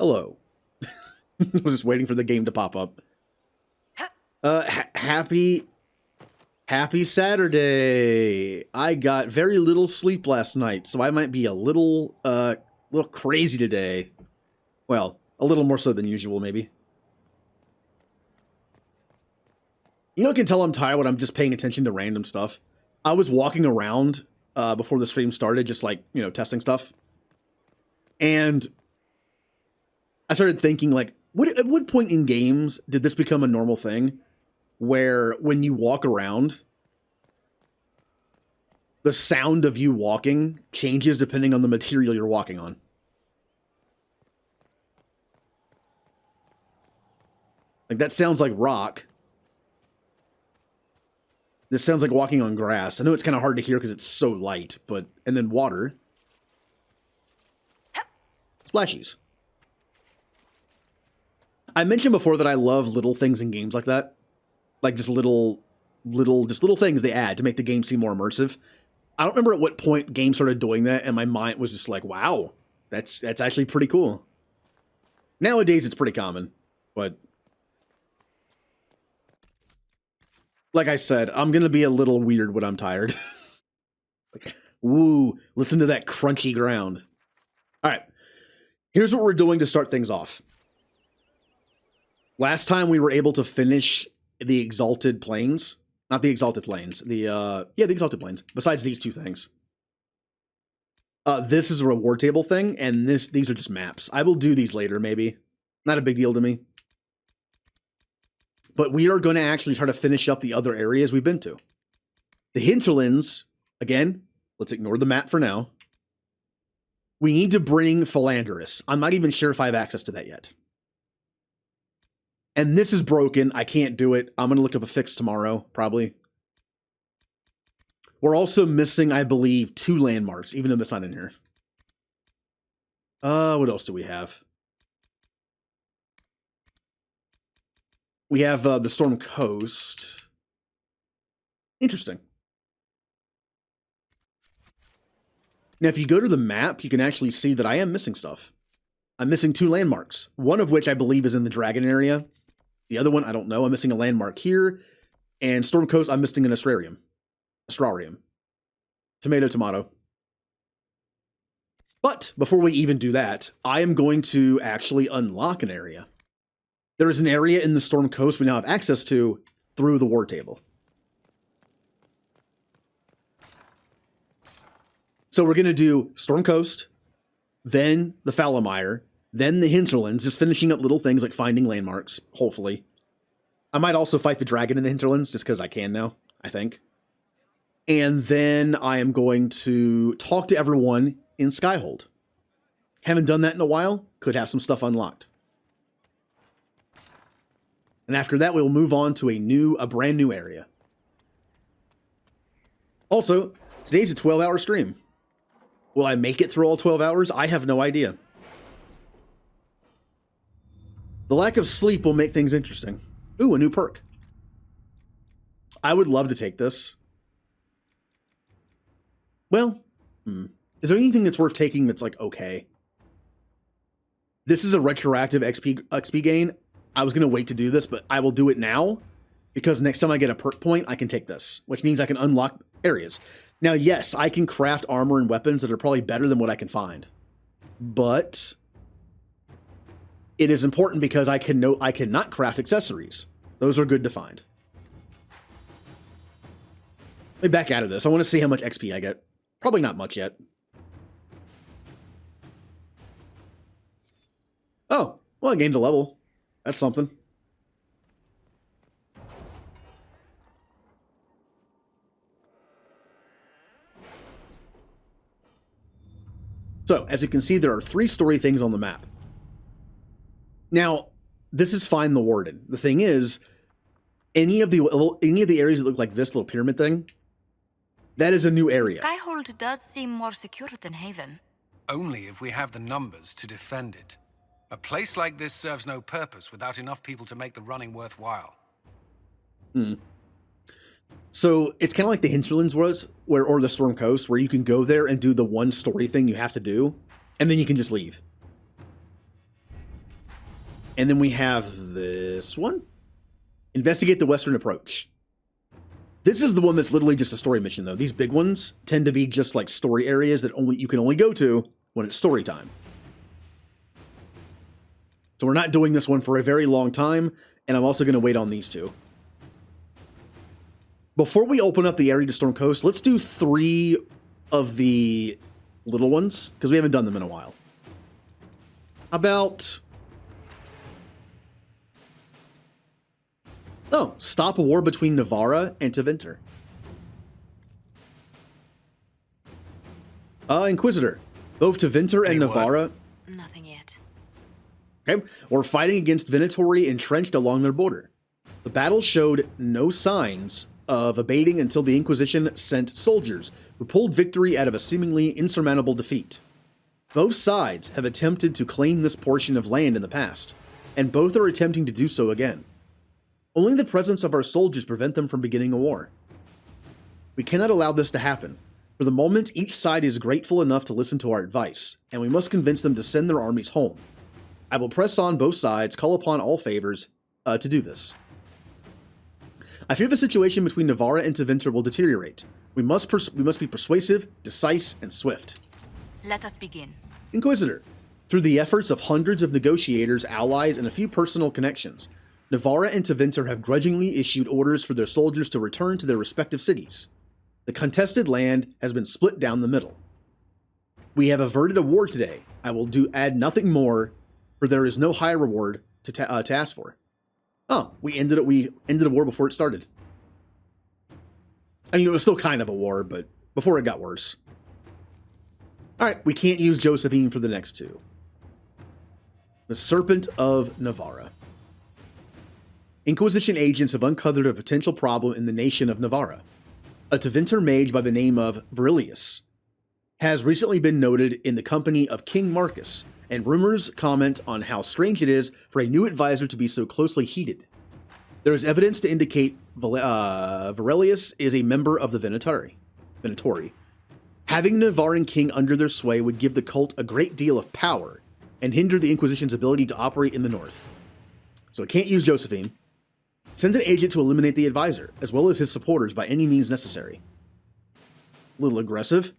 Hello. I was just waiting for the game to pop up. Happy Saturday. I got very little sleep last night, so I might be a little crazy today. Well, a little more so than usual, maybe. You know, I can tell I'm tired when I'm just paying attention to random stuff. I was walking around before the stream started, just like, you know, testing stuff. And I started thinking, like, at what point in games did this become a normal thing? Where when you walk around, the sound of you walking changes depending on the material you're walking on. Like, that sounds like rock. This sounds like walking on grass. I know it's kind of hard to hear because it's so light, but... And then water. Splashies. I mentioned before that I love little things in games like that. Like, just little things they add to make the game seem more immersive. I don't remember at what point games started doing that, and my mind was just like, wow, that's actually pretty cool. Nowadays, it's pretty common, but... Like I said, I'm going to be a little weird when I'm tired. Like, woo, listen to that crunchy ground. All right, here's what we're doing to start things off. Last time we were able to finish the Exalted Plains. Not the Exalted Plains. The Exalted Plains. Besides these two things. This is a reward table thing, and these are just maps. I will do these later, maybe. Not a big deal to me. But we are going to actually try to finish up the other areas we've been to. The hinterlands, again, let's ignore the map for now. We need to bring Philanderous. I'm not even sure if I have access to that yet. And this is broken. I can't do it. I'm going to look up a fix tomorrow, probably. We're also missing, I believe, 2 landmarks, even though that's not in here. What else do we have? We have the Storm Coast. Interesting. Now, if you go to the map, you can actually see that I am missing stuff. I'm missing 2 landmarks, one of which I believe is in the Dragon area. The other one, I don't know. I'm missing a landmark here. And Storm Coast, I'm missing an Astrarium. Tomato, tomato. But before we even do that, I am going to actually unlock an area. There is an area in the Storm Coast we now have access to through the war table. So we're going to do Storm Coast, then the Falomire, then the Hinterlands, just finishing up little things like finding landmarks, hopefully. I might also fight the dragon in the Hinterlands, just because I can now, I think. And then I am going to talk to everyone in Skyhold. Haven't done that in a while, could have some stuff unlocked. And after that, we'll move on to a brand new area. Also, today's a 12-hour stream. Will I make it through all 12 hours? I have no idea. The lack of sleep will make things interesting. Ooh, a new perk. I would love to take this. Well, is there anything that's worth taking that's like, okay? This is a retroactive XP gain. I was going to wait to do this, but I will do it now because next time I get a perk point, I can take this, which means I can unlock areas. Now, yes, I can craft armor and weapons that are probably better than what I can find, but it is important because I cannot craft accessories. Those are good to find. Let me back out of this. I want to see how much XP I get. Probably not much yet. Oh, well, I gained a level. That's something. So, as you can see, there are 3 story things on the map. Now, this is Find the Warden. The thing is, any of the areas that look like this little pyramid thing, that is a new area. Skyhold does seem more secure than Haven. Only if we have the numbers to defend it. A place like this serves no purpose without enough people to make the running worthwhile. So it's kind of like the Hinterlands was, or the Storm Coast, where you can go there and do the one story thing you have to do, and then you can just leave. And then we have this one. Investigate the western approach. This is the one that's literally just a story mission, though. These big ones tend to be just like story areas that you can only go to when it's story time. So we're not doing this one for a very long time, and I'm also going to wait on these two. Before we open up the area to Storm Coast, let's do 3 of the little ones, because we haven't done them in a while. How about... Oh, stop a war between Navarra and Tevinter. Inquisitor. Both Tevinter and Navarra... Nothing yet. Okay, we're fighting against Venatori entrenched along their border. The battle showed no signs of abating until the Inquisition sent soldiers who pulled victory out of a seemingly insurmountable defeat. Both sides have attempted to claim this portion of land in the past, and both are attempting to do so again. Only the presence of our soldiers prevent them from beginning a war. We cannot allow this to happen. For the moment, each side is grateful enough to listen to our advice, and we must convince them to send their armies home. I will press on both sides, call upon all favors to do this. I fear the situation between Navarra and Tevinter will deteriorate. We must be persuasive, decisive, and swift. Let us begin. Inquisitor. Through the efforts of hundreds of negotiators, allies, and a few personal connections, Navarra and Tevinter have grudgingly issued orders for their soldiers to return to their respective cities. The contested land has been split down the middle. We have averted a war today. I will add nothing more, for there is no high reward to ask for. Oh, we ended a war before it started. I mean, it was still kind of a war, but before it got worse. All right, we can't use Josephine for the next 2. The Serpent of Navarra. Inquisition agents have uncovered a potential problem in the nation of Navarra. A Tevinter mage by the name of Virilius has recently been noted in the company of King Marcus, and rumors comment on how strange it is for a new advisor to be so closely heated. There is evidence to indicate Virilius is a member of the Venatori. Having a Navarran king under their sway would give the cult a great deal of power and hinder the Inquisition's ability to operate in the north. So it can't use Josephine. Send an agent to eliminate the advisor, as well as his supporters, by any means necessary. A little aggressive.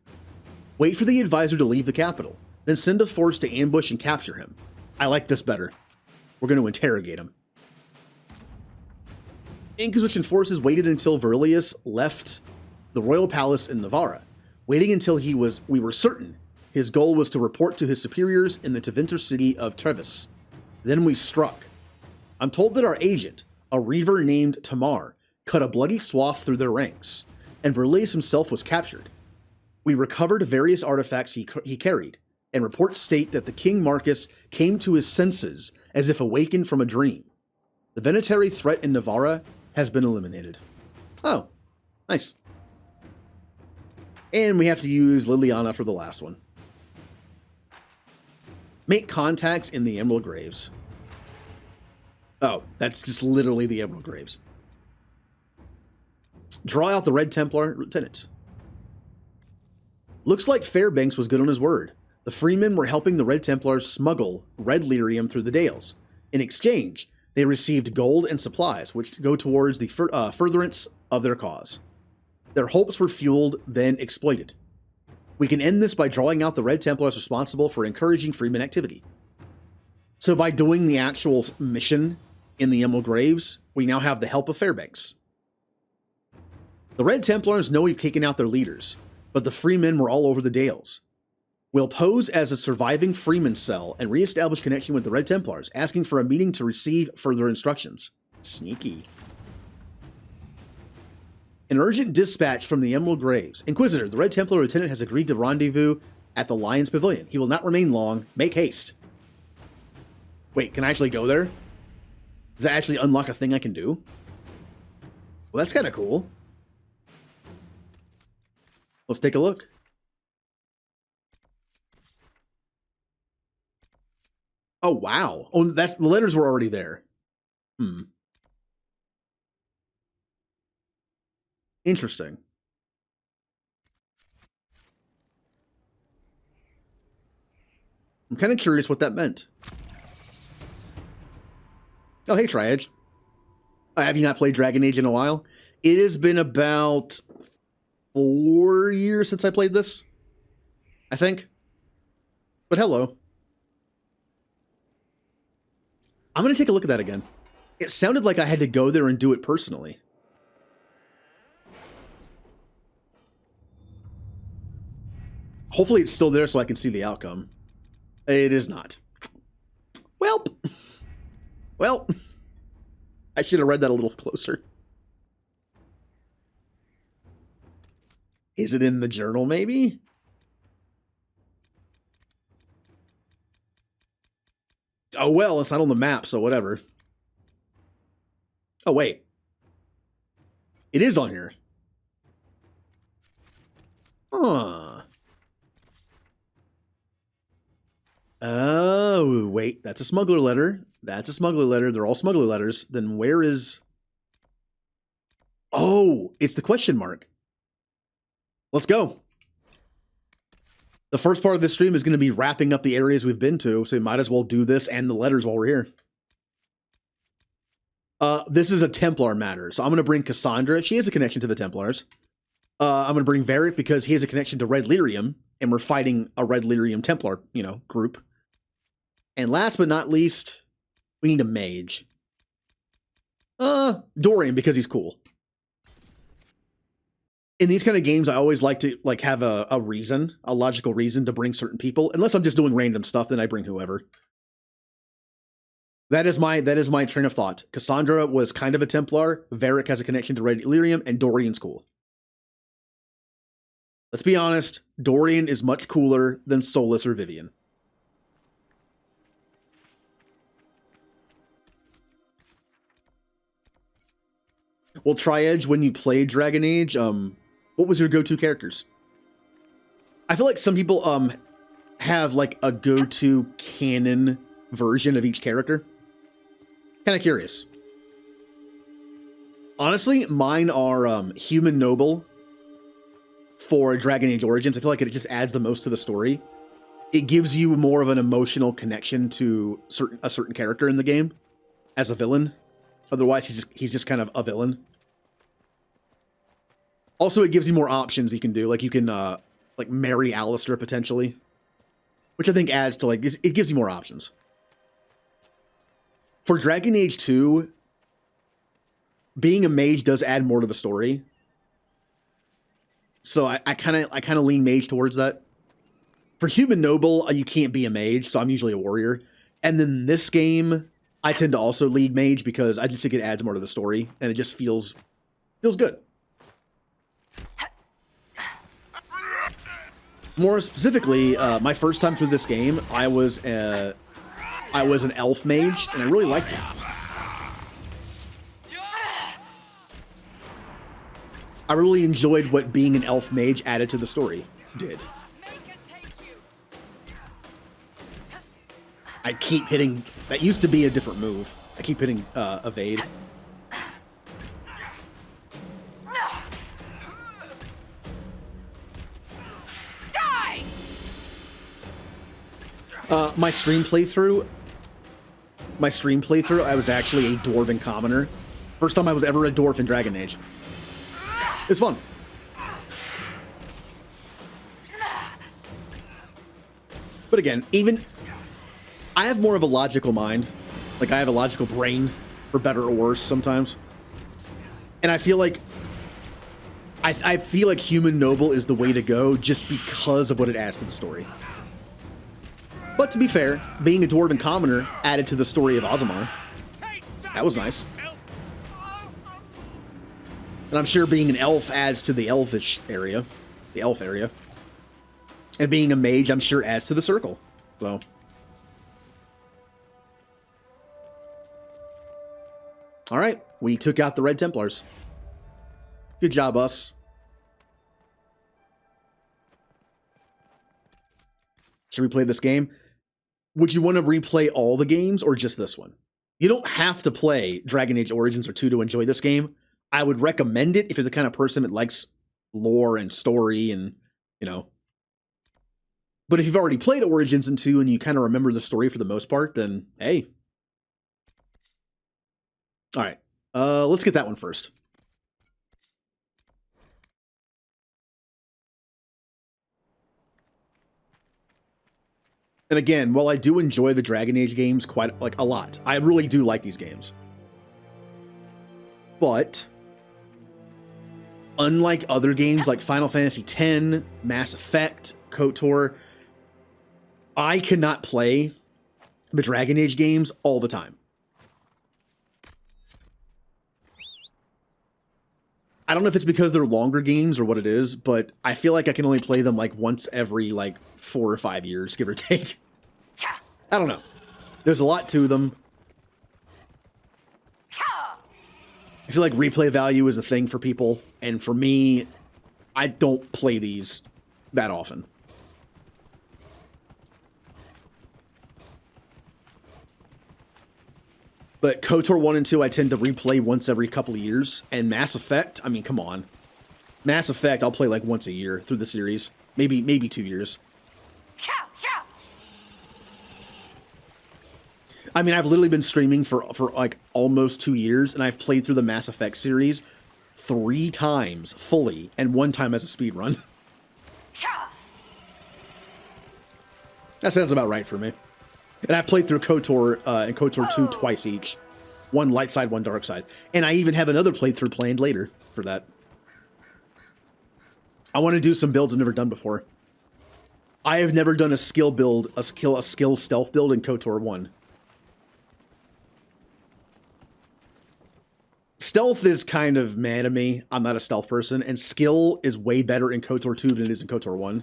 Wait for the advisor to leave the capital, then send a force to ambush and capture him. I like this better. We're going to interrogate him. Inquisition forces waited until Virilius left the royal palace in Navarra, waiting until we were certain his goal was to report to his superiors in the Tevinter city of Trevis. Then we struck. I'm told that our agent, a reaver named Tamar, cut a bloody swath through their ranks, and Virilius himself was captured. We recovered various artifacts he carried, and reports state that the King Marcus came to his senses as if awakened from a dream. The Venatori threat in Navarra has been eliminated. Oh, nice. And we have to use Liliana for the last one. Make contacts in the Emerald Graves. Oh, that's just literally the Emerald Graves. Draw out the Red Templar Lieutenant. Looks like Fairbanks was good on his word. The freemen were helping the Red Templars smuggle red lyrium through the Dales. In exchange, they received gold and supplies, which go towards the furtherance of their cause. Their hopes were fueled, then exploited. We can end this by drawing out the Red Templars responsible for encouraging freeman activity. So by doing the actual mission in the Emerald Graves, we now have the help of Fairbanks. The Red Templars know we've taken out their leaders, but the freemen were all over the Dales. We'll pose as a surviving freeman cell and reestablish connection with the Red Templars, asking for a meeting to receive further instructions. Sneaky. An urgent dispatch from the Emerald Graves. Inquisitor, the Red Templar Lieutenant has agreed to rendezvous at the Lion's Pavilion. He will not remain long. Make haste. Wait, can I actually go there? Does that actually unlock a thing I can do? Well, that's kind of cool. Let's take a look. Oh, wow. Oh, the letters were already there. Interesting. I'm kind of curious what that meant. Oh, hey, Triedge. Have you not played Dragon Age in a while? It has been about 4 years since I played this, I think. But hello. I'm going to take a look at that again. It sounded like I had to go there and do it personally. Hopefully it's still there so I can see the outcome. It is not. Welp. Well, I should have read that a little closer. Is it in the journal, maybe? Oh, well, it's not on the map, so whatever. Oh, wait. It is on here. Huh. Oh, wait. That's a smuggler letter. That's a smuggler letter. They're all smuggler letters. Then where is... Oh, it's the question mark. Let's go. The first part of this stream is going to be wrapping up the areas we've been to, so we might as well do this and the letters while we're here. This is a Templar matter, so I'm going to bring Cassandra. She has a connection to the Templars. I'm going to bring Varric because he has a connection to Red Lyrium, and we're fighting a Red Lyrium Templar, group. And last but not least, we need a mage. Dorian, because he's cool. In these kind of games, I always like to have a reason, a logical reason to bring certain people. Unless I'm just doing random stuff, then I bring whoever. That is my train of thought. Cassandra was kind of a Templar. Varric has a connection to Red Lyrium, and Dorian's cool. Let's be honest, Dorian is much cooler than Solus or Vivian. Well, Triedge, when you played Dragon Age, what was your go-to characters? I feel like some people have like a go-to canon version of each character. Kind of curious. Honestly, mine are Human Noble for Dragon Age Origins. I feel like it just adds the most to the story. It gives you more of an emotional connection to a certain character in the game as a villain. Otherwise, he's just kind of a villain. Also, it gives you more options you can do. Like, you can, marry Alistair, potentially. Which I think adds to, it gives you more options. For Dragon Age 2, being a mage does add more to the story. So I kind of lean mage towards that. For Human Noble, you can't be a mage, so I'm usually a warrior. And then this game, I tend to also lead mage because I just think it adds more to the story, and it just feels good. More specifically, my first time through this game, I was an elf mage, and I really liked it. I really enjoyed what being an elf mage added to the story did. I keep hitting... That used to be a different move. I keep hitting evade. My stream playthrough, I was actually a Dwarven Commoner. First time I was ever a Dwarf in Dragon Age. It's fun. But again, I have more of a logical mind. Like, I have a logical brain, for better or worse, sometimes. And I feel like... I feel like Human Noble is the way to go, just because of what it adds to the story. But to be fair, being a Dwarven Commoner added to the story of Ozimar. That was nice. And I'm sure being an elf adds to the elfish area. The elf area. And being a mage, I'm sure, adds to the circle. So... Alright, we took out the Red Templars. Good job, us. Should we play this game? Would you want to replay all the games or just this one? You don't have to play Dragon Age Origins or 2 to enjoy this game. I would recommend it if you're the kind of person that likes lore and story and, But if you've already played Origins and 2 and you kind of remember the story for the most part, then, hey. All right. Let's get that one first. And again, while I do enjoy the Dragon Age games quite like a lot, I really do like these games. But unlike other games like Final Fantasy X, Mass Effect, KOTOR, I cannot play the Dragon Age games all the time. I don't know if it's because they're longer games or what it is, but I feel like I can only play them like once every like 4 or 5 years, give or take. I don't know. There's a lot to them. I feel like replay value is a thing for people, and for me, I don't play these that often. But KOTOR 1 and 2 I tend to replay once every couple of years, and Mass Effect, I mean, come on. Mass Effect I'll play like once a year through the series. Maybe 2 years. I mean, I've literally been streaming for like almost 2 years, and I've played through the Mass Effect series 3 times fully, and 1 time as a speed run. That sounds about right for me. And I've played through KOTOR and KOTOR 2 twice each. 1 light side, 1 dark side. And I even have another playthrough planned later for that. I want to do some builds I've never done before. I have never done a skill build, a skill stealth build in KOTOR 1. Stealth is kind of meh to me. I'm not a stealth person, and skill is way better in KOTOR 2 than it is in KOTOR 1.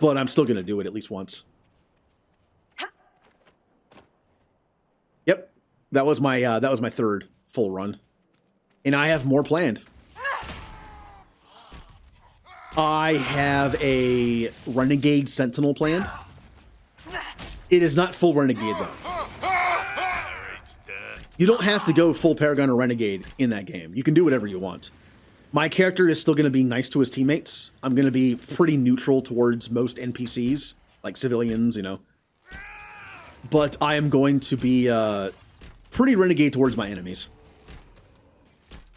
But I'm still going to do it at least once. Yep, that was my 3rd full run, and I have more planned. I have a Renegade Sentinel planned. It is not full Renegade though. You don't have to go full Paragon or Renegade in that game. You can do whatever you want. My character is still going to be nice to his teammates. I'm going to be pretty neutral towards most NPCs, like civilians, you know. But I am going to be pretty Renegade towards my enemies.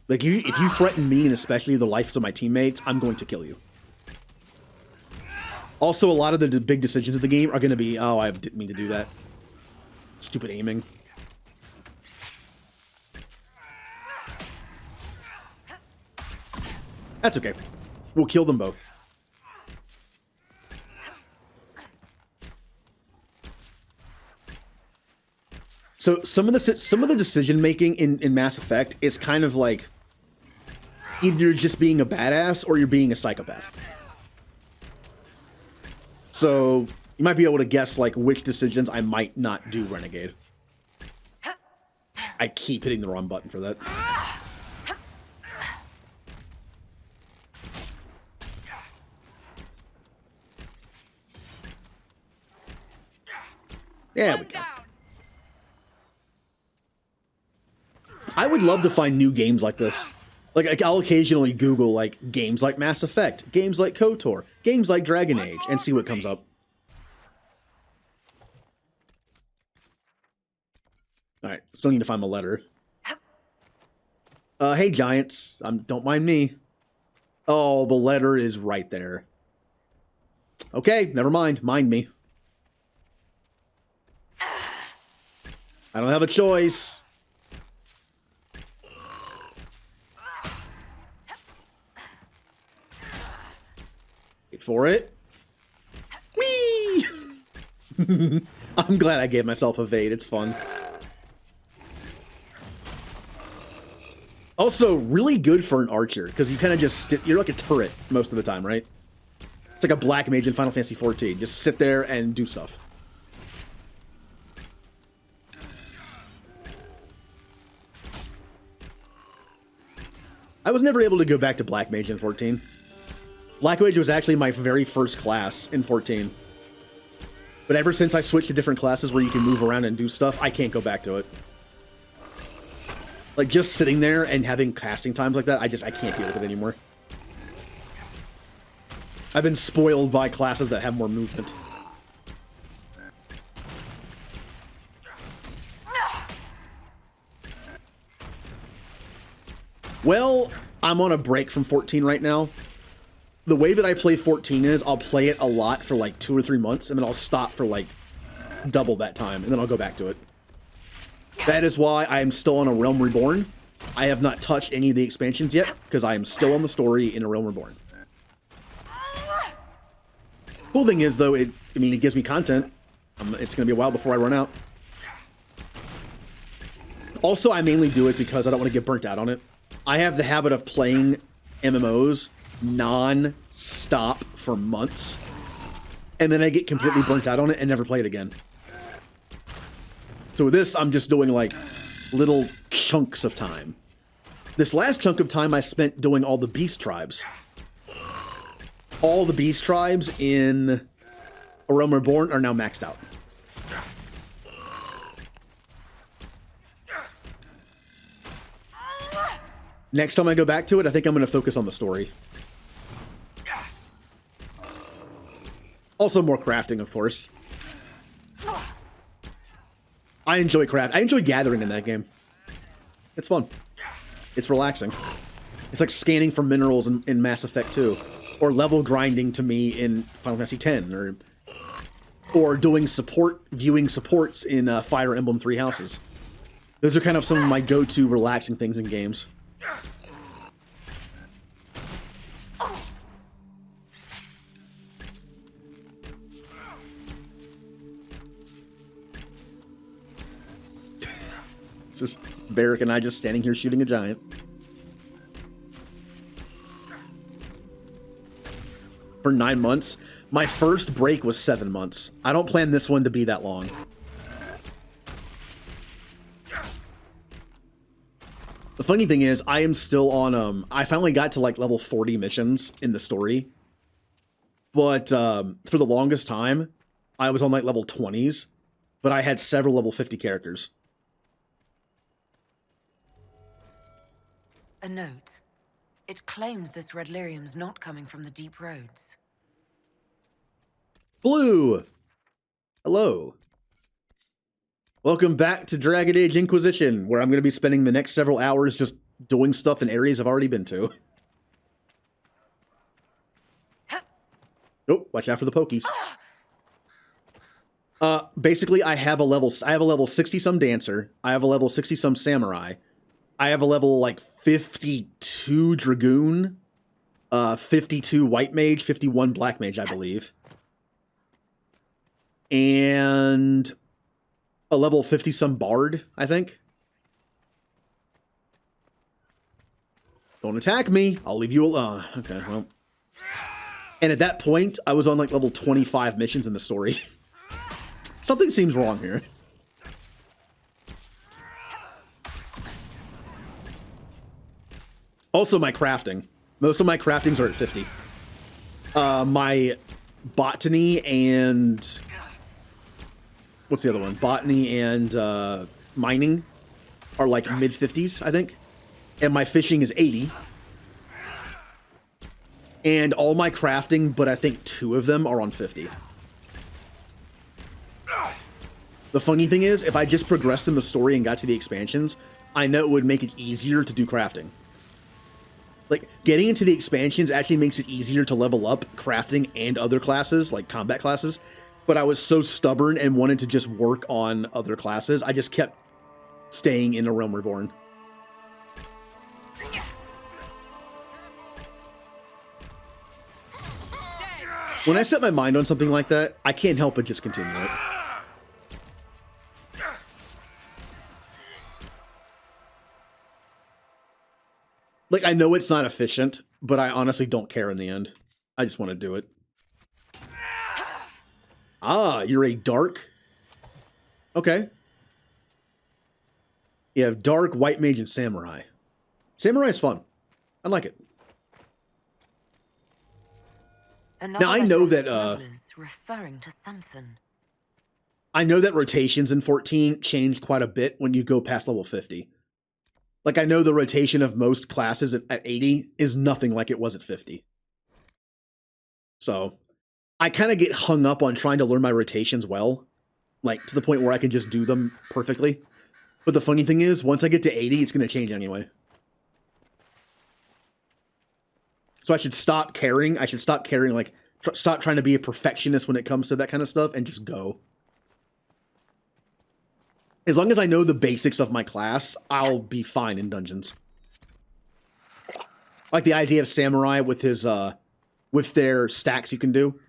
Like, if you threaten me, and especially the lives of my teammates, I'm going to kill you. Also, a lot of the big decisions of the game are going to be, oh, I didn't mean to do that. Stupid aiming. That's okay. We'll kill them both. So some of the decision making in Mass Effect is kind of like either you're just being a badass or you're being a psychopath. So you might be able to guess like which decisions I might not do Renegade. I keep hitting the wrong button for that. There we go. I would love to find new games like this. Like, I'll occasionally Google, like, games like Mass Effect, games like KOTOR, games like Dragon Age, and see what comes up. Alright, still need to find my letter. Hey, Giants. Don't mind me. Oh, the letter is right there. Okay, never mind. Mind me. I don't have a choice. Wait for it. Whee! I'm glad I gave myself evade. It's fun. Also, really good for an archer, because you kind of just you're like a turret most of the time, right? It's like a black mage in Final Fantasy XIV. Just sit there and do stuff. I was never able to go back to Black Mage in 14. Black Mage was actually my very first class in 14. But ever since I switched to different classes where you can move around and do stuff, I can't go back to it. Like, just sitting there and having casting times like that, I can't deal with it anymore. I've been spoiled by classes that have more movement. Well, I'm on a break from 14 right now. The way that I play 14 is I'll play it a lot for like 2 or 3 months, and then I'll stop for like double that time, and then I'll go back to it. That is why I am still on A Realm Reborn. I have not touched any of the expansions yet, because I am still on the story in A Realm Reborn. Cool thing is, though, it gives me content. It's going to be a while before I run out. Also, I mainly do it because I don't want to get burnt out on it. I have the habit of playing MMOs non-stop for months, and then I get completely burnt out on it and never play it again. So with this, I'm just doing like little chunks of time. This last chunk of time I spent doing all the beast tribes. All the beast tribes in A Realm Reborn are now maxed out. Next time I go back to it, I think I'm going to focus on the story. Also more crafting, of course. I enjoy craft. I enjoy gathering in that game. It's fun. It's relaxing. It's like scanning for minerals in Mass Effect 2. Or level grinding to me in Final Fantasy X. Or doing support, viewing supports in Fire Emblem Three Houses. Those are kind of some of my go-to relaxing things in games. This is Barrick and I just standing here shooting a giant. For 9 months. My first break was 7 months. I don't plan this one to be that long. The funny thing is, I am still on, I finally got to like level 40 missions in the story. But for the longest time, I was on like level 20s. But I had several level 50 characters. A note. It claims this red lyrium's not coming from the deep roads. Blue! Hello. Welcome back to Dragon Age Inquisition, where I'm going to be spending the next several hours just doing stuff in areas I've already been to. Oh, watch out for the pokies. Basically, I have a level 60-some Dancer. I have a level 60-some Samurai. I have a level, like, 52 Dragoon, 52 White Mage, 51 Black Mage, I believe. And a level 50-some Bard, I think. Don't attack me. I'll leave you alone. Okay, well. And at that point, I was on, like, level 25 missions in the story. Something seems wrong here. Also, my crafting. Most of my craftings are at 50. My botany and... What's the other one? Botany and mining are like mid-50s, I think. And my fishing is 80. And all my crafting, but I think 2 of them are on 50. The funny thing is, if I just progressed in the story and got to the expansions, I know it would make it easier to do crafting. Like, getting into the expansions actually makes it easier to level up crafting and other classes, like combat classes. But I was so stubborn and wanted to just work on other classes, I just kept staying in A Realm Reborn. When I set my mind on something like that, I can't help but just continue it. Like, I know it's not efficient, but I honestly don't care in the end. I just want to do it. Ah, you're a dark? Okay. You have dark, white mage, and samurai. Samurai is fun. I like it. Now, I know that, referring to Samson. I know that rotations in 14 change quite a bit when you go past level 50. Like, I know the rotation of most classes at 80 is nothing like it was at 50. So, I kind of get hung up on trying to learn my rotations well. Like, to the point where I can just do them perfectly. But the funny thing is, once I get to 80, it's going to change anyway. So I should stop caring. I should stop caring, like, stop trying to be a perfectionist when it comes to that kind of stuff and just go. As long as I know the basics of my class, I'll be fine in dungeons. Like the idea of samurai with his, with their stacks you can do.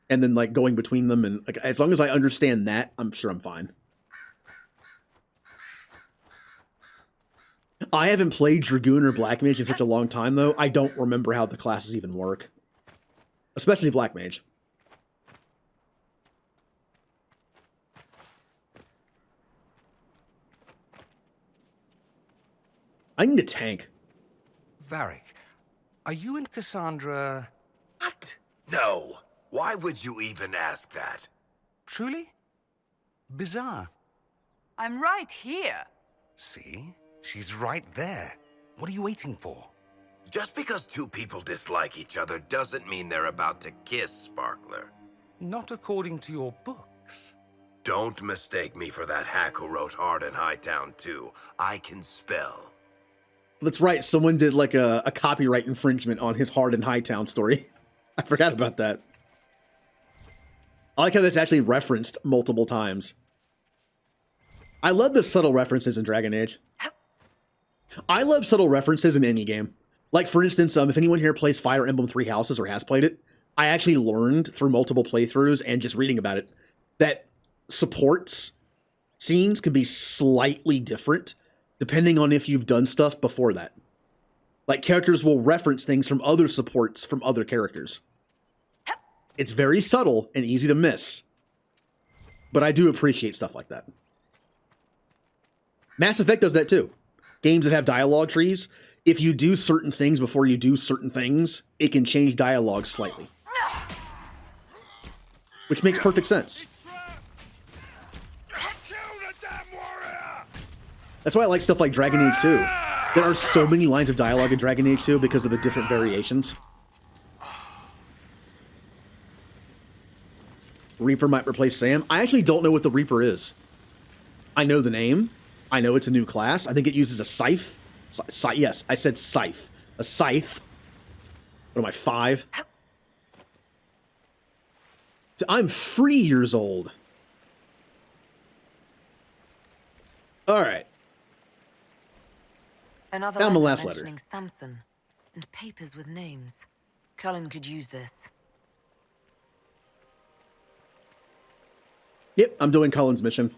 And then, like, going between them. And, like, as long as I understand that, I'm sure I'm fine. I haven't played Dragoon or Black Mage in such a long time, though. I don't remember how the classes even work. Especially Black Mage. I need a tank. Varric, are you and Cassandra... What? No. Why would you even ask that? Truly? Bizarre. I'm right here. See? She's right there. What are you waiting for? Just because two people dislike each other doesn't mean they're about to kiss, Sparkler. Not according to your books. Don't mistake me for that hack who wrote Hard in Hightown 2. I can spell. That's right, someone did like a copyright infringement on his Hard in Hightown story. I forgot about that. I like how that's actually referenced multiple times. I love the subtle references in Dragon Age. I love subtle references in any game. Like, for instance, if anyone here plays Fire Emblem Three Houses or has played it, I actually learned through multiple playthroughs and just reading about it that supports scenes can be slightly different depending on if you've done stuff before that. Like, characters will reference things from other supports from other characters. It's very subtle and easy to miss, but I do appreciate stuff like that. Mass Effect does that too. Games that have dialogue trees, if you do certain things before you do certain things, it can change dialogue slightly. Which makes perfect sense. That's why I like stuff like Dragon Age 2. There are so many lines of dialogue in Dragon Age 2 because of the different variations. Reaper might replace Sam. I actually don't know what the Reaper is. I know the name. I know it's a new class. I think it uses a scythe. Yes, I said scythe. A scythe. What am I, 5? I'm 3 years old. All right. Another Found the letter last letter. mentioning Samson and papers with names. Cullen could use this. Yep, I'm doing Cullen's mission.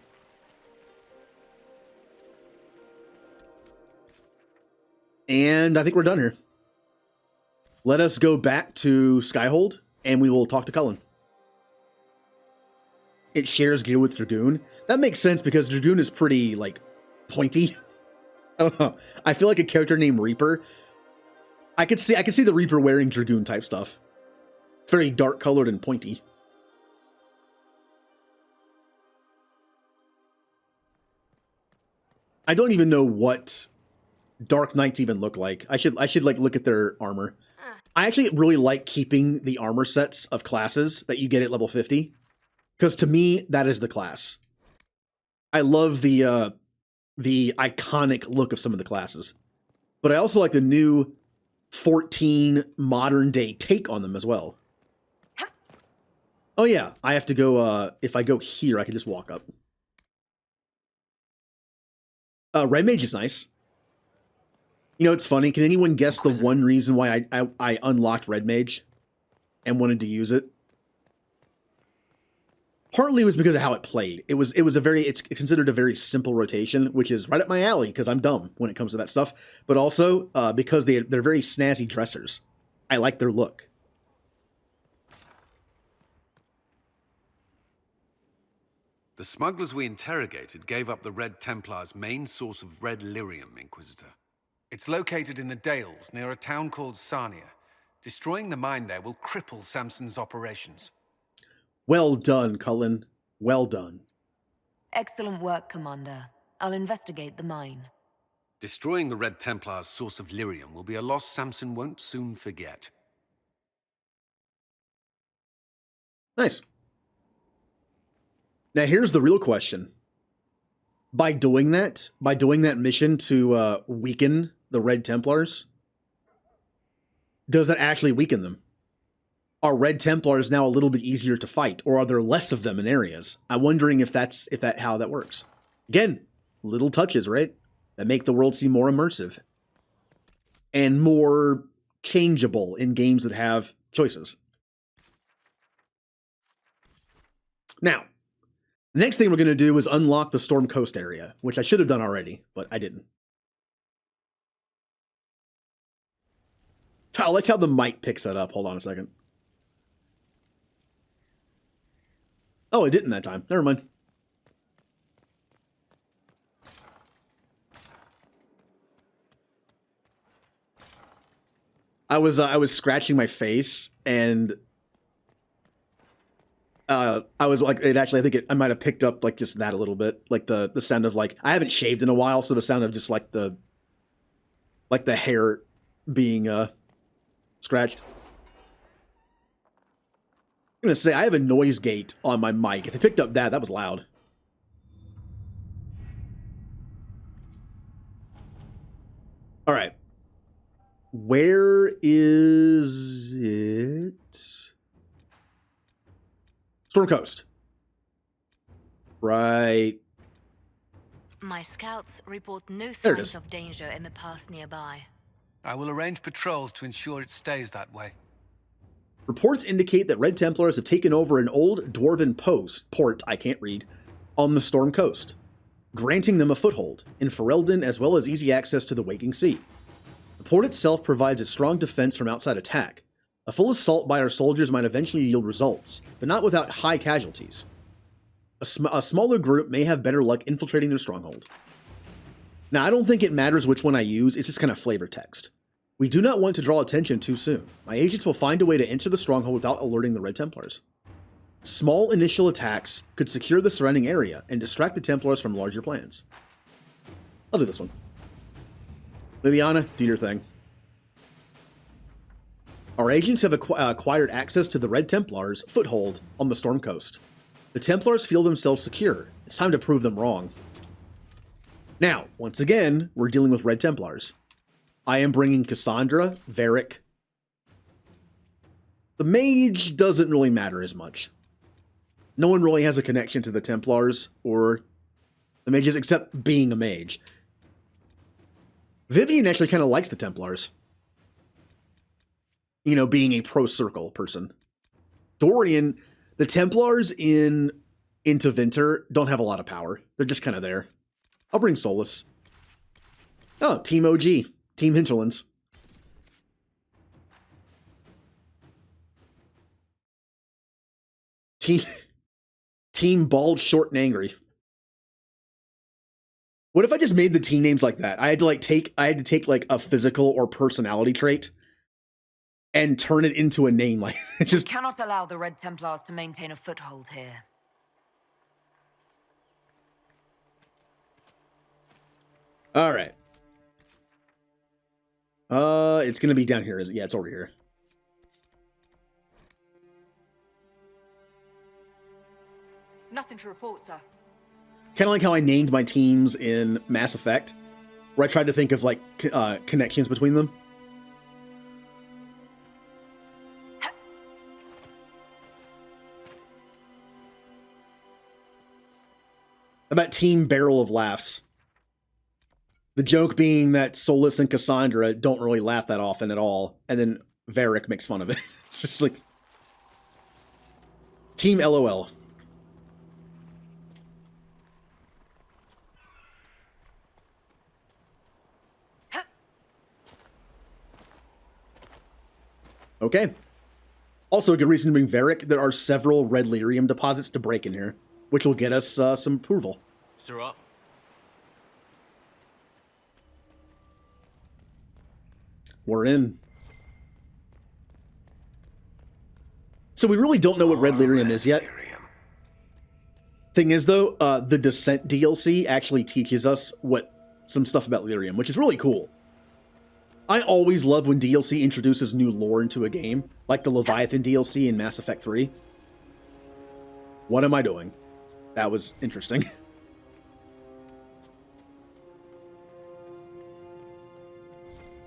And I think we're done here. Let us go back to Skyhold, and we will talk to Cullen. It shares gear with Dragoon. That makes sense because Dragoon is pretty, like, pointy. I don't know. I feel like a character named Reaper. I could see the Reaper wearing Dragoon type stuff. It's very dark colored and pointy. I don't even know what Dark Knights even look like. I should like look at their armor. I actually really like keeping the armor sets of classes that you get at level 50. Because to me, that is the class. I love the iconic look of some of the classes. But I also like the new 14 modern day take on them as well. Oh yeah, I have to go, if I go here, I can just walk up. Red Mage is nice. You know, it's funny. Can anyone guess the one reason why I unlocked Red Mage and wanted to use it? Partly was because of how it played. It's considered a very simple rotation, which is right up my alley because I'm dumb when it comes to that stuff. But also because they're very snazzy dressers. I like their look. The smugglers we interrogated gave up the Red Templar's main source of red lyrium, Inquisitor. It's located in the Dales, near a town called Sarnia. Destroying the mine there will cripple Samson's operations. Well done, Cullen. Well done. Excellent work, Commander. I'll investigate the mine. Destroying the Red Templar's source of lyrium will be a loss Samson won't soon forget. Nice. Now here's the real question. By doing that mission to weaken the Red Templars, does that actually weaken them? Are Red Templars now a little bit easier to fight, or are there less of them in areas? I'm wondering if that's how that works. Again, little touches, right? That make the world seem more immersive and more changeable in games that have choices. Now, the next thing we're going to do is unlock the Storm Coast area, which I should have done already, but I didn't. I like how the mic picks that up. Hold on a second. Oh, it didn't that time. Never mind. I was scratching my face, and I was like, it actually, I think I might have picked up like just that a little bit, like the sound of like, I haven't shaved in a while, so the sound of just like the hair being scratched. I'm gonna say I have a noise gate on my mic. If I picked up that was loud. All right. Where is it? Storm Coast. Right. My scouts report no There it signs is. of danger in the pass nearby. I will arrange patrols to ensure it stays that way. Reports indicate that Red Templars have taken over an old dwarven port, I can't read, on the Storm Coast, granting them a foothold in Ferelden as well as easy access to the Waking Sea. The port itself provides a strong defense from outside attack. A full assault by our soldiers might eventually yield results, but not without high casualties. A smaller group may have better luck infiltrating their stronghold. Now, I don't think it matters which one I use, it's just kind of flavor text. We do not want to draw attention too soon. My agents will find a way to enter the stronghold without alerting the Red Templars. Small initial attacks could secure the surrounding area and distract the Templars from larger plans. I'll do this one. Liliana, do your thing. Our agents have acquired access to the Red Templars' foothold on the Storm Coast. The Templars feel themselves secure. It's time to prove them wrong. Now, once again, we're dealing with Red Templars. I am bringing Cassandra, Varric. The mage doesn't really matter as much. No one really has a connection to the Templars or the mages except being a mage. Vivian actually kind of likes the Templars. You know, being a pro-circle person. Dorian, the Templars into Vinter don't have a lot of power. They're just kind of there. I'll bring Solus. Oh, Team OG. Team Hinterlands. Team Bald, Short, and Angry. What if I just made the team names like that? I had to take like a physical or personality trait and turn it into a name like just. We cannot allow the Red Templars to maintain a foothold here. All right. It's gonna be down here, is it? Yeah, it's over here. Nothing to report, sir. Kind of like how I named my teams in Mass Effect, where I tried to think of like connections between them. About Team Barrel of Laughs. The joke being that Solus and Cassandra don't really laugh that often at all, and then Varric makes fun of it. It's just like Team LOL. Okay. Also, a good reason to bring Varric. There are several red lyrium deposits to break in here, which will get us some approval. Sirrah. We're in. So we really don't know what red lyrium is yet. Thing is, though, the Descent DLC actually teaches us some stuff about lyrium, which is really cool. I always love when DLC introduces new lore into a game, like the Leviathan DLC in Mass Effect 3. What am I doing? That was interesting.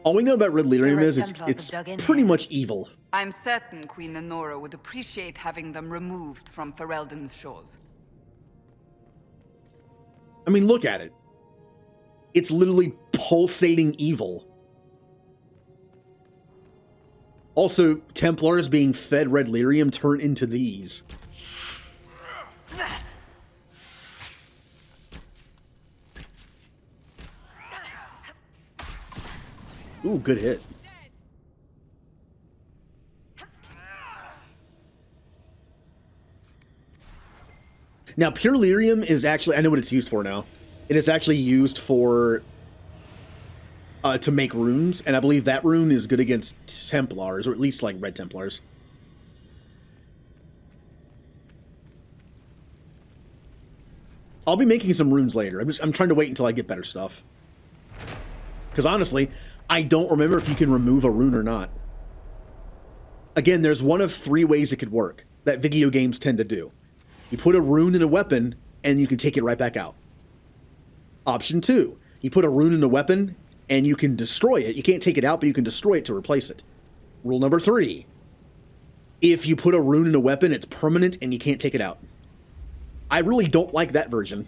All we know about Red Lyrium Red is Templars it's have dug in pretty here. much evil. I'm certain Queen Lenora would appreciate having them removed from Ferelden's shores. I mean, look at it. It's literally pulsating evil. Also, Templars being fed Red Lyrium turn into these. Ooh, good hit. Now, pure lyrium is actually, I know what it's used for now. It is actually used for, to make runes, and I believe that rune is good against Templars, or at least, like, red Templars. I'll be making some runes later. I'm trying to wait until I get better stuff. Because honestly, I don't remember if you can remove a rune or not. Again, there's one of 3 ways it could work that video games tend to do. You put a rune in a weapon, and you can take it right back out. Option 2, you put a rune in a weapon, and you can destroy it. You can't take it out, but you can destroy it to replace it. Rule number 3, if you put a rune in a weapon, it's permanent, and you can't take it out. I really don't like that version.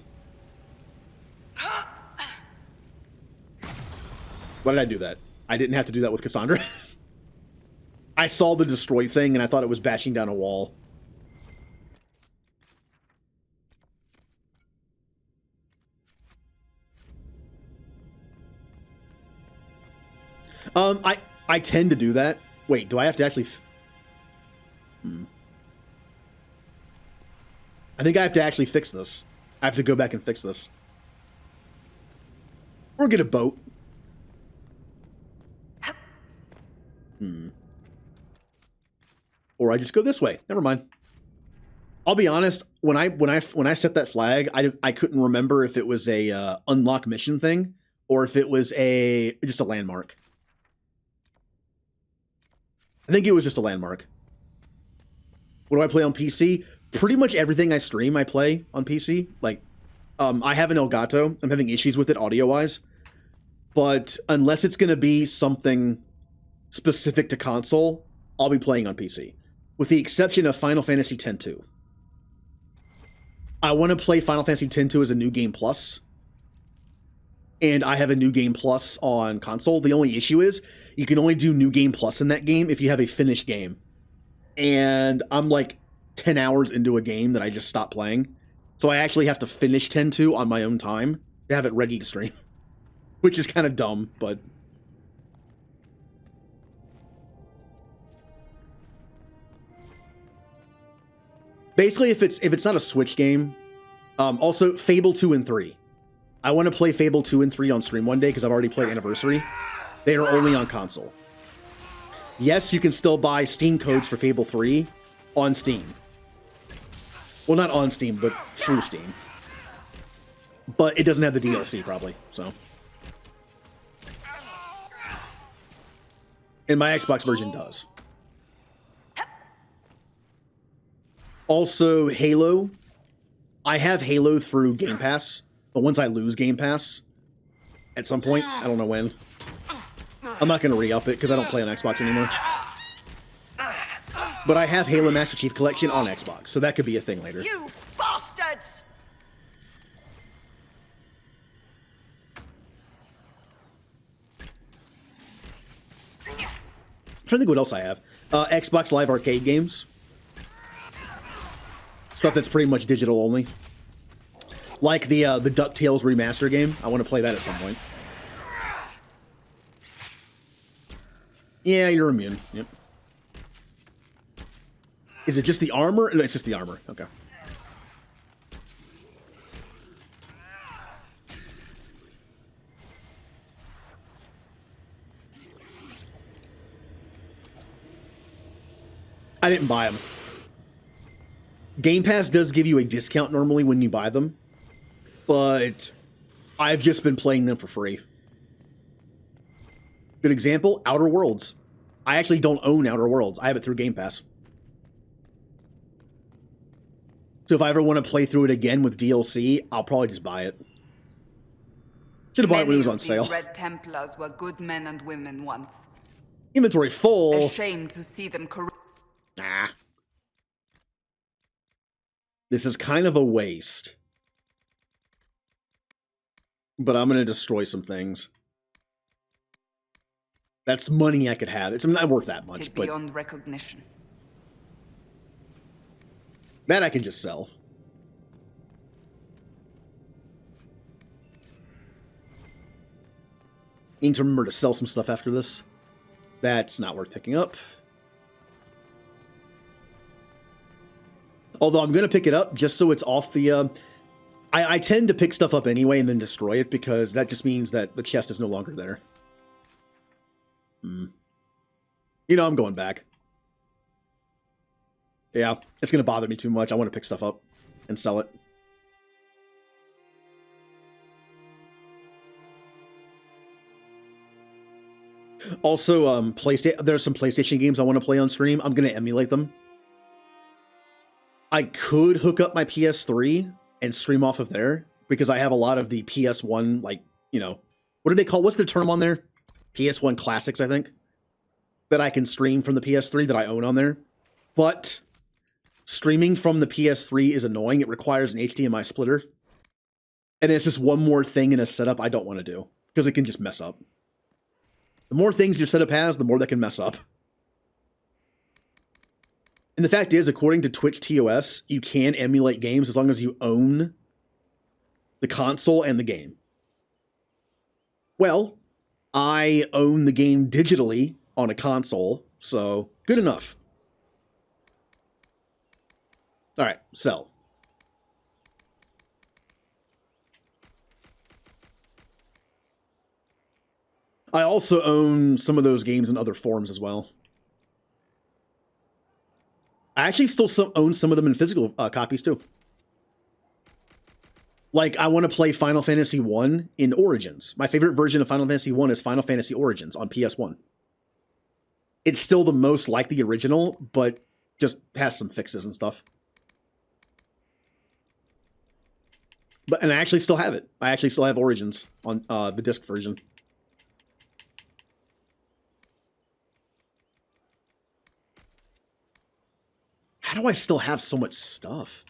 Why did I do that? I didn't have to do that with Cassandra. I saw the destroy thing, and I thought it was bashing down a wall. I tend to do that. Wait, do I have to actually... I think I have to actually fix this. I have to go back and fix this. Or get a boat. Or I just go this way. Never mind. I'll be honest, when I set that flag, I couldn't remember if it was a unlock mission thing or if it was just a landmark. I think it was just a landmark. What do I play on PC? Pretty much everything I stream, I play on PC. Like, I have an Elgato. I'm having issues with it audio-wise. But unless it's going to be something specific to console, I'll be playing on PC. With the exception of Final Fantasy X-2. I want to play Final Fantasy X-2 as a New Game Plus. And I have a New Game Plus on console. The only issue is, you can only do New Game Plus in that game if you have a finished game. And I'm like 10 hours into a game that I just stopped playing. So I actually have to finish 10-2 on my own time to have it ready to stream. Which is kind of dumb, but... Basically, if it's not a Switch game... also, Fable 2 and 3. I want to play Fable 2 and 3 on stream one day because I've already played Anniversary. They are only on console. Yes, you can still buy Steam codes for Fable 3 on Steam. Well, not on Steam, but through Steam. But it doesn't have the DLC, probably, so... And my Xbox version does. Also, Halo. I have Halo through Game Pass, but once I lose Game Pass, at some point, I don't know when, I'm not going to re-up it because I don't play on Xbox anymore. But I have Halo Master Chief Collection on Xbox, so that could be a thing later. You bastards! I'm trying to think what else I have. Xbox Live Arcade games. Stuff that's pretty much digital only. Like the DuckTales remaster game. I want to play that at some point. Yeah, you're immune. Yep. Is it just the armor? No, it's just the armor. Okay. I didn't buy them. Game Pass does give you a discount normally when you buy them, but I've just been playing them for free. Good example, Outer Worlds. I actually don't own Outer Worlds. I have it through Game Pass. So if I ever want to play through it again with DLC, I'll probably just buy it. Should have bought it when it was Many on of sale. these Red Templars were good men and women once. Inventory A full. shame to see them Nah. This is kind of a waste. But I'm going to destroy some things. That's money I could have. It's not worth that much, but beyond recognition. that I can just sell. Need to remember to sell some stuff after this. That's not worth picking up. Although I'm going to pick it up just so it's off the... I tend to pick stuff up anyway and then destroy it because that just means that the chest is no longer there. You know, I'm going back. Yeah, it's going to bother me too much. I want to pick stuff up and sell it. Also, there's some PlayStation games I want to play on stream. I'm going to emulate them. I could hook up my PS3 and stream off of there because I have a lot of the PS1, like, you know, what do they call, what's the term on there? PS1 classics, I think, that I can stream from the PS3 that I own on there. But streaming from the PS3 is annoying. It requires an HDMI splitter. And it's just one more thing in a setup I don't want to do because it can just mess up. The more things your setup has, the more that can mess up. And the fact is, according to Twitch TOS, you can emulate games as long as you own the console and the game. Well, I own the game digitally on a console, so good enough. All right, sell. I also own some of those games in other forms as well. I actually still own some of them in physical copies too. Like, I want to play Final Fantasy 1 in Origins. My favorite version of Final Fantasy 1 is Final Fantasy Origins on PS1. It's still the most like the original, but just has some fixes and stuff. And I actually still have it. I actually still have Origins on the disc version. How do I still have so much stuff?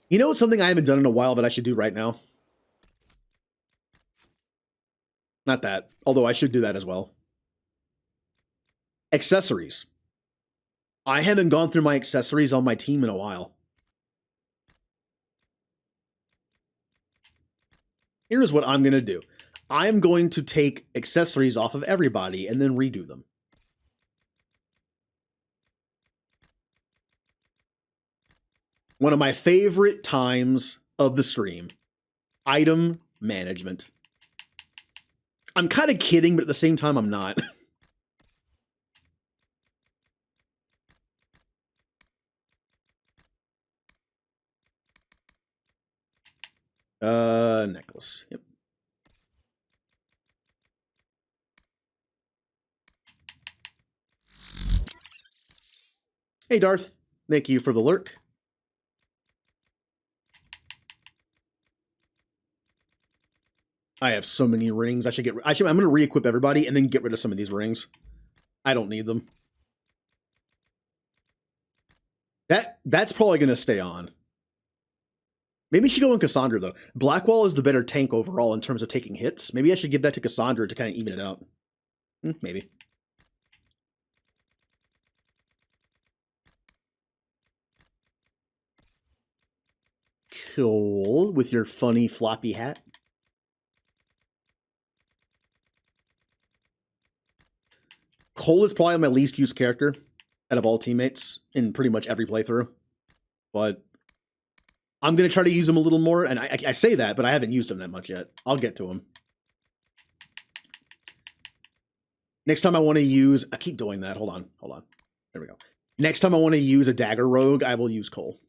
You know, something I haven't done in a while that I should do right now? Not that, although I should do that as well. Accessories. I haven't gone through my accessories on my team in a while. Here's what I'm going to do. I'm going to take accessories off of everybody and then redo them. One of my favorite times of the stream. Item management. I'm kind of kidding, but at the same time, I'm not. Necklace. Yep. Hey, Darth. Thank you for the lurk. I have so many rings. I'm going to re-equip everybody and then get rid of some of these rings. I don't need them. That's probably going to stay on. Maybe she go in Cassandra, though. Blackwall is the better tank overall in terms of taking hits. Maybe I should give that to Cassandra to kind of even it out. Maybe. Cool. With your funny floppy hat. Cole is probably my least used character out of all teammates in pretty much every playthrough. But I'm going to try to use him a little more. And I say that, but I haven't used him that much yet. I'll get to him. Next time I want to use... I keep doing that. Hold on. There we go. Next time I want to use a dagger rogue, I will use Cole.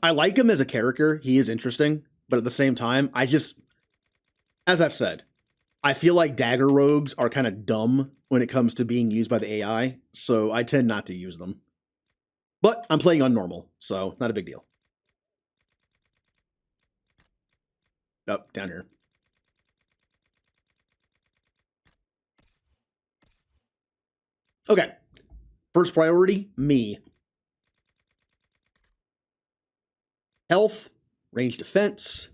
I like him as a character. He is interesting. But at the same time, as I've said, I feel like dagger rogues are kind of dumb when it comes to being used by the AI, so I tend not to use them. But I'm playing on normal, so not a big deal. Oh, down here. Okay. First priority, me. Health, range defense.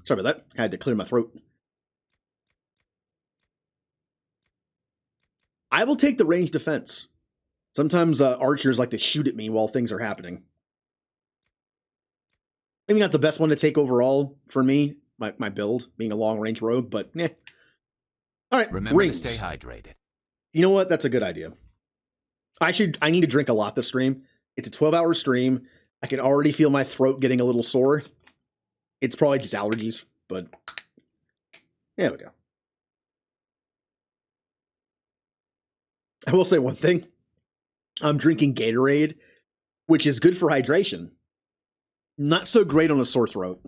Sorry about that. I had to clear my throat. I will take the range defense. Sometimes archers like to shoot at me while things are happening. Maybe not the best one to take overall for me, my build, being a long-range rogue, but eh. All right, Remember rings. to stay hydrated. You know what? That's a good idea. I need to drink a lot this stream. It's a 12-hour stream. I can already feel my throat getting a little sore. It's probably just allergies, but there we go. I will say one thing. I'm drinking Gatorade, which is good for hydration. Not so great on a sore throat.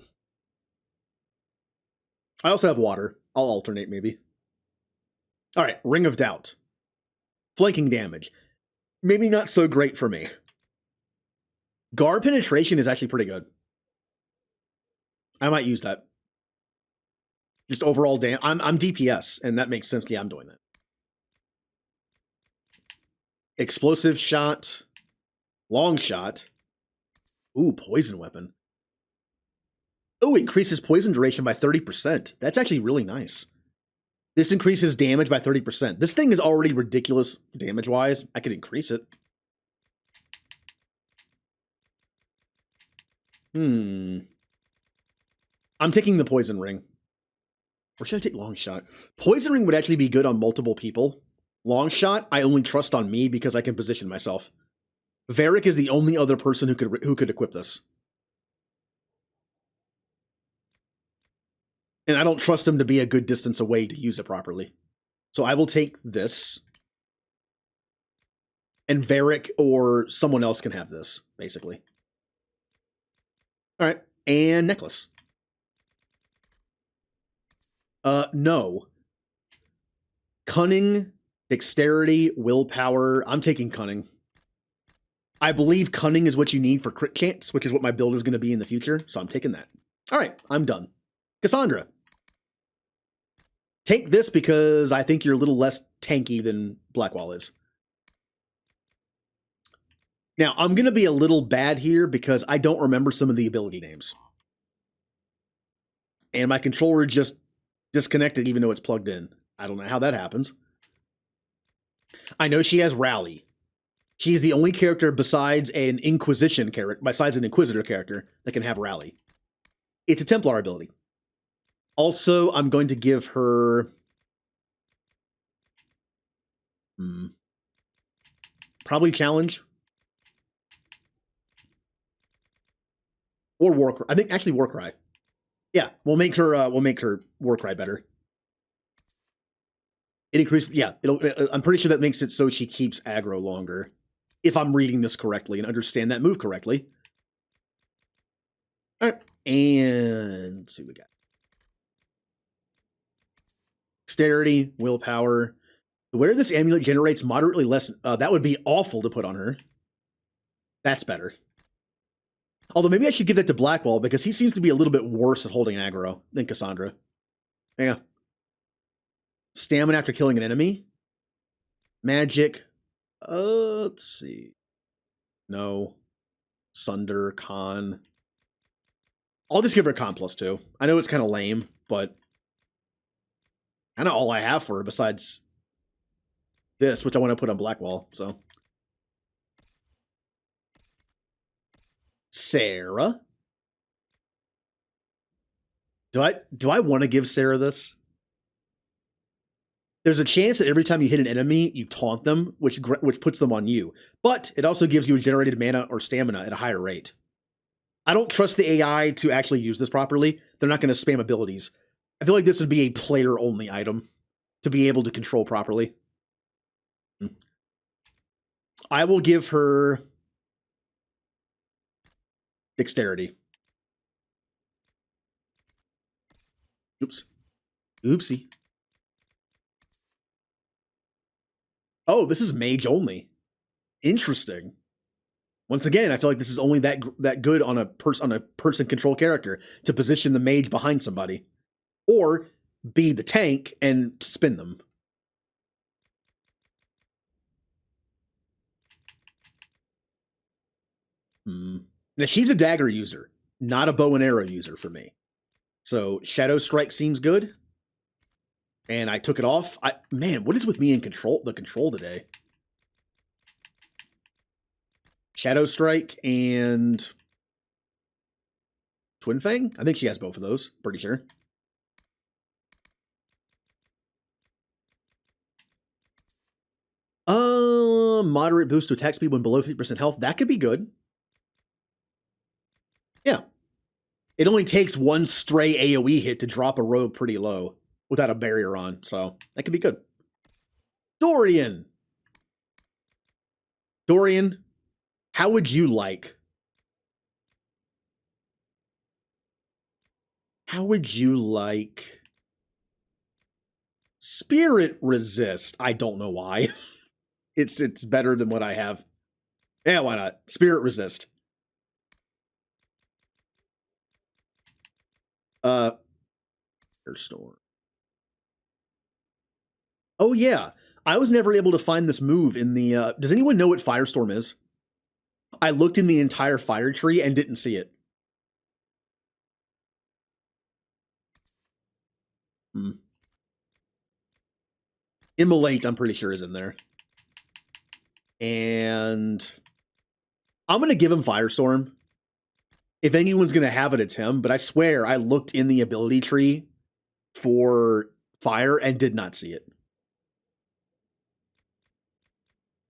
I also have water. I'll alternate maybe. All right, Ring of Doubt. Flanking damage. Maybe not so great for me. Guard penetration is actually pretty good. I might use that. Just overall damage. I'm DPS, and that makes sense. Yeah, I'm doing that. Explosive shot. Long shot. Ooh, poison weapon. Oh, increases poison duration by 30%. That's actually really nice. This increases damage by 30%. This thing is already ridiculous damage-wise. I could increase it. I'm taking the poison ring. Or should I take long shot? Poison ring would actually be good on multiple people. Long shot, I only trust on me because I can position myself. Varric is the only other person who could equip this. And I don't trust him to be a good distance away to use it properly. So I will take this. And Varric or someone else can have this, basically. All right, and necklace. No. Cunning, dexterity, willpower. I'm taking cunning. I believe cunning is what you need for crit chance, which is what my build is going to be in the future, so I'm taking that. All right, I'm done. Cassandra. Take this because I think you're a little less tanky than Blackwall is. Now, I'm going to be a little bad here because I don't remember some of the ability names. And my controller just disconnected even though it's plugged in. I don't know how that happens. I know she has Rally. She's the only character besides an Inquisition character, besides an Inquisitor character, that can have Rally. It's a Templar ability. Also, I'm going to give her... probably Challenge. Or Warcry. I think actually Warcry. Yeah, we'll make her Warcry better. It increases, yeah, I'm pretty sure that makes it so she keeps aggro longer. If I'm reading this correctly and understand that move correctly. All right, and let's see what we got. Dexterity, willpower. The wearer of this amulet generates moderately less. That would be awful to put on her. That's better. Although maybe I should give that to Blackwall because he seems to be a little bit worse at holding aggro than Cassandra. Yeah. Stamina after killing an enemy. Magic. Let's see. No. Sunder, Con. I'll just give her Con +2. I know it's kind of lame, but kind of all I have for her besides this, which I want to put on Blackwall, so. Sarah. Do I want to give Sarah this? There's a chance that every time you hit an enemy, you taunt them, which puts them on you. But it also gives you a generated mana or stamina at a higher rate. I don't trust the AI to actually use this properly. They're not going to spam abilities. I feel like this would be a player-only item to be able to control properly. I will give her Dexterity. Oops. Oopsie. Oh, this is mage only. Interesting. Once again, I feel like this is only that good on a person control character to position the mage behind somebody, or be the tank and spin them. Now she's a dagger user, not a bow and arrow user for me. So Shadow Strike seems good, and I took it off. Man, what is with me in the control today? Shadow Strike and Twin Fang? I think she has both of those, pretty sure. Moderate boost to attack speed when below 50% health. That could be good. Yeah. It only takes one stray AoE hit to drop a rogue pretty low without a barrier on, so that could be good. Dorian! Dorian, how would you like? How would you like Spirit Resist? I don't know why. It's better than what I have. Yeah, why not? Spirit Resist. Firestorm. Oh yeah, I was never able to find this move in the. Does anyone know what Firestorm is? I looked in the entire fire tree and didn't see it. Immolate, I'm pretty sure, is in there. And I'm going to give him Firestorm. If anyone's going to have it, it's him. But I swear, I looked in the ability tree for fire and did not see it.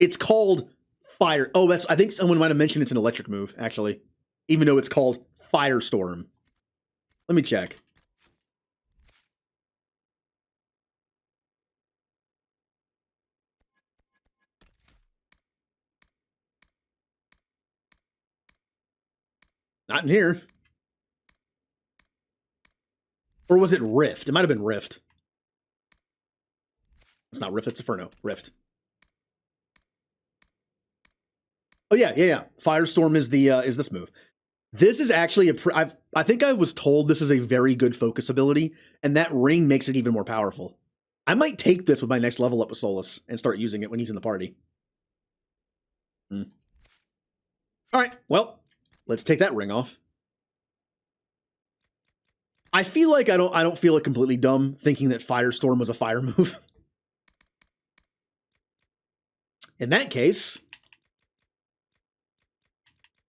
It's called Fire. Oh, I think someone might have mentioned it's an electric move, actually. Even though it's called Firestorm. Let me check. Not in here. Or was it Rift? It might have been Rift. It's not Rift, it's Inferno. Rift. Oh yeah. Firestorm is this move. This is actually I think I was told this is a very good focus ability, and that ring makes it even more powerful. I might take this with my next level up with Solus and start using it when he's in the party. All right, well, let's take that ring off. I feel like I don't feel like completely dumb thinking that Firestorm was a fire move. In that case,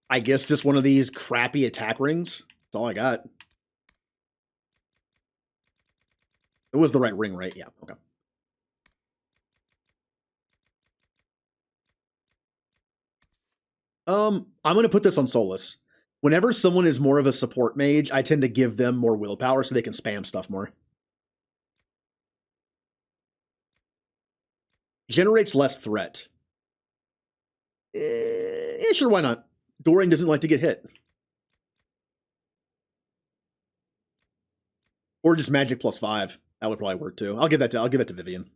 I guess just one of these crappy attack rings. That's all I got. It was the right ring, right? Yeah, okay. I'm going to put this on Solus. Whenever someone is more of a support mage, I tend to give them more willpower so they can spam stuff more. Generates less threat. Yeah, sure, why not? Dorian doesn't like to get hit. Or just magic +5. That would probably work too. I'll give that to Vivian.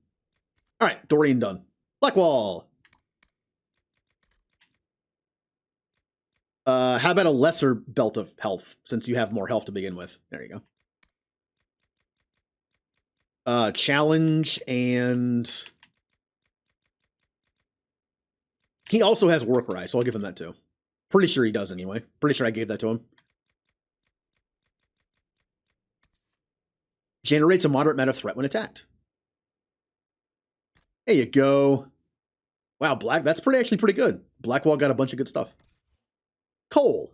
All right, Dorian done. Blackwall. How about a lesser belt of health, since you have more health to begin with? There you go. Challenge, and he also has Warcry, so I'll give him that too. Pretty sure he does anyway. Pretty sure I gave that to him. Generates a moderate amount of threat when attacked. There you go. Wow, that's actually pretty good. Blackwall got a bunch of good stuff. Cole.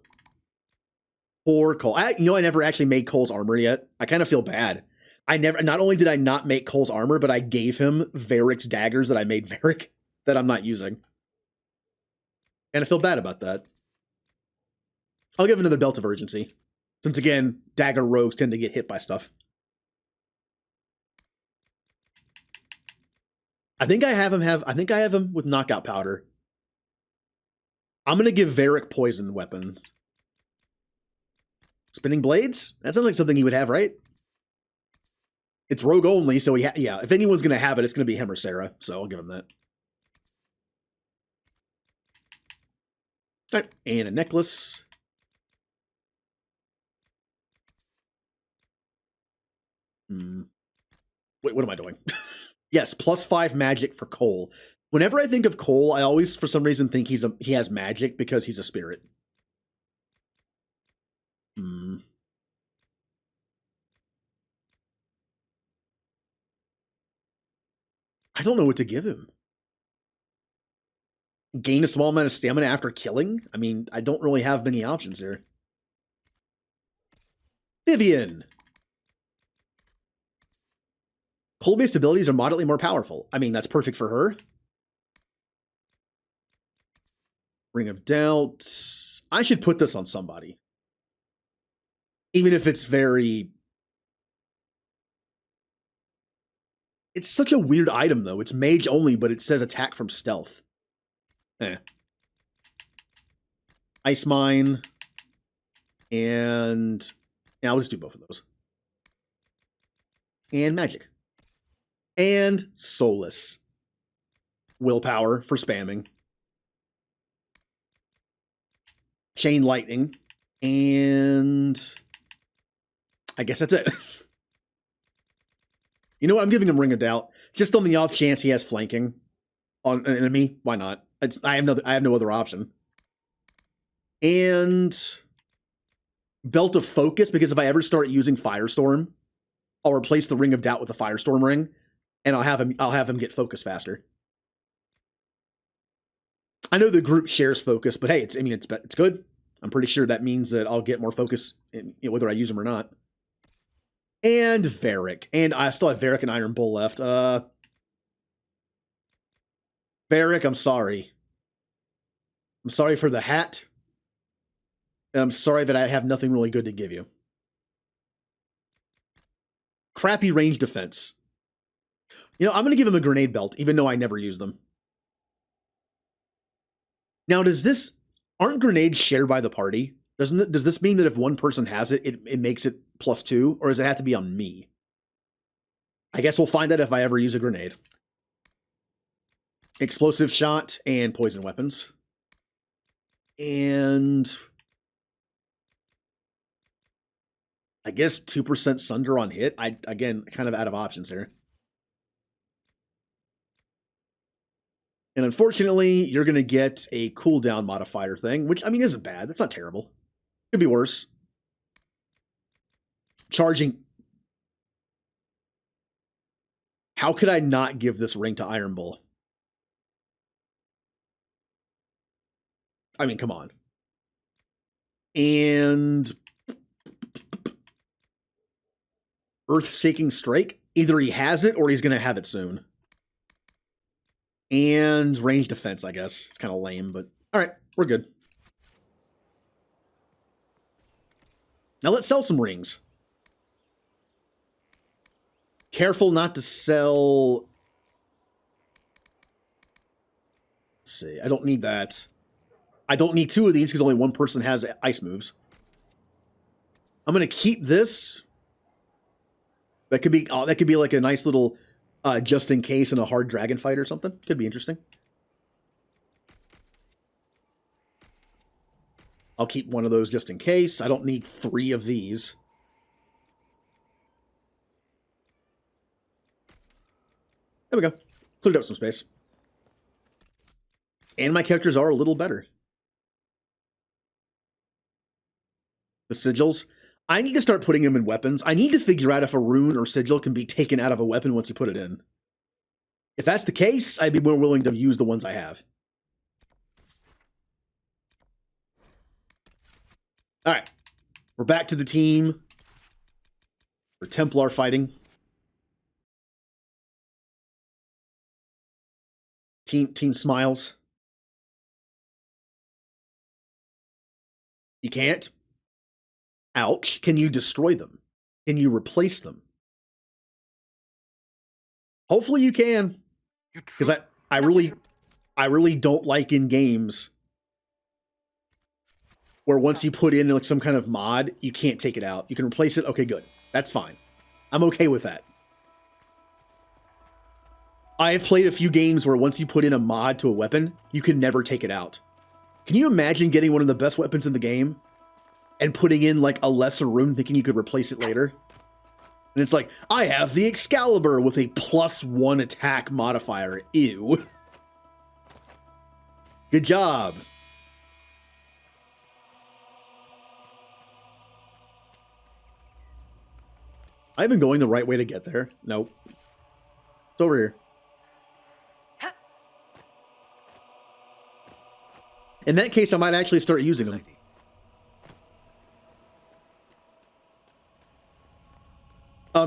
Poor Cole. I never actually made Cole's armor yet. I kind of feel bad. Not only did I not make Cole's armor, but I gave him Varric's daggers that I made Varric that I'm not using. And I feel bad about that. I'll give another Belt of Urgency. Since again, dagger rogues tend to get hit by stuff. I think I have him with knockout powder. I'm gonna give Varric poison weapon. Spinning blades? That sounds like something he would have, right? It's rogue only, so yeah, if anyone's going to have it, it's going to be him or Sarah, so I'll give him that. All right, and a necklace. Wait, what am I doing? Yes, +5 magic for Cole. Whenever I think of Cole, I always, for some reason, think he has magic because he's a spirit. I don't know what to give him. Gain a small amount of stamina after killing? I mean, I don't really have many options here. Vivian! Cold-based abilities are moderately more powerful. I mean, that's perfect for her. Ring of Doubt. I should put this on somebody. Even if it's very... It's such a weird item, though. It's mage only, but it says attack from stealth. Ice Mine. And... yeah, I'll just do both of those. And magic. And Solace. Willpower for spamming. Chain Lightning. And... I guess that's it. You know what? I'm giving him Ring of Doubt. Just on the off chance he has flanking on an enemy. Why not? I have no other option. And... Belt of Focus, because if I ever start using Firestorm, I'll replace the Ring of Doubt with a Firestorm ring, and I'll have him get focus faster. I know the group shares focus, but hey, it's good. I'm pretty sure that means that I'll get more focus whether I use them or not. And Varric, and I still have Varric and Iron Bull left. Varric, I'm sorry. I'm sorry for the hat. And I'm sorry that I have nothing really good to give you. Crappy range defense. You know, I'm going to give him a grenade belt, even though I never use them. Now, aren't grenades shared by the party? Does this mean that if one person has it, it makes it +2? Or does it have to be on me? I guess we'll find out if I ever use a grenade. Explosive shot and poison weapons. And... I guess 2% Sunder on hit. Again, kind of out of options here. And unfortunately, you're going to get a cooldown modifier thing, which, I mean, isn't bad. That's not terrible. Could be worse. Charging. How could I not give this ring to Iron Bull? I mean, come on. And... Earth-shaking strike. Either he has it or he's going to have it soon. And range defense, I guess. It's kind of lame, but all right, we're good. Now let's sell some rings. Careful not to sell... Let's see. I don't need that. I don't need 2 of these because only one person has ice moves. I'm going to keep this... That could be like a nice little just in case in a hard dragon fight or something. Could be interesting. I'll keep one of those just in case. I don't need 3 of these. There we go. Cleared up some space. And my characters are a little better. The sigils. I need to start putting them in weapons. I need to figure out if a rune or sigil can be taken out of a weapon once you put it in. If that's the case, I'd be more willing to use the ones I have. All right. We're back to the team. For Templar fighting. Team smiles. You can't? Ouch. Can you destroy them? Can you replace them? Hopefully you can. Because I really don't like in games where once you put in like some kind of mod, you can't take it out. You can replace it. Okay, good. That's fine. I'm okay with that. I have played a few games where once you put in a mod to a weapon, you can never take it out. Can you imagine getting one of the best weapons in the game and putting in like a lesser rune thinking you could replace it later? And it's like, I have the Excalibur with a +1 attack modifier. Ew. Good job. I've been going the right way to get there. Nope. It's over here. In that case, I might actually start using them.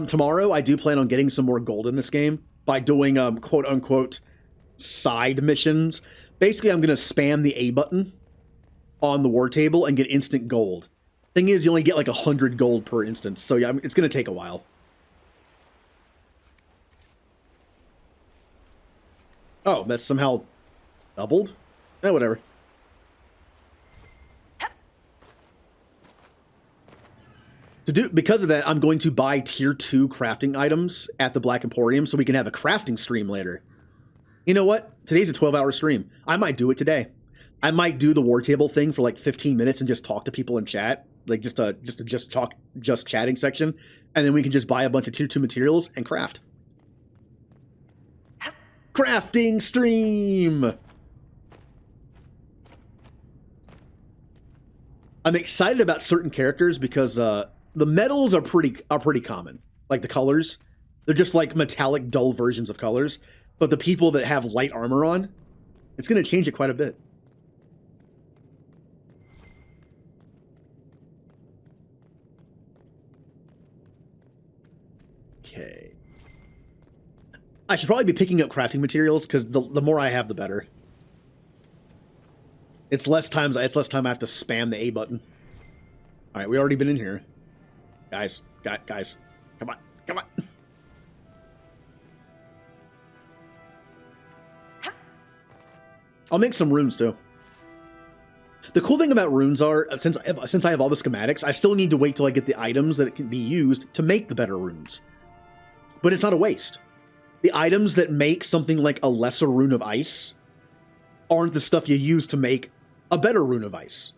Tomorrow, I do plan on getting some more gold in this game by doing quote-unquote side missions. Basically, I'm going to spam the A button on the war table and get instant gold. Thing is, you only get like 100 gold per instance, so yeah, it's going to take a while. Oh, that's somehow doubled? Eh, whatever. Because of that, I'm going to buy tier 2 crafting items at the Black Emporium so we can have a crafting stream later. You know what? Today's a 12-hour stream. I might do it today. I might do the war table thing for like 15 minutes and just talk to people in chat, like just chatting section, and then we can just buy a bunch of tier 2 materials and craft. Crafting stream. I'm excited about certain characters because the metals are pretty common. Like the colors, they're just like metallic, dull versions of colors. But the people that have light armor on, it's going to change it quite a bit. Okay. I should probably be picking up crafting materials because the more I have, the better. It's less time I have to spam the A button. All right, we already been in here. Guys, come on. I'll make some runes too. The cool thing about runes are, since I have all the schematics, I still need to wait till I get the items that can be used to make the better runes. But it's not a waste. The items that make something like a lesser rune of ice aren't the stuff you use to make a better rune of ice.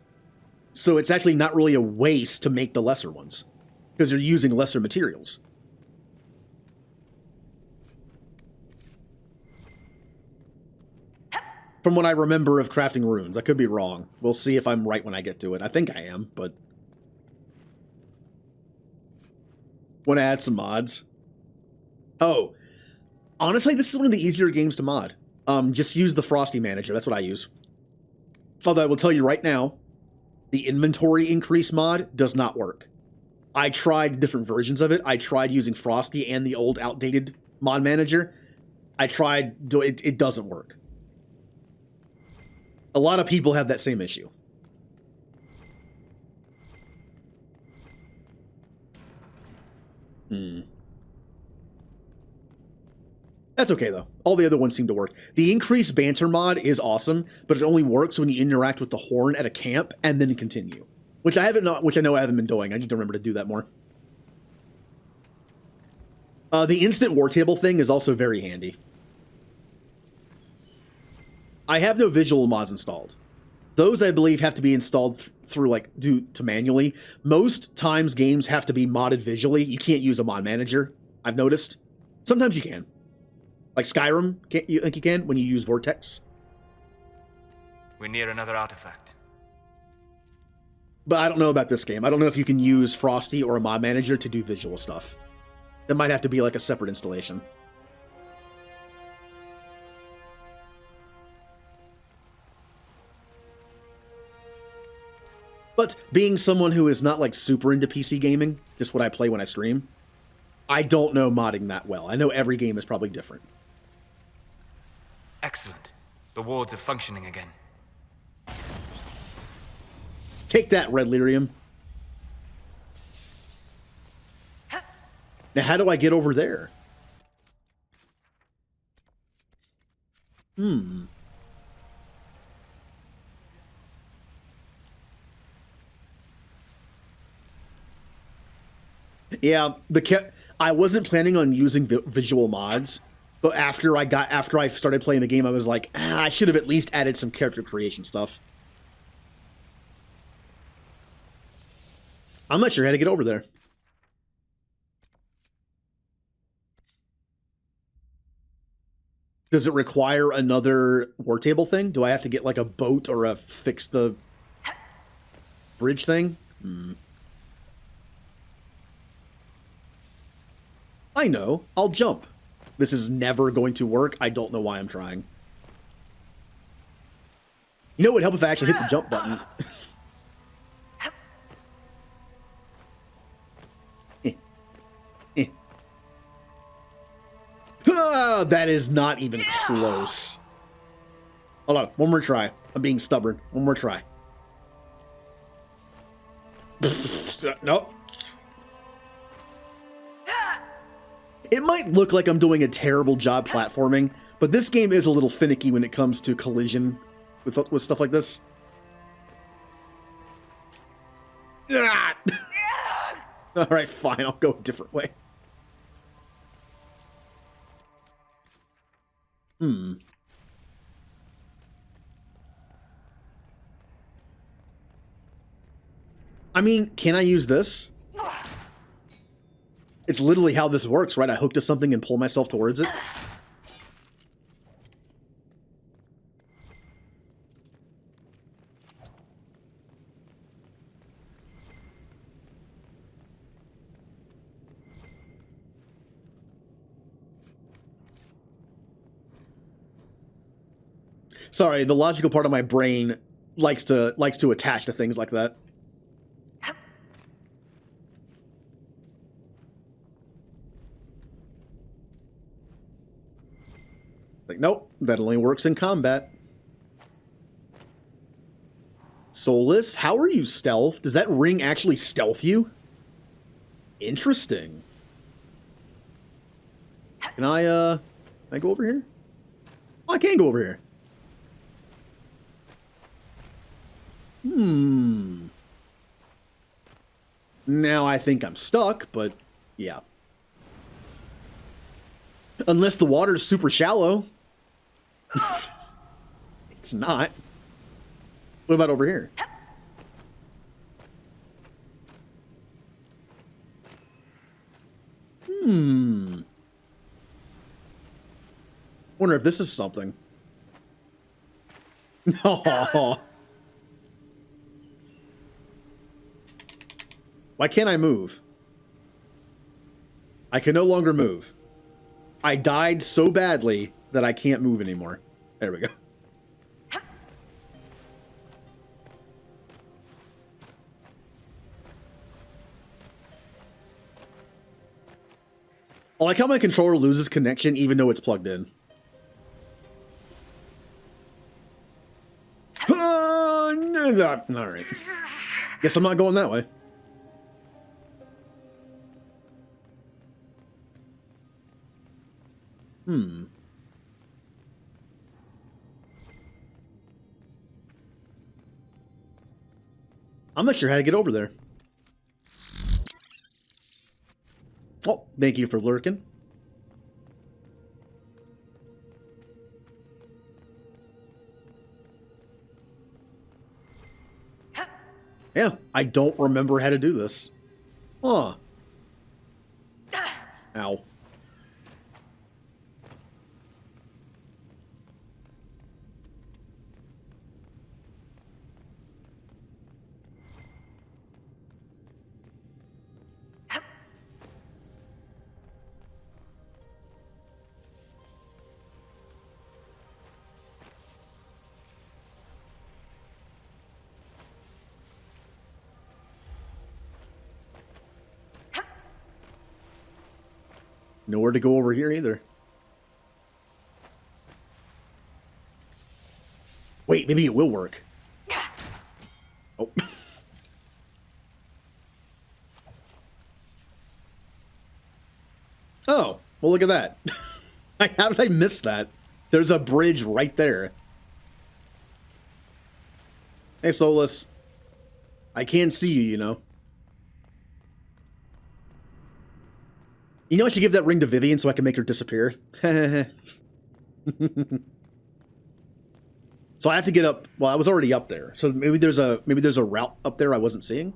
So it's actually not really a waste to make the lesser ones, because you're using lesser materials. From what I remember of crafting runes. I could be wrong. We'll see if I'm right when I get to it. I think I am, but... want to add some mods? Oh. Honestly, this is one of the easier games to mod. Just use the Frosty Manager. That's what I use. Although I will tell you right now, the inventory increase mod does not work. I tried different versions of it. I tried using Frosty and the old outdated mod manager. It doesn't work. A lot of people have that same issue. That's okay though. All the other ones seem to work. The increased banter mod is awesome, but it only works when you interact with the horn at a camp and then continue. Which I know I haven't been doing. I need to remember to do that more. The instant war table thing is also very handy. I have no visual mods installed. Those, I believe, have to be installed through, manually. Most times games have to be modded visually. You can't use a mod manager, I've noticed. Sometimes you can. Like Skyrim, you think you can when you use Vortex? We're near another artifact. But I don't know about this game. I don't know if you can use Frosty or a mod manager to do visual stuff. That might have to be like a separate installation. But being someone who is not like super into PC gaming, just what I play when I stream, I don't know modding that well. I know every game is probably different. Excellent. The wards are functioning again. Take that, Red Lyrium. Now, how do I get over there? Yeah, I wasn't planning on using visual mods, But after I started playing the game, I was like, I should have at least added some character creation stuff. I'm not sure how to get over there. Does it require another war table thing? Do I have to get like a boat or a fix the bridge thing? I know. I'll jump. This is never going to work. I don't know why I'm trying. You know, it would help if I actually hit the jump button. That is not even close. Hold on. One more try. I'm being stubborn. One more try. Nope. It might look like I'm doing a terrible job platforming, but this game is a little finicky when it comes to collision with stuff like this. All right, fine. I'll go a different way. I mean, can I use this? It's literally how this works, right? I hook to something and pull myself towards it. Sorry, the logical part of my brain likes to attach to things like that. Like, nope, that only works in combat. Soulless, how are you stealth? Does that ring actually stealth you? Interesting. Can I go over here? Oh, I can go over here. Now I think I'm stuck, but yeah. Unless the water's super shallow. It's not. What about over here? Wonder if this is something. No. Why can't I move? I can no longer move. I died so badly that I can't move anymore. There we go. I like how my controller loses connection even though it's plugged in. Alright. Guess I'm not going that way. I'm not sure how to get over there. Oh, thank you for lurking. Yeah, I don't remember how to do this. Huh. Ow. Nowhere to go over here either. Wait, maybe it will work. Oh. Oh, well look at that. How did I miss that? There's a bridge right there. Hey, Solus. I can't see you, you know. You know, I should give that ring to Vivian so I can make her disappear. So I have to get up. Well, I was already up there. So maybe there's a route up there I wasn't seeing.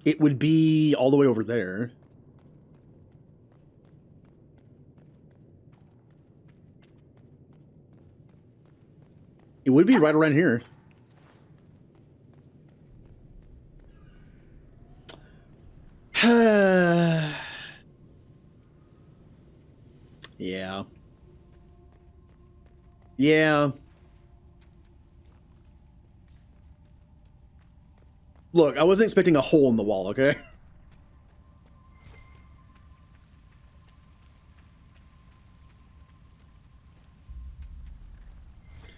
It would be all the way over there. It would be right around here. Yeah. Yeah. Look, I wasn't expecting a hole in the wall, okay?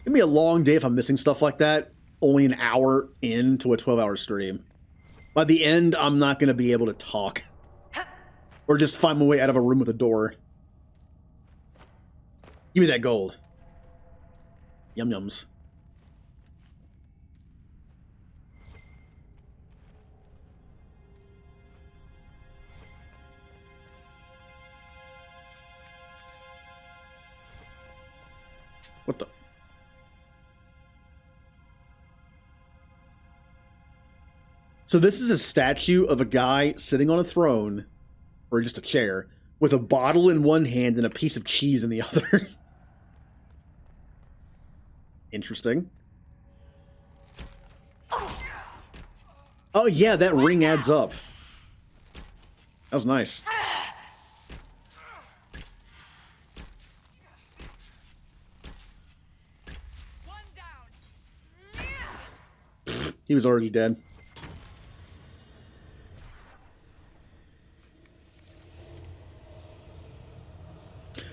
It'd be a long day if I'm missing stuff like that. Only an hour into a 12-hour stream. By the end, I'm not going to be able to talk. Or just find my way out of a room with a door. Give me that gold. Yum yums. What the? So this is a statue of a guy sitting on a throne, or just a chair, with a bottle in one hand and a piece of cheese in the other. Interesting. Oh yeah, that ring adds up. That was nice. Pfft, he was already dead.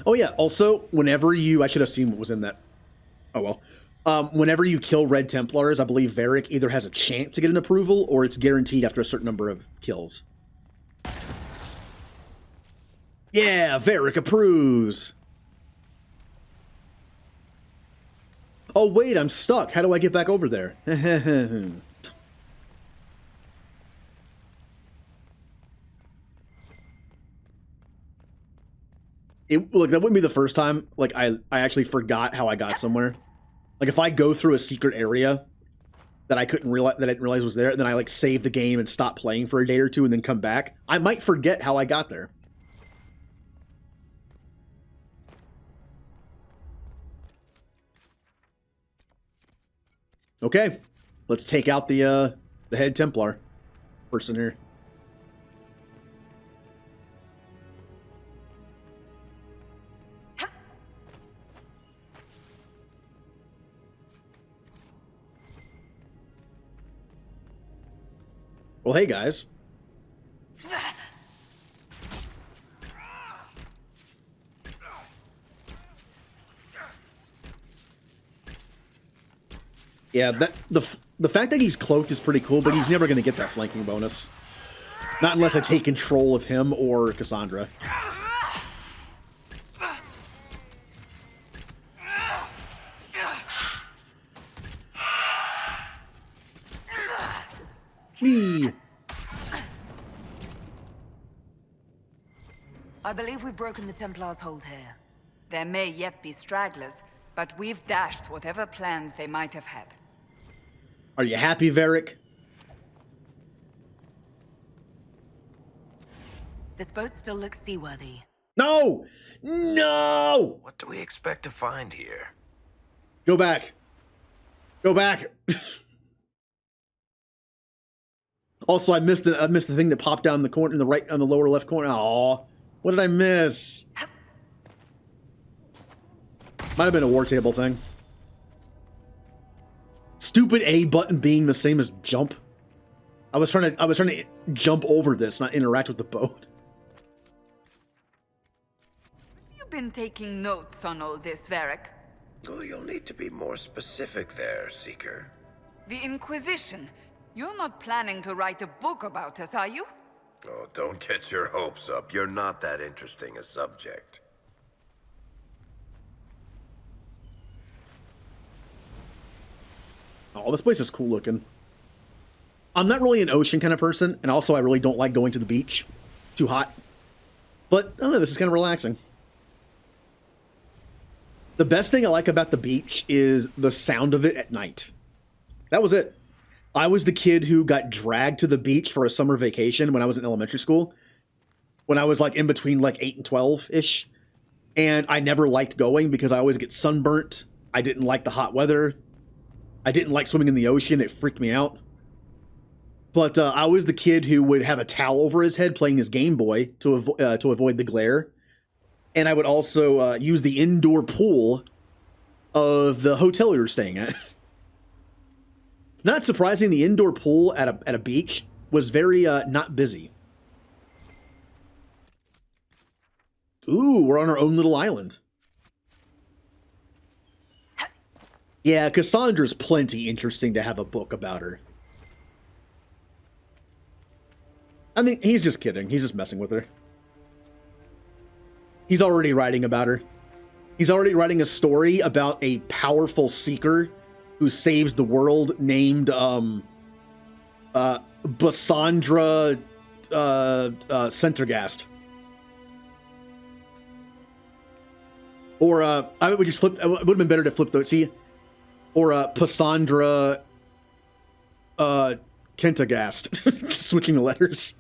Oh yeah, also, whenever you... I should have seen what was in that. Oh well. Whenever you kill Red Templars, I believe Varric either has a chance to get an approval, or it's guaranteed after a certain number of kills. Yeah, Varric approves! Oh wait, I'm stuck. How do I get back over there? Look, that wouldn't be the first time, like, I actually forgot how I got somewhere. Like, if I go through a secret area that I didn't realize was there, and then I, like, save the game and stop playing for a day or two and then come back, I might forget how I got there. Okay, let's take out the head Templar person here. Well, hey, guys. Yeah, the fact that he's cloaked is pretty cool, but he's never going to get that flanking bonus. Not unless I take control of him or Cassandra. Whee! I believe we've broken the Templars' hold here. There may yet be stragglers, but we've dashed whatever plans they might have had. Are you happy, Varric? This boat still looks seaworthy. No! No! What do we expect to find here? Go back. Go back. Also, I missed the thing that popped down in the corner, on the lower left corner. Aw, what did I miss? Might have been a war table thing. Stupid A button being the same as jump. I was trying to jump over this, not interact with the boat. Have you been taking notes on all this, Varric? Oh, you'll need to be more specific there, Seeker. The Inquisition. You're not planning to write a book about us, are you? Oh, don't get your hopes up. You're not that interesting a subject. Oh, this place is cool looking. I'm not really an ocean kind of person, and also I really don't like going to the beach. Too hot. But, I don't know, this is kind of relaxing. The best thing I like about the beach is the sound of it at night. That was it. I was the kid who got dragged to the beach for a summer vacation when I was in elementary school. When I was like in between like 8 and 12-ish. And I never liked going because I always get sunburnt. I didn't like the hot weather. I didn't like swimming in the ocean. It freaked me out. But I was the kid who would have a towel over his head playing his Game Boy to avoid the glare. And I would also use the indoor pool of the hotel we were staying at. Not surprising, the indoor pool at a beach was very not busy. Ooh, we're on our own little island. Yeah, Cassandra's plenty interesting to have a book about her. I mean, he's just kidding. He's just messing with her. He's already writing about her. He's already writing a story about a powerful seeker who saves the world named Bassandra Centergast. Or I would just flip. It would have been better to flip those. See, or Passandra Kentagast. Switching the letters.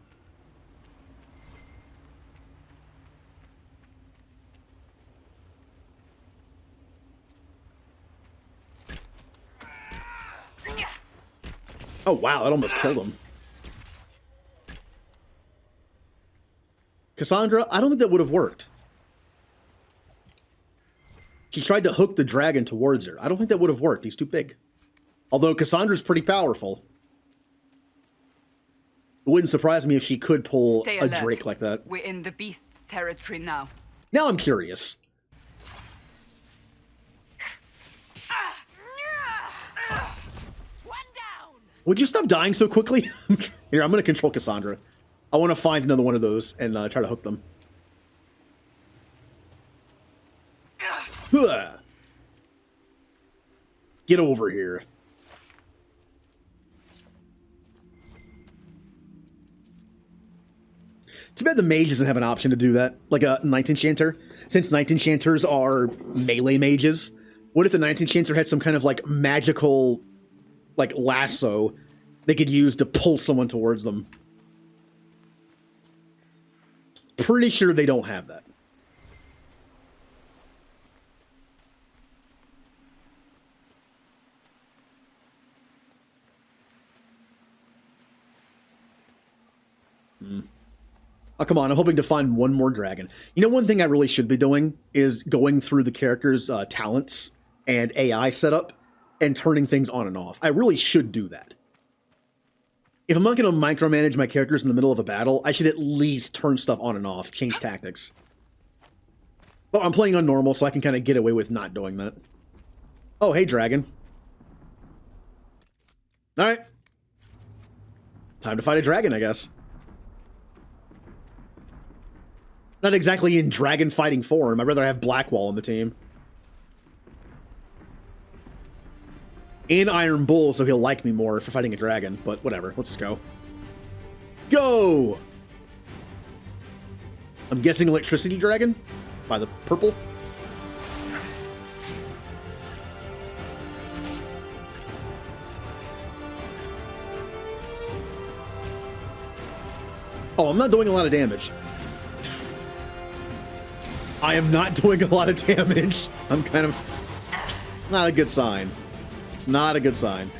Oh wow, that almost killed him. Cassandra, I don't think that would have worked. She tried to hook the dragon towards her. I don't think that would have worked. He's too big. Although Cassandra's pretty powerful. It wouldn't surprise me if she could pull a Drake like that. We're in the beast's territory now. Now I'm curious. Would you stop dying so quickly? Here, I'm going to control Cassandra. I want to find another one of those and try to hook them. Get over here. Too bad the mage doesn't have an option to do that, like a Knight Enchanter. Since Knight Enchanters are melee mages, what if the Knight Enchanter had some kind of like magical, like lasso they could use to pull someone towards them? Pretty sure they don't have that. Oh, come on. I'm hoping to find one more dragon. You know, one thing I really should be doing is going through the character's talents and AI setup and turning things on and off. I really should do that. If I'm not going to micromanage my characters in the middle of a battle, I should at least turn stuff on and off, change tactics. Well, I'm playing on normal, so I can kind of get away with not doing that. Oh, hey, dragon. All right. Time to fight a dragon, I guess. Not exactly in dragon fighting form. I'd rather have Blackwall on the team. And Iron Bull, so he'll like me more for fighting a dragon. But whatever, let's just go. Go! I'm guessing Electricity Dragon? By the purple? Oh, I'm not doing a lot of damage. I am not doing a lot of damage. I'm kind of... Not a good sign. It's not a good sign.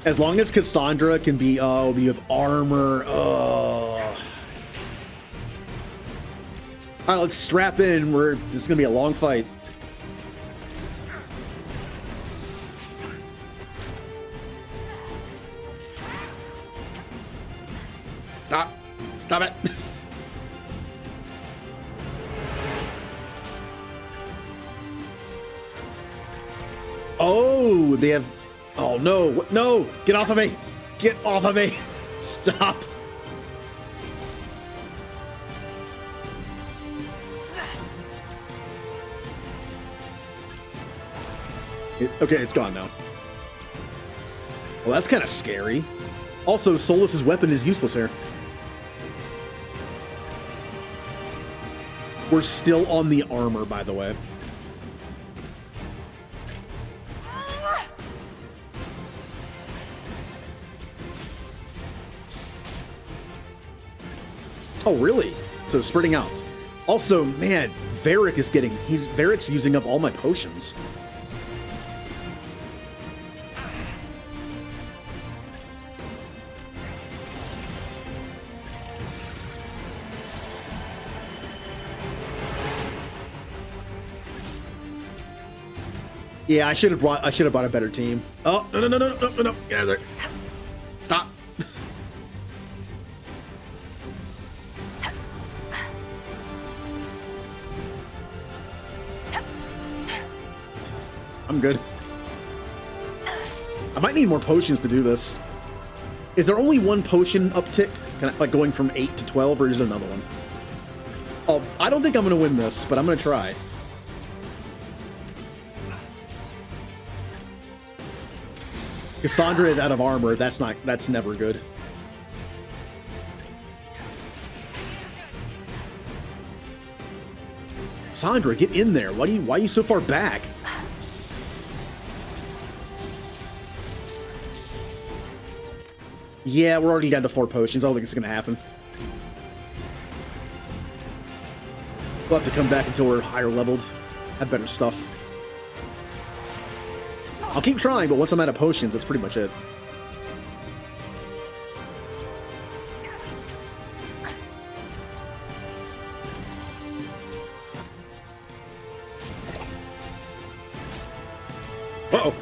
As long as Cassandra can be... Oh, you have armor. Oh. Alright, let's strap in. This is going to be a long fight. Stop. Stop it. Oh, they have... Oh, no. No! Get off of me! Get off of me! Stop! Okay, it's gone now. Well, that's kind of scary. Also, Solus's weapon is useless here. We're still on the armor, by the way. Oh, really? So spreading out. Also, man, Varric's using up all my potions. Yeah, I should have brought a better team. Oh, no. Get out of there. Stop. I'm good. I might need more potions to do this. Is there only one potion uptick? Like going from 8 to 12, or is there another one? Oh, I don't think I'm going to win this, but I'm going to try. Cassandra is out of armor. That's never good. Cassandra, get in there. Why are you so far back? Yeah, we're already down to 4 potions. I don't think it's gonna happen. We'll have to come back until we're higher leveled. Have better stuff. I'll keep trying, but once I'm out of potions, that's pretty much it. Uh-oh.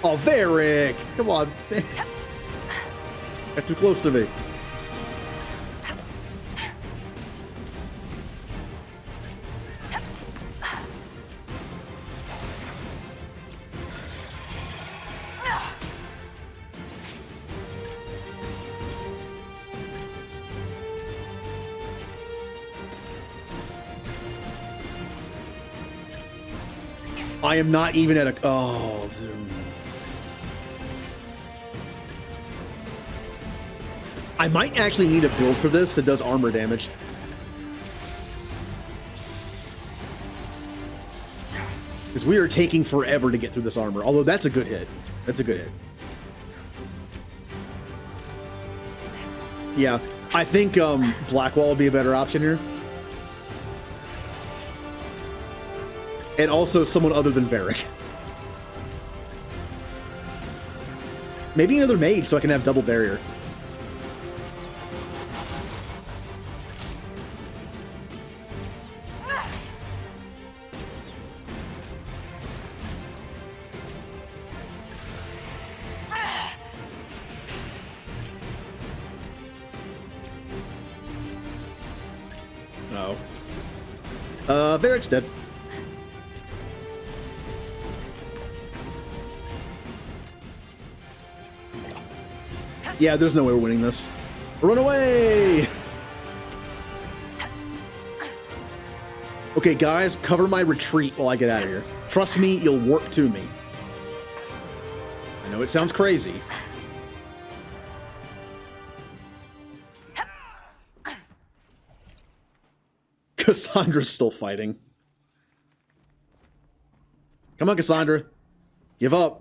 Oh, Varric! Come on. Got too close to me. I am not even at a... Oh. I might actually need a build for this that does armor damage. Because we are taking forever to get through this armor. Although that's a good hit. That's a good hit. Yeah. I think Blackwall will be a better option here. And also someone other than Varric. Maybe another mage so I can have double barrier. Oh. Varric's dead. Yeah, there's no way we're winning this. Run away! Okay, guys, cover my retreat while I get out of here. Trust me, you'll warp to me. I know it sounds crazy. Cassandra's still fighting. Come on, Cassandra. Give up.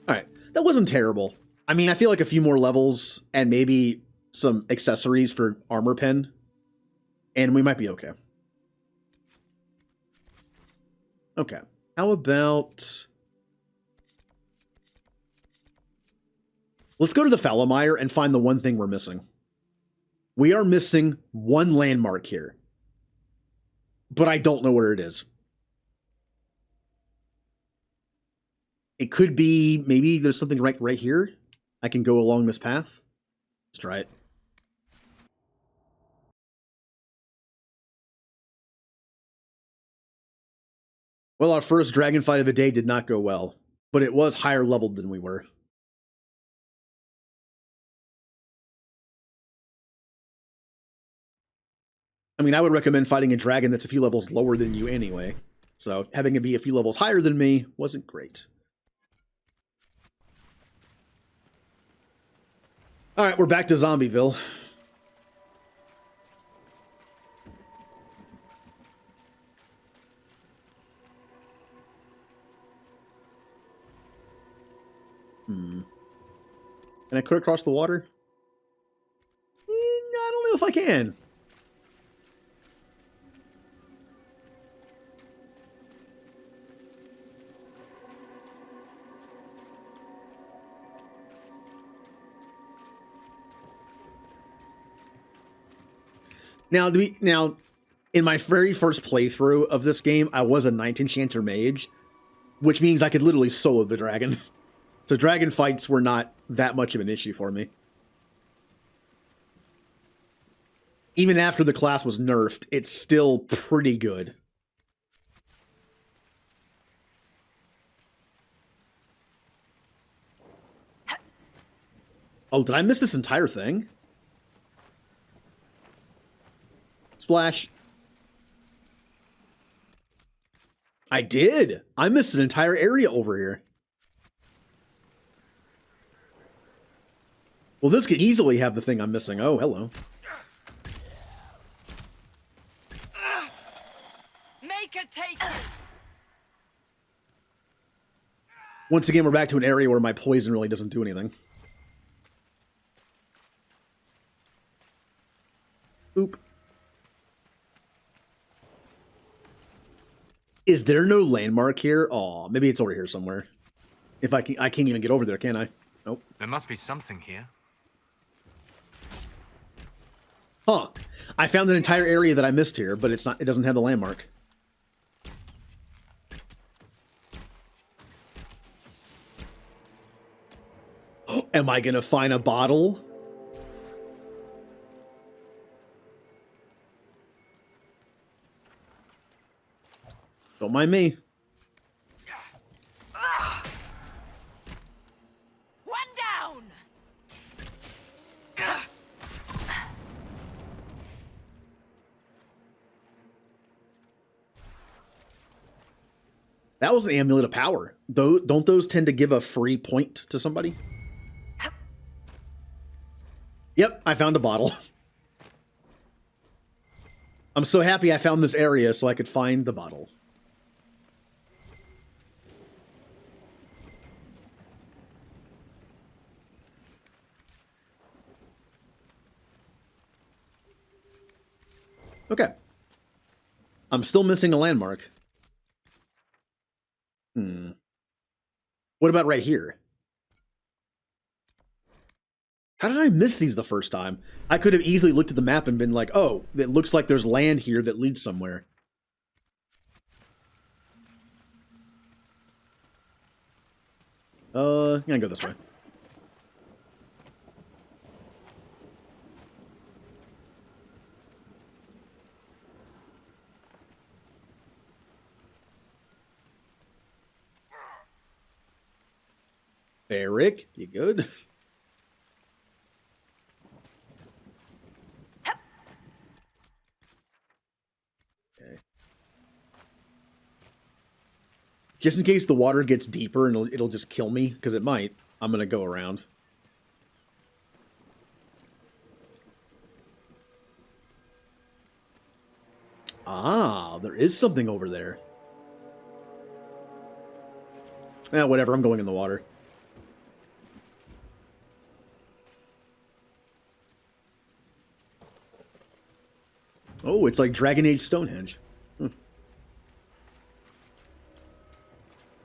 Alright, that wasn't terrible. I mean, I feel like a few more levels and maybe some accessories for armor pen, and we might be okay. Okay, how about... Let's go to the Falamire and find the one thing we're missing. We are missing one landmark here, but I don't know where it is. It could be, maybe there's something right here. I can go along this path. Let's try it. Well, our first dragon fight of the day did not go well, but it was higher leveled than we were. I mean, I would recommend fighting a dragon that's a few levels lower than you anyway. So having it be a few levels higher than me wasn't great. All right, we're back to Zombieville. Can I cut across the water? I don't know if I can. Now, in my very first playthrough of this game, I was a Knight Enchanter mage, which means I could literally solo the dragon. So dragon fights were not that much of an issue for me. Even after the class was nerfed, it's still pretty good. Oh, did I miss this entire thing? Splash. I did. I missed an entire area over here. Well, this could easily have the thing I'm missing. Oh, hello. Make a take. Once again, we're back to an area where my poison really doesn't do anything. Oop. Is there no landmark here? Aw, maybe it's over here somewhere. If I can't even get over there, can I? Nope. There must be something here. Huh. I found an entire area that I missed here, but it doesn't have the landmark. Am I gonna find a bottle? Don't mind me. One down. That was an amulet of power. Don't those tend to give a free point to somebody? Yep, I found a bottle. I'm so happy I found this area so I could find the bottle. Okay. I'm still missing a landmark. What about right here? How did I miss these the first time? I could have easily looked at the map and been like, oh, it looks like there's land here that leads somewhere. I'm gonna go this way. Eric, you good? Okay. Just in case the water gets deeper and it'll just kill me, because it might, I'm gonna go around. Ah, there is something over there. Whatever, I'm going in the water. Oh, it's like Dragon Age Stonehenge.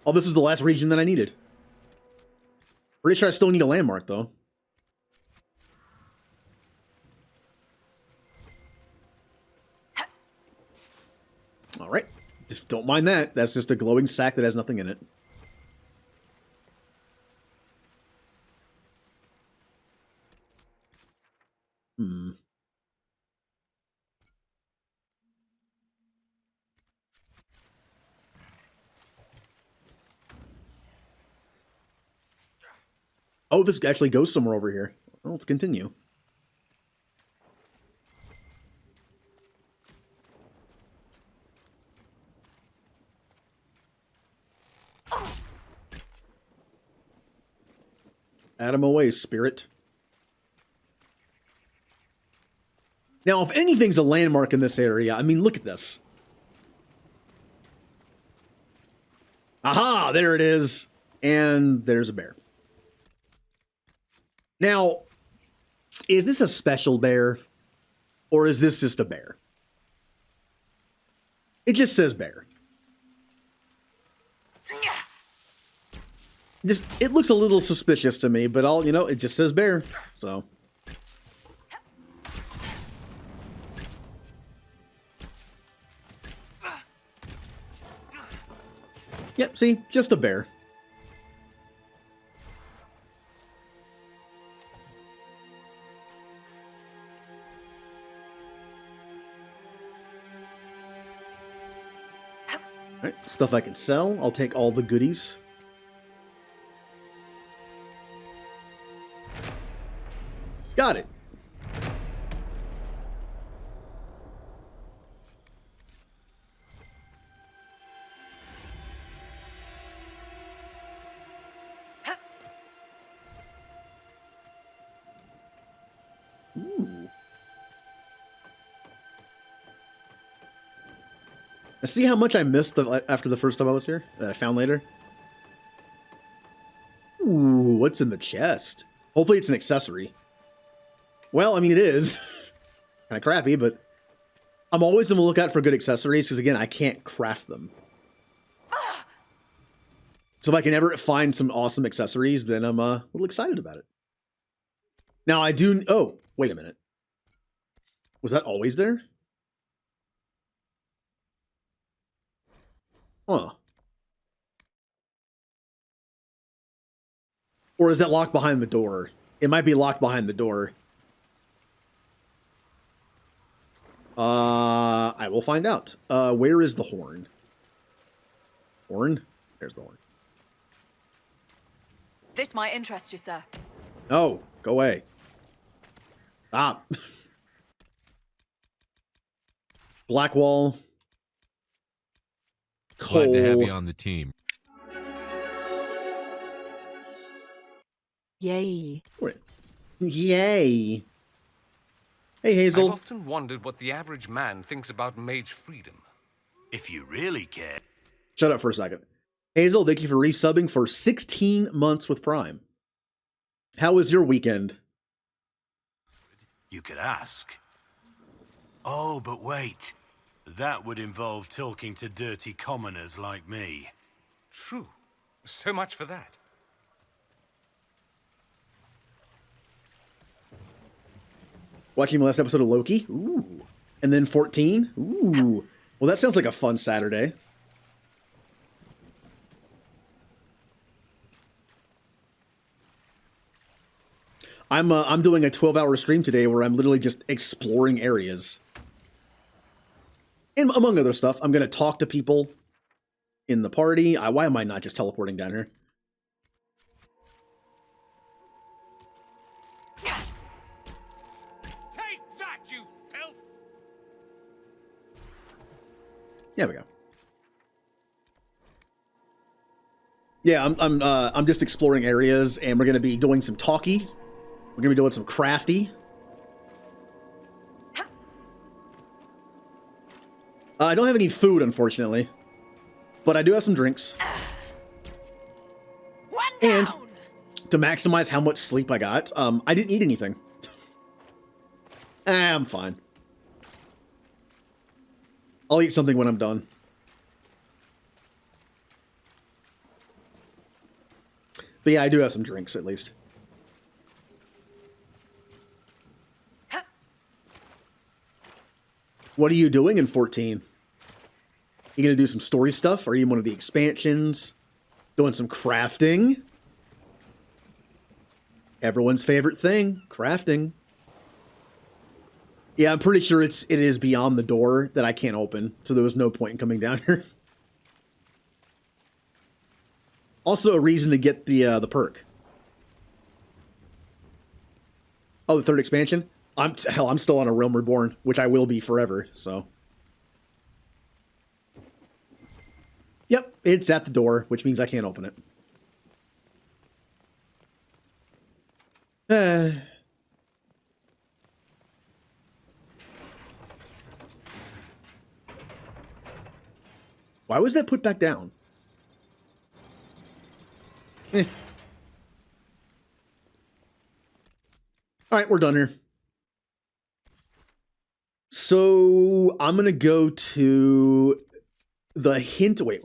Oh, this was the last region that I needed. Pretty sure I still need a landmark, though. Alright. Just don't mind that. That's just a glowing sack that has nothing in it. Oh, this actually goes somewhere over here. Well, let's continue. Add 'em away, spirit. Now, if anything's a landmark in this area, I mean, look at this. Aha, there it is. And there's a bear. Now, is this a special bear? Or is this just a bear? It just says bear. It looks a little suspicious to me, but it just says bear, so. Yep, see, just a bear. All right, stuff I can sell. I'll take all the goodies. Got it. Ooh. I see how much I missed after the first time I was here that I found later. Ooh, what's in the chest? Hopefully it's an accessory. Well, I mean, it is kind of crappy, but I'm always on the lookout for good accessories because, again, I can't craft them. So if I can ever find some awesome accessories, then I'm a little excited about it. Now, I do... Oh, wait a minute. Was that always there? Huh. Or is that locked behind the door? It might be locked behind the door. I will find out. Where is the horn? Horn? There's the horn. This might interest you, sir. No, go away. Stop. Blackwall. Coal. Glad to have you on the team. Yay. Wait. Yay. Hey, Hazel. I've often wondered what the average man thinks about mage freedom. If you really care. Shut up for a second. Hazel, thank you for resubbing for 16 months with Prime. How was your weekend? You could ask. Oh, but wait. That would involve talking to dirty commoners like me. True. So much for that. Watching the last episode of Loki? Ooh. And then 14? Ooh. Well, that sounds like a fun Saturday. I'm doing a 12-hour stream today where I'm literally just exploring areas. And among other stuff, I'm going to talk to people in the party. Why am I not just teleporting down here? Take that, you filth! There we go. Yeah, I'm just exploring areas, and we're going to be doing some talky. We're going to be doing some crafty. I don't have any food, unfortunately. But I do have some drinks. And to maximize how much sleep I got, I didn't eat anything. I'm fine. I'll eat something when I'm done. But yeah, I do have some drinks, at least. What are you doing in 14? You gonna do some story stuff? Are you in one of the expansions? Doing some crafting? Everyone's favorite thing, crafting. Yeah, I'm pretty sure it is beyond the door that I can't open, so there was no point in coming down here. Also a reason to get the perk. Oh, the third expansion? I'm still on a Realm Reborn, which I will be forever, so. Yep, it's at the door, which means I can't open it. Why was that put back down? All right, we're done here. So I'm going to go to the hint. Wait.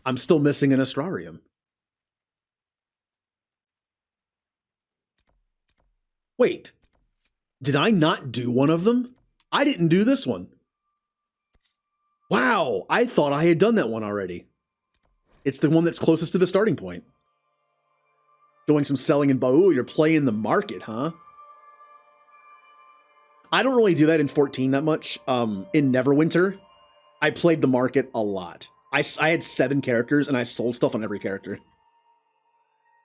I'm still missing an Astrarium. Wait, did I not do one of them? I didn't do this one. Wow, I thought I had done that one already. It's the one that's closest to the starting point. Doing some selling and ooh, you're playing the market, huh? I don't really do that in 14 that much. In Neverwinter, I played the market a lot. I had 7 characters and I sold stuff on every character.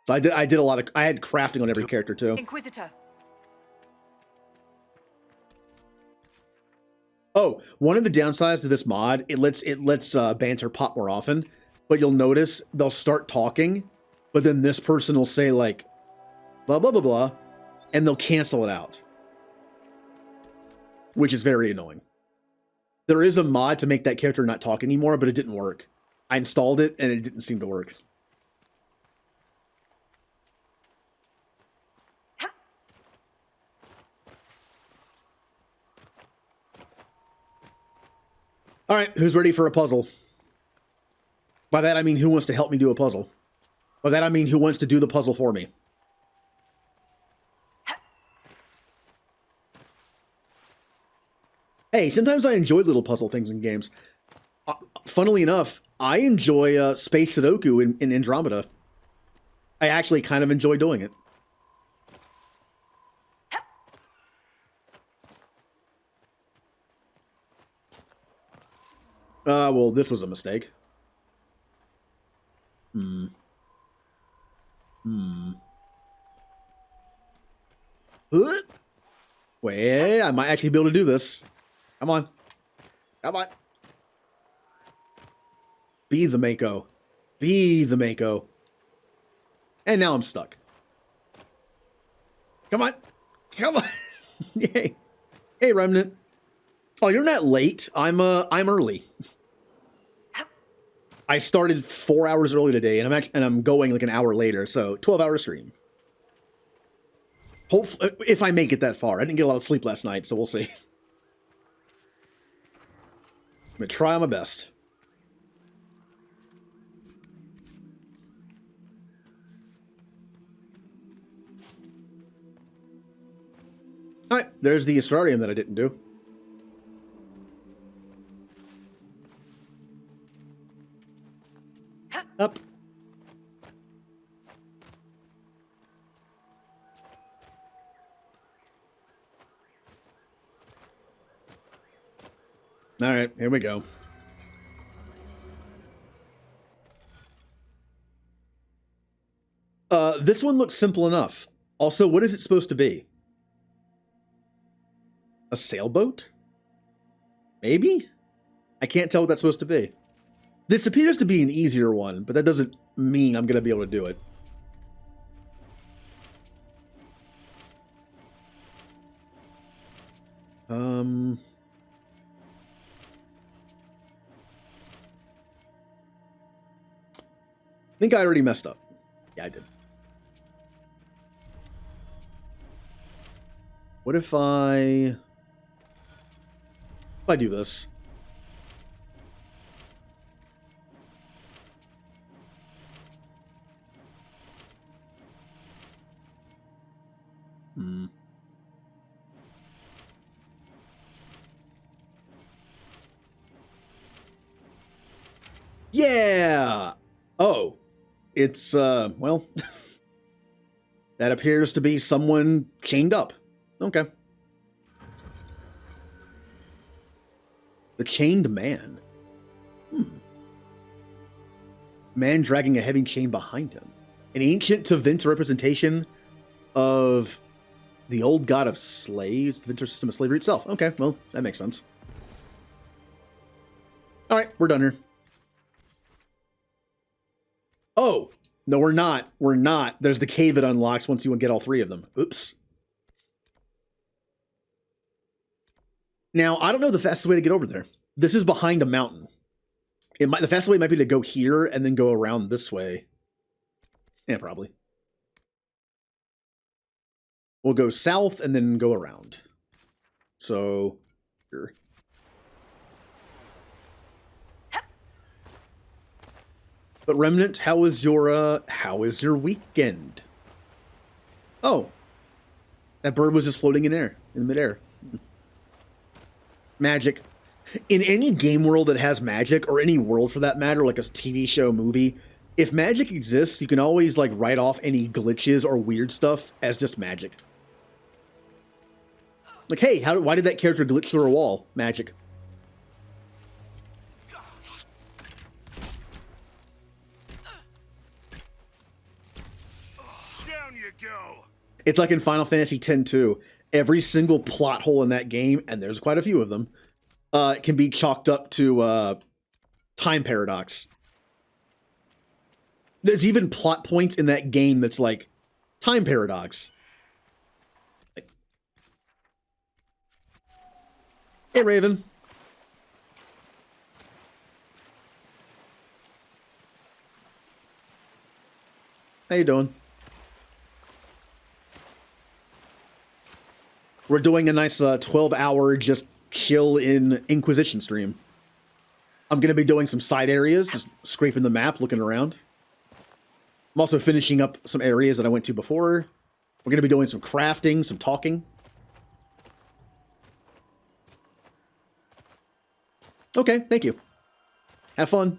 So I did a lot of, I had crafting on every character too. Inquisitor. Oh, one of the downsides to this mod, it lets banter pop more often, but you'll notice they'll start talking, but then this person will say like, blah, blah, blah, blah, and they'll cancel it out, which is very annoying. There is a mod to make that character not talk anymore, but it didn't work. I installed it and it didn't seem to work. All right, who's ready for a puzzle? By that, I mean who wants to help me do a puzzle. By that, I mean who wants to do the puzzle for me. Hey, sometimes I enjoy little puzzle things in games. Funnily enough, I enjoy Space Sudoku in Andromeda. I actually kind of enjoy doing it. Well, this was a mistake. Wait, I might actually be able to do this. Come on. Come on. Be the Mako. Be the Mako. And now I'm stuck. Come on. Come on. Yay. Hey, Remnant. Oh, you're not late. I'm early. I started 4 hours early today, and I'm going like an hour later, so 12-hour stream. Hopefully, if I make it that far. I didn't get a lot of sleep last night, so we'll see. I'm gonna try my best. All right, there's the Astrarium that I didn't do. Up. All right, here we go. This one looks simple enough. Also, what is it supposed to be? A sailboat? Maybe? I can't tell what that's supposed to be. This appears to be an easier one, but that doesn't mean I'm going to be able to do it. I think I already messed up. Yeah, I did. What if I do this? Yeah! Oh. It's, well... that appears to be someone chained up. Okay. The Chained Man. Man dragging a heavy chain behind him. An ancient Tevinter representation of the old god of slaves, the Tevinter system of slavery itself. Okay, well, that makes sense. Alright, we're done here. Oh, No, we're not. We're not. There's the cave that unlocks once you get all 3 of them. Oops. Now, I don't know the fastest way to get over there. This is behind a mountain. The fastest way might be to go here and then go around this way. Yeah, probably. We'll go south and then go around. So, here. But Remnant, how is your weekend? Oh. That bird was just floating in midair. Magic. In any game world that has magic, or any world for that matter, like a TV show, movie, if magic exists, you can always like write off any glitches or weird stuff as just magic. Like, hey, why did that character glitch through a wall? Magic. Down you go. It's like in Final Fantasy X too. Every single plot hole in that game, and there's quite a few of them, can be chalked up to time paradox. There's even plot points in that game that's like time paradox. Like, hey, Raven. How you doing? We're doing a nice 12-hour just chill in Inquisition stream. I'm going to be doing some side areas, just scraping the map, looking around. I'm also finishing up some areas that I went to before. We're going to be doing some crafting, some talking. Okay, thank you. Have fun.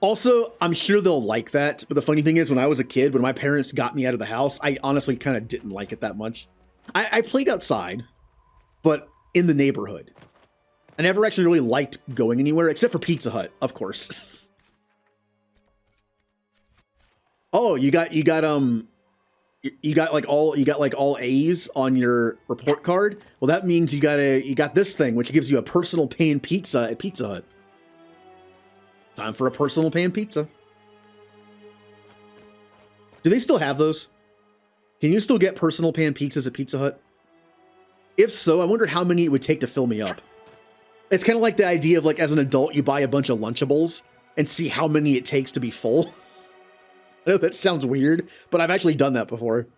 Also, I'm sure they'll like that, but the funny thing is, when I was a kid, when my parents got me out of the house, I honestly kind of didn't like it that much. I played outside, but in the neighborhood. I never actually really liked going anywhere, except for Pizza Hut, of course. Oh, you got like all A's on your report card? Well, that means you got this thing, which gives you a personal pan pizza at Pizza Hut. Time for a personal pan pizza. Do they still have those? Can you still get personal pan pizzas at Pizza Hut? If so, I wonder how many it would take to fill me up. It's kind of like the idea of, like, as an adult, you buy a bunch of Lunchables and see how many it takes to be full. I know that sounds weird, but I've actually done that before.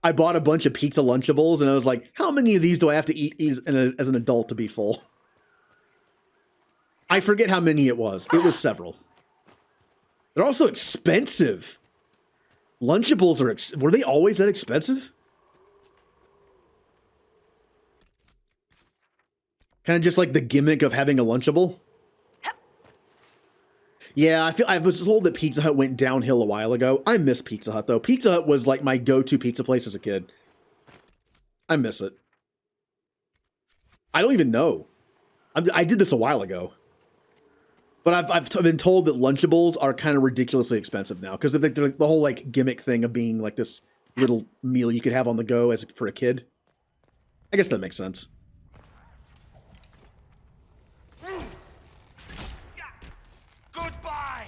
I bought a bunch of pizza Lunchables, and I was like, how many of these do I have to eat as an adult to be full? I forget how many it was. It was several. They're also expensive. Lunchables were they always that expensive? Kind of just like the gimmick of having a Lunchable. Yeah, I was told that Pizza Hut went downhill a while ago. I miss Pizza Hut though. Pizza Hut was like my go-to pizza place as a kid. I miss it. I don't even know. I did this a while ago. But I've been told that Lunchables are kind of ridiculously expensive now because of the whole like gimmick thing of being like this little meal you could have on the go for a kid. I guess that makes sense. Goodbye.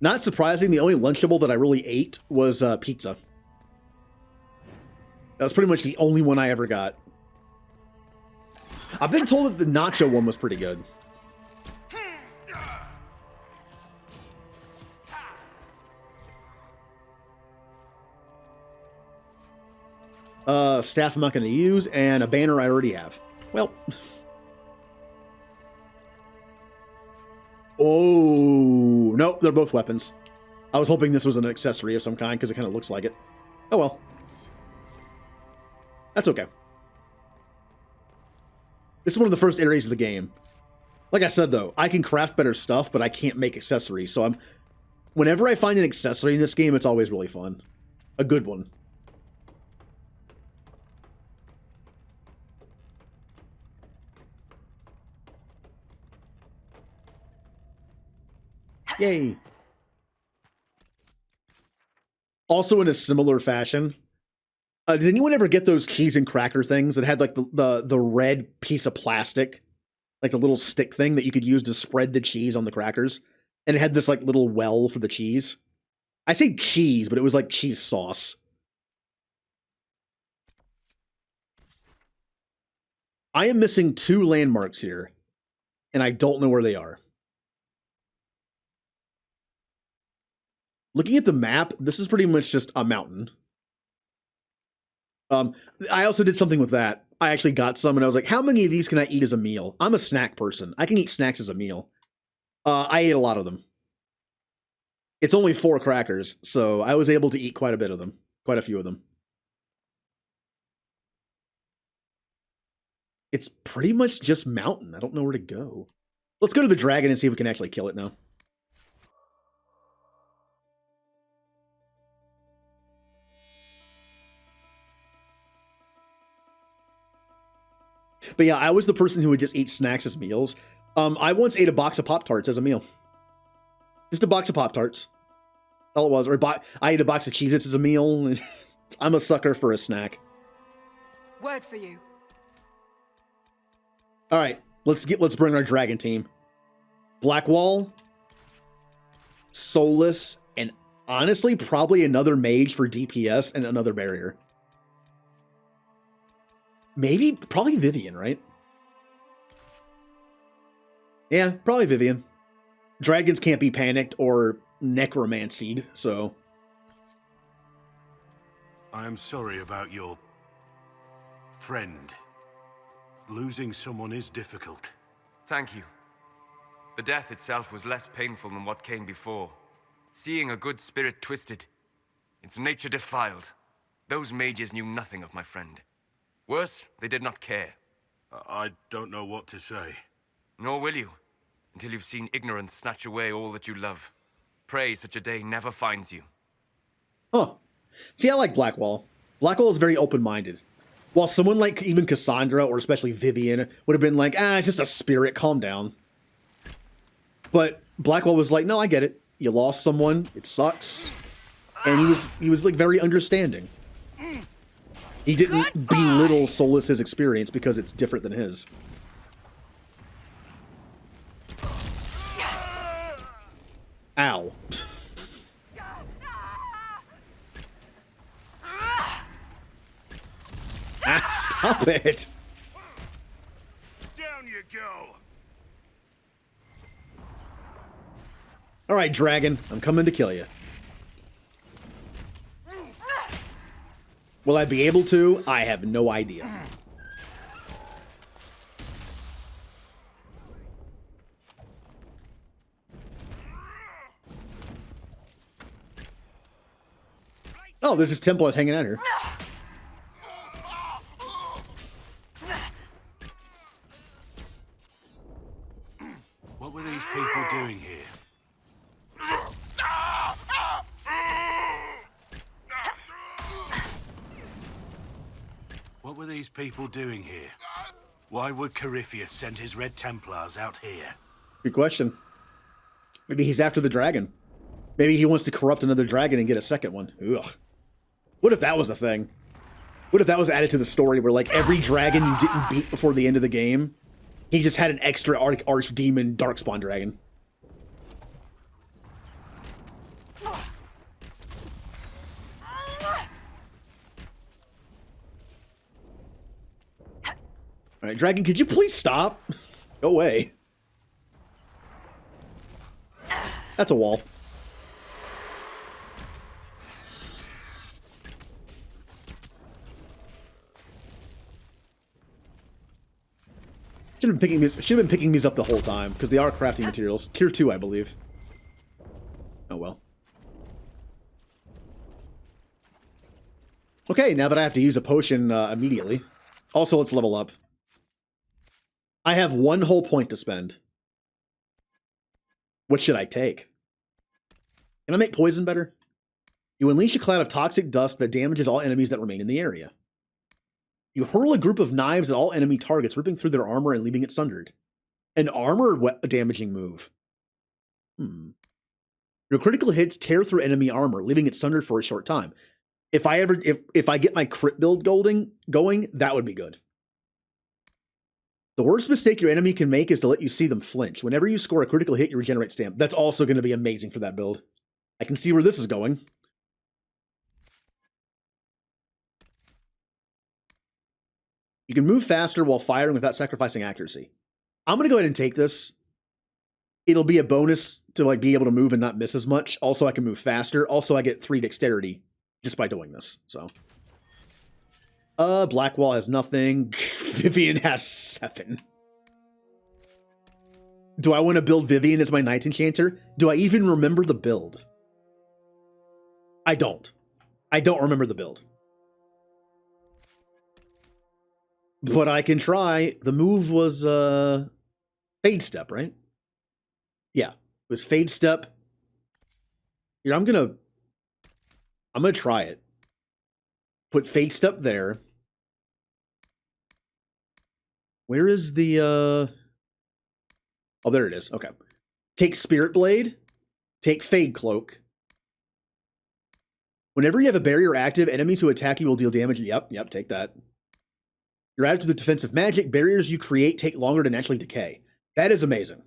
Not surprising, the only Lunchable that I really ate was pizza. That was pretty much the only one I ever got. I've been told that the nacho one was pretty good. Staff I'm not going to use, and a banner I already have. Well. Oh, nope, they're both weapons. I was hoping this was an accessory of some kind, because it kind of looks like it. Oh well. That's okay. This is one of the first areas of the game. Like I said, though, I can craft better stuff, but I can't make accessories, so whenever I find an accessory in this game, it's always really fun. A good one. Yay. Also in a similar fashion, Did anyone ever get those cheese and cracker things that had like the red piece of plastic, like the little stick thing that you could use to spread the cheese on the crackers, and it had this like little well for the cheese? I say cheese, but it was like cheese sauce. I am missing 2 landmarks here, and I don't know where they are. Looking at the map, this is pretty much just a mountain. I also did something with that. I actually got some, and I was like, how many of these can I eat as a meal? I'm a snack person. I can eat snacks as a meal. I ate a lot of them. It's only 4 crackers, so I was able to eat quite a bit of them. Quite a few of them. It's pretty much just mountain. I don't know where to go. Let's go to the dragon and see if we can actually kill it now. But yeah, I was the person who would just eat snacks as meals. I once ate a box of Pop-Tarts as a meal. Just a box of Pop-Tarts. All it was. Or I ate a box of Cheez-Its as a meal. I'm a sucker for a snack. Word for you. All right, let's bring our dragon team. Blackwall, Soulless, and honestly, probably another mage for DPS and another barrier. Probably Vivian, right? Yeah, probably Vivian. Dragons can't be panicked or necromancied, so... I am sorry about your friend. Losing someone is difficult. Thank you. The death itself was less painful than what came before. Seeing a good spirit twisted, its nature defiled. Those mages knew nothing of my friend. Worse, they did not care. I don't know what to say. Nor will you, until you've seen ignorance snatch away all that you love. Pray such a day never finds you. Huh. See, I like Blackwall. Blackwall is very open-minded. While someone like even Cassandra, or especially Vivian, would have been like, it's just a spirit, calm down. But Blackwall was like, no, I get it. You lost someone, it sucks. And he was like very understanding. He didn't belittle Soulless's experience because it's different than his. Ow. Stop it! Down you go! Alright, dragon, I'm coming to kill you. Will I be able to? I have no idea. Oh, there's this temple that's hanging out here. What were these people doing here? What were these people doing here? Why would Corypheus send his Red Templars out here? Good question. Maybe he's after the dragon. Maybe he wants to corrupt another dragon and get a second one. Ugh. What if that was a thing? What if that was added to the story where, like, every dragon you didn't beat before the end of the game, he just had an extra archdemon darkspawn dragon? Alright, dragon, could you please stop? Go away. That's a wall. Should have been picking these up the whole time, because they are crafting materials. Tier 2, I believe. Oh well. Okay, now that I have to use a potion immediately. Also, let's level up. I have 1 whole point to spend. What should I take? Can I make poison better? You unleash a cloud of toxic dust that damages all enemies that remain in the area. You hurl a group of knives at all enemy targets, ripping through their armor and leaving it sundered. An armor-damaging move. Your critical hits tear through enemy armor, leaving it sundered for a short time. If I get my crit build going, that would be good. The worst mistake your enemy can make is to let you see them flinch. Whenever you score a critical hit, you regenerate stamp. That's also going to be amazing for that build. I can see where this is going. You can move faster while firing without sacrificing accuracy. I'm going to go ahead and take this. It'll be a bonus to like be able to move and not miss as much. Also, I can move faster. Also, I get 3 dexterity just by doing this. So, Blackwall has nothing. Vivian has 7. Do I want to build Vivian as my Knight Enchanter? Do I even remember the build? I don't. I don't remember the build. But I can try. The move was Fade Step, right? Yeah, it was Fade Step. Here, I'm gonna try it. Put Fade Step there. Where is the oh, there it is. Okay. Take Spirit Blade. Take Fade Cloak. Whenever you have a barrier active, enemies who attack you will deal damage. Yep, take that. You're added to the defensive magic. Barriers you create take longer to naturally decay. That is amazing.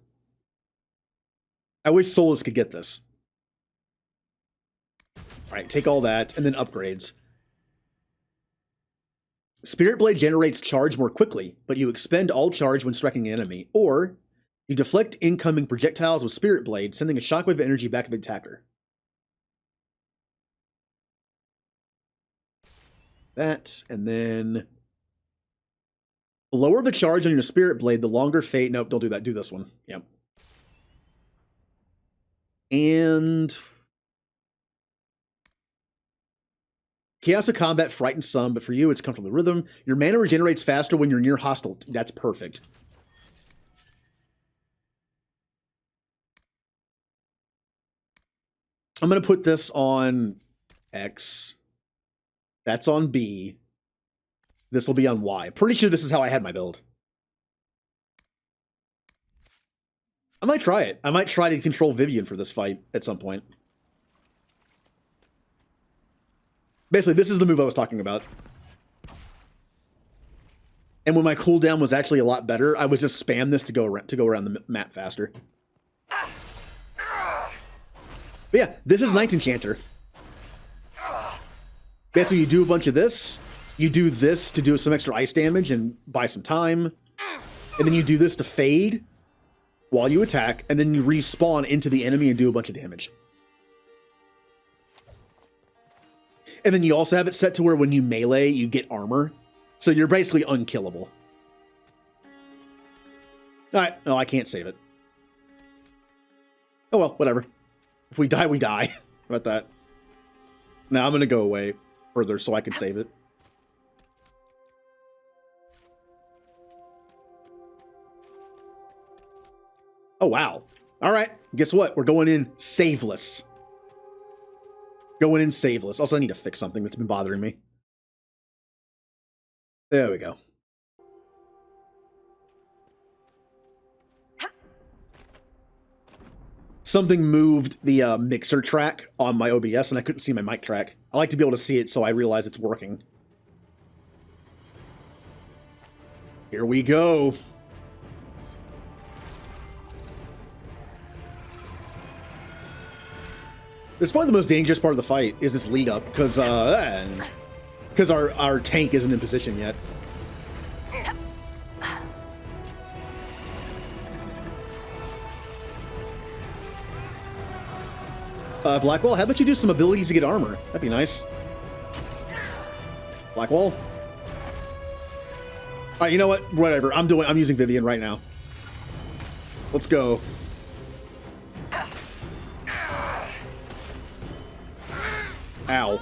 I wish Solus could get this. Alright, take all that, and then upgrades. Spirit Blade generates charge more quickly, but you expend all charge when striking an enemy. Or, you deflect incoming projectiles with Spirit Blade, sending a shockwave of energy back at the attacker. That, and then... the lower the charge on your Spirit Blade, the longer fate... Nope, don't do that. Do this one. Yep. And... Chaos of Combat frightens some, but for you, it's comfortable rhythm. Your mana regenerates faster when you're near hostile. That's perfect. I'm going to put this on X. That's on B. This will be on Y. Pretty sure this is how I had my build. I might try it. I might try to control Vivian for this fight at some point. Basically, this is the move I was talking about. And when my cooldown was actually a lot better, I was just spam this to go around the map faster. But yeah, this is Knight Enchanter. Basically, you do a bunch of this. You do this to do some extra ice damage and buy some time. And then you do this to fade while you attack. And then you respawn into the enemy and do a bunch of damage. And then you also have it set to where when you melee, you get armor. So you're basically unkillable. Alright, no, I can't save it. Oh well, whatever. If we die, we die. How about that? Now I'm going to go away further so I can save it. Oh, wow. Alright, guess what? We're going in saveless. Going in saveless. Also, I need to fix something that's been bothering me. There we go. Something moved the mixer track on my OBS, and I couldn't see my mic track. I like to be able to see it, so I realize it's working. Here we go. This is probably the most dangerous part of the fight, is this lead up, because our tank isn't in position yet. Blackwall, how about you do some abilities to get armor? That'd be nice. Blackwall. Alright, you know what? Whatever. I'm using Vivian right now. Let's go. Ow.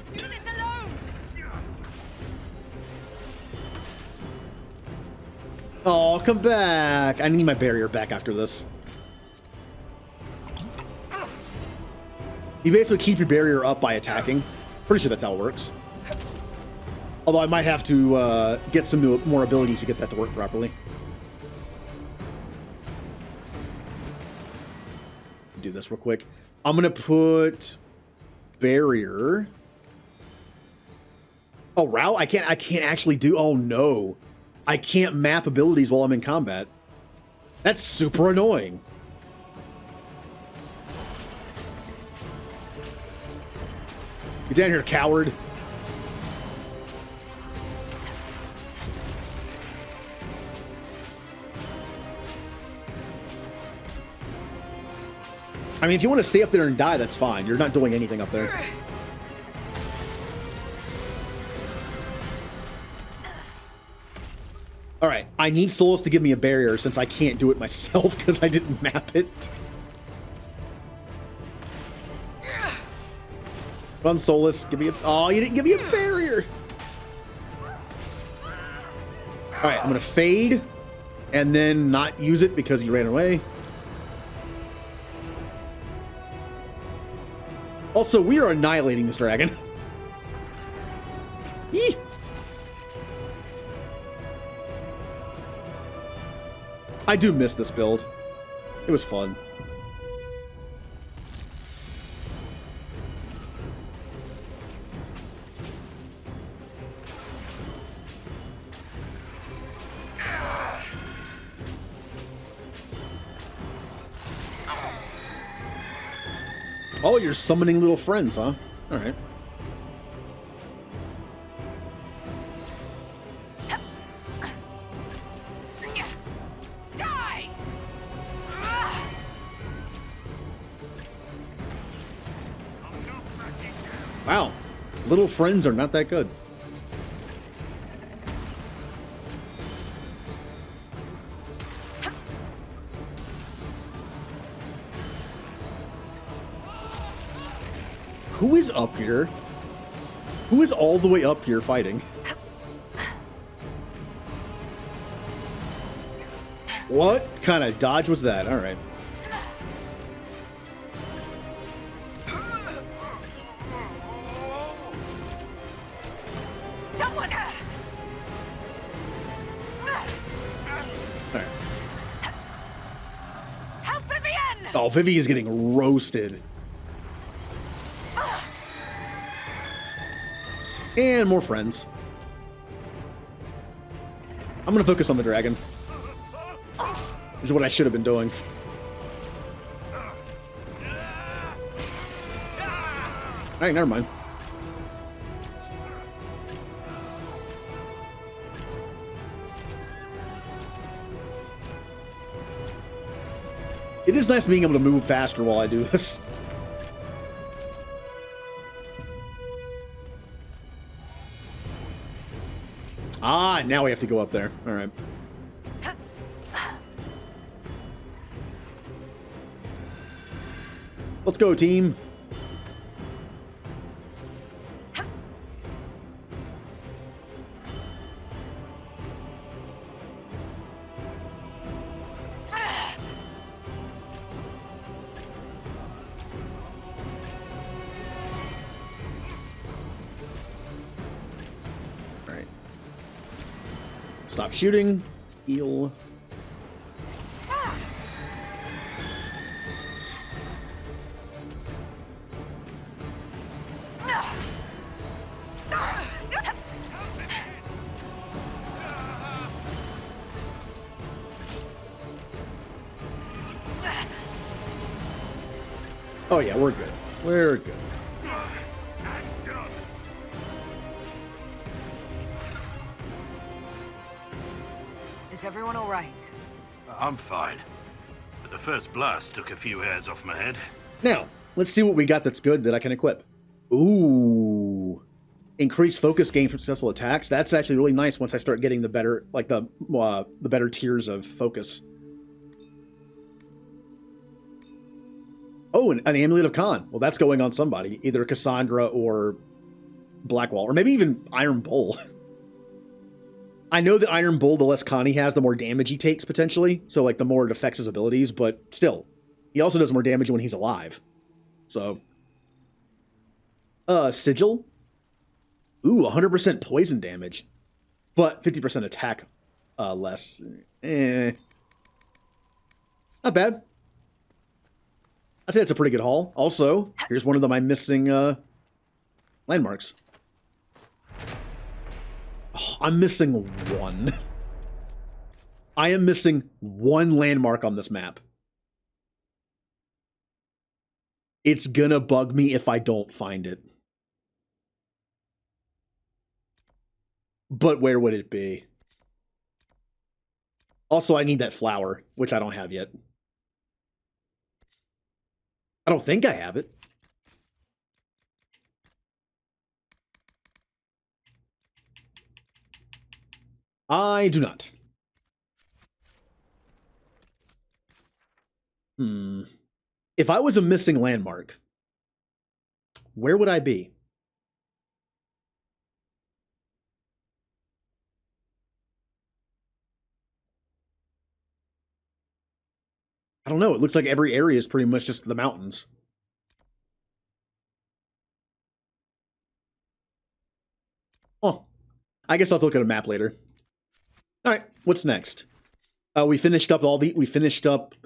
Oh, come back. I need my barrier back after this. You basically keep your barrier up by attacking. Pretty sure that's how it works. Although I might have to get some more ability to get that to work properly. Do this real quick. I'm going to put barrier Oh, route? I can't actually do... Oh, no. I can't map abilities while I'm in combat. That's super annoying. Get down here, coward. I mean, if you want to stay up there and die, that's fine. You're not doing anything up there. Alright, I need Solus to give me a barrier since I can't do it myself because I didn't map it. Come on, Solus, give me a... Oh, you didn't give me a barrier! Alright, I'm gonna fade and then not use it because you ran away. Also, we are annihilating this dragon. Yee! I do miss this build. It was fun. Oh, you're summoning little friends, huh? All right. Wow, little friends are not that good. Who is up here? Who is all the way up here fighting? What kind of dodge was that? All right. Oh, Vivi is getting roasted. And more friends. I'm gonna focus on the dragon. This is what I should have been doing. Alright, never mind. It is nice being able to move faster while I do this. Ah, now we have to go up there. All right. Let's go, team. Stop shooting. Heal. Oh yeah, we're good. We're good. Is everyone all right? I'm fine. But the first blast took a few hairs off my head. Now, let's see what we got that's good that I can equip. Ooh. Increase focus gain from successful attacks. That's actually really nice once I start getting the better, like the better tiers of focus. Oh, an Amulet of Khan. Well, that's going on somebody. Either Cassandra or Blackwall. Or maybe even Iron Bull. I know that Iron Bull, the less con he has, the more damage he takes, potentially. So, like, the more it affects his abilities. But still, he also does more damage when he's alive. So. Sigil. Ooh, 100% poison damage. But 50% attack less. Not bad. I'd say that's a pretty good haul. Also, here's one of my missing landmarks. Oh, I'm missing one. I am missing one landmark on this map. It's gonna bug me if I don't find it. But where would it be? Also, I need that flower, which I don't have yet. I don't think I have it. I do not. If I was a missing landmark, where would I be? I don't know. It looks like every area is pretty much just the mountains. Oh, I guess I'll have to look at a map later. All right, what's next? We finished up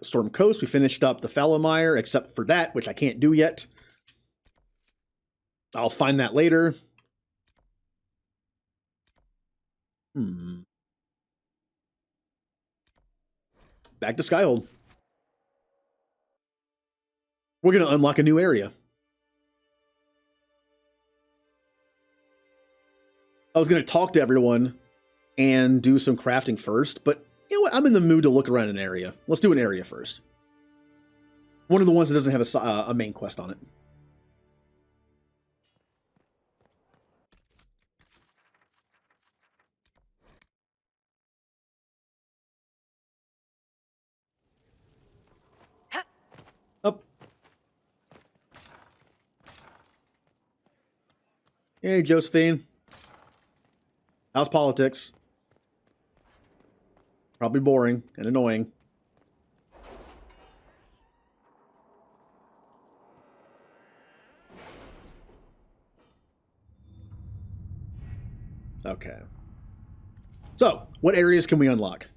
Storm Coast. We finished up the Fallowmire, except for that, which I can't do yet. I'll find that later. Back to Skyhold. We're going to unlock a new area. I was going to talk to everyone and do some crafting first, but you know what? I'm in the mood to look around an area. Let's do an area first. One of the ones that doesn't have a main quest on it. Up. Hey, Josephine. How's politics? Probably boring and annoying. Okay. So, what areas can we unlock?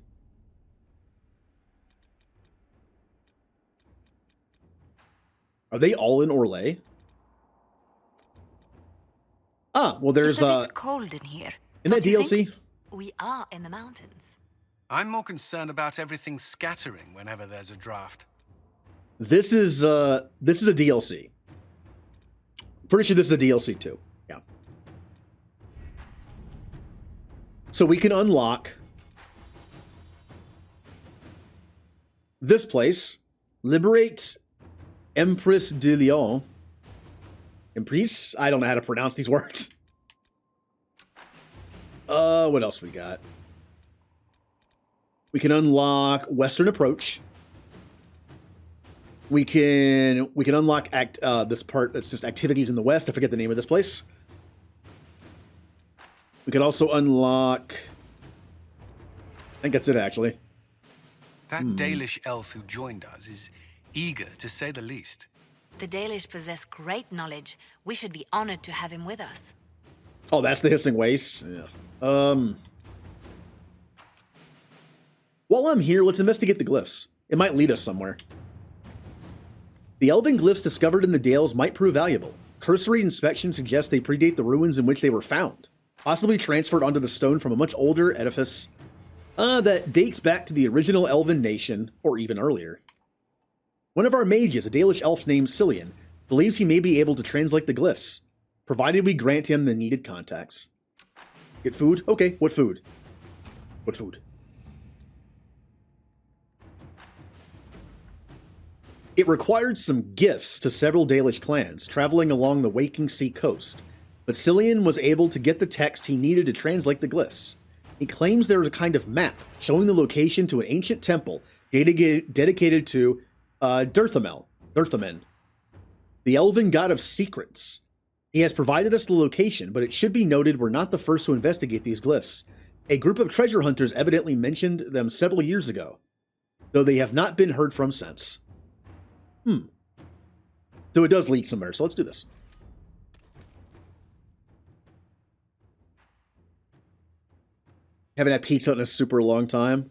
Are they all in Orlais? Ah, well there's It's a bit cold in here. in that Don't you DLC? think? We are in the mountains. I'm more concerned about everything scattering whenever there's a draft. This is a DLC. Pretty sure this is a DLC too. Yeah. So we can unlock this place. Liberate Empress de Lyon. Empress? I don't know how to pronounce these words. What else we got? We can unlock Western Approach. We can unlock this part that's just activities in the West. I forget the name of this place. We could also unlock, I think that's it actually. That Dalish elf who joined us is eager, to say the least. The Dalish possess great knowledge. We should be honored to have him with us. Oh, that's the Hissing Waste. Yeah. While I'm here, let's investigate the glyphs. It might lead us somewhere. The Elven Glyphs discovered in the Dales might prove valuable. Cursory inspection suggests they predate the ruins in which they were found, possibly transferred onto the stone from a much older edifice that dates back to the original Elven nation, or even earlier. One of our mages, a Dalish elf named Cillian, believes he may be able to translate the glyphs, provided we grant him the needed contacts. Get food? Okay, what food? What food? It required some gifts to several Dalish clans traveling along the Waking Sea coast, but Cillian was able to get the text he needed to translate the glyphs. He claims there is a kind of map showing the location to an ancient temple dedicated to Durthamen, the elven god of secrets. He has provided us the location, but it should be noted we're not the first to investigate these glyphs. A group of treasure hunters evidently mentioned them several years ago, though they have not been heard from since. So it does lead somewhere, so let's do this. Haven't had pizza in a super long time.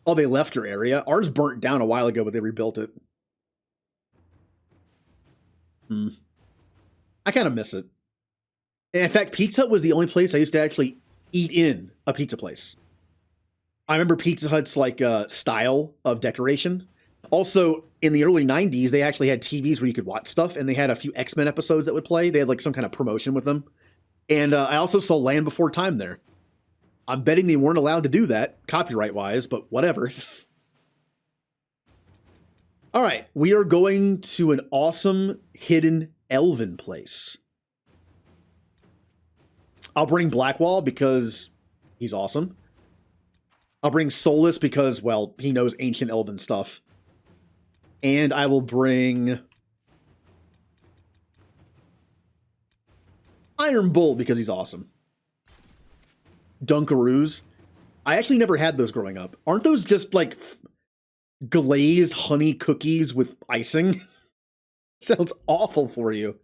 Oh, they left your area. Ours burnt down a while ago, but they rebuilt it. I kind of miss it. And in fact, Pizza Hut was the only place I used to actually eat in a pizza place. I remember Pizza Hut's like style of decoration. Also, in the early 90s, they actually had TVs where you could watch stuff, and they had a few X-Men episodes that would play. They had like some kind of promotion with them. And I also saw Land Before Time there. I'm betting they weren't allowed to do that, copyright-wise, but whatever. All right, we are going to an awesome hidden elven place. I'll bring Blackwall because he's awesome. I'll bring Solus because, well, he knows ancient elven stuff. And I will bring Iron Bull because he's awesome. Dunkaroos. I actually never had those growing up. Aren't those just like glazed honey cookies with icing? Sounds awful for you.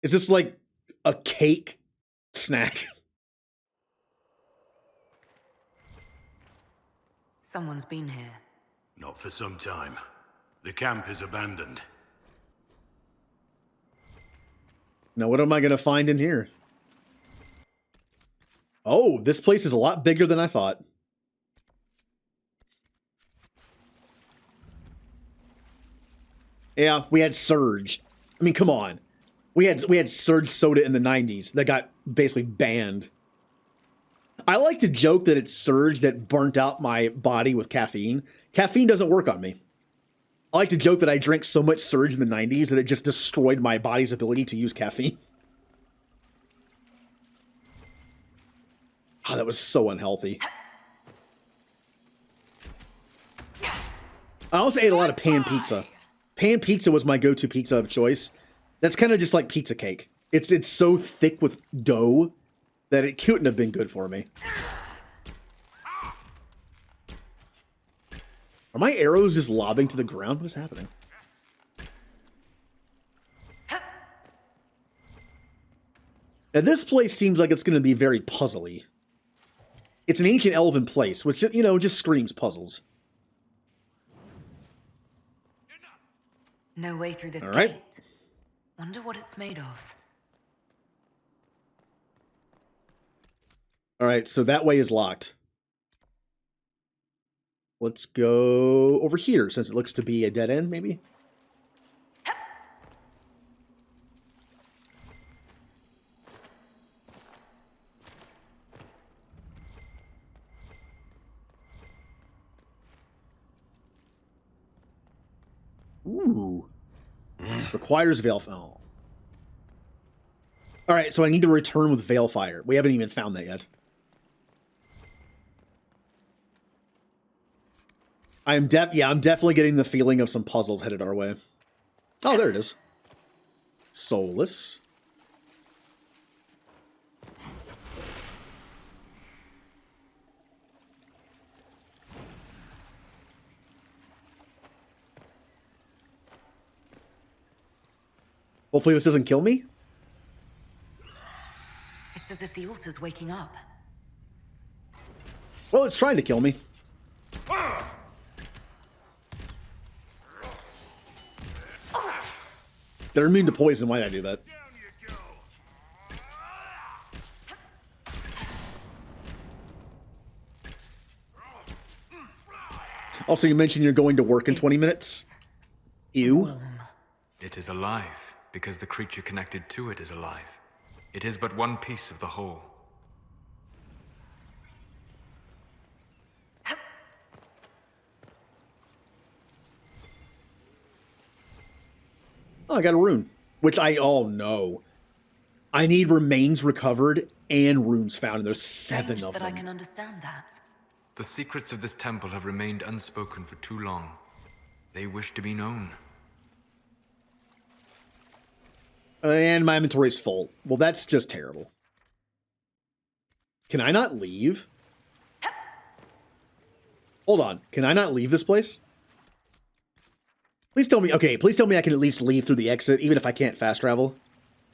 Is this like a cake snack? Someone's been here. Not for some time. The camp is abandoned. Now, what am I going to find in here? Oh, this place is a lot bigger than I thought. Yeah, we had Surge. I mean, come on. We had Surge soda in the 90s that got basically banned. I like to joke that it's Surge that burnt out my body with caffeine. Caffeine doesn't work on me. I like to joke that I drank so much Surge in the 90s that it just destroyed my body's ability to use caffeine. Oh, that was so unhealthy. I also ate a lot of pan pizza. Pan pizza was my go-to pizza of choice. That's kind of just like pizza cake. It's so thick with dough that it couldn't have been good for me. Are my arrows just lobbing to the ground? What is happening? Now this place seems like it's going to be very puzzly. It's an ancient elven place, which, you know, just screams puzzles. No way through this All right. gate. Wonder what it's made of. All right, so that way is locked. Let's go over here, since it looks to be a dead end, maybe? Ooh. Requires Veil. Oh. Alright, so I need to return with Veilfire. We haven't even found that yet. I'm definitely getting the feeling of some puzzles headed our way. Oh, there it is. Soulless. Hopefully this doesn't kill me. It's as if the altar's waking up. Well, it's trying to kill me. They're immune to poison. Why did I do that? Also, you mentioned you're going to work in 20 minutes. Ew. It is alive, because the creature connected to it is alive. It is but one piece of the whole. Oh, I got a rune. Which oh no. I need remains recovered and runes found, and there's 7 Strange of that them. I can understand that. The secrets of this temple have remained unspoken for too long. They wish to be known. And my inventory's full. Well, that's just terrible. Can I not leave? Hold on. Can I not leave this place? Please tell me, okay, please tell me I can at least leave through the exit, even if I can't fast travel.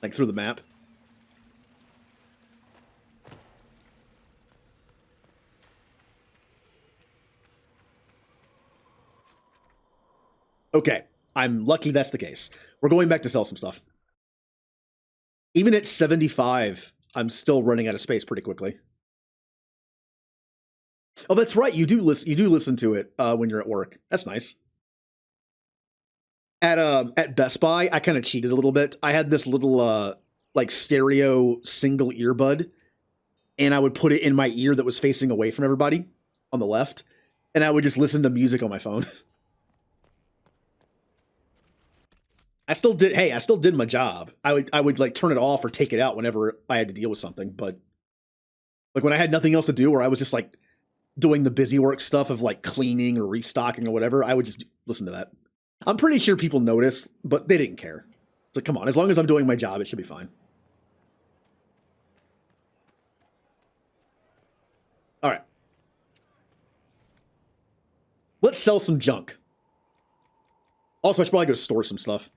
Like, through the map. Okay, I'm lucky that's the case. We're going back to sell some stuff. Even at 75, I'm still running out of space pretty quickly. Oh, that's right. You do listen to it when you're at work. That's nice. At Best Buy, I kind of cheated a little bit. I had this little like stereo single earbud, and I would put it in my ear that was facing away from everybody on the left, and I would just listen to music on my phone. I still did my job. I would like turn it off or take it out whenever I had to deal with something, but like when I had nothing else to do, or I was just like doing the busy work stuff of like cleaning or restocking or whatever, I would just listen to that. I'm pretty sure people notice, but they didn't care. It's like, come on, as long as I'm doing my job, it should be fine. All right. Let's sell some junk. Also, I should probably go store some stuff.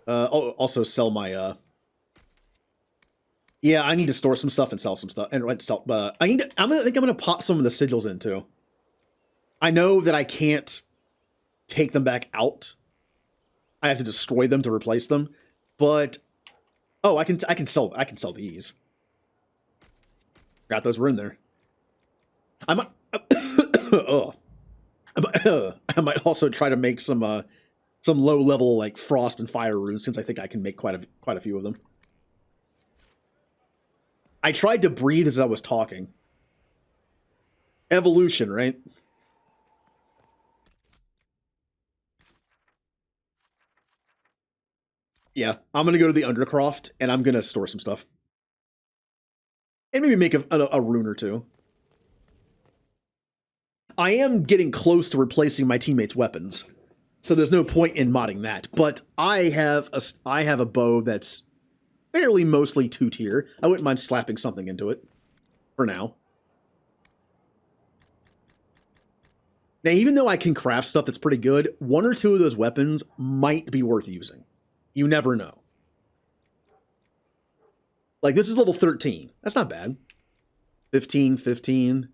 Also sell my, yeah, I need to store some stuff and sell some stuff. And sell, I think I'm gonna pop some of the sigils in too. I know that I can't take them back out. I have to destroy them to replace them. But oh, I can sell these. Forgot those were in there. I might oh. I might also try to make some low level like frost and fire runes, since I think I can make quite a few of them. I tried to breathe as I was talking. Evolution, right? Yeah, I'm gonna go to the Undercroft and I'm gonna store some stuff. And maybe make a rune or two. I am getting close to replacing my teammates' weapons, so there's no point in modding that. But I have a bow that's fairly mostly 2-tier. I wouldn't mind slapping something into it for now. Now, even though I can craft stuff that's pretty good, 1 or 2 of those weapons might be worth using. You never know. Like, this is level 13. That's not bad. 15.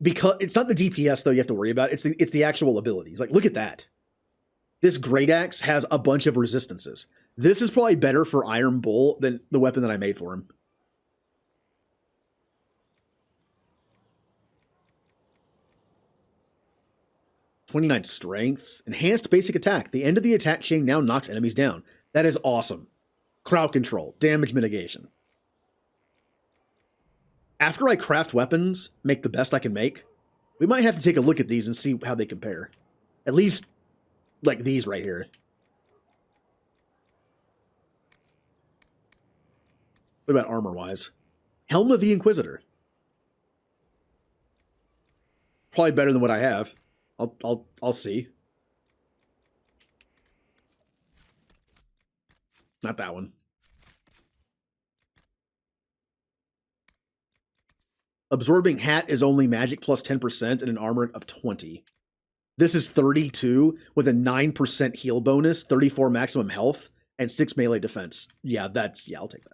Because it's not the DPS, though, you have to worry about. It's the actual abilities. Like, look at that. This Great Axe has a bunch of resistances. This is probably better for Iron Bull than the weapon that I made for him. '29 strength. Enhanced basic attack. The end of the attack chain now knocks enemies down. That is awesome. Crowd control. Damage mitigation. After I craft weapons, make the best I can make, we might have to take a look at these and see how they compare. At least, like these right here. What about armor-wise? Helm of the Inquisitor. Probably better than what I have. I'll see. Not that one. Absorbing Hat is only magic plus 10% and an armor of 20. This is 32 with a 9% heal bonus, 34 maximum health, and 6 melee defense. Yeah, I'll take that.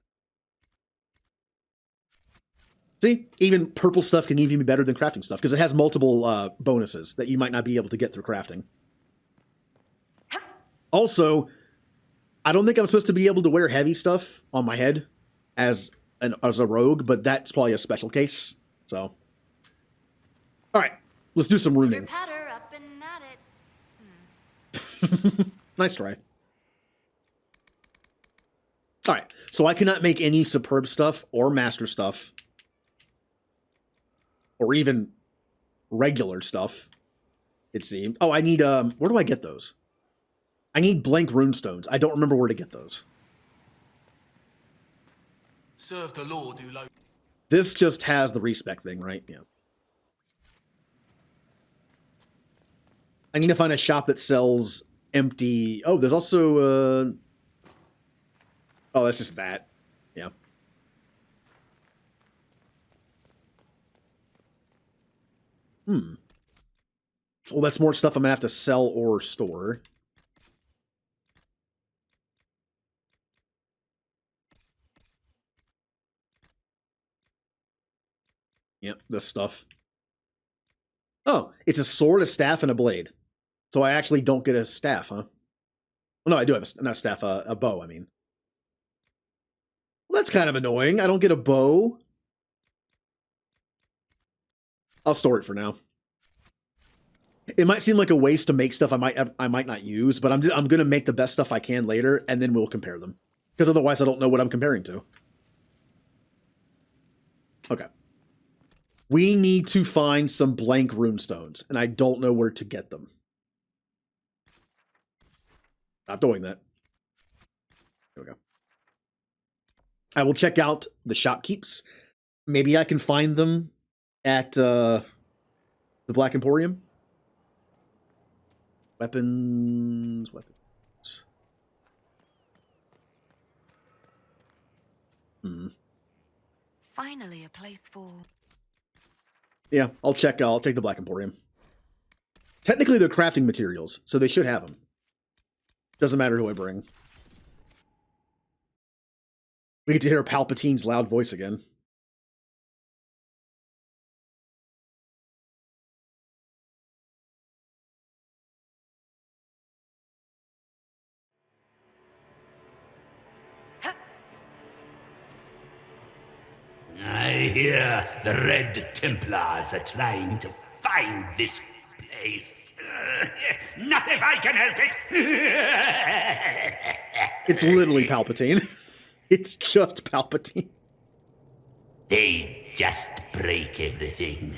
See, even purple stuff can even be better than crafting stuff because it has multiple bonuses that you might not be able to get through crafting. Also, I don't think I'm supposed to be able to wear heavy stuff on my head as a rogue, but that's probably a special case. So, all right, let's do some runing. Patter up and at it. Nice try. All right, so I cannot make any superb stuff or master stuff, or even regular stuff, it seems. Oh, I need, where do I get those? I need blank runestones. I don't remember where to get those. Serve the law, do low. This just has the respec thing, right? Yeah. I need to find a shop that sells empty... Oh, there's also, oh, that's just that. Yeah. Well, that's more stuff I'm gonna have to sell or store. Yep, this stuff. Oh, it's a sword, a staff, and a blade. So I actually don't get a staff, huh? Well, no, I do have not a staff, a bow, I mean. Well, that's kind of annoying. I don't get a bow. I'll store it for now. It might seem like a waste to make stuff I might not use, but I'm gonna make the best stuff I can later, and then we'll compare them. Because otherwise I don't know what I'm comparing to. Okay. We need to find some blank runestones, and I don't know where to get them. Not doing that. There we go. I will check out the shopkeeps. Maybe I can find them at the Black Emporium. Weapons. Finally, a place for... Yeah, I'll take the Black Emporium. Technically, they're crafting materials, so they should have them. Doesn't matter who I bring. We get to hear Palpatine's loud voice again. I hear the Red Templars are trying to find this place. Not if I can help it! It's literally Palpatine. It's just Palpatine. They just break everything.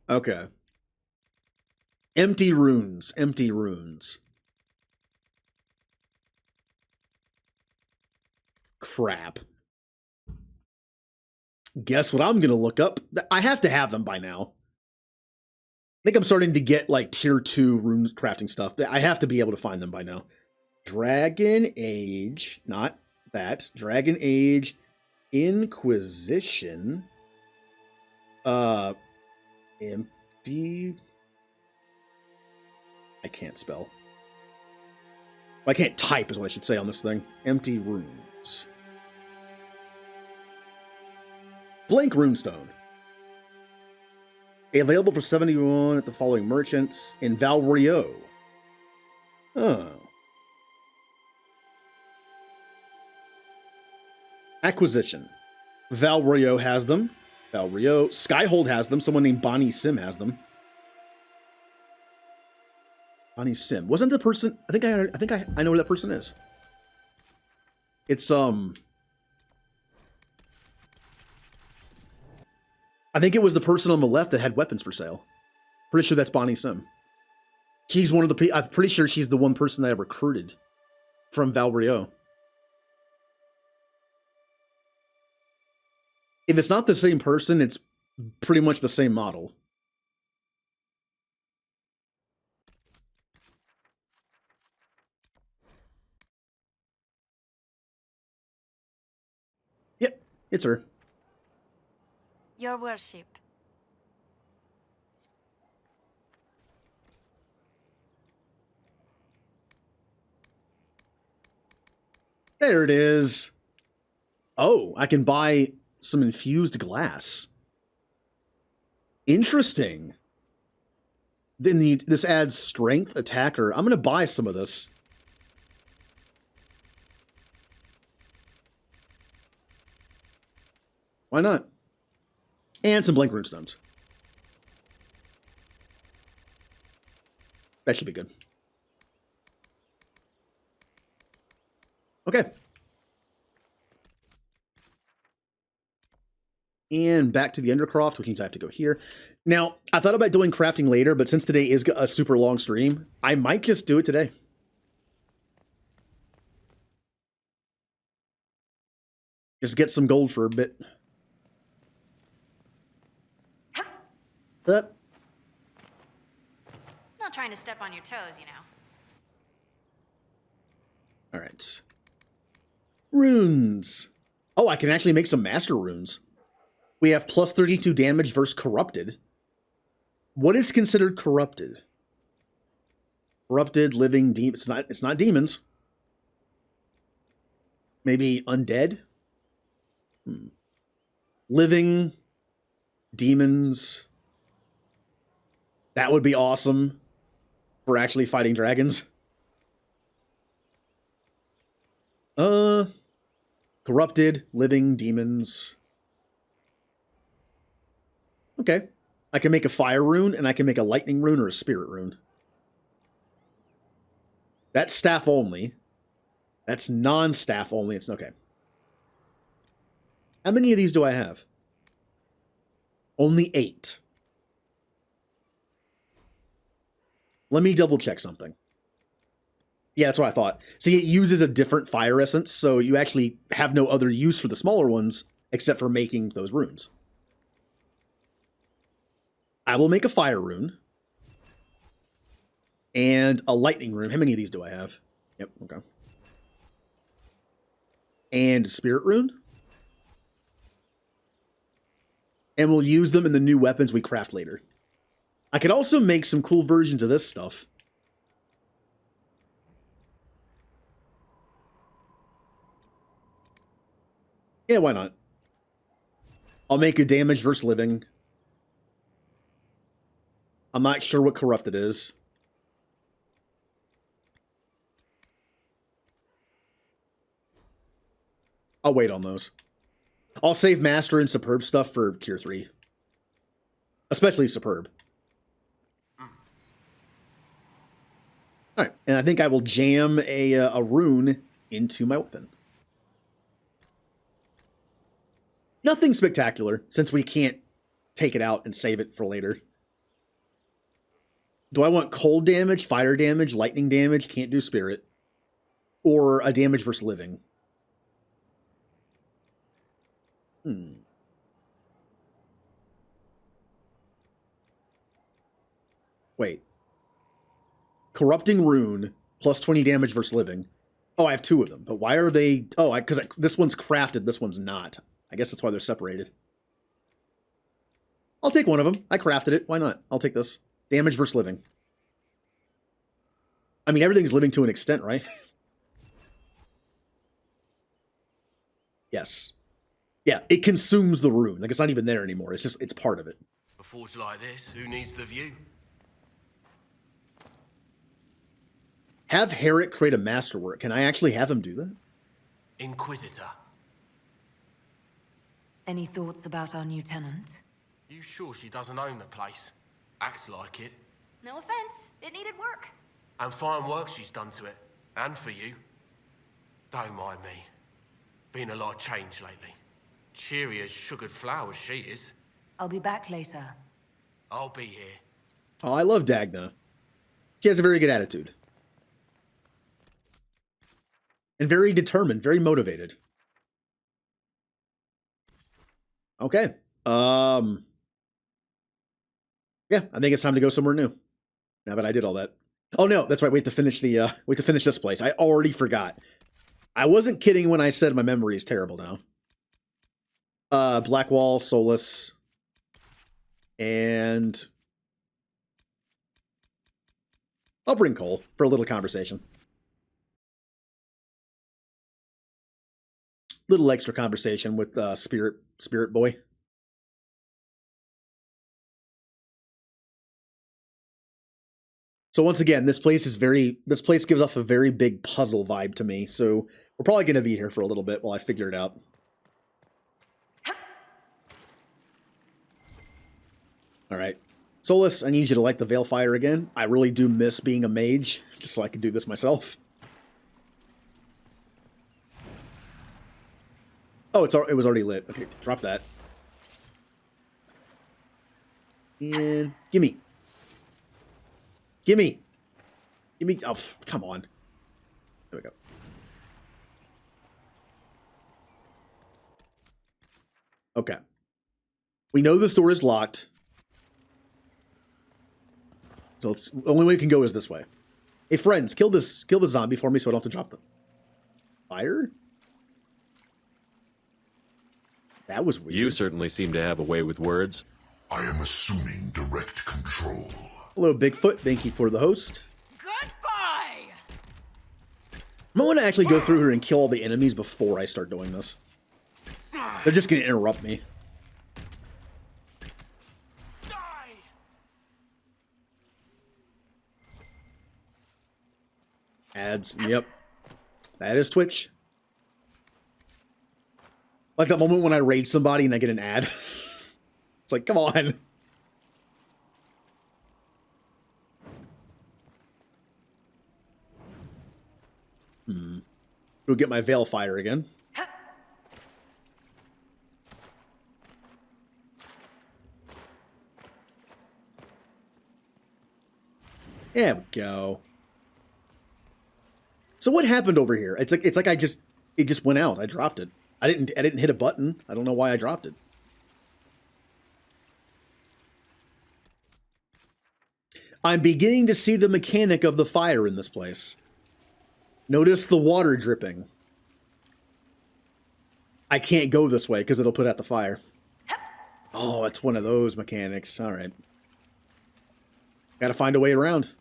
Okay. Empty runes. Empty runes. Crap. Guess what I'm going to look up? I have to have them by now. I think I'm starting to get like tier 2 rune crafting stuff. I have to be able to find them by now. Dragon Age. Not that. Dragon Age. Inquisition. Empty. I can't spell. I can't type is what I should say on this thing. Empty runes. Blank runestone. Available for 71 at the following merchants in Val Rio. Oh. Acquisition. Val Rio has them. Val Rio. Skyhold has them. Someone named Bonnie Sim has them. Bonnie Sim. Wasn't the person... I think I know where that person is. It's, I think it was the person on the left that had weapons for sale. Pretty sure that's Bonnie Sim. She's one of the... I'm pretty sure she's the one person that I recruited from Val Rio. If it's not the same person, it's pretty much the same model. Yep, it's her. Your worship. There it is. Oh, I can buy some infused glass. Interesting. Then this adds strength, attacker. I'm going to buy some of this. Why not? And some blank runestones. That should be good. Okay. And back to the Undercroft, which means I have to go here. Now, I thought about doing crafting later, but since today is a super long stream, I might just do it today. Just get some gold for a bit. Not trying to step on your toes, you know. All right. Runes. Oh, I can actually make some master runes. We have plus 32 damage versus corrupted. What is considered corrupted? Corrupted, living, demons. It's not demons. Maybe undead? Living demons. That would be awesome for actually fighting dragons. Corrupted, living demons. Okay. I can make a fire rune, and I can make a lightning rune or a spirit rune. That's staff only. That's non-staff only. It's okay. How many of these do I have? Only 8. Let me double check something. Yeah, that's what I thought. See, it uses a different fire essence, so you actually have no other use for the smaller ones except for making those runes. I will make a fire rune. And a lightning rune. How many of these do I have? Yep, okay. And a spirit rune. And we'll use them in the new weapons we craft later. I could also make some cool versions of this stuff. Yeah, why not? I'll make a damage versus living. I'm not sure what corrupted is. I'll wait on those. I'll save Master and Superb stuff for Tier 3. Especially Superb. Alright, and I think I will jam a rune into my weapon. Nothing spectacular, since we can't take it out and save it for later. Do I want cold damage, fire damage, lightning damage? Can't do spirit. Or a damage versus living? Wait. Corrupting rune, plus 20 damage versus living. Oh, I have 2 of them. But why are they... Oh, because this one's crafted, this one's not. I guess that's why they're separated. I'll take one of them. I crafted it. Why not? I'll take this. Damage versus living. I mean, everything's living to an extent, right? Yes. Yeah, it consumes the rune. Like, it's not even there anymore. It's just, it's part of it. A forge like this, who needs the view? Have Herrick create a masterwork. Can I actually have him do that? Inquisitor. Any thoughts about our new tenant? You sure she doesn't own the place? Acts like it. No offense, it needed work. And fine work she's done to it. And for you. Don't mind me. Been a lot of change lately. Cheery as sugared flowers she is. I'll be back later. I'll be here. Oh, I love Dagna. She has a very good attitude. And very determined, very motivated. Okay. Yeah, I think it's time to go somewhere new. Now that I did all that. Oh no, that's right. We have to finish the wait to finish this place. I already forgot. I wasn't kidding when I said my memory is terrible now. Blackwall, Solus, and I'll bring Cole for a little conversation. Little extra conversation with Spirit Boy. So once again, this place gives off a very big puzzle vibe to me. So we're probably going to be here for a little bit while I figure it out. All right. Solus, I need you to light the Veil Fire again. I really do miss being a mage, just so I can do this myself. Oh, it was already lit. Okay, drop that. And gimme. Gimme. Gimme. Oh, come on. There we go. Okay. We know this door is locked. So the only way we can go is this way. Hey, friends, kill this zombie for me so I don't have to drop the fire? That was weird. You certainly seem to have a way with words. I am assuming direct control. Hello, Bigfoot. Thank you for the host. Goodbye! I might want to actually go through here and kill all the enemies before I start doing this. They're just going to interrupt me. Ads. Yep. That is Twitch. Like that moment when I raid somebody and I get an ad. It's like, come on. Go get my Veil Fire again. There we go. So what happened over here? It's like it just went out. I dropped it. I didn't hit a button. I don't know why I dropped it. I'm beginning to see the mechanic of the fire in this place. Notice the water dripping. I can't go this way because it'll put out the fire. Oh, it's one of those mechanics. All right. Got to find a way around.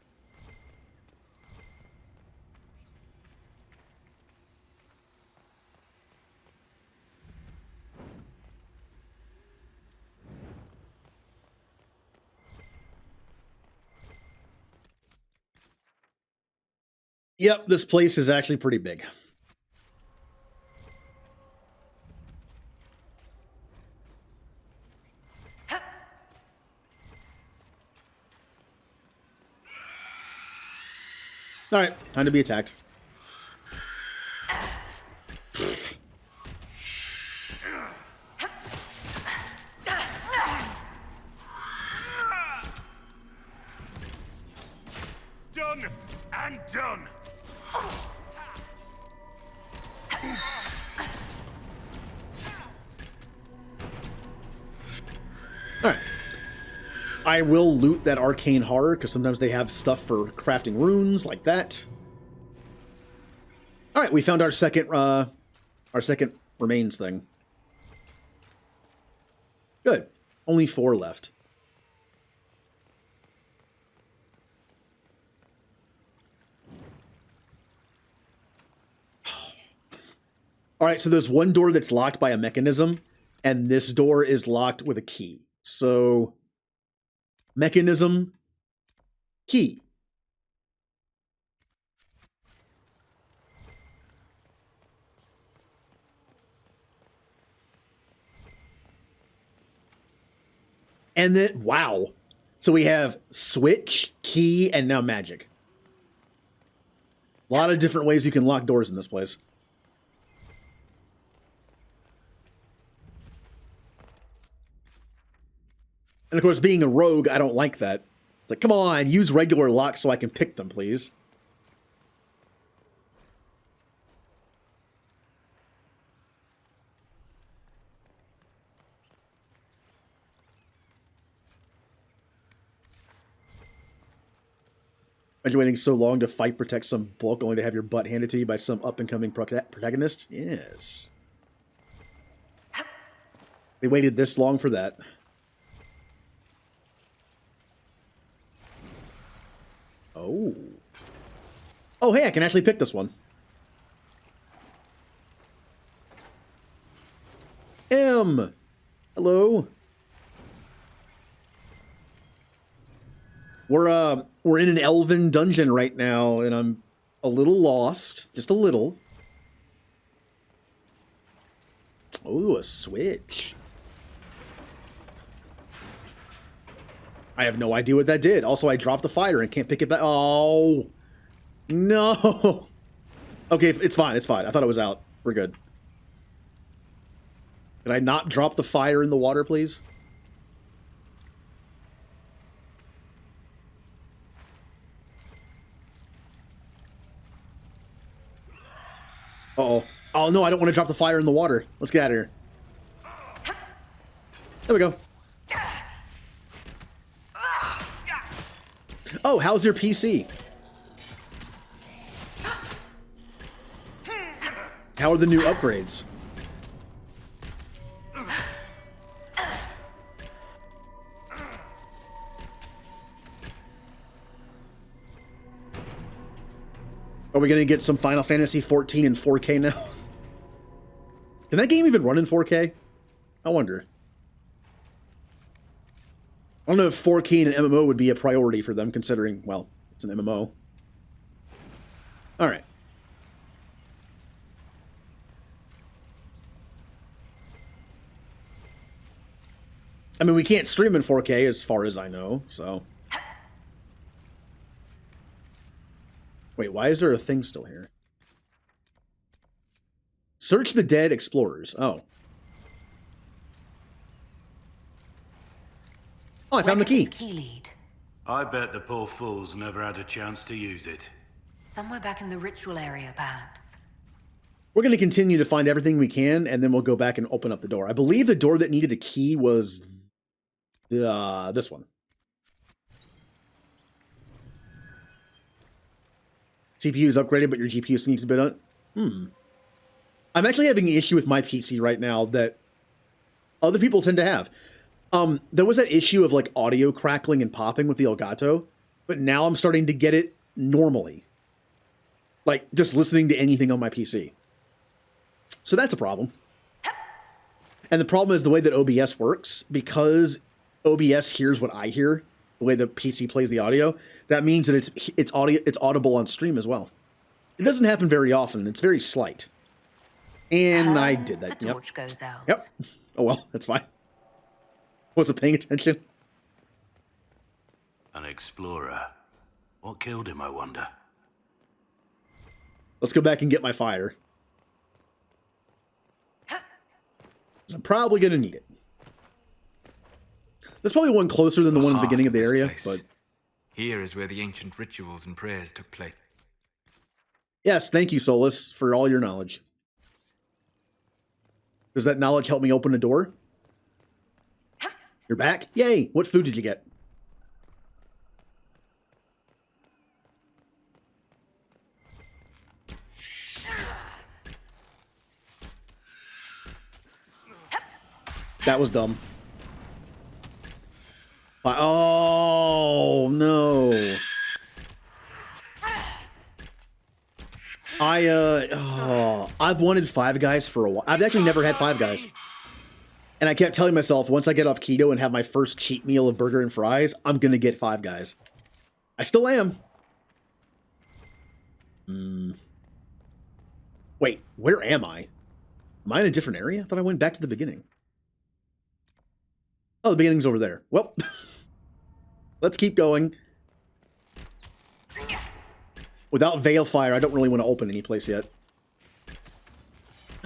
Yep, this place is actually pretty big. All right, time to be attacked. Done and done. Alright. I will loot that arcane horror, because sometimes they have stuff for crafting runes, like that. Alright, we found our second remains thing. Good. Only 4 left. Alright, so there's one door that's locked by a mechanism, and this door is locked with a key. So, mechanism, key. And then, wow. So we have switch, key, and now magic. A lot of different ways you can lock doors in this place. And of course, being a rogue, I don't like that. It's like, come on, use regular locks so I can pick them, please. Imagine waiting so long to fight, protect some bulk, only to have your butt handed to you by some up-and-coming protagonist? Yes. They waited this long for that. Oh. Oh, hey, I can actually pick this one. M. Hello. We're in an elven dungeon right now, and I'm a little lost. Just a little. Oh, a switch. I have no idea what that did. Also, I dropped the fire and can't pick it back. Oh, no. Okay, it's fine. It's fine. I thought it was out. We're good. Did I not drop the fire in the water, please? Uh-oh. Oh, no, I don't want to drop the fire in the water. Let's get out of here. There we go. Oh, how's your PC? How are the new upgrades? Are we going to get some Final Fantasy 14 in 4K now? Can that game even run in 4K? I wonder. I don't know if 4K in an MMO would be a priority for them, considering, well, it's an MMO. All right. I mean, we can't stream in 4K as far as I know, so. Wait, why is there a thing still here? Search the dead explorers. Oh. Oh, I found the key. Key lead. I bet the poor fools never had a chance to use it. Somewhere back in the ritual area, perhaps. We're going to continue to find everything we can, and then we'll go back and open up the door. I believe the door that needed a key was this one. CPU is upgraded, but your GPU sneaks a bit on. I'm actually having an issue with my PC right now that other people tend to have. There was that issue of like audio crackling and popping with the Elgato, but now I'm starting to get it normally. Like just listening to anything on my PC. So that's a problem. And the problem is the way that OBS works, because OBS hears what I hear, the way the PC plays the audio, that means that it's audible on stream as well. It doesn't happen very often. It's very slight. And I did that. The torch goes out. Yep. Oh well, that's fine. Wasn't paying attention. An explorer. What killed him, I wonder? Let's go back and get my fire. 'Cause I'm probably going to need it. There's probably one closer than the one at the beginning of the area, but... Here is where the ancient rituals and prayers took place. Yes, thank you, Solus, for all your knowledge. Does that knowledge help me open a door? You're back? Yay! What food did you get? That was dumb. Oh, no. I've wanted Five Guys for a while. I've actually never had Five Guys. And I kept telling myself, once I get off keto and have my first cheat meal of burger and fries, I'm going to get Five Guys. I still am. Wait, where am I? Am I in a different area? I thought I went back to the beginning. Oh, the beginning's over there. Well, let's keep going. Without Veilfire, I don't really want to open any place yet.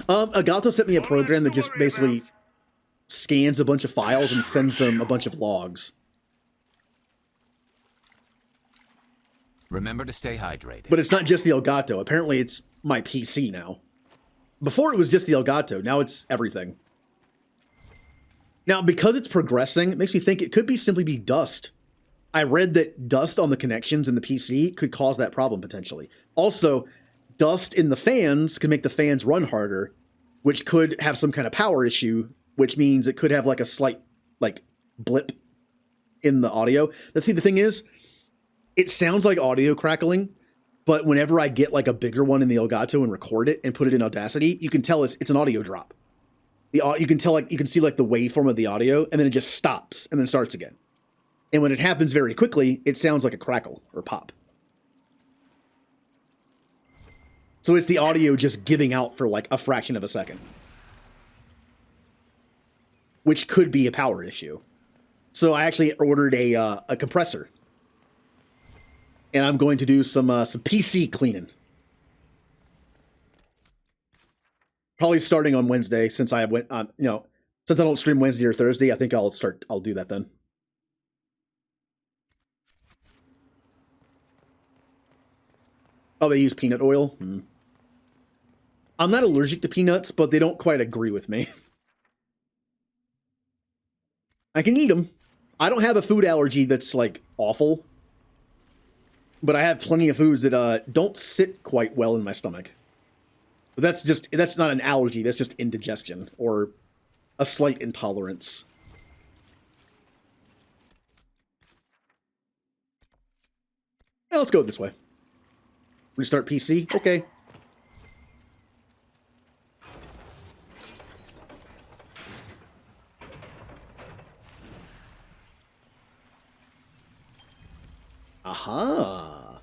Agato sent me a program that just basically scans a bunch of files and sends them a bunch of logs. Remember to stay hydrated. But it's not just the Elgato. Apparently it's my PC now. Before it was just the Elgato. Now it's everything. Now, because it's progressing, it makes me think it could simply be dust. I read that dust on the connections in the PC could cause that problem potentially. Also, dust in the fans could make the fans run harder, which could have some kind of power issue, which means it could have like a slight like blip in the audio. The thing is, it sounds like audio crackling, but whenever I get like a bigger one in the Elgato and record it and put it in Audacity, you can tell it's an audio drop. You can see like the waveform of the audio, and then it just stops and then starts again. And when it happens very quickly, it sounds like a crackle or pop. So it's the audio just giving out for like a fraction of a second, which could be a power issue. So I actually ordered a compressor, and I'm going to do some PC cleaning. Probably starting on Wednesday, since I went, since I don't stream Wednesday or Thursday, I think I'll do that then. Oh, they use peanut oil? I'm not allergic to peanuts, but they don't quite agree with me. I can eat them. I don't have a food allergy that's, like, awful. But I have plenty of foods that don't sit quite well in my stomach. But that's not an allergy, that's just indigestion, or a slight intolerance. Yeah, let's go this way. Restart PC? Okay. Aha.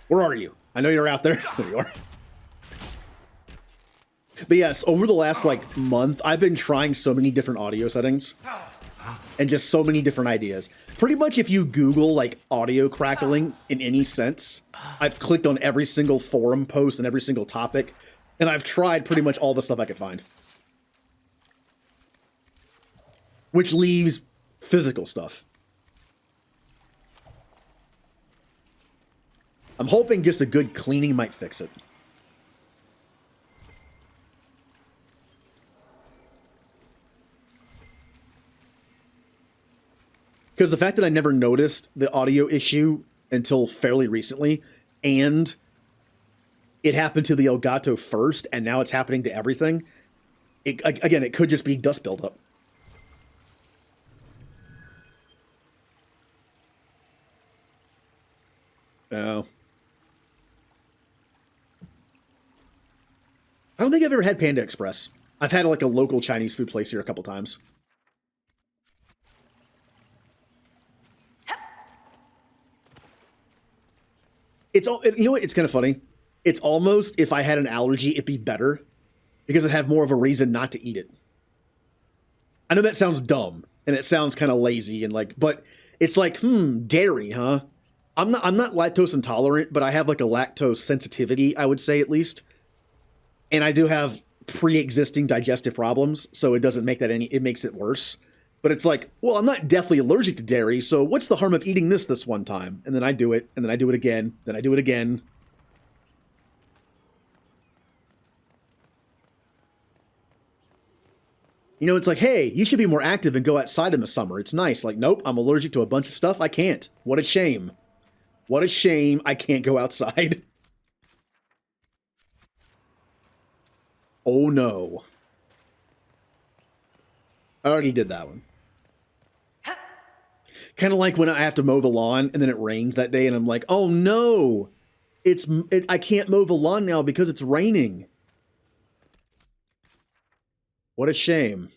Where are you? I know you're out there. There you are. But yes, over the last like month, I've been trying so many different audio settings and just so many different ideas. Pretty much if you Google like audio crackling in any sense, I've clicked on every single forum post and every single topic, and I've tried pretty much all the stuff I could find. Which leaves physical stuff. I'm hoping just a good cleaning might fix it. Because the fact that I never noticed the audio issue until fairly recently, and it happened to the Elgato first, and now it's happening to everything, again, it could just be dust buildup. Oh. I don't think I've ever had Panda Express. I've had like a local Chinese food place here a couple times. It's all, you know what? It's kind of funny. It's almost, if I had an allergy, it'd be better because I'd have more of a reason not to eat it. I know that sounds dumb and it sounds kind of lazy and like, but it's like, dairy, huh? I'm not lactose intolerant, but I have like a lactose sensitivity, I would say at least. And I do have pre-existing digestive problems, so it doesn't make that it makes it worse. But it's like, well, I'm not deathly allergic to dairy, so what's the harm of eating this one time? And then I do it, and then I do it again, then I do it again. You know, it's like, hey, you should be more active and go outside in the summer. It's nice. Like, nope, I'm allergic to a bunch of stuff. I can't. What a shame. What a shame I can't go outside. Oh no. I already did that one. Kind of like when I have to mow the lawn and then it rains that day and I'm like, oh no, I can't mow the lawn now because it's raining. What a shame.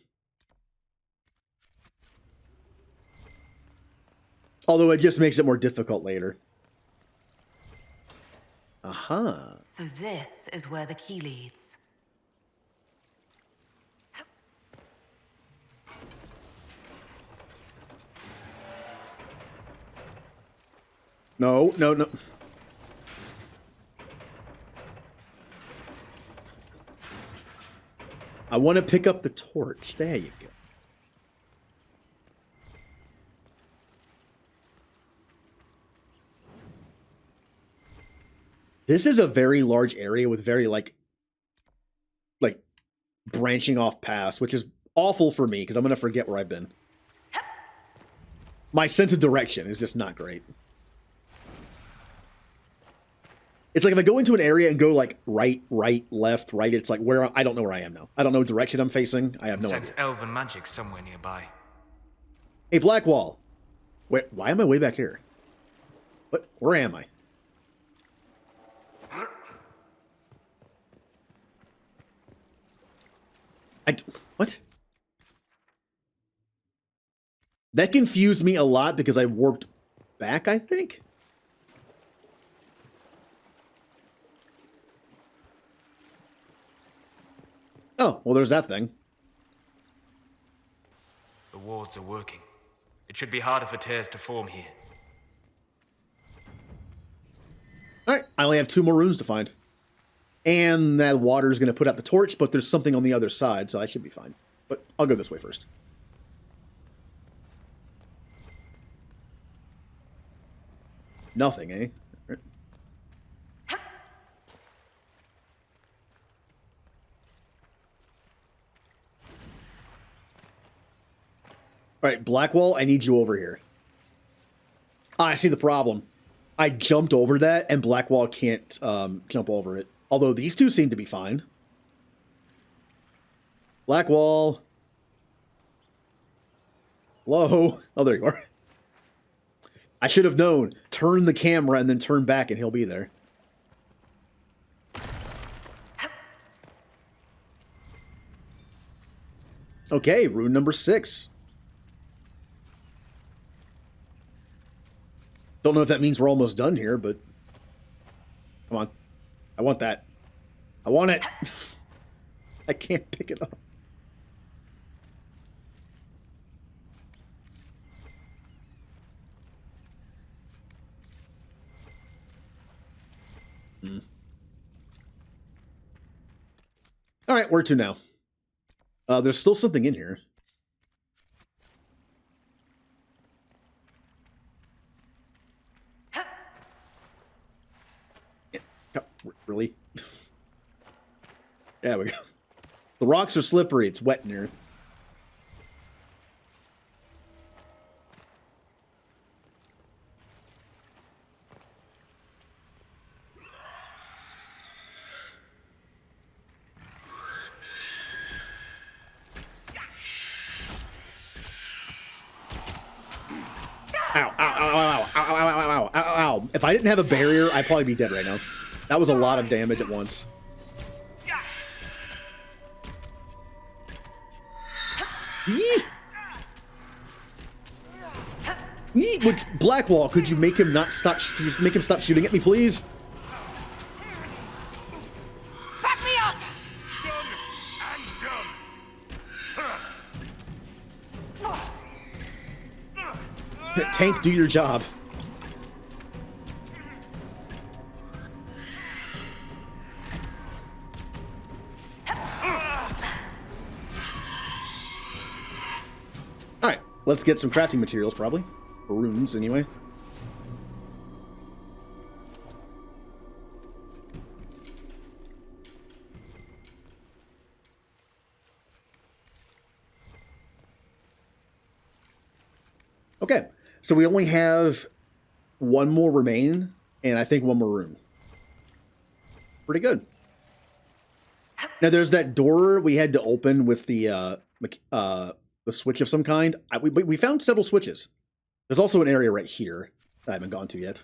Although it just makes it more difficult later. Aha. So this is where the key leads. No, no, no. I want to pick up the torch. There you go. This is a very large area with very like branching off paths, which is awful for me because I'm going to forget where I've been. My sense of direction is just not great. It's like if I go into an area and go like right, left, right, it's like where I don't know where I am now. I don't know what direction I'm facing. I have no idea. Sense elven magic somewhere nearby. Hey, Blackwall. Wait, why am I way back here? What? Where am I? What? That confused me a lot because I warped back, I think? Oh, well, there's that thing. The wards are working. It should be harder for tears to form here. Alright, I only have 2 more runes to find. And that water is going to put out the torch, but there's something on the other side, so I should be fine. But I'll go this way first. Nothing, eh? Alright, Blackwall, I need you over here. Ah, I see the problem. I jumped over that, and Blackwall can't jump over it. Although these two seem to be fine. Blackwall. Hello? Oh, there you are. I should have known. Turn the camera and then turn back and he'll be there. Okay, rune number 6. Don't know if that means we're almost done here, but Come on. I want that. I want it. I can't pick it up. All right, where to now? There's still something in here. Really? There we go. The rocks are slippery. It's wet in here. Ow, ow, ow, ow, ow, ow, ow, ow, ow, ow, ow. If I didn't have a barrier, I'd probably be dead right now. That was a lot of damage at once. Yee! Yee! Which Blackwall, could you make him not stop? Could you just make him stop shooting at me, please? Back me up! Tank, do your job. Alright, let's get some crafting materials, probably. For runes, anyway. Okay, so we only have one more remain, and I think one more rune. Pretty good. Now, there's that door we had to open with the switch of some kind. We found several switches. There's also an area right here that I haven't gone to yet.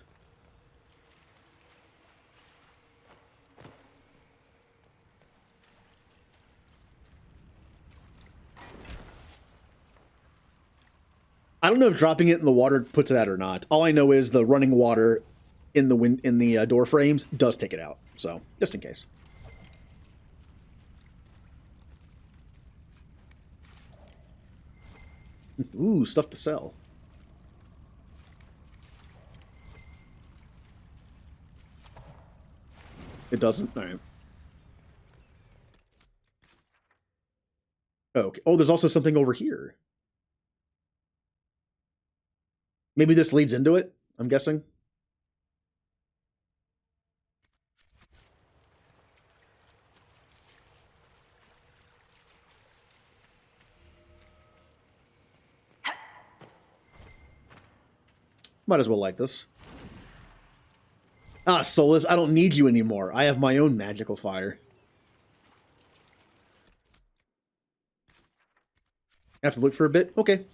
I don't know if dropping it in the water puts it out or not. All I know is the running water in the door frames does take it out. So, just in case. Ooh, stuff to sell. It doesn't? All right. Okay. Oh, there's also something over here. Maybe this leads into it, I'm guessing. Might as well like this. Ah, Solus, I don't need you anymore. I have my own magical fire. Have to look for a bit? Okay.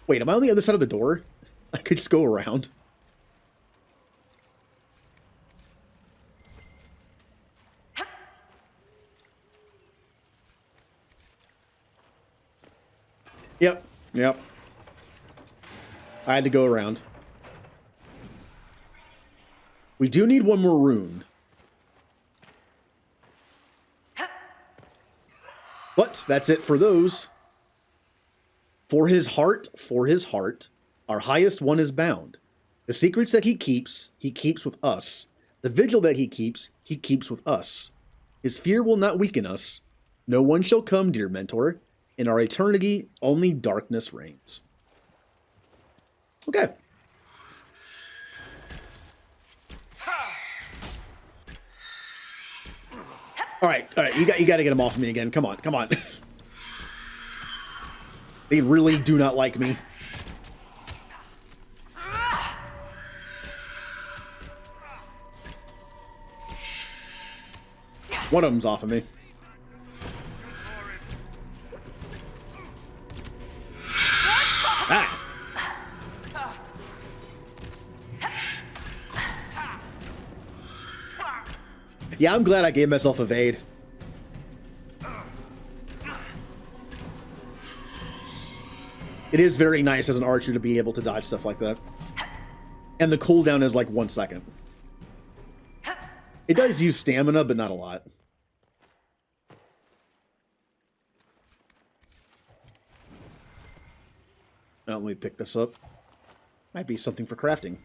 Wait, am I on the other side of the door? I could just go around. Yep, yep. I had to go around. We do need one more rune. But that's it for those. For his heart, our highest one is bound. The secrets that he keeps with us. The vigil that he keeps with us. His fear will not weaken us. No one shall come, dear mentor. In our eternity, only darkness reigns. Okay. All right. You got to get him off of me again. Come on. They really do not like me. One of them's off of me. Ah! Yeah, I'm glad I gave myself evade. It is very nice as an archer to be able to dodge stuff like that. And the cooldown is like 1 second. It does use stamina, but not a lot. Oh, let me pick this up. Might be something for crafting.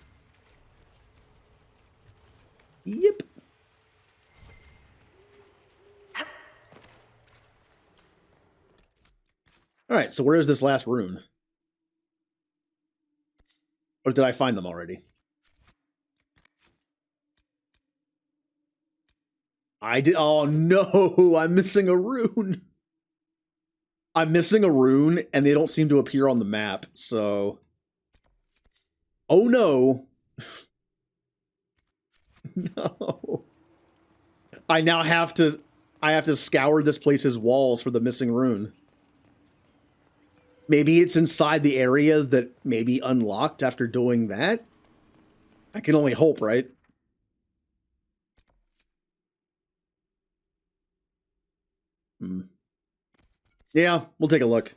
Yep. Alright, so where is this last rune? Or did I find them already? I did. Oh no, I'm missing a rune. I'm missing a rune, and they don't seem to appear on the map, so... Oh no! No. I now have to... I have to scour this place's walls for the missing rune. Maybe it's inside the area that may be unlocked after doing that? I can only hope, right? Yeah, we'll take a look.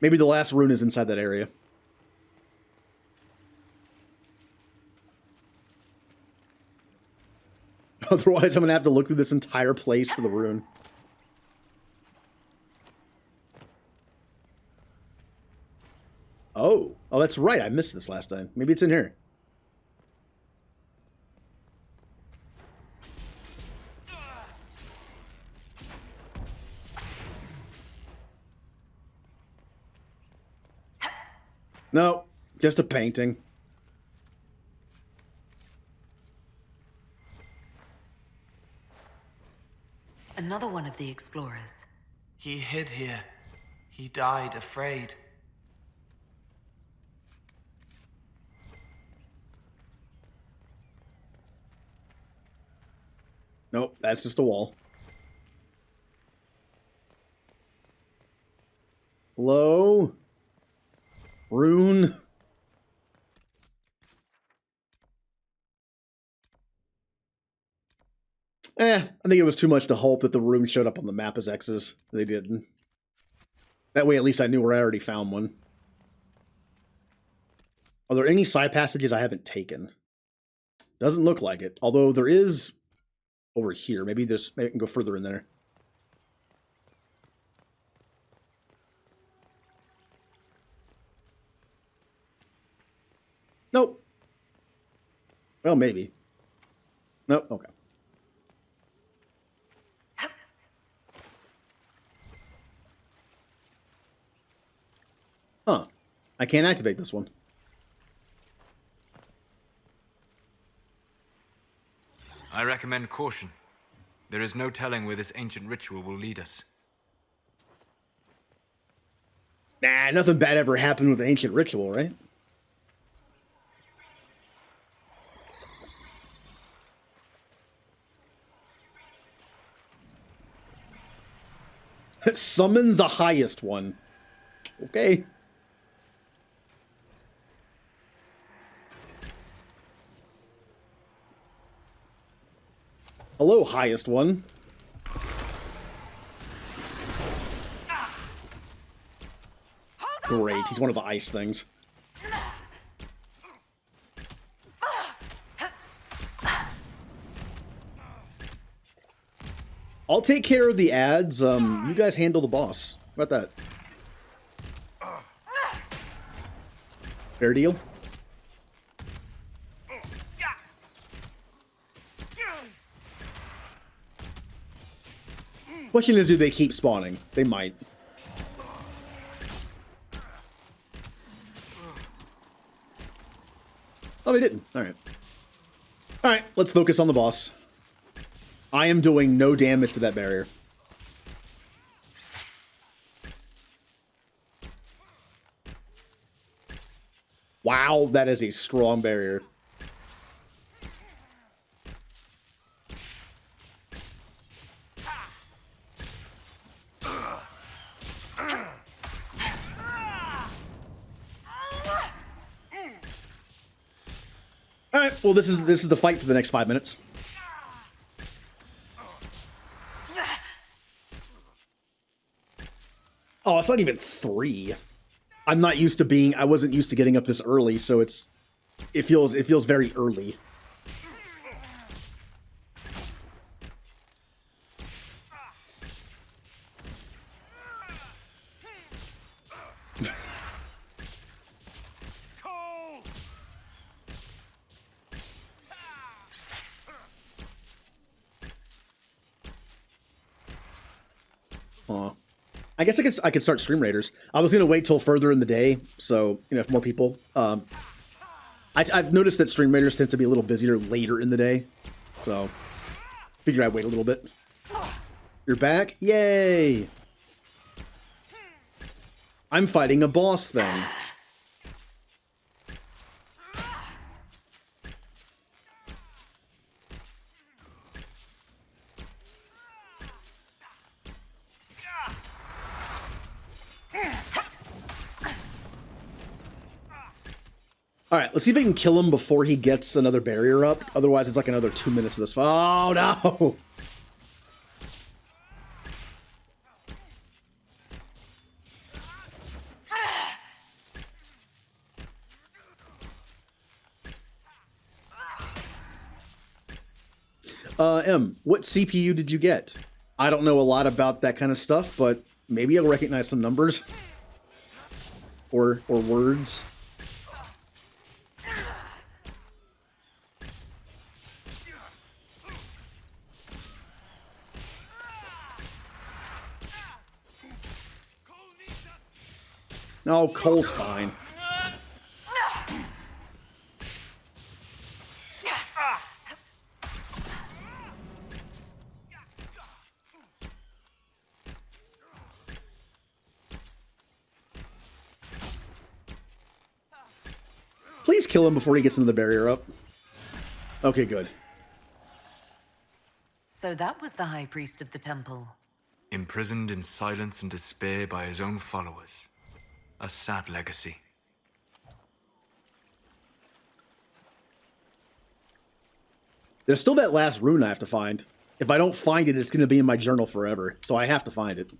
Maybe the last rune is inside that area. Otherwise, I'm going to have to look through this entire place for the rune. Oh. Oh, that's right. I missed this last time. Maybe it's in here. No, just a painting. Another one of the explorers. He hid here. He died afraid. Nope, that's just a wall. Hello? Rune? I think it was too much to hope that the rune showed up on the map as X's. They didn't. That way at least I knew where I already found one. Are there any side passages I haven't taken? Doesn't look like it. Although there is over here. Maybe I can go further in there. Nope. Well, maybe. Nope. Okay. Huh. I can't activate this one. I recommend caution. There is no telling where this ancient ritual will lead us. Nah, nothing bad ever happened with the ancient ritual, right? Summon the highest one. Okay. Hello, highest one. Great, he's one of the ice things. I'll take care of the ads. You guys handle the boss. How about that? Fair deal? Question is, do they keep spawning? They might. Oh, they didn't. Alright. Alright, let's focus on the boss. I am doing no damage to that barrier. Wow, that is a strong barrier. Alright, well this is the fight for the next 5 minutes. Oh, it's not even 3. I wasn't used to getting up this early, so it's it feels very early. I guess I could start Stream Raiders. I was gonna wait till further in the day, so if more people. I've noticed that Stream Raiders tend to be a little busier later in the day, so figure I'd wait a little bit. You're back, yay! I'm fighting a boss thing. All right, let's see if I can kill him before he gets another barrier up. Otherwise, it's like another 2 minutes of this. Oh, no! What CPU did you get? I don't know a lot about that kind of stuff, but maybe I'll recognize some numbers. Or words. No, Cole's fine. Please kill him before he gets into the barrier up. Okay, good. So that was the High Priest of the temple. Imprisoned in silence and despair by his own followers. A sad legacy. There's still that last rune I have to find. If I don't find it, it's going to be in my journal forever. So I have to find it.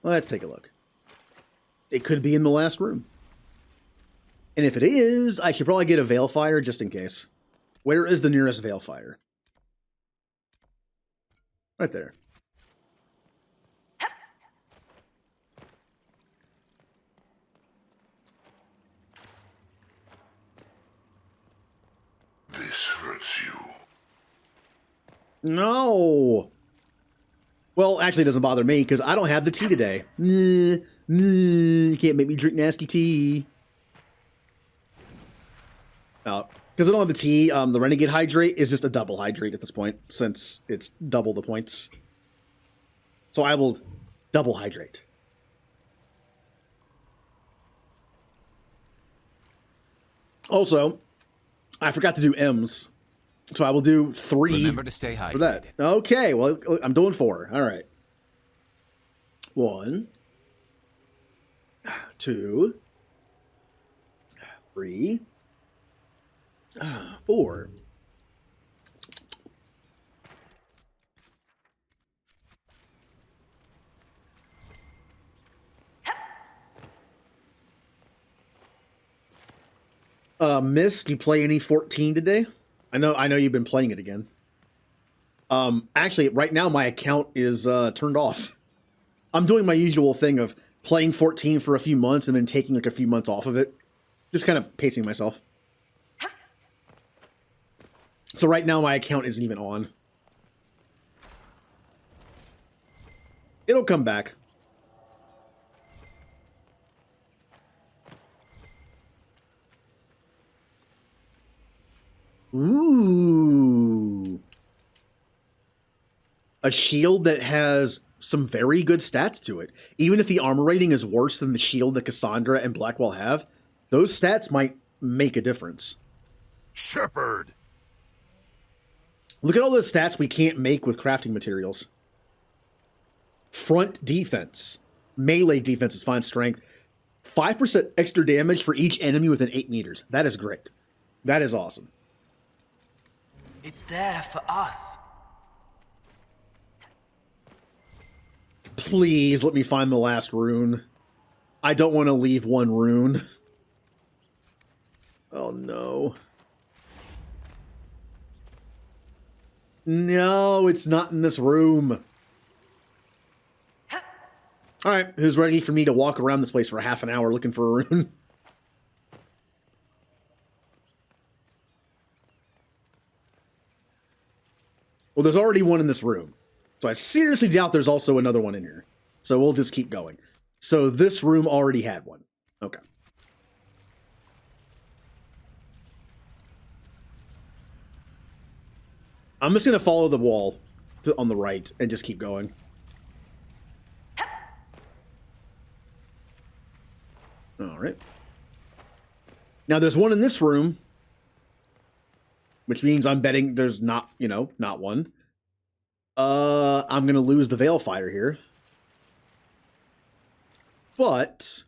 Let's take a look. It could be in the last room. And if it is, I should probably get a Veilfire just in case. Where is the nearest Veilfire? Right there. This hurts you. No. Well, actually, it doesn't bother me because I don't have the tea today. You can't make me drink nasty tea. Because I don't have the tea, the Renegade Hydrate is just a double hydrate at this point, since it's double the points. So I will double hydrate. Also, I forgot to do M's. So I will do 3. Remember to stay hydrated. For that. Okay, well, I'm doing 4. All right. 1, 2, 3, 4. Miss, do you play any 14 today? I know you've been playing it again. Actually, right now my account is turned off. I'm doing my usual thing of playing 14 for a few months and then taking like a few months off of it. Just kind of pacing myself. So right now my account isn't even on. It'll come back. Ooh. A shield that has some very good stats to it. Even if the armor rating is worse than the shield that Cassandra and Blackwell have, those stats might make a difference. Shepherd! Look at all the stats we can't make with crafting materials. Front defense. Melee defense is fine strength. 5% extra damage for each enemy within 8 meters. That is great. That is awesome. It's there for us. Please let me find the last rune. I don't want to leave one rune. Oh no. No, it's not in this room. Alright, who's ready for me to walk around this place for half an hour looking for a rune? Well, there's already one in this room. So I seriously doubt there's also another one in here. So we'll just keep going. So this room already had one. Okay. I'm just going to follow the wall on the right and just keep going. All right. Now there's one in this room, which means I'm betting there's not, you know, not one. I'm going to lose the Veil Fire here. But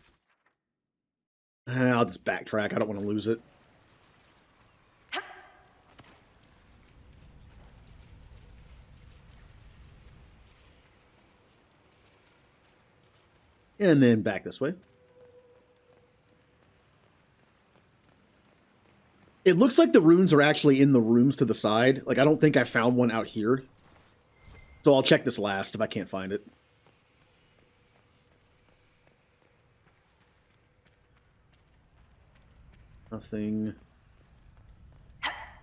I'll just backtrack. I don't want to lose it. And then back this way. It looks like the runes are actually in the rooms to the side. Like, I don't think I found one out here. So I'll check this last if I can't find it. Nothing.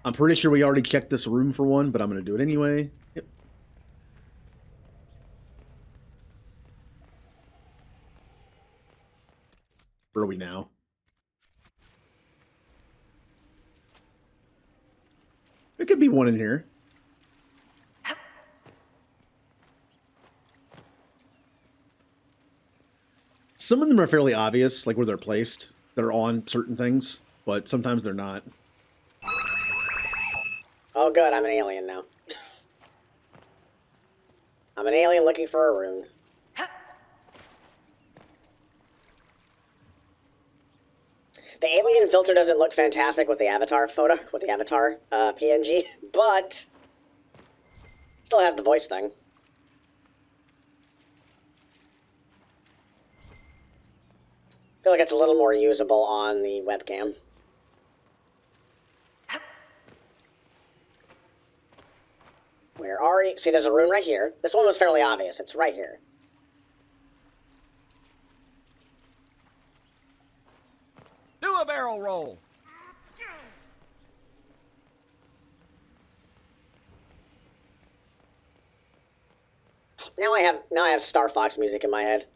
I'm pretty sure we already checked this room for one, but I'm going to do it anyway. Yep. Where are we now? There could be one in here. Some of them are fairly obvious, like where they're placed. They're on certain things, but sometimes they're not. Oh good, I'm an alien now. I'm an alien looking for a rune. The alien filter doesn't look fantastic with the avatar photo, with the avatar PNG, but still has the voice thing. I feel like it's a little more usable on the webcam. Where are you? See, there's a rune right here. This one was fairly obvious. It's right here. Do a barrel roll. Now I have Star Fox music in my head.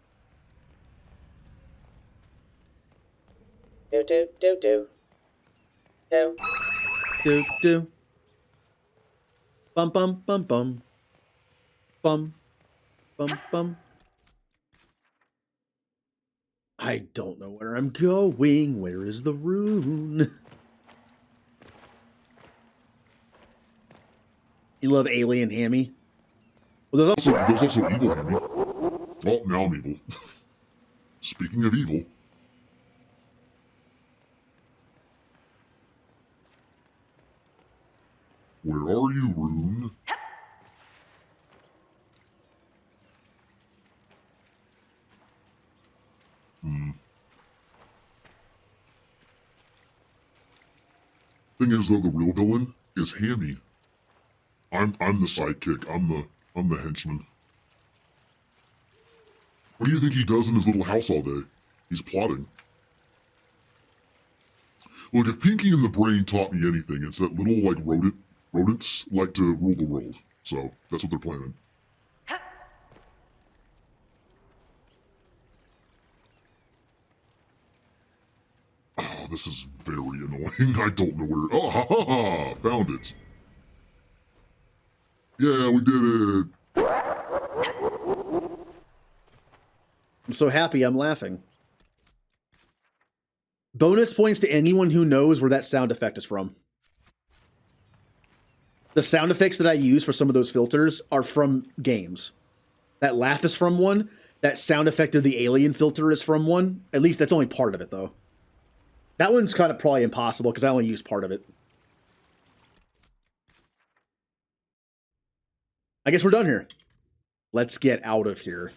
Do do do do. Do. Do do. Bum bum bum bum. Bum. Bum bum. I don't know where I'm going. Where is the rune? You love Alien Hammy? Well, there's also Evil Hammy. Oh, now I'm evil. Speaking of evil. Where are you, Rune? Thing is, though, the real villain is Hammy. I'm the sidekick. I'm the henchman. What do you think he does in his little house all day? He's plotting. Look, if Pinky and the Brain taught me anything, it's that little, like, rodents like to rule the world. So, that's what they're planning. Oh, this is very annoying. I don't know where... Oh, ha ha ha! Found it. Yeah, we did it. I'm so happy I'm laughing. Bonus points to anyone who knows where that sound effect is from. The sound effects that I use for some of those filters are from games. That laugh is from one. That sound effect of the alien filter is from one. At least that's only part of it, though. That one's kind of probably impossible because I only used part of it. I guess we're done here. Let's get out of here.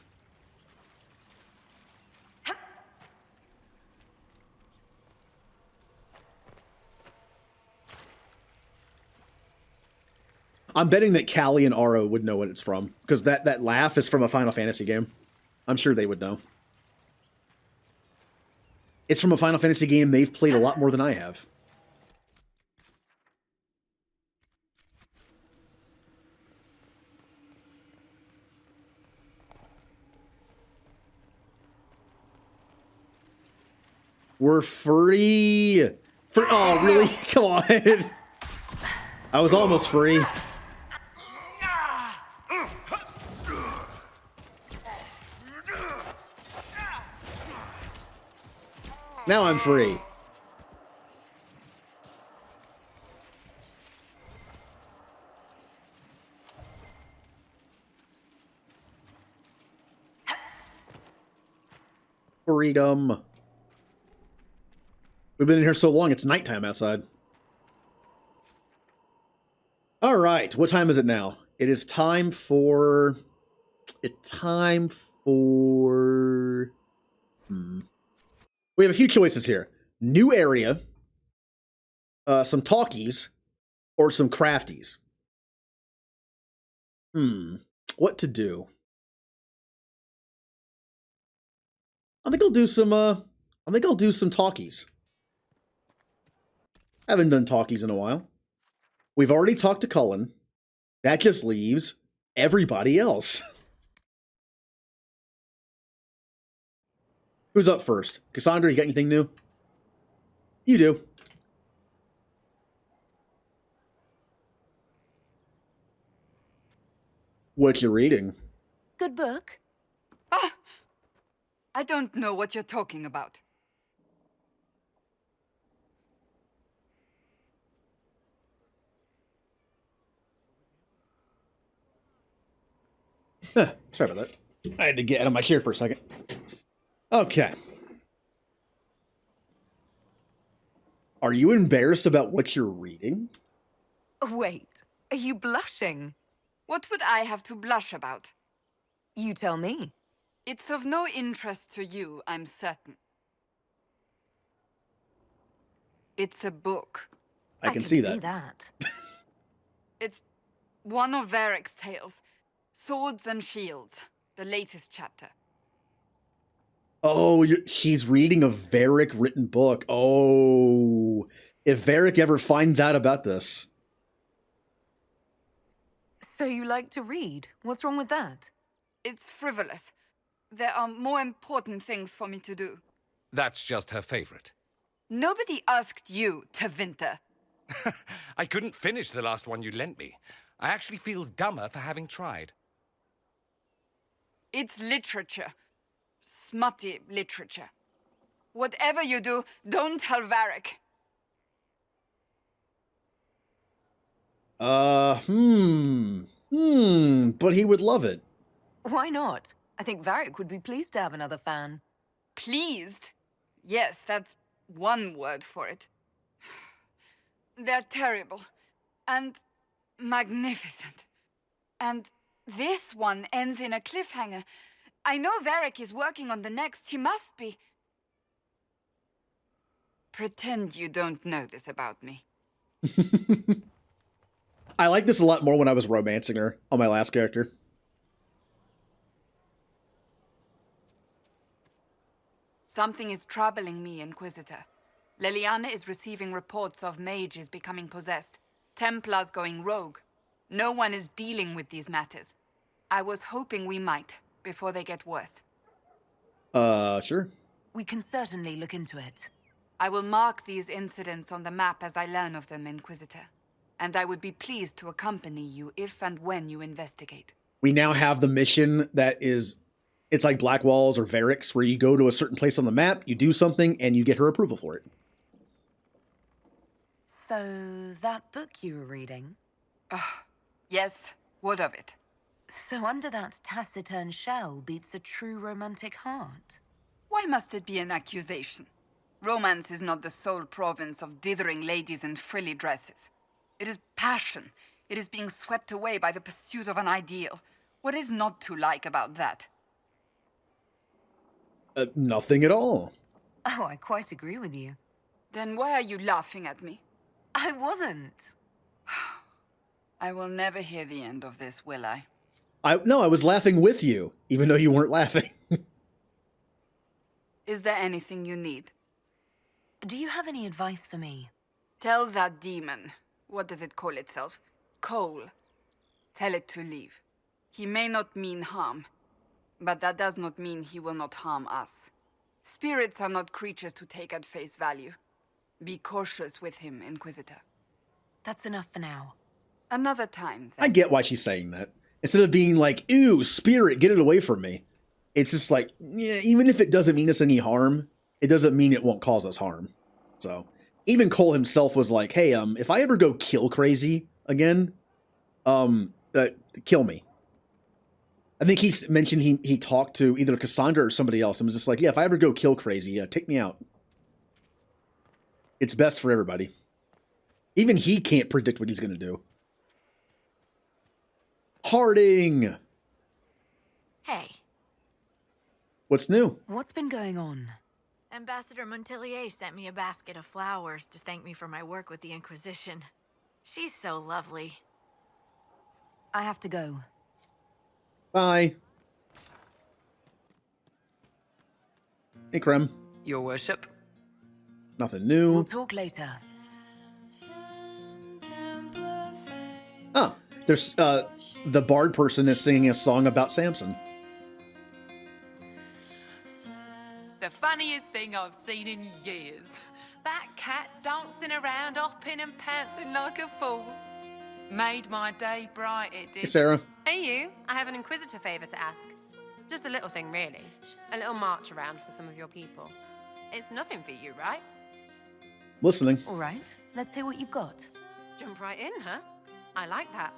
I'm betting that Callie and Aro would know what it's from, because that laugh is from a Final Fantasy game. I'm sure they would know. It's from a Final Fantasy game they've played a lot more than I have. We're free. Oh, really? Come on. I was almost free. Now I'm free. Freedom. We've been in here so long, it's nighttime outside. All right, what time is it now? It is time for... We have a few choices here. New area, some talkies, or some crafties. What to do? I think I'll do some talkies. Haven't done talkies in a while. We've already talked to Cullen. That just leaves everybody else. Who's up first? Cassandra, you got anything new? You do. What you reading? Good book. Ah! I don't know what you're talking about. Sorry about that. I had to get out of my chair for a second. Okay. Are you embarrassed about what you're reading? Wait, are you blushing? What would I have to blush about? You tell me. It's of no interest to you, I'm certain. It's a book. I can see that. It's one of Varric's tales. Swords and Shields, the latest chapter. Oh, she's reading a Varric written book. Oh, if Varric ever finds out about this. So you like to read? What's wrong with that? It's frivolous. There are more important things for me to do. That's just her favorite. Nobody asked you, Tevinter. I couldn't finish the last one you lent me. I actually feel dumber for having tried. It's literature. Smutty literature. Whatever you do, don't tell Varric. But he would love it. Why not? I think Varric would be pleased to have another fan. Pleased? Yes, that's one word for it. They're terrible. And magnificent. And this one ends in a cliffhanger. I know Varric is working on the next. He must be. Pretend you don't know this about me. I like this a lot more when I was romancing her on my last character. Something is troubling me, Inquisitor. Leliana is receiving reports of mages becoming possessed, Templars going rogue. No one is dealing with these matters. I was hoping we might, before they get worse. Sure. We can certainly look into it. I will mark these incidents on the map as I learn of them, Inquisitor. And I would be pleased to accompany you if and when you investigate. We now have the mission that is... It's like Black Walls or Varric's, where you go to a certain place on the map, you do something, and you get her approval for it. So, that book you were reading? Yes, what of it? So under that taciturn shell beats a true romantic heart. Why must it be an accusation? Romance is not the sole province of dithering ladies in frilly dresses. It is passion. It is being swept away by the pursuit of an ideal. What is not to like about that? Nothing at all. Oh, I quite agree with you. Then why are you laughing at me? I wasn't. I will never hear the end of this, will I? No, I was laughing with you, even though you weren't laughing. Is there anything you need? Do you have any advice for me? Tell that demon, what does it call itself? Cole. Tell it to leave. He may not mean harm, but that does not mean he will not harm us. Spirits are not creatures to take at face value. Be cautious with him, Inquisitor. That's enough for now. Another time, then. I get why she's saying that. Instead of being like, ew, spirit, get it away from me. It's just like, yeah, even if it doesn't mean us any harm, it doesn't mean it won't cause us harm. So, even Cole himself was like, hey, if I ever go kill crazy again, kill me. I think he mentioned he talked to either Cassandra or somebody else and was just like, yeah, if I ever go kill crazy, take me out. It's best for everybody. Even he can't predict what he's going to do. Harding! Hey. What's new? What's been going on? Ambassador Montelier sent me a basket of flowers to thank me for my work with the Inquisition. She's so lovely. I have to go. Bye. Hey, Krem. Your worship. Nothing new. We'll talk later. Ah, there's, the bard person is singing a song about Samson. The funniest thing I've seen in years. That cat dancing around, hopping and pouncing like a fool. Made my day bright, it did. Hey, Sarah. Hey, you. I have an Inquisitor favor to ask. Just a little thing, really. A little march around for some of your people. It's nothing for you, right? Listening. All right. Let's hear what you've got. Jump right in, huh? I like that.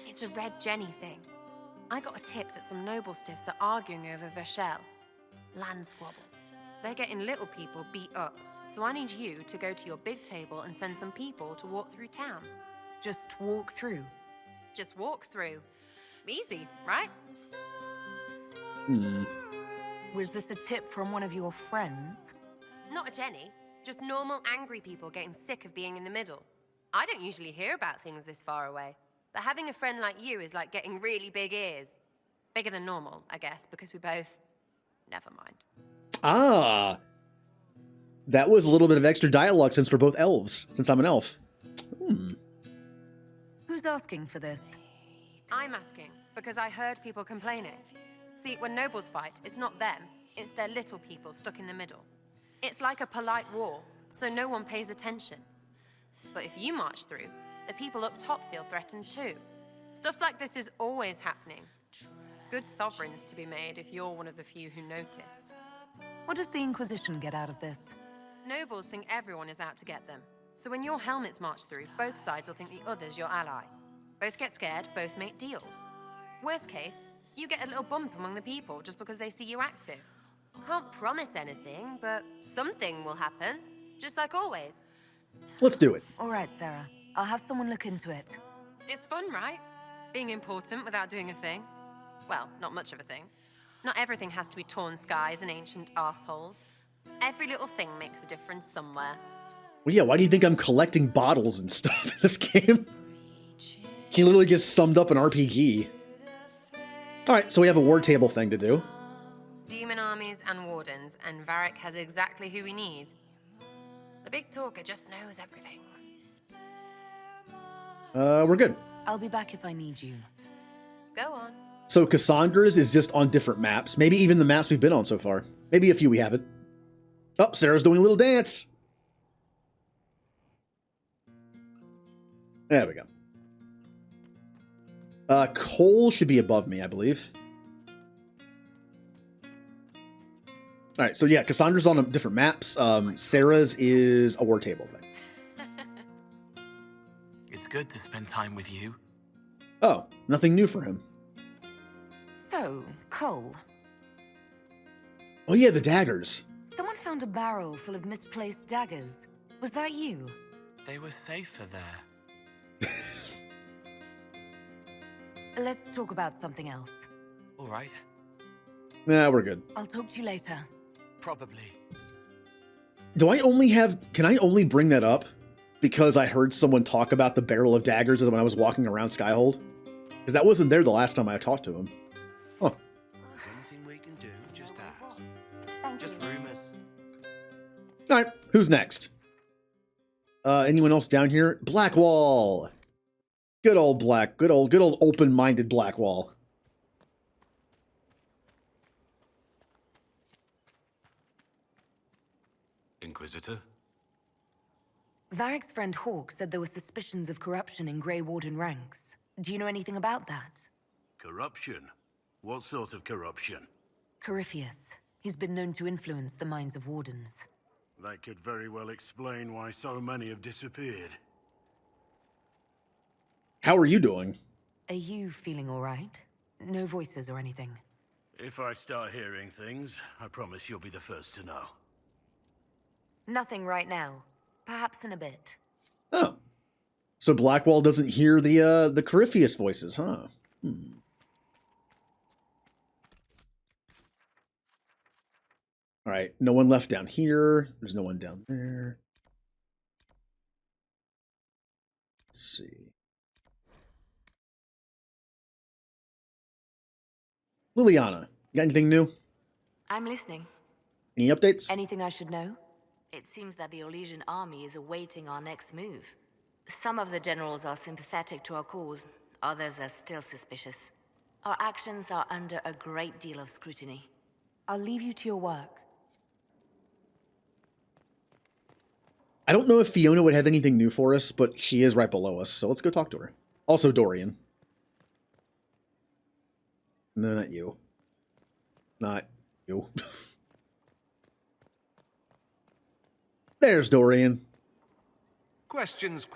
It's a Red Jenny thing. I got a tip that some noble stiffs are arguing over Verschel. Land squabble. They're getting little people beat up, so I need you to go to your big table and send some people to walk through town. Just walk through? Just walk through. Easy, right? Was this a tip from one of your friends? Not a Jenny. Just normal angry people getting sick of being in the middle. I don't usually hear about things this far away, but having a friend like you is like getting really big ears. Bigger than normal, I guess, because we both... Never mind. Ah. That was a little bit of extra dialogue since we're both elves, since I'm an elf. Who's asking for this? I'm asking, because I heard people complaining. See, when nobles fight, it's not them, it's their little people stuck in the middle. It's like a polite war, so no one pays attention. But if you march through, the people up top feel threatened too. Stuff like this is always happening. Good sovereigns to be made if you're one of the few who notice. What does the Inquisition get out of this? Nobles think everyone is out to get them. So when your helmets march through, both sides will think the other's your ally. Both get scared, both make deals. Worst case, you get a little bump among the people just because they see you active. Can't promise anything, but something will happen, just like always. Let's do it. All right, Sarah. I'll have someone look into it. It's fun, right? Being important without doing a thing. Well, not much of a thing. Not everything has to be torn skies and ancient arseholes. Every little thing makes a difference somewhere. Well, yeah, why do you think I'm collecting bottles and stuff in this game? She literally just summed up an RPG. Alright, so we have a war table thing to do. Demon armies and wardens, and Varric has exactly who we need. The big talker just knows everything. We're good. I'll be back if I need you. Go on. So Cassandra's is just on different maps. Maybe even the maps we've been on so far. Maybe a few we haven't. Oh, Sarah's doing a little dance. There we go. Cole should be above me, I believe. All right, so yeah, Cassandra's on different maps. Sarah's is a war table thing. It's good to spend time with you. Oh, nothing new for him. So, Cole. Oh yeah, the daggers. Someone found a barrel full of misplaced daggers. Was that you? They were safer there. Let's talk about something else. All right. Nah, we're good. I'll talk to you later. Probably. Can I only bring that up because I heard someone talk about the barrel of daggers when I was walking around Skyhold? Because that wasn't there the last time I talked to him. Huh. Is anything we can do? Just ask. Just rumors. All right, who's next? Anyone else down here? Blackwall. Good old open-minded Blackwall. Inquisitor? Varric's friend Hawk said there were suspicions of corruption in Grey Warden ranks. Do you know anything about that? Corruption? What sort of corruption? Corypheus. He's been known to influence the minds of wardens. That could very well explain why so many have disappeared. How are you doing? Are you feeling all right? No voices or anything? If I start hearing things, I promise you'll be the first to know. Nothing right now. Perhaps in a bit. Oh. So Blackwall doesn't hear the Corypheus voices, huh? All right, no one left down here. There's no one down there. Let's see. Liliana, you got anything new? I'm listening. Any updates? Anything I should know? It seems that the Orlesian army is awaiting our next move. Some of the generals are sympathetic to our cause, others are still suspicious. Our actions are under a great deal of scrutiny. I'll leave you to your work. I don't know if Fiona would have anything new for us, but she is right below us, so let's go talk to her. Also Dorian. No, not you. Not you. There's Dorian. Questions.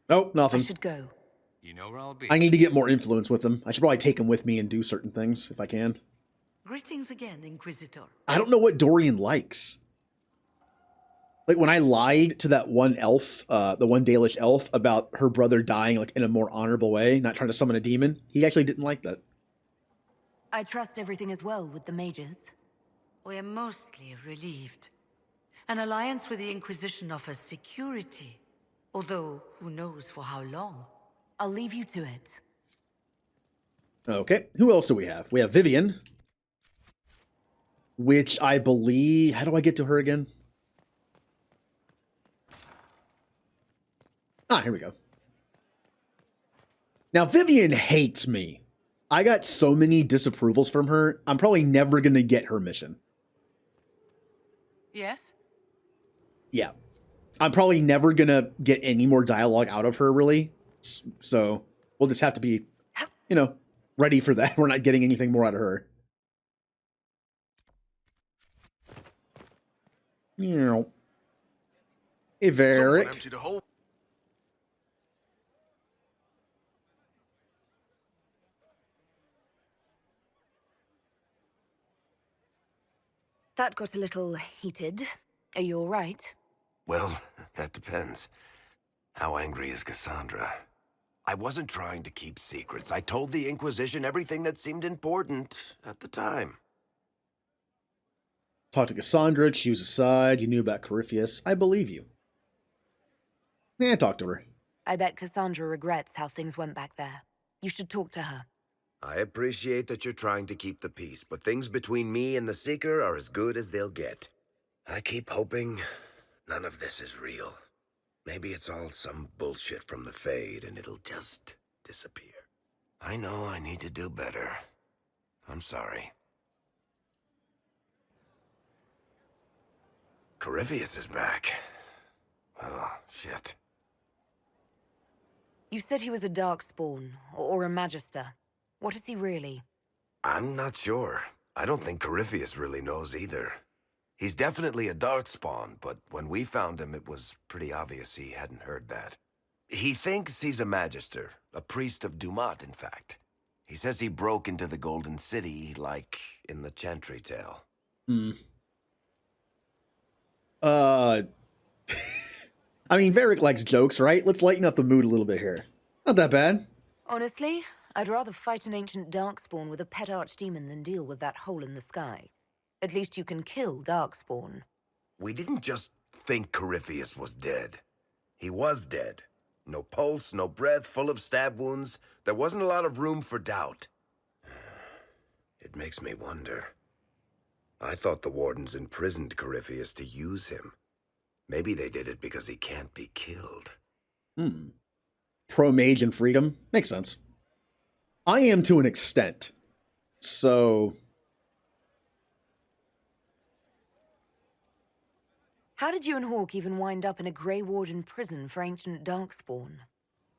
Nope, nothing. I should go. You know where I'll be. I need to get more influence with him. I should probably take him with me and do certain things, if I can. Greetings again, Inquisitor. I don't know what Dorian likes. Like, when I lied to that one elf, the one Dalish elf, about her brother dying like in a more honorable way, not trying to summon a demon, he actually didn't like that. I trust everything is well with the mages. We are mostly relieved. An alliance with the Inquisition offers security, although who knows for how long. I'll leave you to it. Okay, who else do we have? We have Vivian, which I believe... How do I get to her again? Ah, here we go. Now, Vivian hates me. I got so many disapprovals from her, I'm probably never going to get her mission. Yes? Yeah. I'm probably never going to get any more dialogue out of her, really. So, we'll just have to be, you know, ready for that. We're not getting anything more out of her. Hey, Varric. That got a little heated. Are you all right? Well, that depends. How angry is Cassandra? I wasn't trying to keep secrets. I told the Inquisition everything that seemed important at the time. Talk to Cassandra, choose a side. You knew about Corypheus. I believe you. Yeah, talk to her. I bet Cassandra regrets how things went back there. You should talk to her. I appreciate that you're trying to keep the peace, but things between me and the Seeker are as good as they'll get. I keep hoping none of this is real. Maybe it's all some bullshit from the Fade and it'll just disappear. I know I need to do better. I'm sorry. Corypheus is back. Oh, shit. You said he was a Darkspawn, or a Magister. What is he really? I'm not sure. I don't think Corypheus really knows either. He's definitely a Darkspawn, but when we found him, it was pretty obvious he hadn't heard that. He thinks he's a Magister, a priest of Dumat, in fact. He says he broke into the Golden City, like in the Chantry tale. I mean, Varric likes jokes, right? Let's lighten up the mood a little bit here. Not that bad. Honestly, I'd rather fight an ancient darkspawn with a pet archdemon than deal with that hole in the sky. At least you can kill darkspawn. We didn't just think Corypheus was dead. He was dead. No pulse, no breath, full of stab wounds. There wasn't a lot of room for doubt. It makes me wonder. I thought the Wardens imprisoned Corypheus to use him. Maybe they did it because he can't be killed. Pro-mage and freedom. Makes sense. I am to an extent. So... How did you and Hawk even wind up in a Grey Warden prison for ancient darkspawn?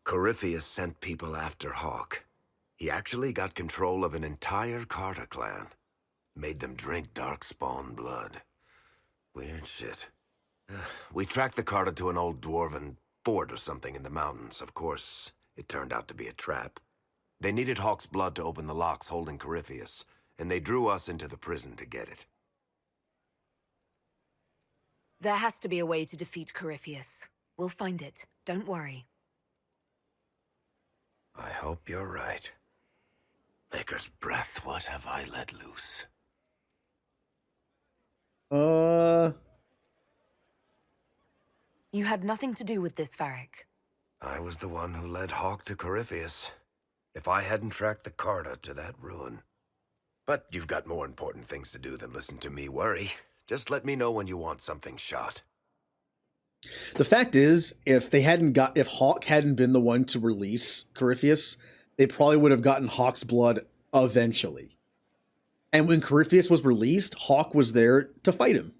Corypheus sent people after Hawk. He actually got control of an entire Carter clan. Made them drink darkspawn blood. Weird shit. We tracked the Carter to an old dwarven fort or something in the mountains. Of course, it turned out to be a trap. They needed Hawk's blood to open the locks holding Corypheus, and they drew us into the prison to get it. There has to be a way to defeat Corypheus. We'll find it. Don't worry. I hope you're right. Maker's breath, what have I let loose? You had nothing to do with this, Varric. I was the one who led Hawk to Corypheus. If I hadn't tracked the Carter to that ruin. But you've got more important things to do than listen to me worry. Just let me know when you want something shot. The fact is, if Hawk hadn't been the one to release Corypheus, they probably would have gotten Hawk's blood eventually. And when Corypheus was released, Hawk was there to fight him.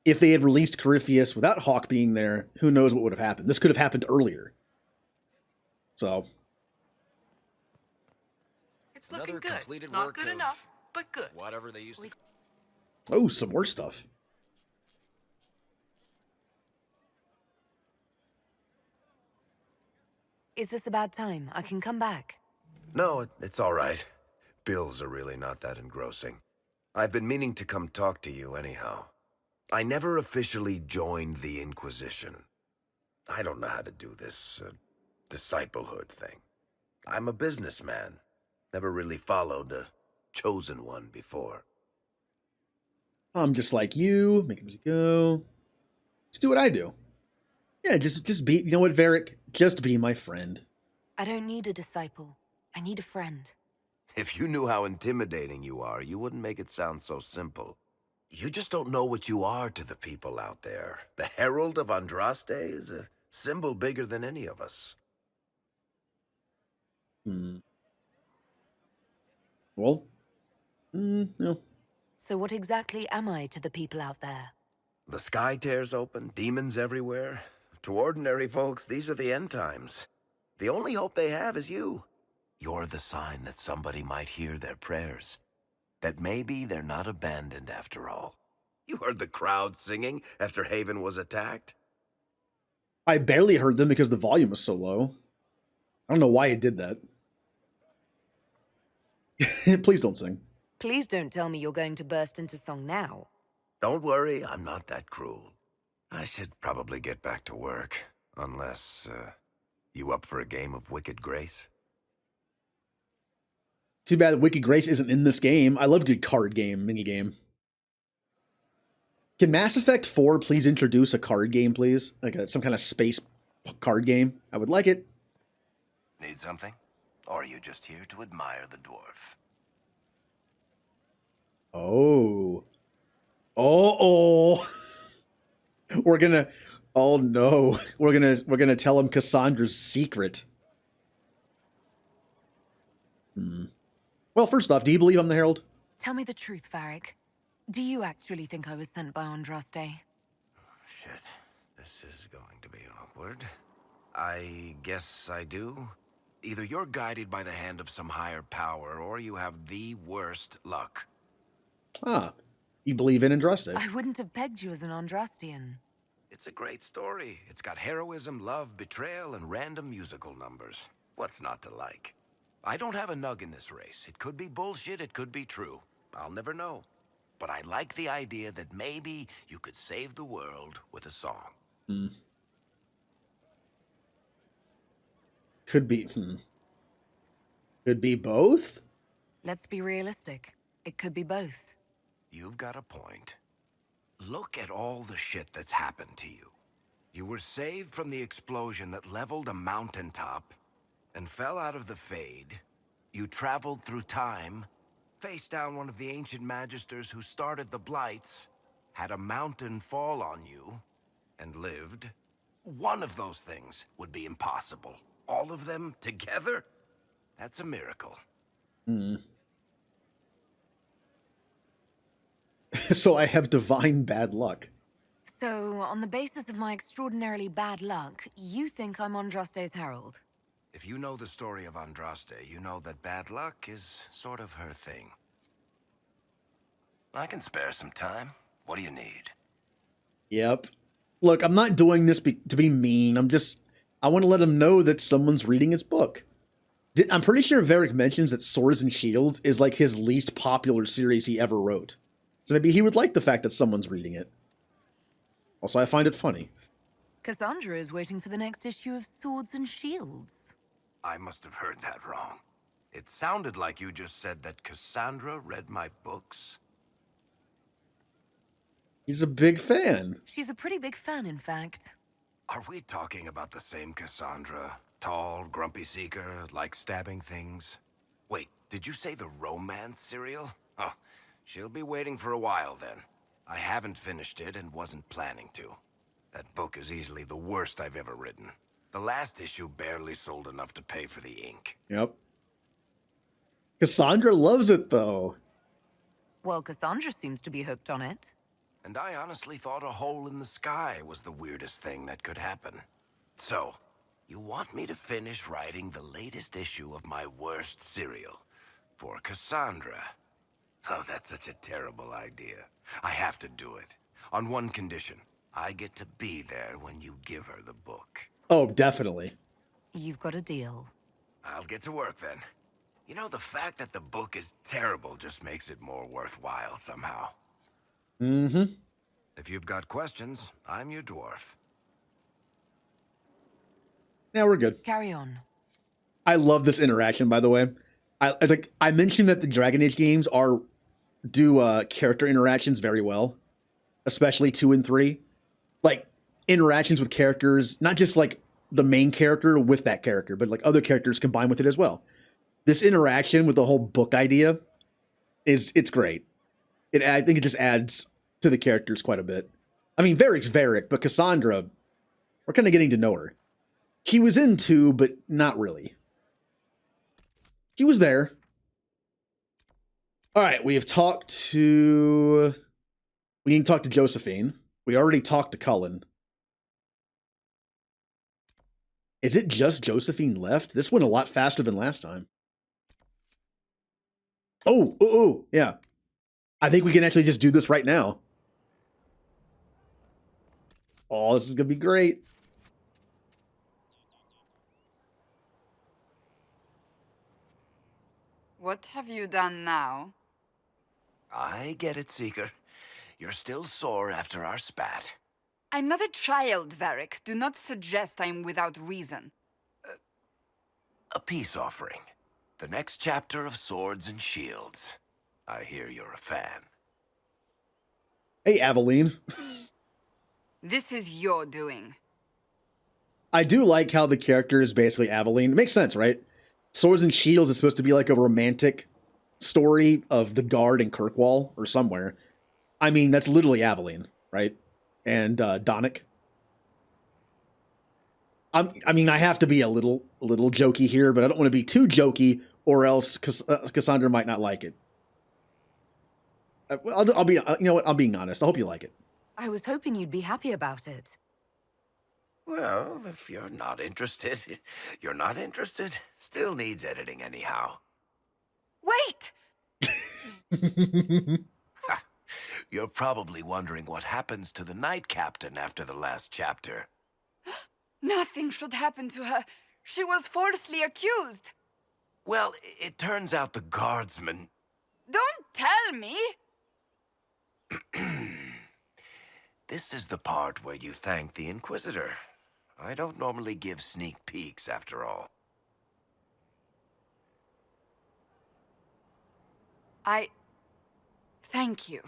If they had released Corypheus without Hawk being there, who knows what would have happened. This could have happened earlier. So. It's looking good. Not good enough, but good. Whatever they used to. Oh, some more stuff. Is this a bad time? I can come back. No, it's all right. Bills are really not that engrossing. I've been meaning to come talk to you anyhow. I never officially joined the Inquisition. I don't know how to do this disciplehood thing. I'm a businessman. Never really followed a chosen one before. I'm just like you. Make music go. Just do what I do. Yeah, just be, you know what, Varric? Just be my friend. I don't need a disciple. I need a friend. If you knew how intimidating you are, you wouldn't make it sound so simple. You just don't know what you are to the people out there. The Herald of Andraste is a symbol bigger than any of us. Well, no. So what exactly am I to the people out there? The sky tears open, demons everywhere. To ordinary folks, these are the end times. The only hope they have is you. You're the sign that somebody might hear their prayers. That maybe they're not abandoned after all. You heard the crowd singing after Haven was attacked? I barely heard them because the volume was so low. I don't know why it did that. Please don't sing. Please don't tell me you're going to burst into song now. Don't worry, I'm not that cruel. I should probably get back to work. Unless, you up for a game of Wicked Grace? Too bad Wicked Grace isn't in this game. I love a good card game, minigame. Can Mass Effect 4 please introduce a card game, please? Like some kind of space card game? I would like it. Need something? Or are you just here to admire the dwarf? Oh. Oh. We're gonna... Oh no. We're gonna tell him Cassandra's secret. Well, first off, do you believe I'm the Herald? Tell me the truth, Varric. Do you actually think I was sent by Andraste? Shit. This is going to be awkward. I guess I do. Either you're guided by the hand of some higher power, or you have the worst luck. Ah. You believe in Andraste? I wouldn't have pegged you as an Andrastian. It's a great story. It's got heroism, love, betrayal, and random musical numbers. What's not to like? I don't have a nug in this race. It could be bullshit, it could be true. I'll never know. but I like the idea that maybe you could save the world with a song. Could be. Could be both? Let's be realistic. It could be both. You've got a point. Look at all the shit that's happened to you. You were saved from the explosion that leveled a mountaintop and fell out of the Fade. You traveled through time, faced down one of the ancient magisters who started the Blights, had a mountain fall on you, and lived. One of those things would be impossible. All of them together? That's a miracle. So I have divine bad luck. So, on the basis of my extraordinarily bad luck, you think I'm Andraste's herald? If you know the story of Andraste, you know that bad luck is sort of her thing. I can spare some time. What do you need? Yep. Look, I'm not doing this to be mean. I want to let him know that someone's reading his book. I'm pretty sure Varric mentions that Swords and Shields is like his least popular series he ever wrote. So maybe he would like the fact that someone's reading it. Also, I find it funny. Cassandra is waiting for the next issue of Swords and Shields. I must have heard that wrong. It sounded like you just said that Cassandra read my books. He's a big fan. She's a pretty big fan, in fact. Are we talking about the same Cassandra? Tall, grumpy seeker, like stabbing things? Wait, did you say the romance serial? Oh, she'll be waiting for a while then. I haven't finished it and wasn't planning to. That book is easily the worst I've ever written. The last issue barely sold enough to pay for the ink. Yep. Cassandra loves it, though. Well, Cassandra seems to be hooked on it. And I honestly thought a hole in the sky was the weirdest thing that could happen. So, you want me to finish writing the latest issue of my worst serial for Cassandra? Oh, that's such a terrible idea. I have to do it. On one condition. I get to be there when you give her the book. Oh, definitely. You've got a deal. I'll get to work then. You know, the fact that the book is terrible just makes it more worthwhile somehow. Mm-hmm. If you've got questions, I'm your dwarf. Yeah, we're good. Carry on. I love this interaction, by the way. I mentioned that the Dragon Age games do character interactions very well, especially 2 and 3. Like interactions with characters, not just like the main character with that character, but like other characters combined with it as well. This interaction with the whole book idea it's great. I think it just adds to the characters quite a bit. I mean, Varric's Varric, but Cassandra, we're kind of getting to know her. She was in 2, but not really. She was there. All right, we need to talk to Josephine. We already talked to Cullen. Is it just Josephine left? This went a lot faster than last time. Oh, yeah. I think we can actually just do this right now. Oh, this is going to be great. What have you done now? I get it, Seeker. You're still sore after our spat. I'm not a child, Varric. Do not suggest I'm without reason. A peace offering. The next chapter of Swords and Shields. I hear you're a fan. Hey, Aveline. This is your doing. I do like how the character is basically Aveline. It makes sense, right? Swords and Shields is supposed to be like a romantic story of the Guard in Kirkwall or somewhere. I mean, that's literally Aveline, right? And Donick. I mean, I have to be a little jokey here, but I don't want to be too jokey, or else Cassandra might not like it. I'll be, you know what? I'm being honest. I hope you like it. I was hoping you'd be happy about it. Well, if you're not interested, you're not interested. Still needs editing anyhow. Wait! You're probably wondering what happens to the Knight Captain after the last chapter. Nothing should happen to her. She was falsely accused. Well, it turns out the guardsman... Don't tell me! This is the part where you thank the Inquisitor. I don't normally give sneak peeks, after all. Thank you.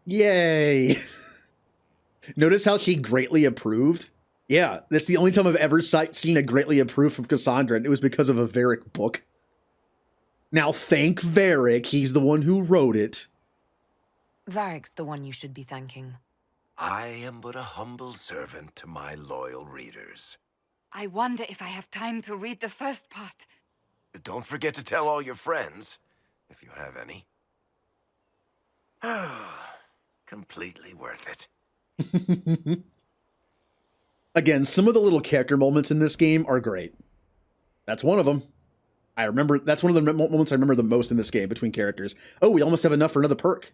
Yay! Notice how she greatly approved? Yeah, that's the only time I've ever seen a greatly approved from Cassandra, and it was because of a Varric book. Now thank Varric, he's the one who wrote it. Varric's the one you should be thanking. I am but a humble servant to my loyal readers. I wonder if I have time to read the first part. Don't forget to tell all your friends, if you have any. Completely worth it. Again, some of the little character moments in this game are great. That's one of them. That's one of the moments I remember the most in this game between characters. Oh, we almost have enough for another perk.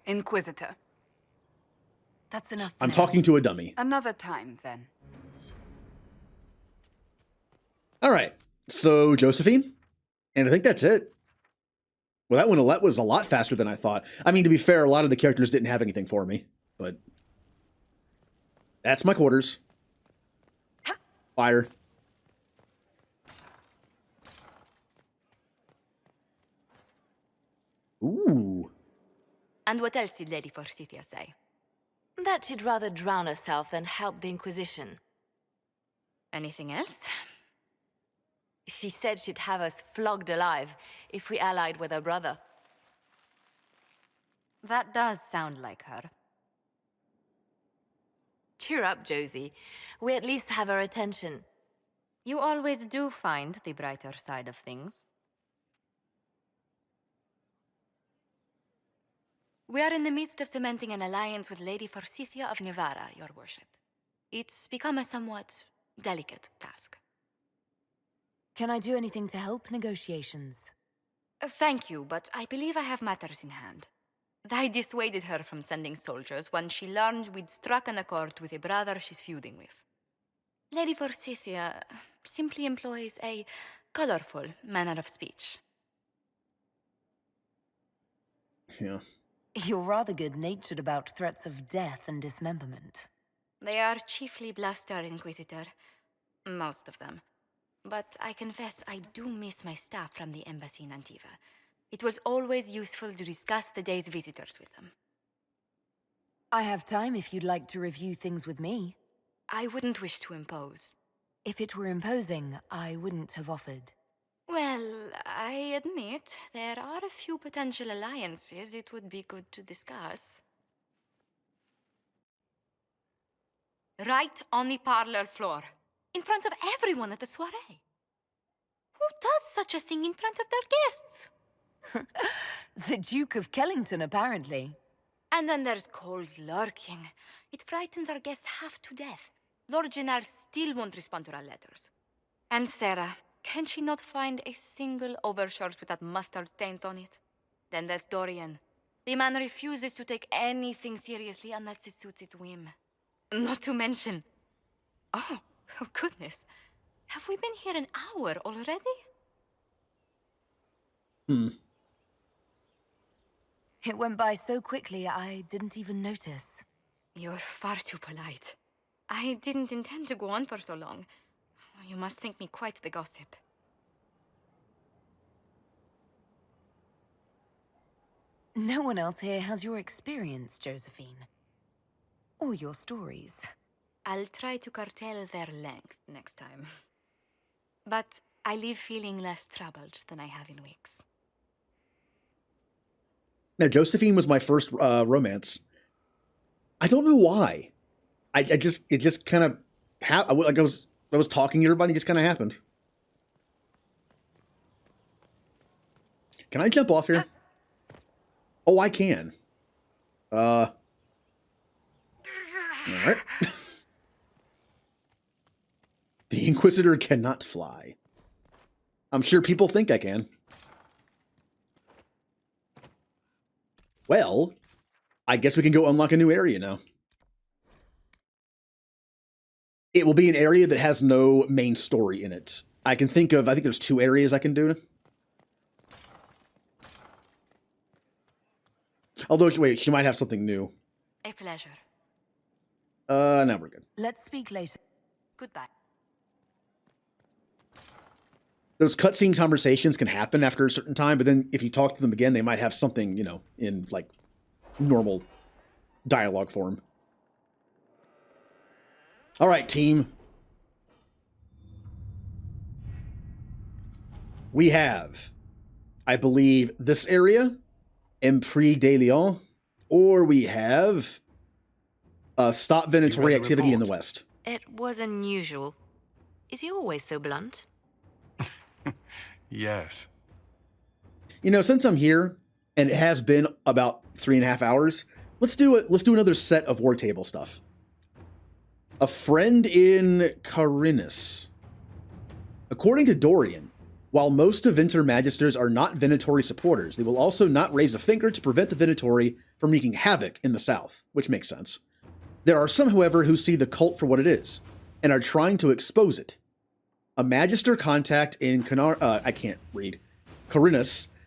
Inquisitor. That's enough. I'm talking to a dummy. Another time, then. All right, so Josephine, and I think that's it. Well, that one was a lot faster than I thought. I mean, to be fair, a lot of the characters didn't have anything for me, but that's my quarters. Fire. Ooh. And what else did Lady Forsythia say? That she'd rather drown herself than help the Inquisition. Anything else? She said she'd have us flogged alive if we allied with her brother. That does sound like her. Cheer up, Josie. We at least have her attention. You always do find the brighter side of things. We are in the midst of cementing an alliance with Lady Forsythia of Navarra, Your Worship. It's become a somewhat delicate task. Can I do anything to help negotiations? Thank you, but I believe I have matters in hand. I dissuaded her from sending soldiers when she learned we'd struck an accord with a brother she's feuding with. Lady Forsythia simply employs a colorful manner of speech. Yeah. You're rather good-natured about threats of death and dismemberment. They are chiefly bluster, Inquisitor. Most of them. But I confess I do miss my staff from the embassy in Antiva. It was always useful to discuss the day's visitors with them. I have time if you'd like to review things with me. I wouldn't wish to impose. If it were imposing, I wouldn't have offered. Well, I admit there are a few potential alliances it would be good to discuss. Right on the parlor floor, in front of everyone at the soiree. Who does such a thing in front of their guests? The Duke of Kellington, apparently. And then there's Cole's lurking. It frightens our guests half to death. Lord Gennard still won't respond to our letters. And Sarah, can she not find a single overshirt with that mustard stains on it? Then there's Dorian. The man refuses to take anything seriously unless it suits its whim. Not to mention... Oh goodness. Have we been here an hour already? It went by so quickly, I didn't even notice. You're far too polite. I didn't intend to go on for so long. You must think me quite the gossip. No one else here has your experience, Josephine. Or your stories. I'll try to curtail their length next time. But I leave feeling less troubled than I have in weeks. Now, Josephine was my first romance. I don't know why. It just kind of like I was talking to everybody, it just kind of happened. Can I jump off here? Oh, I can. All right. The Inquisitor cannot fly. I'm sure people think I can. Well, I guess we can go unlock a new area now. It will be an area that has no main story in it. I can think of, I think there's 2 areas I can do. Although, wait, she might have something new. A pleasure. No, we're good. Let's speak later. Goodbye. Those cutscene conversations can happen after a certain time, but then if you talk to them again, they might have something, you know, in like normal dialogue form. All right, team. We have, I believe, this area, Empris de Lyon, or we have stop venatory activity in the west. It was unusual. Is he always so blunt? Yes. You know, since I'm here, and it has been about 3.5 hours, let's do another set of war table stuff. A friend in Carinus. According to Dorian, while most of Venter Magisters are not Venatory supporters, they will also not raise a finger to prevent the Venatory from wreaking havoc in the south, which makes sense. There are some, however, who see the cult for what it is, and are trying to expose it. A Magister contact in Carinus,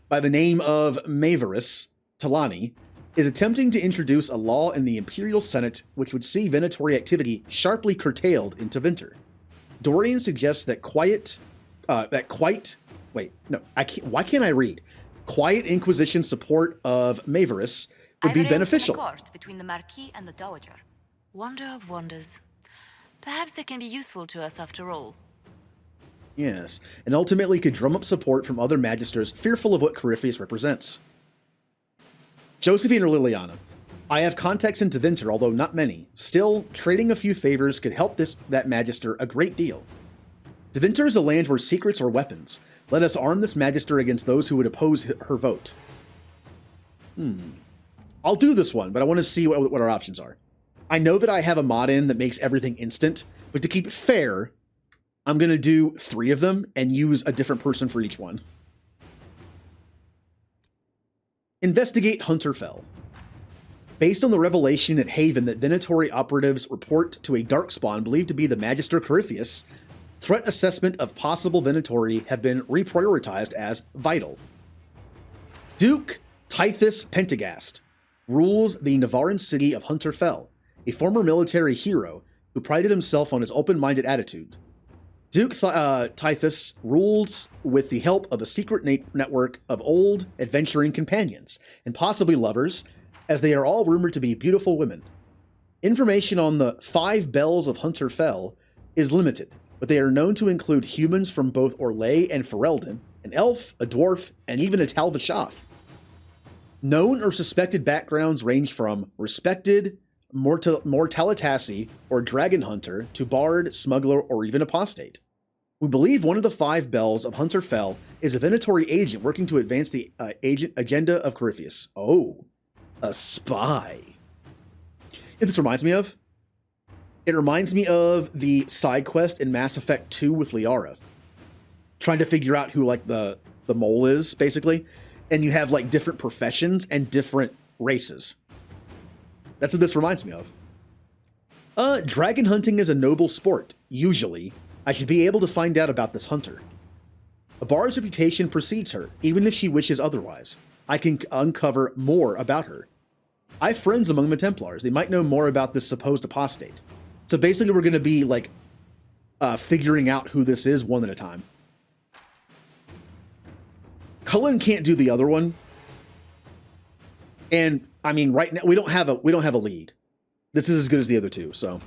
by the name of Maverus Talani, is attempting to introduce a law in the Imperial Senate which would see Venatory activity sharply curtailed into Venter. Dorian suggests that quiet Inquisition support of Maverus would be beneficial. Between the Marquis and the Dowager. Wonder of wonders. Perhaps they can be useful to us after all. Yes, and ultimately could drum up support from other Magisters fearful of what Corypheus represents. Josephine or Liliana. I have contacts into Venter, although not many. Still, trading a few favors could help that Magister a great deal. Deventer is a land where secrets are weapons. Let us arm this Magister against those who would oppose her vote. I'll do this one, but I want to see what our options are. I know that I have a mod in that makes everything instant, but to keep it fair, I'm going to do 3 of them and use a different person for each one. Investigate Hunterfell. Based on the revelation at Haven that Venatory operatives report to a darkspawn believed to be the Magister Corypheus, threat assessment of possible Venatory have been reprioritized as vital. Duke Tithus Pentagast rules the Navaran city of Hunterfell, a former military hero who prided himself on his open-minded attitude. Duke Tithus rules with the help of a secret network of old adventuring companions, and possibly lovers, as they are all rumored to be beautiful women. Information on the 5 Bells of Hunterfell is limited, but they are known to include humans from both Orlais and Ferelden, an elf, a dwarf, and even a Talvashath. Known or suspected backgrounds range from respected Mortalitasi or Dragon Hunter to bard, smuggler, or even apostate. We believe one of the 5 Bells of Hunterfell is a Venatory agent working to advance the agenda of Corypheus. Oh, a spy. What this reminds me of? It reminds me of the side quest in Mass Effect 2 with Liara. Trying to figure out who like the mole is, basically. And you have like different professions and different races. That's what this reminds me of. Dragon hunting is a noble sport. Usually, I should be able to find out about this hunter. A bard's reputation precedes her, even if she wishes otherwise. I can uncover more about her. I have friends among the Templars. They might know more about this supposed apostate. So basically, we're going to be like figuring out who this is one at a time. Cullen can't do the other one. And I mean, right now we don't have a lead. This is as good as the other 2. So,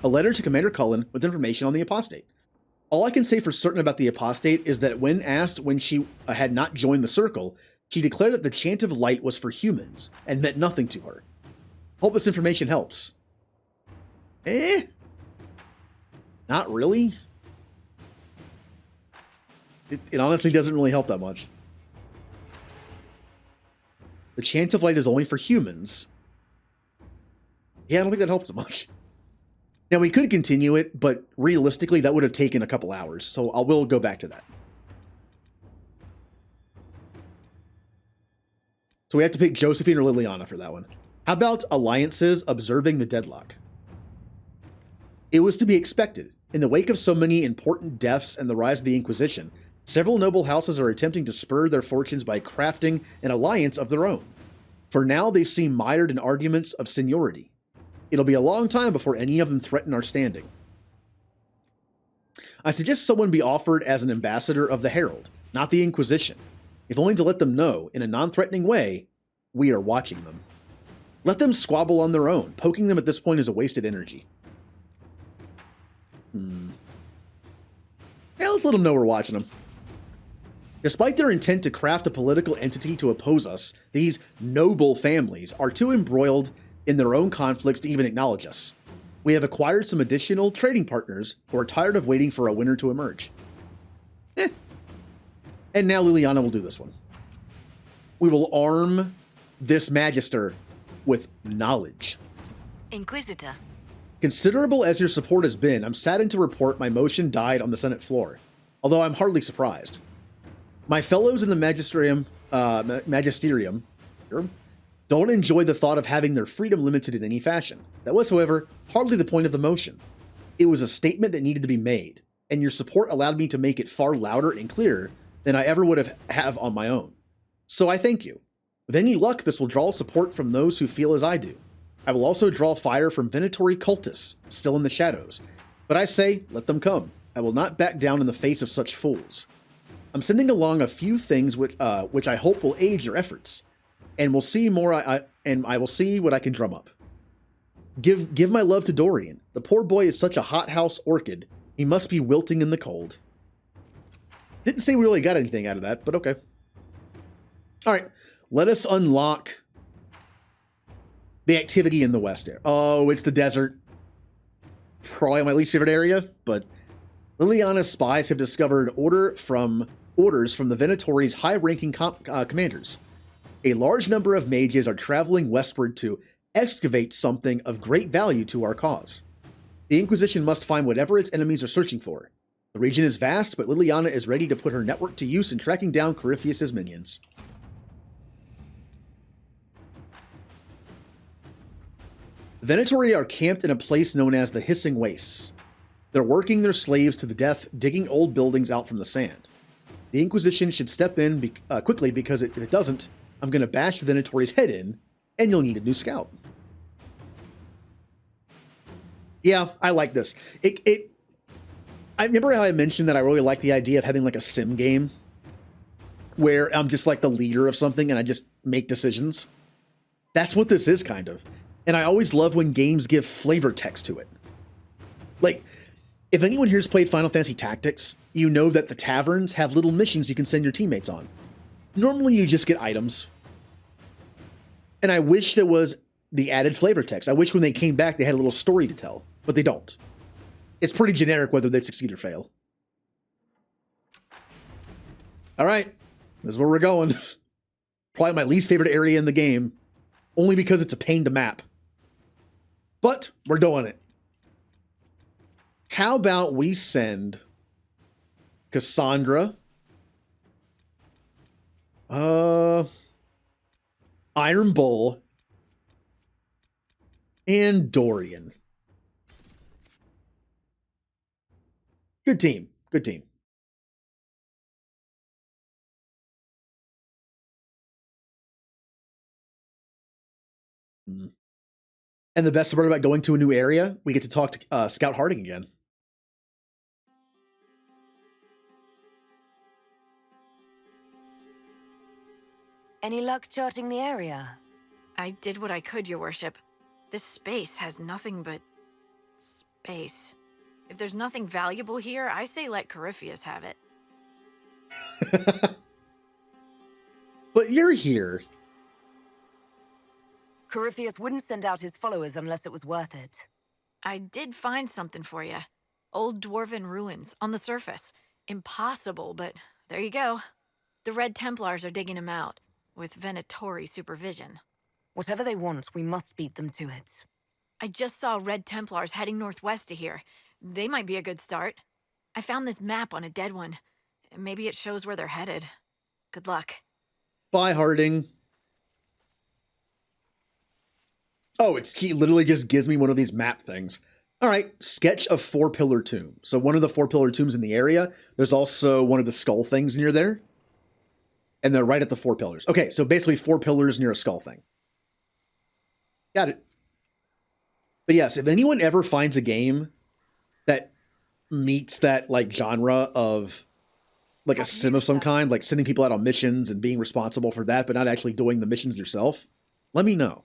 a letter to Commander Cullen with information on the apostate. All I can say for certain about the apostate is that when asked when she had not joined the circle, she declared that the chant of light was for humans and meant nothing to her. Hope this information helps. Not really. It honestly doesn't really help that much. The chant of light is only for humans. Yeah, I don't think that helps so much. Now, we could continue it, but realistically, that would have taken a couple hours, so I will go back to that. So we have to pick Josephine or Liliana for that one. How about alliances observing the deadlock? It was to be expected. In the wake of so many important deaths and the rise of the Inquisition, several noble houses are attempting to spur their fortunes by crafting an alliance of their own. For now, they seem mired in arguments of seniority. It'll be a long time before any of them threaten our standing. I suggest someone be offered as an ambassador of the Herald, not the Inquisition, if only to let them know, in a non-threatening way, we are watching them. Let them squabble on their own. Poking them at this point is a wasted energy. Yeah, let's let them know we're watching them. Despite their intent to craft a political entity to oppose us, these noble families are too embroiled in their own conflicts to even acknowledge us. We have acquired some additional trading partners who are tired of waiting for a winner to emerge. And now Liliana will do this one. We will arm this Magister with knowledge. Inquisitor. Considerable as your support has been, I'm saddened to report my motion died on the Senate floor, although I'm hardly surprised. My fellows in the magisterium don't enjoy the thought of having their freedom limited in any fashion. That was, however, hardly the point of the motion. It was a statement that needed to be made, and your support allowed me to make it far louder and clearer than I ever would have on my own. So I thank you. With any luck, this will draw support from those who feel as I do. I will also draw fire from venatory cultists still in the shadows. But I say, let them come. I will not back down in the face of such fools. I'm sending along a few things which I hope will aid your efforts, and we'll see more. I will see what I can drum up. Give my love to Dorian. The poor boy is such a hothouse orchid. He must be wilting in the cold. Didn't say we really got anything out of that, but okay. All right, let us unlock the activity in the west area. Oh, it's the desert. Probably my least favorite area, but Liliana's spies have discovered orders from the Venatori's high-ranking commanders. A large number of mages are traveling westward to excavate something of great value to our cause. The Inquisition must find whatever its enemies are searching for. The region is vast, but Liliana is ready to put her network to use in tracking down Corypheus' minions. The Venatori are camped in a place known as the Hissing Wastes. They're working their slaves to the death, digging old buildings out from the sand. The Inquisition should step in quickly, because if it doesn't, I'm going to bash the Venatori's head in, and you'll need a new scout. Yeah, I like this. I remember how I mentioned that I really like the idea of having like a sim game where I'm just like the leader of something and I just make decisions. That's what this is, kind of. And I always love when games give flavor text to it. Like, if anyone here's played Final Fantasy Tactics, you know that the taverns have little missions you can send your teammates on. Normally you just get items. And I wish there was the added flavor text. I wish when they came back they had a little story to tell, but they don't. It's pretty generic whether they succeed or fail. All right, this is where we're going. Probably my least favorite area in the game, only because it's a pain to map. But we're doing it. How about we send Cassandra, Iron Bull, and Dorian. Good team. Good team. And the best part about going to a new area, we get to talk to Scout Harding again. Any luck charting the area? I did what I could, your worship. This space has nothing but space. If there's nothing valuable here, I say let Corypheus have it. But you're here. Corypheus wouldn't send out his followers unless it was worth it. I did find something for you. Old dwarven ruins on the surface. Impossible, but there you go. The Red Templars are digging them out, with Venatori supervision. Whatever they want, we must beat them to it. I just saw Red Templars heading northwest to here. They might be a good start. I found this map on a dead one. Maybe it shows where they're headed. Good luck. Bye, Harding. Oh, he literally just gives me one of these map things. All right, sketch of 4-pillar tomb. So one of the 4-pillar tombs in the area. There's also one of the skull things near there. And they're right at the 4 pillars. Okay, so basically 4 pillars near a skull thing. Got it. But yes, if anyone ever finds a game that meets that like genre of like a sim of some kind, like sending people out on missions and being responsible for that, but not actually doing the missions yourself, let me know.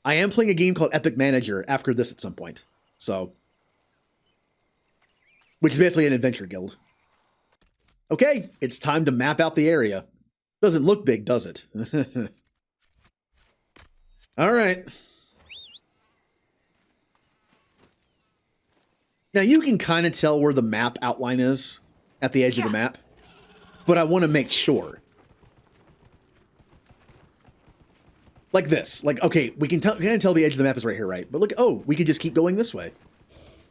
I am playing a game called Epic Manager after this at some point. So, which is basically an adventure guild. Okay, it's time to map out the area. Doesn't look big, does it? All right. Now you can kind of tell where the map outline is at the edge of the map, but I want to make sure. Like this. Like, okay, we can kind of tell the edge of the map is right here, right? But look, oh, we could just keep going this way.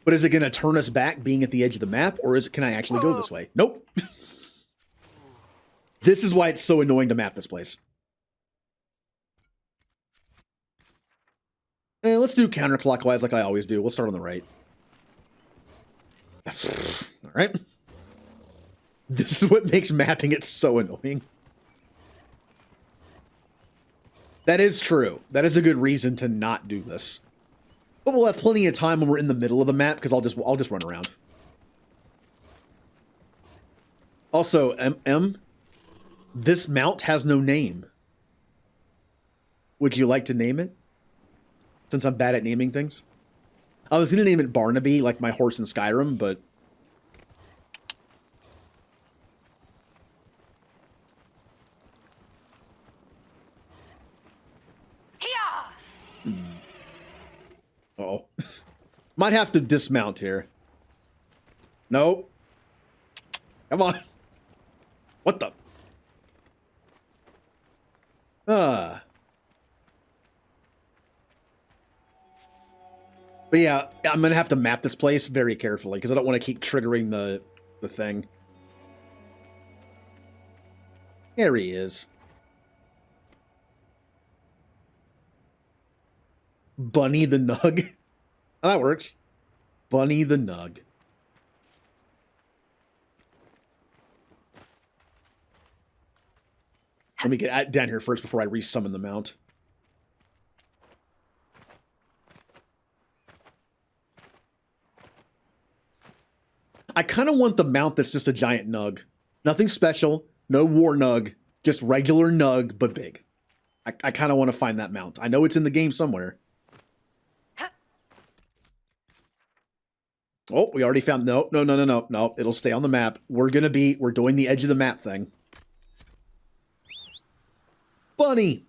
But is it going to turn us back being at the edge of the map, or can I actually go this way? Nope. This is why it's so annoying to map this place. Let's do counterclockwise like I always do. We'll start on the right. All right. This is what makes mapping it so annoying. That is true. That is a good reason to not do this. But we'll have plenty of time when we're in the middle of the map because I'll just run around. Also, this mount has no name. Would you like to name it? Since I'm bad at naming things. I was going to name it Barnaby, like my horse in Skyrim, but... Uh-oh. Might have to dismount here. Nope. Come on. What the... But yeah, I'm going to have to map this place very carefully because I don't want to keep triggering the thing. There he is. Bunny the Nug. Oh, that works. Bunny the Nug. Let me get down here first before I resummon the mount. I kind of want the mount that's just a giant nug. Nothing special. No war nug. Just regular nug, but big. I kind of want to find that mount. I know it's in the game somewhere. Oh, we already found... No. It'll stay on the map. We're doing the edge of the map thing. Bunny!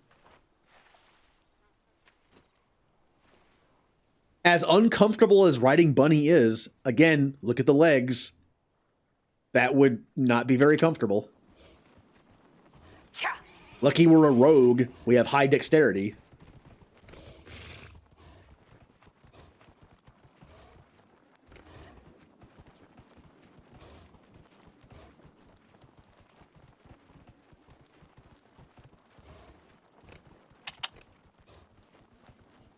As uncomfortable as riding Bunny is, again, look at the legs. That would not be very comfortable. Lucky we're a rogue. We have high dexterity.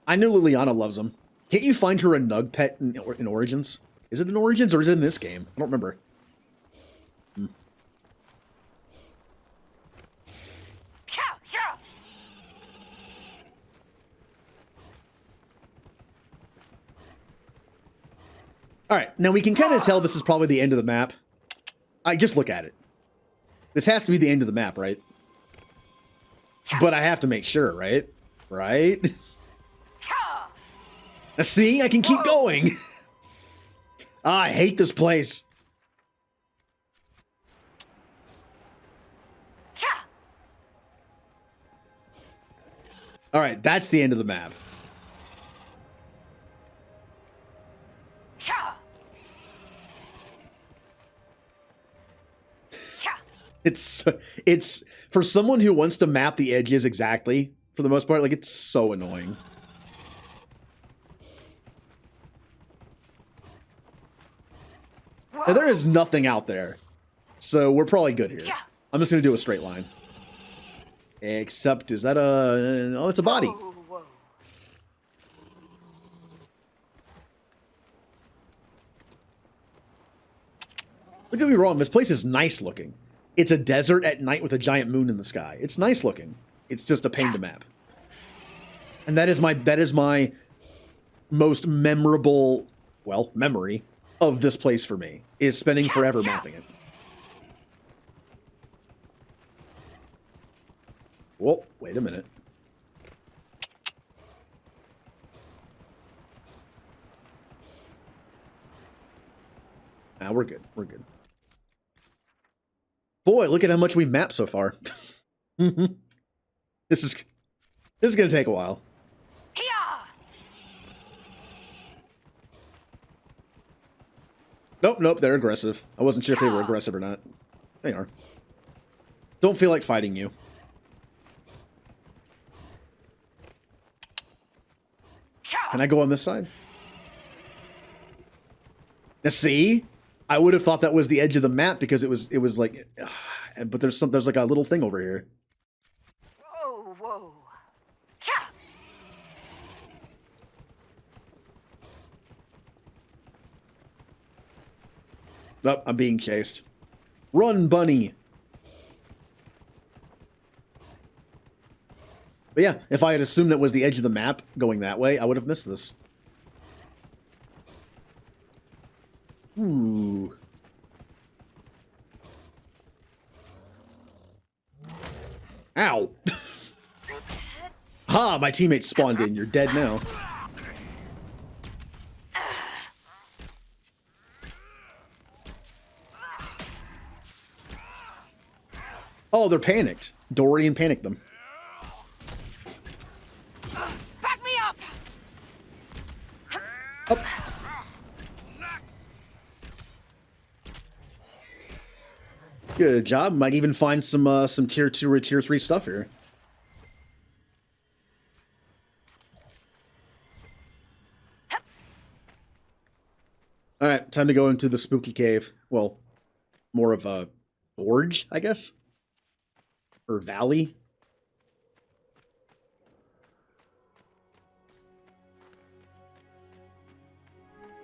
I know Liliana loves them. Can't you find her a nug pet in Origins? Is it in Origins or is it in this game? I don't remember. Alright, now we can kind of tell this is probably the end of the map. Just look at it. This has to be the end of the map, right? But I have to make sure, right? Right? Now see, I can keep going. I hate this place. All right, that's the end of the map. It's for someone who wants to map the edges exactly, for the most part, like it's so annoying. Now, there is nothing out there, so we're probably good here. I'm just going to do a straight line. Except, is that a... Oh, it's a body. Don't get me wrong, this place is nice looking. It's a desert at night with a giant moon in the sky. It's nice looking. It's just a pain to map. And that is my most memorable, well, memory of this place for me, is spending forever mapping it. Whoa, wait a minute. We're good. We're good. Boy, look at how much we've mapped so far. This is gonna take a while. Nope, they're aggressive. I wasn't sure if they were aggressive or not. They are. Don't feel like fighting you. Can I go on this side? Now see? I would have thought that was the edge of the map because it was like, but there's like a little thing over here. Whoa. Oh, I'm being chased. Run, bunny! But yeah, if I had assumed that was the edge of the map going that way, I would have missed this. Ooh. Ow! Ha! My teammates spawned in. You're dead now. Oh, they're panicked. Dorian panicked them. Back me up! Up. Good job. Might even find some tier 2 or tier 3 stuff here. All right, time to go into the spooky cave. Well, more of a gorge, I guess. Or valley.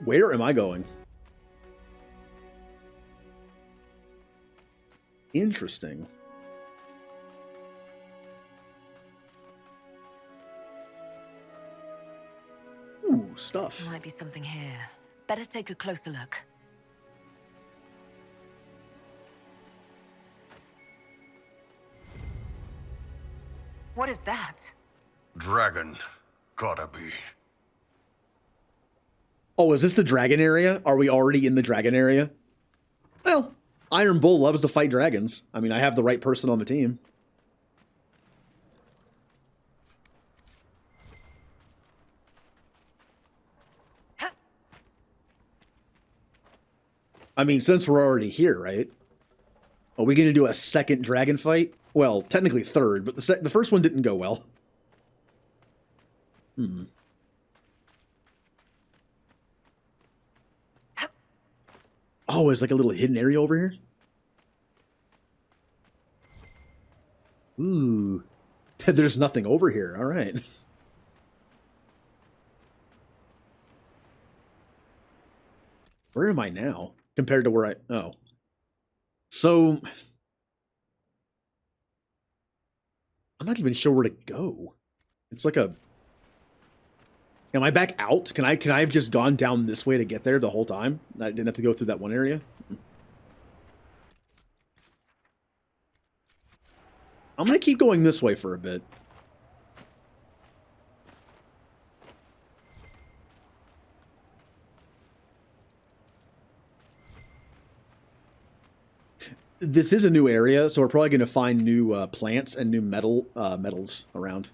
Where am I going? Interesting. Ooh, stuff. Might be something here. Better take a closer look. What is that? Dragon. Gotta be. Oh, is this the dragon area? Are we already in the dragon area? Well, Iron Bull loves to fight dragons. I mean, I have the right person on the team. I mean, since we're already here, right? Are we going to do a second dragon fight? Well, technically third, but the first one didn't go well. Oh, it's like a little hidden area over here? Ooh. There's nothing over here. All right. Where am I now? Compared to where I... Oh. So... I'm not even sure where to go. It's like a... Am I back out? Can I have just gone down this way to get there the whole time? I didn't have to go through that one area? I'm going to keep going this way for a bit. This is a new area, so we're probably going to find new plants and new metals around.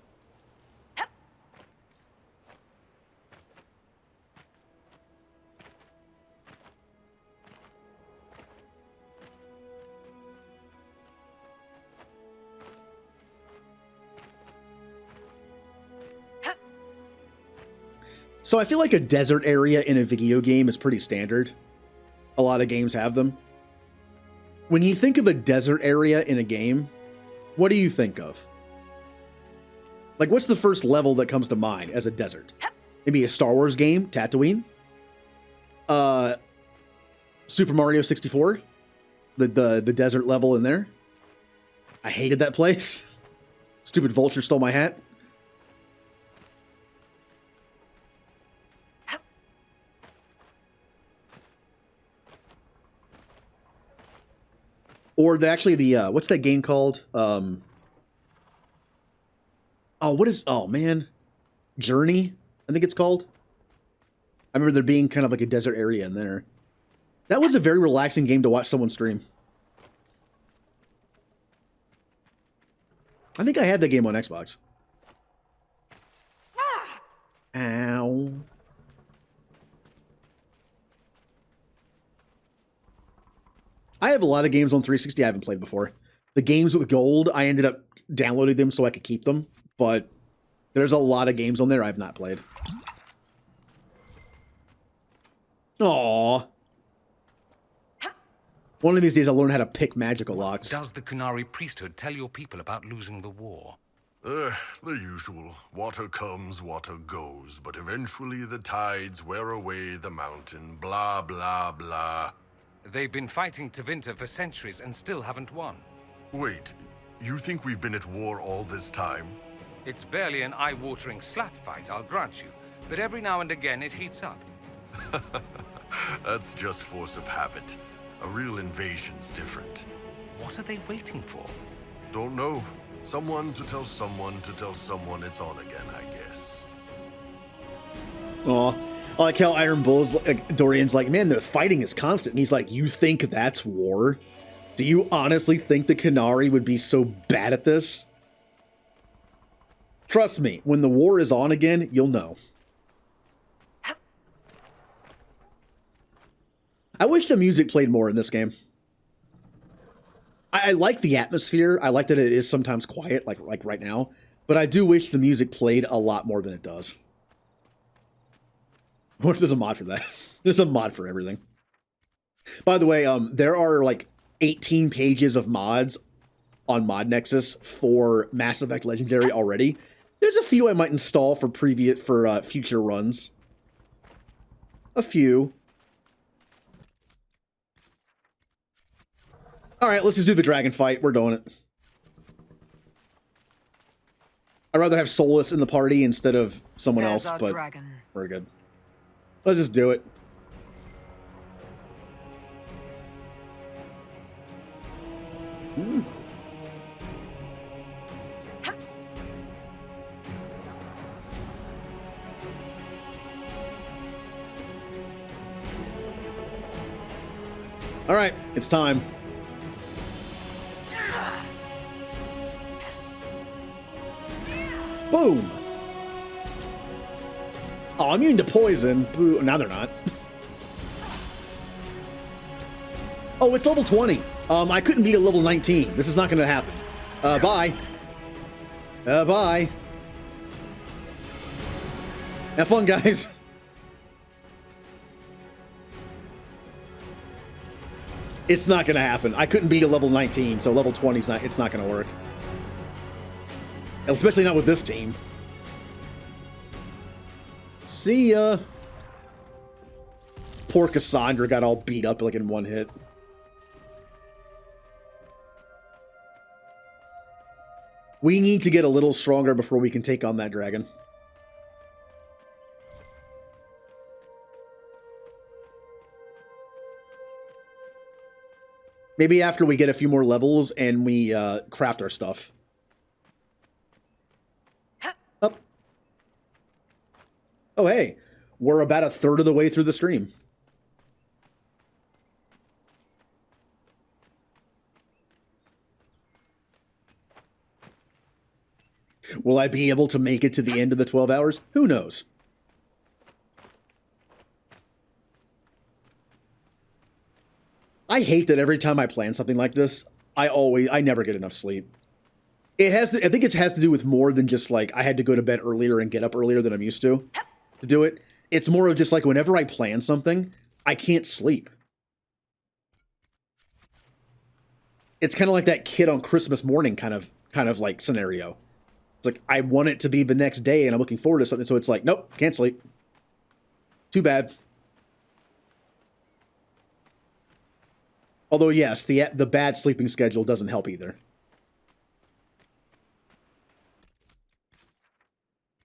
So I feel like a desert area in a video game is pretty standard. A lot of games have them. When you think of a desert area in a game, what do you think of? Like, what's the first level that comes to mind as a desert? Maybe a Star Wars game, Tatooine? Super Mario 64? The desert level in there. I hated that place. Stupid vulture stole my hat. Or actually the what's that game called? Oh, man. Journey, I think it's called. I remember there being kind of like a desert area in there. That was a very relaxing game to watch someone stream. I think I had that game on Xbox. Ow. I have a lot of games on 360 I haven't played before. The games with gold, I ended up downloading them so I could keep them, but there's a lot of games on there I've not played. Aww. One of these days I'll learn how to pick magical locks. Does the Qunari priesthood tell your people about losing the war? The usual. Water comes, water goes, but eventually the tides wear away the mountain, blah, blah, blah. They've been fighting Tevinter for centuries and still haven't won. Wait, you think we've been at war all this time? It's barely an eye-watering slap fight, I'll grant you, but every now and again it heats up. That's just force of habit. A real invasion's different. What are they waiting for? Don't know. Someone to tell someone it's on again, I guess. Aw. I like how Iron Bull's Dorian's like, man, the fighting is constant. And he's like, you think that's war? Do you honestly think the Qunari would be so bad at this? Trust me, when the war is on again, you'll know. I wish the music played more in this game. I like the atmosphere. I like that it is sometimes quiet, like right now. But I do wish the music played a lot more than it does. What if there's a mod for that? There's a mod for everything. By the way, there are like 18 pages of mods on Mod Nexus for Mass Effect Legendary already. There's a few I might install for future runs. A few. All right, let's just do the dragon fight. We're doing it. I'd rather have Solus in the party instead of someone else, but we're good. Let's just do it. Ooh. All right, it's time. Boom! Oh, I'm immune to poison. Boo. Now they're not. Oh, it's level 20. I couldn't be at level 19. This is not going to happen. Bye. Bye. Have fun, guys. It's not going to happen. I couldn't be at level 19, so level 20 is it's not going to work. Especially not with this team. See ya. Poor Cassandra got all beat up like in one hit. We need to get a little stronger before we can take on that dragon. Maybe after we get a few more levels and we craft our stuff. Up. Oh, hey. We're about a third of the way through the stream. Will I be able to make it to the end of the 12 hours? Who knows? I hate that every time I plan something like this, I never get enough sleep. I think it has to do with more than just like I had to go to bed earlier and get up earlier than I'm used to do it. It's more of just like whenever I plan something, I can't sleep. It's kind of like that kid on Christmas morning kind of like scenario. It's like I want it to be the next day and I'm looking forward to something, so it's like, nope, can't sleep. Too bad. Although, yes, the bad sleeping schedule doesn't help either.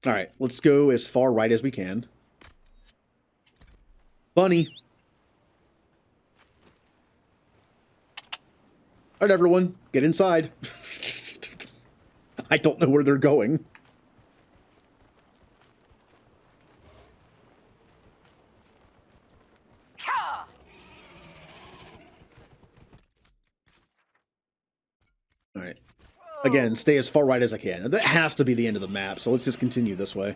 All right, let's go as far right as we can. Bunny. All right, everyone, get inside. I don't know where they're going. All right. Again, stay as far right as I can. That has to be the end of the map, so let's just continue this way.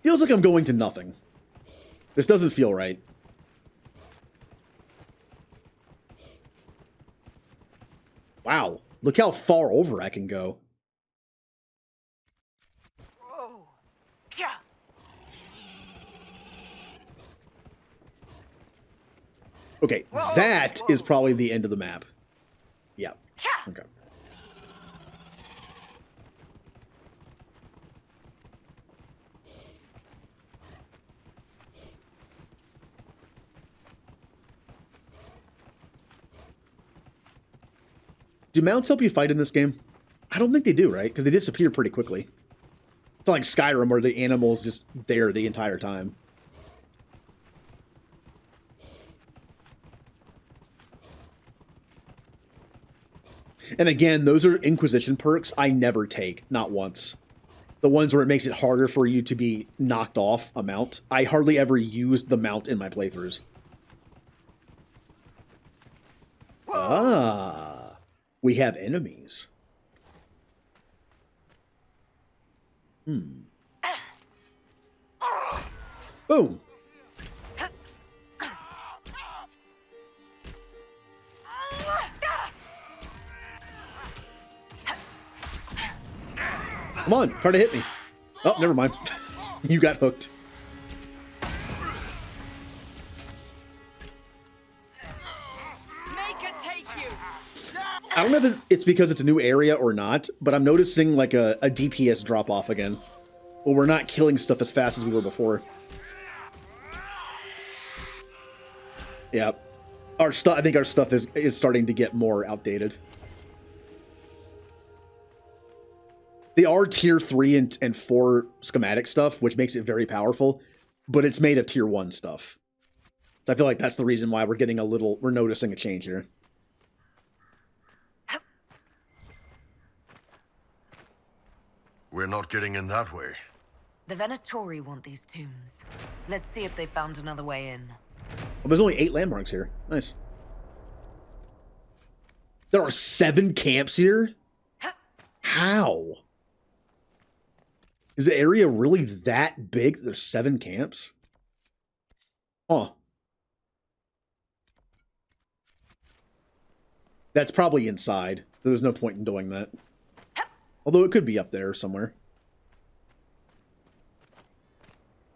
Feels like I'm going to nothing. This doesn't feel right. Wow, look how far over I can go. Okay, that is probably the end of the map. Yeah. Okay. Do mounts help you fight in this game? I don't think they do, right? Because they disappear pretty quickly. It's not like Skyrim where the animal's just there the entire time. And again, those are Inquisition perks I never take, not once. The ones where it makes it harder for you to be knocked off a mount. I hardly ever used the mount in my playthroughs. Ah, we have enemies. Boom. Come on, try to hit me. Oh, never mind. You got hooked. Make it take you. I don't know if it's because it's a new area or not, but I'm noticing like a DPS drop off again. Well, we're not killing stuff as fast as we were before. Yeah. Our stuff, I think our stuff is starting to get more outdated. They are tier 3 and 4 schematic stuff, which makes it very powerful, but it's made of tier 1 stuff. So I feel like that's the reason why we're noticing a change here. We're not getting in that way. The Venatori want these tombs. Let's see if they found another way in. Well, there's only 8 landmarks here. Nice. There are 7 camps here? How? Is the area really that big? There's 7 camps? Huh. That's probably inside, so there's no point in doing that. Although it could be up there somewhere.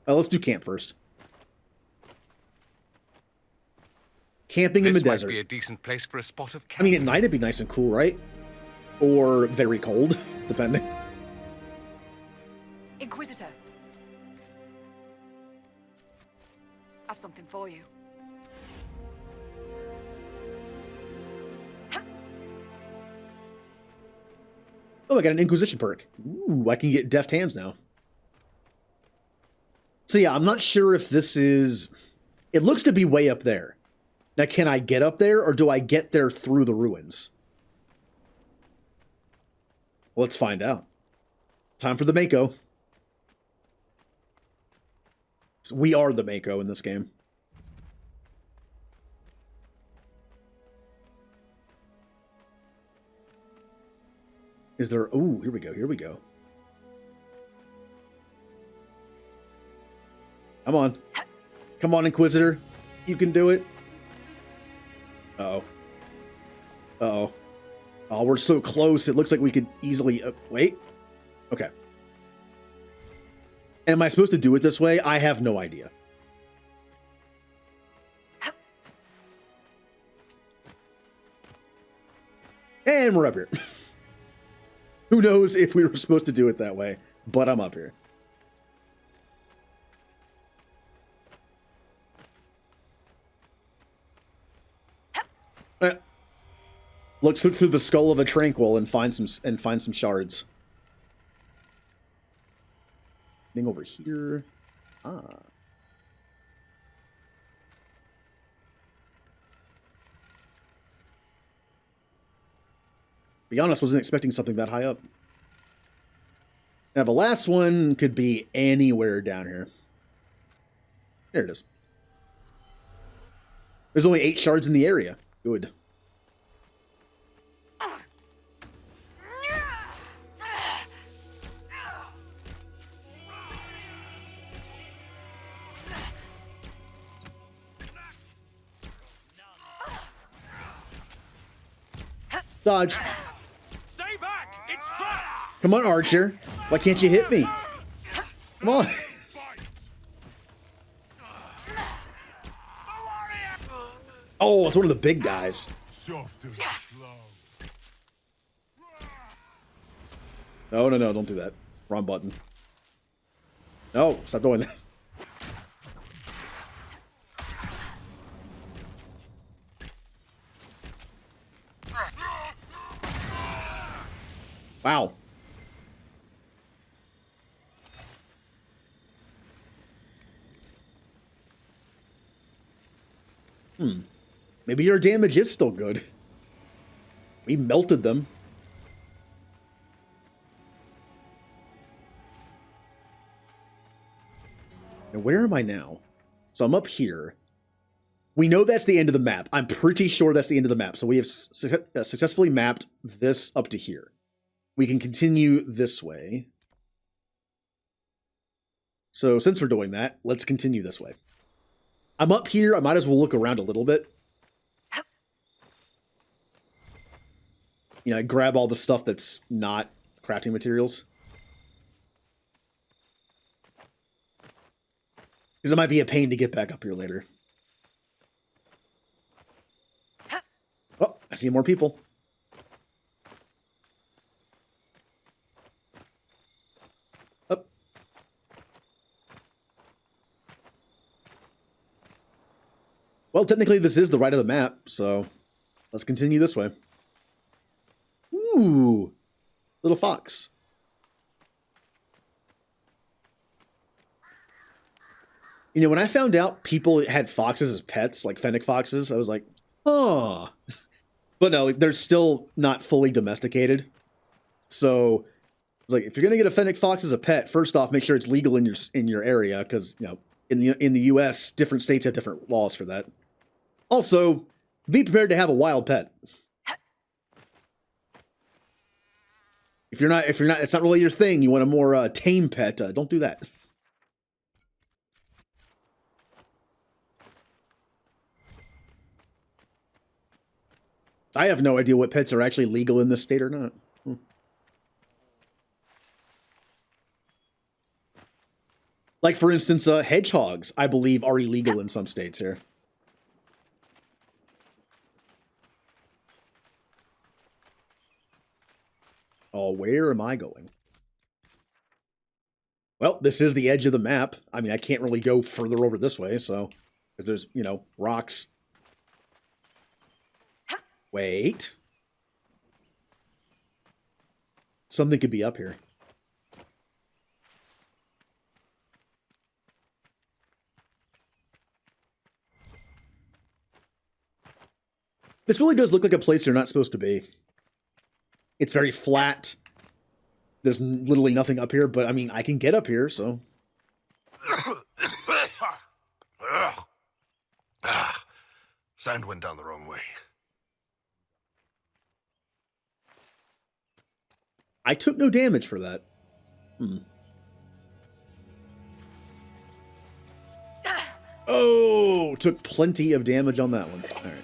Let's do camp first. Camping in the desert. This might be a decent place for a spot of I mean, at night it'd be nice and cool, right? Or very cold, depending. Inquisitor. I've something for you. Oh, I got an Inquisition perk. Ooh, I can get deft hands now. So yeah, I'm not sure if this is... It looks to be way up there. Now, can I get up there, or do I get there through the ruins? Let's find out. Time for the Mako. So we are the Mako in this game. Is there... Ooh, here we go, here we go. Come on. Come on, Inquisitor. You can do it. Uh-oh. Uh-oh. Oh, we're so close. It looks like we could easily... wait. Okay. Am I supposed to do it this way? I have no idea. And we're up here. Who knows if we were supposed to do it that way, but I'm up here. Let's look through the skull of a tranquil and find some shards. Thing over here. Ah. Be honest, wasn't expecting something that high up. Now the last one could be anywhere down here. There it is. There's only 8 shards in the area. Good. Dodge. Stay back! It's trapped! Come on, Archer. Why can't you hit me? Come on. Oh, it's one of the big guys. No, don't do that. Wrong button. No, stop doing that. Wow. Maybe your damage is still good. We melted them. And where am I now? So I'm up here. We know that's the end of the map. I'm pretty sure that's the end of the map. So we have successfully mapped this up to here. We can continue this way. So since we're doing that, let's continue this way. I'm up here. I might as well look around a little bit. You know, I grab all the stuff that's not crafting materials. Because it might be a pain to get back up here later. Oh, I see more people. Up. Well, technically this is the right of the map, so let's continue this way. Ooh, little fox. You know, when I found out people had foxes as pets, like fennec foxes, I was like, oh. But no, they're still not fully domesticated. So it's like, if you're gonna get a fennec fox as a pet, first off, make sure it's legal in your area, because you know, in the U.S., different states have different laws for that. Also, be prepared to have a wild pet. If you're not, it's not really your thing. You want a more tame pet. Don't do that. I have no idea what pets are actually legal in this state or not. Like, for instance, hedgehogs, I believe, are illegal in some states here. Oh, where am I going? Well, this is the edge of the map. I mean, I can't really go further over this way, so... Because there's, you know, rocks. Wait. Something could be up here. This really does look like a place you're not supposed to be. It's very flat. There's literally nothing up here, but I mean, I can get up here, so... Sand went down the wrong way. I took no damage for that. Oh, took plenty of damage on that one. All right.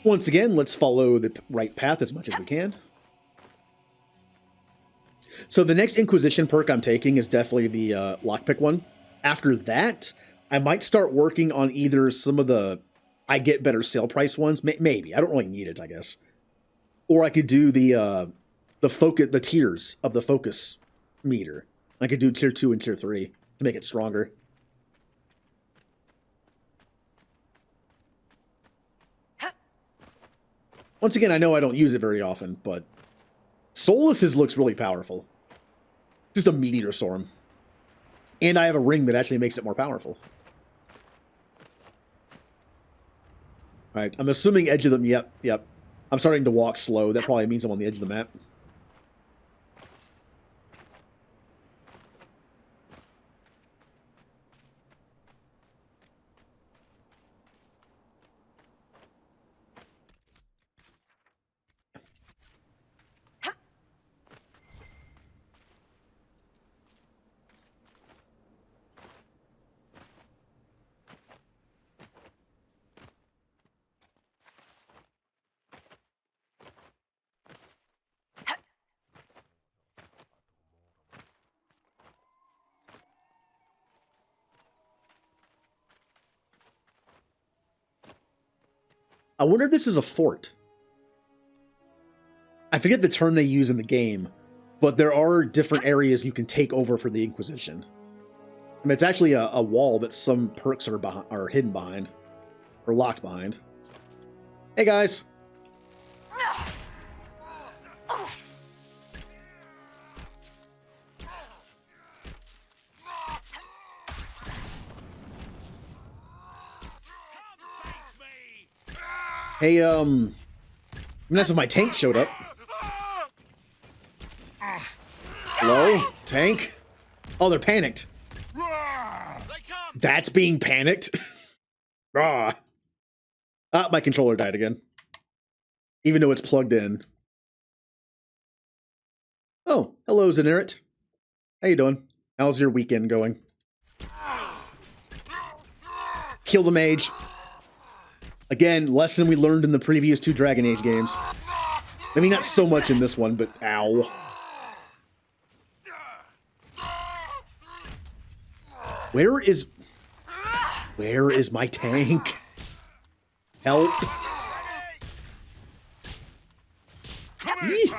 Once again, let's follow the right path as much as we can. So the next Inquisition perk I'm taking is definitely the lockpick one. After that, I might start working on either some of the I get better sale price ones. Maybe. I don't really need it, I guess. Or I could do the tiers of the focus meter. I could do tier 2 and tier 3 to make it stronger. Once again, I know I don't use it very often, but Solus's looks really powerful. Just a meteor storm. And I have a ring that actually makes it more powerful. Alright, I'm assuming edge of them. Yep. I'm starting to walk slow. That probably means I'm on the edge of the map. I wonder if this is a fort. I forget the term they use in the game, but there are different areas you can take over for the Inquisition. I mean, it's actually a wall that some perks are hidden behind, or locked behind. Hey guys. Hey, I mean, that's if my tank showed up. Hello? Tank? Oh, they're panicked. That's being panicked? Ah, my controller died again. Even though it's plugged in. Oh, hello, Zenerit. How you doing? How's your weekend going? Kill the mage. Again, lesson we learned in the previous 2 Dragon Age games. I mean, not so much in this one, but ow. Where is my tank? Help. Eee.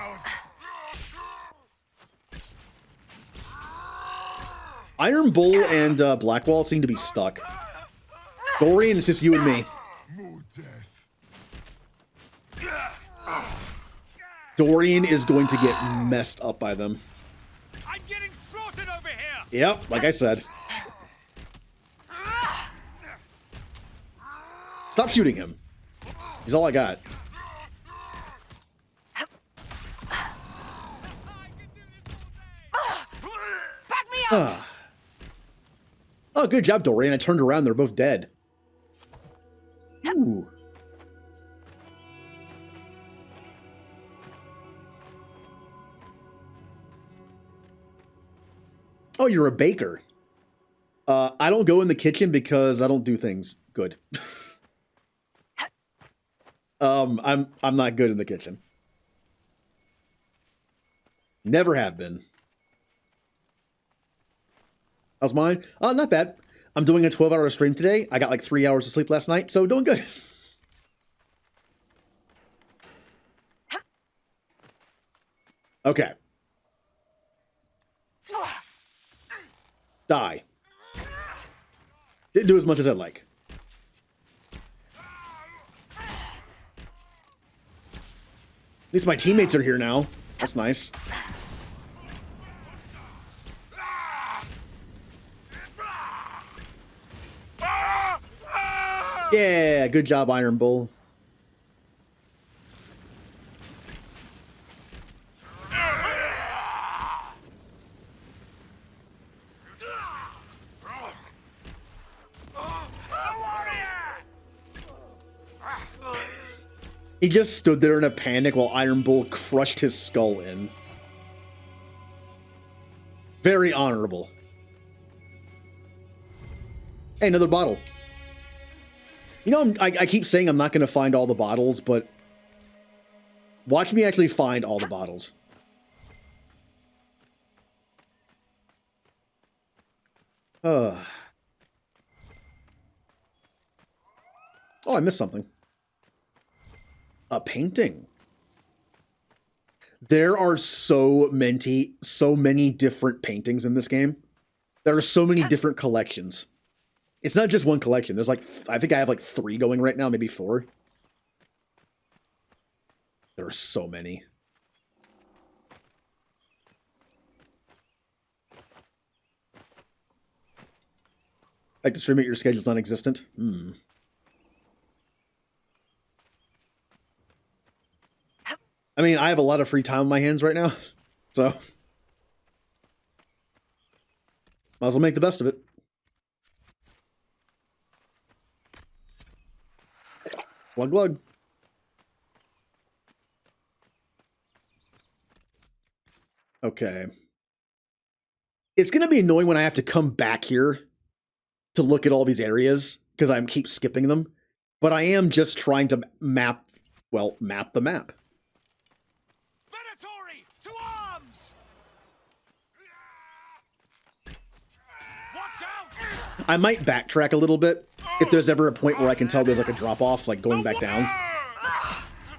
Iron Bull and Blackwall seem to be stuck. Dorian, it's just you and me. Dorian is going to get messed up by them. I'm getting slaughtered over here. Yep, like I said. Stop shooting him. He's all I got. Back me up. Oh, good job, Dorian. I turned around. They're both dead. Ooh. Oh, you're a baker. I don't go in the kitchen because I don't do things good. I'm not good in the kitchen. Never have been. How's mine? Not bad. I'm doing a 12-hour stream today. I got like 3 hours of sleep last night, so doing good. Okay. Die. Didn't do as much as I'd like. At least my teammates are here now. That's nice. Yeah, good job, Iron Bull. He just stood there in a panic while Iron Bull crushed his skull in. Very honorable. Hey, another bottle. You know, I keep saying I'm not going to find all the bottles, but watch me actually find all the bottles. Oh, I missed something. A painting. There are so many different paintings in this game. There are so many different collections. It's not just one collection. There's like, I think I have like 3 going right now, maybe 4. There are so many. Like to stream it, your schedule's non-existent? I mean, I have a lot of free time on my hands right now, so might as well make the best of it. Glug glug. Okay. It's going to be annoying when I have to come back here to look at all these areas because I keep skipping them. But I am just trying to map the map. To arms! Watch out! I might backtrack a little bit if there's ever a point where I can tell there's like a drop off, like going back down.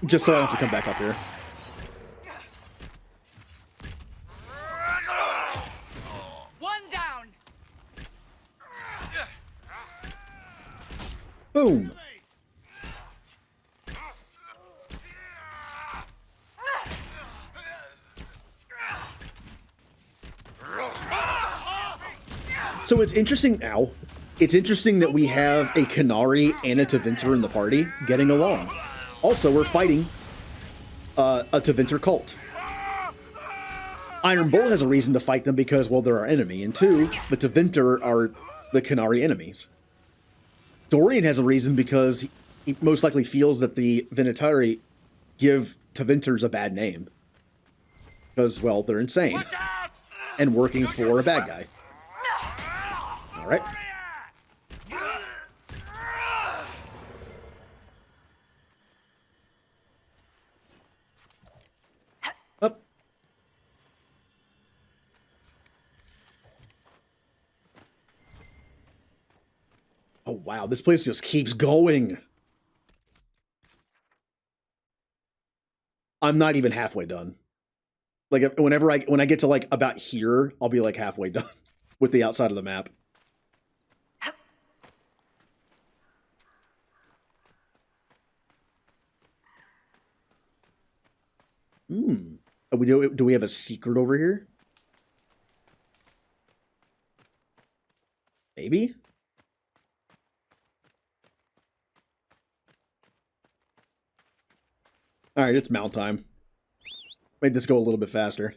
Just so I don't have to come back up here. One down. Boom. So it's interesting now. It's interesting that we have a Canary and a Tevinter in the party getting along. Also, we're fighting a Tevinter cult. Iron Bull has a reason to fight them because, well, they're our enemy. And two, the Tevinter are the Canary enemies. Dorian has a reason because he most likely feels that the Venatari give Tevinters a bad name. Because, well, they're insane. And working for a bad guy. Alright. Up. Oh wow, this place just keeps going. I'm not even halfway done. Like when I get to like about here, I'll be like halfway done with the outside of the map. Do we have a secret over here? Maybe? Alright, it's mount time. Made this go a little bit faster.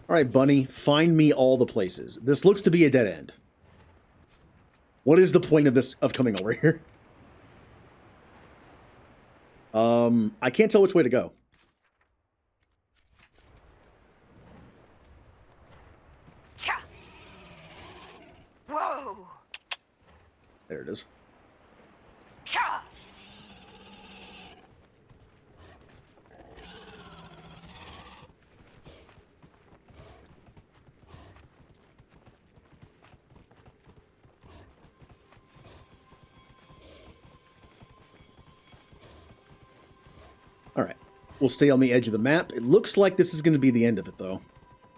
Alright, Bunny, find me all the places. This looks to be a dead end. What is the point of this, of coming over here? I can't tell which way to go. Whoa! There it is. Alright, we'll stay on the edge of the map. It looks like this is going to be the end of it, though.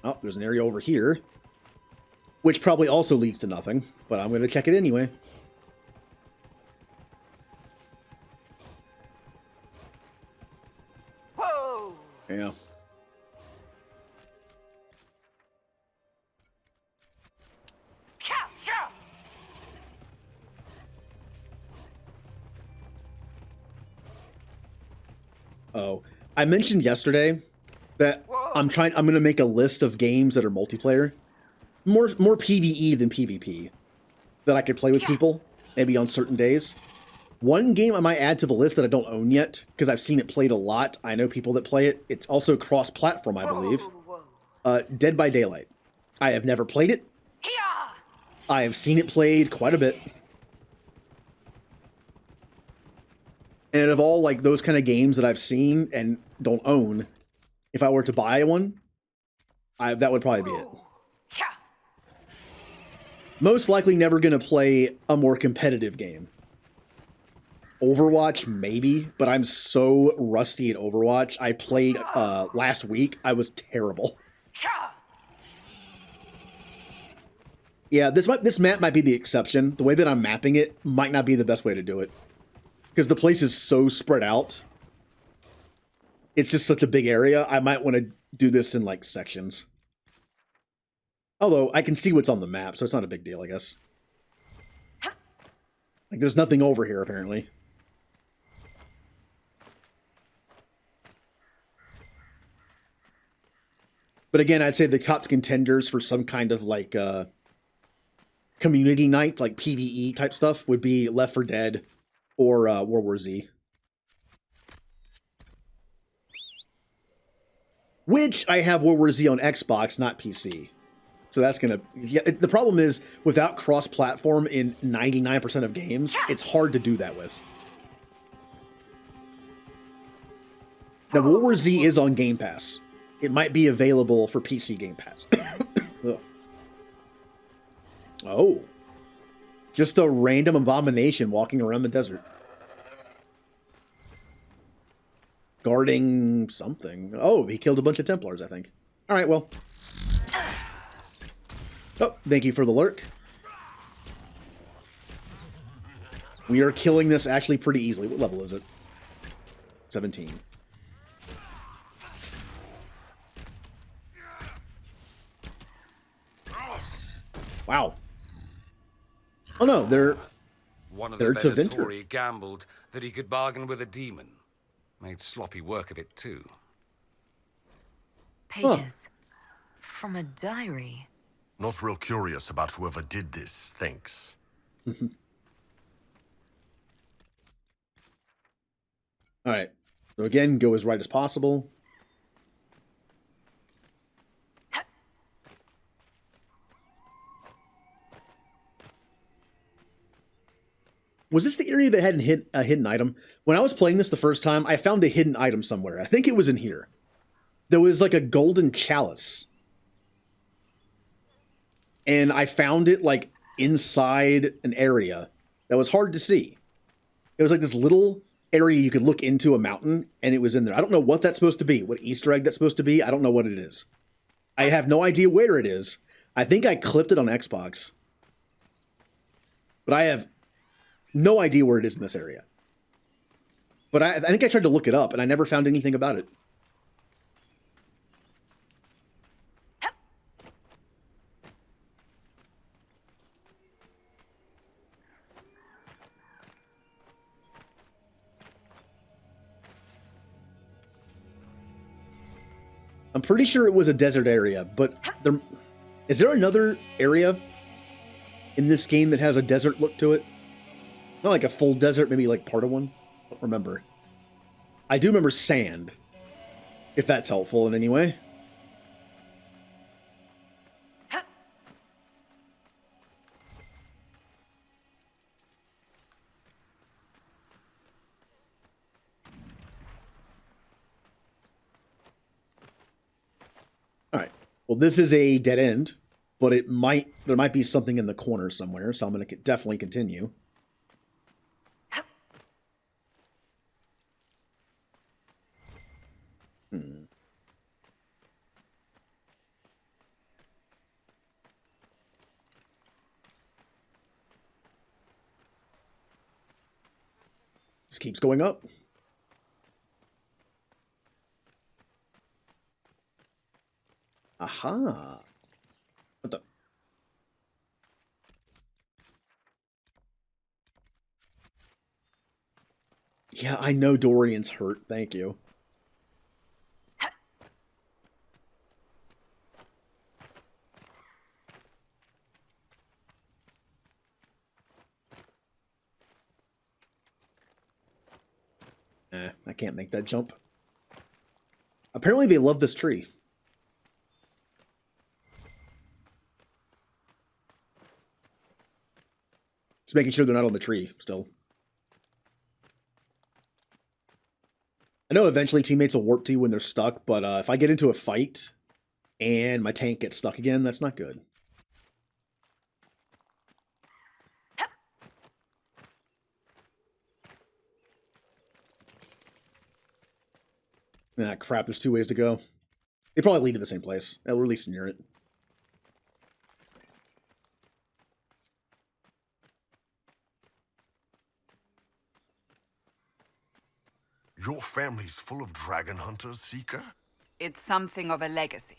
Oh, there's an area over here, which probably also leads to nothing, but I'm going to check it anyway. Whoa! Yeah. Oh, I mentioned yesterday that I'm going to make a list of games that are multiplayer, more PvE than PvP, that I could play with people, maybe on certain days. One game I might add to the list that I don't own yet, because I've seen it played a lot. I know people that play it. It's also cross-platform, I believe. Dead by Daylight. I have never played it. I have seen it played quite a bit. And of all like those kind of games that I've seen and don't own, if I were to buy one, that would probably be it. Most likely never going to play a more competitive game. Overwatch, maybe, but I'm so rusty at Overwatch. I played last week. I was terrible. Yeah, this map might be the exception. The way that I'm mapping it might not be the best way to do it. Because the place is so spread out. It's just such a big area. I might want to do this in, like, sections. Although, I can see what's on the map, so it's not a big deal, I guess. Like, there's nothing over here, apparently. But again, I'd say the top contenders for some kind of, like, community night, like PvE type stuff, would be Left 4 Dead or World War Z. Which I have World War Z on Xbox, not PC. So that's going to... Yeah, the problem is, without cross-platform in 99% of games, it's hard to do that with. Now, World War Z is on Game Pass. It might be available for PC Game Pass. Oh. Just a random abomination walking around the desert. Guarding something. Oh, he killed a bunch of Templars, I think. Alright, well. Oh, thank you for the lurk. We are killing this actually pretty easily. What level is it? 17. Wow. Oh no, they're One of to the Venture. Venatori gambled that he could bargain with a demon. Made sloppy work of it, too. Pages from a diary. Not real curious about whoever did this, thanks. Alright. So again, go as right as possible. Was this the area that had a hidden item? When I was playing this the first time, I found a hidden item somewhere. I think it was in here. There was like a golden chalice. And I found it like inside an area that was hard to see. It was like this little area you could look into a mountain, and it was in there. I don't know what that's supposed to be. What Easter egg that's supposed to be. I don't know what it is. I have no idea where it is. I think I clipped it on Xbox. But I have no idea where it is in this area. But I think I tried to look it up, and I never found anything about it. I'm pretty sure it was a desert area, but is there another area in this game that has a desert look to it? Not like a full desert, maybe like part of one? I don't remember. I do remember sand, if that's helpful in any way. Alright, well this is a dead end, but there might be something in the corner somewhere, so I'm going to definitely continue. This keeps going up. Aha. What the? Yeah, I know Dorian's hurt. Thank you. I can't make that jump. Apparently they love this tree. Just making sure they're not on the tree still. I know eventually teammates will warp to you when they're stuck, but if I get into a fight and my tank gets stuck again, that's not good. Ah, crap, there's 2 ways to go. They probably lead to the same place, at least near it. Your family's full of dragon hunters, Seeker? It's something of a legacy.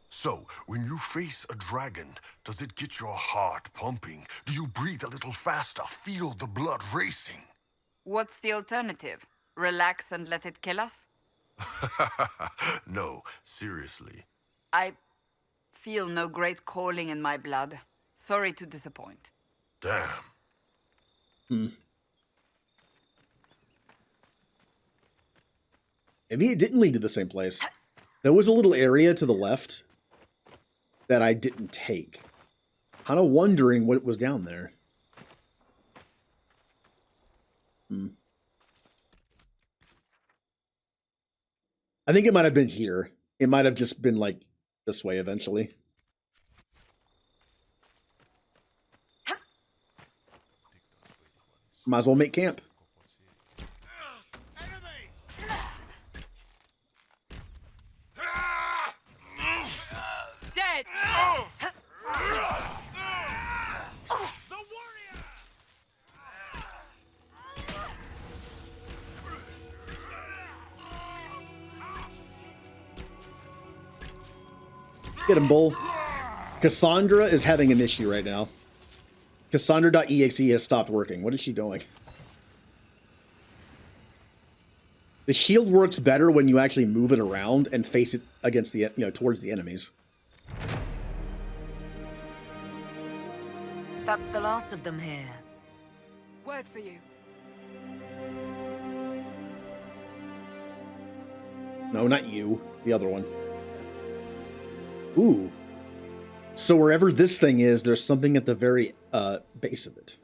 So, when you face a dragon, does it get your heart pumping? Do you breathe a little faster, feel the blood racing? What's the alternative? Relax and let it kill us? No, seriously. I feel no great calling in my blood. Sorry to disappoint. Damn. Maybe it didn't lead to the same place. There was a little area to the left that I didn't take. Kind of wondering what was down there. I think it might have been here. It might have just been like this way eventually. Might as well make camp. Dead! Get him, Bull. Cassandra is having an issue right now. Cassandra.exe has stopped working. What is she doing? The shield works better when you actually move it around and face it against the, towards the enemies. That's the last of them here. Word for you. No, not you. The other one. Ooh. So wherever this thing is, there's something at the very base of it.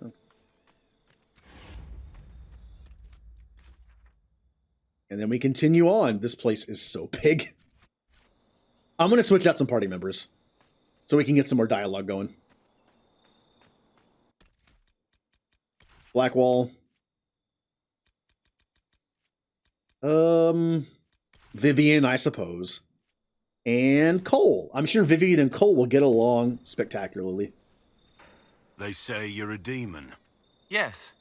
And then we continue on. This place is so big. I'm going to switch out some party members so we can get some more dialogue going. Blackwall. Vivian, I suppose. And Cole. I'm sure Vivian and Cole will get along spectacularly. They say you're a demon. Yes.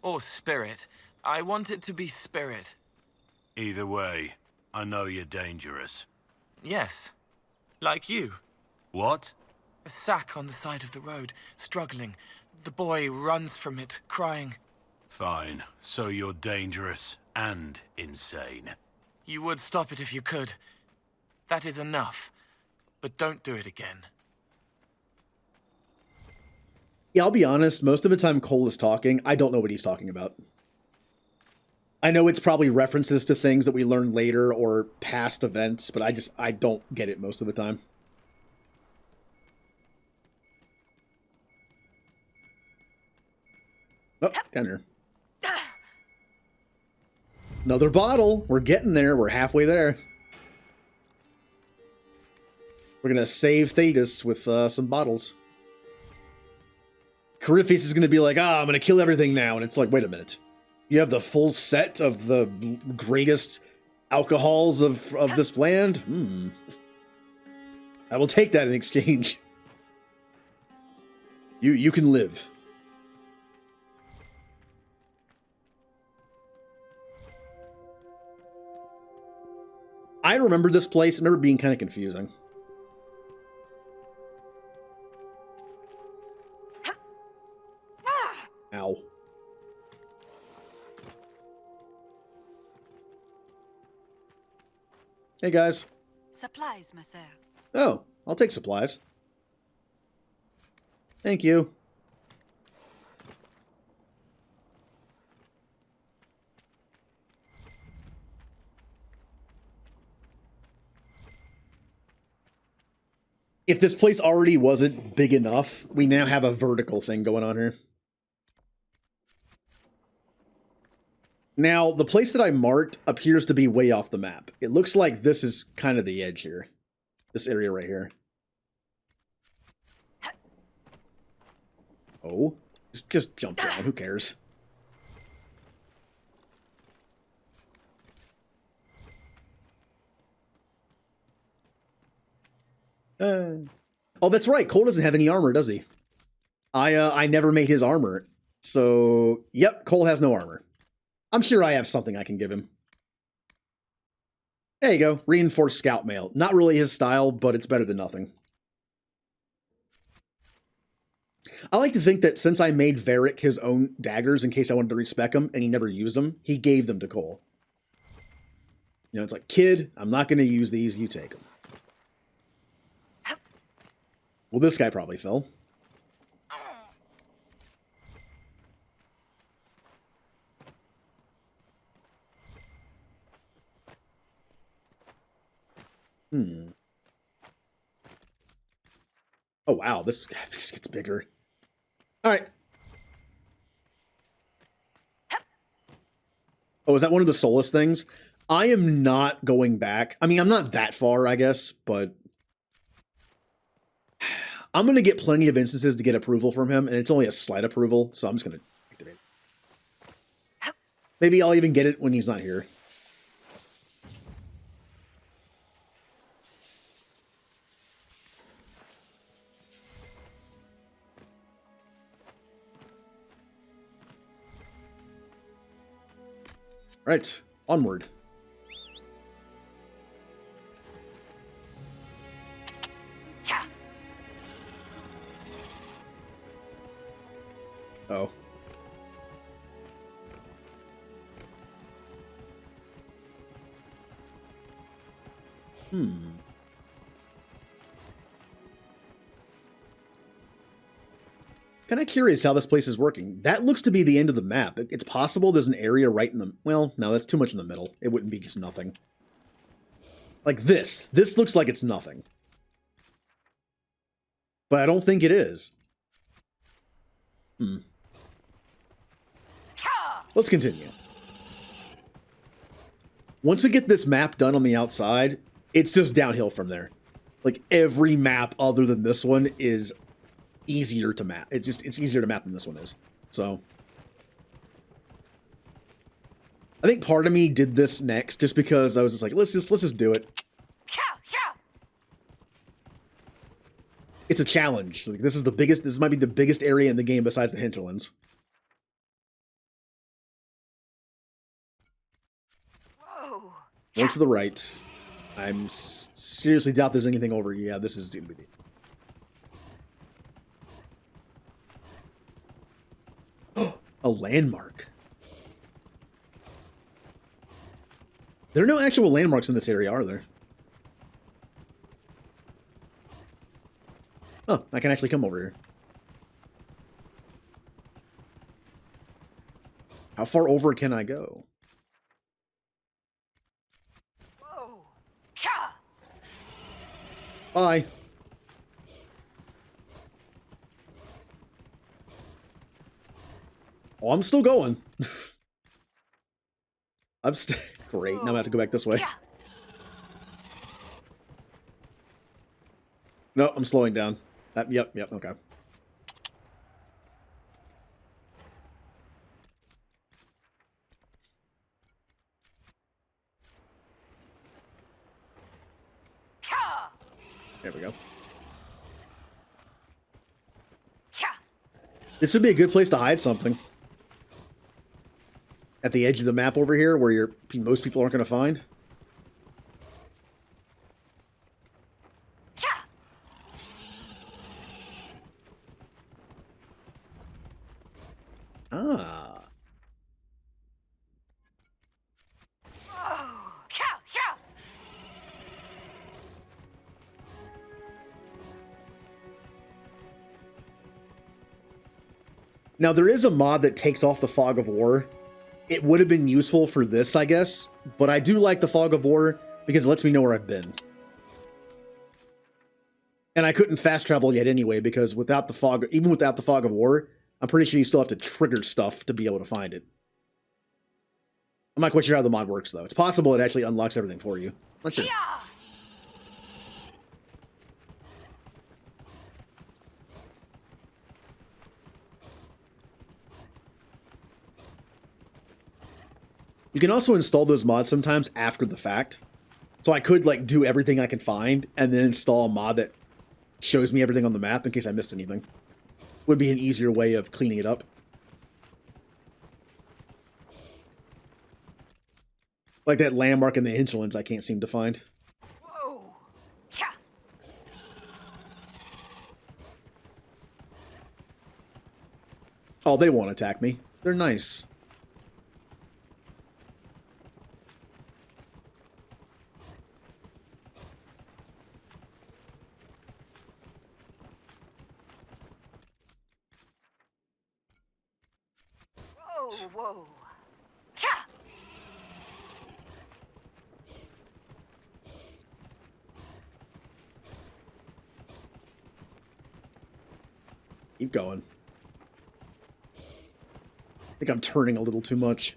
Or spirit. I want it to be spirit. Either way, I know you're dangerous. Yes. Like you. What? A sack on the side of the road, struggling. The boy runs from it, crying. Fine. So you're dangerous and insane. You would stop it if you could. That is enough. But don't do it again. Yeah, I'll be honest. Most of the time Cole is talking, I don't know what he's talking about. I know it's probably references to things that we learn later or past events, but I don't get it most of the time. Oh, down here. Another bottle. We're getting there. We're halfway there. We're going to save Thetis with some bottles. Corypheus is going to be like, I'm going to kill everything now. And it's like, wait a minute. You have the full set of the greatest alcohols of this land? I will take that in exchange. You can live. I remember this place. I remember being kind of confusing. Ow. Hey, guys. Supplies, ma sœur. Oh, I'll take supplies. Thank you. If this place already wasn't big enough, we now have a vertical thing going on here. Now, the place that I marked appears to be way off the map. It looks like this is kind of the edge here. This area right here. Oh, just jump down. Who cares? Oh, that's right. Cole doesn't have any armor, does he? I never made his armor. So, yep, Cole has no armor. I'm sure I have something I can give him. There you go. Reinforced scout mail. Not really his style, but it's better than nothing. I like to think that since I made Varric his own daggers in case I wanted to respec them, and he never used them, he gave them to Cole. You know, it's like, kid, I'm not going to use these, you take them. Well, this guy probably fell. Oh, wow, this gets bigger. All right. Oh, is that one of the Solus things? I am not going back. I mean, I'm not that far, I guess, but I'm going to get plenty of instances to get approval from him, and it's only a slight approval, so I'm just going to activate it. Maybe I'll even get it when he's not here. All right, onward. Oh. Kind of curious how this place is working. That looks to be the end of the map. It's possible there's an area right in the... Well, no, that's too much in the middle. It wouldn't be just nothing. Like this. This looks like it's nothing. But I don't think it is. Let's continue. Once we get this map done on the outside, it's just downhill from there. Like, every map other than this one is easier to map. It's easier to map than this one is. So I think part of me did this next just because I was just like, let's just do it. It's a challenge. Like, this might be the biggest area in the game besides the hinterlands. More to the right. I'm seriously doubt there's anything over here. Yeah, this is gonna be a landmark. There are no actual landmarks in this area, are there? Oh, I can actually come over here. How far over can I go? Bye. Oh, I'm still going. Great. Now I have to go back this way. No, I'm slowing down. Yep, okay. There we go. This would be a good place to hide something. At the edge of the map over here, where most people aren't going to find. Ah. Now, there is a mod that takes off the Fog of War. It would have been useful for this, I guess, but I do like the Fog of War because it lets me know where I've been. And I couldn't fast travel yet anyway, because without the fog, even without the Fog of War, I'm pretty sure you still have to trigger stuff to be able to find it. I'm not quite sure how the mod works, though. It's possible it actually unlocks everything for you. Not sure. You can also install those mods sometimes after the fact. So I could, like, do everything I can find and then install a mod that shows me everything on the map in case I missed anything. Would be an easier way of cleaning it up. Like that landmark in the hinterlands I can't seem to find. Whoa! Oh, they won't attack me. They're nice. Whoa! Keep going. I think I'm turning a little too much.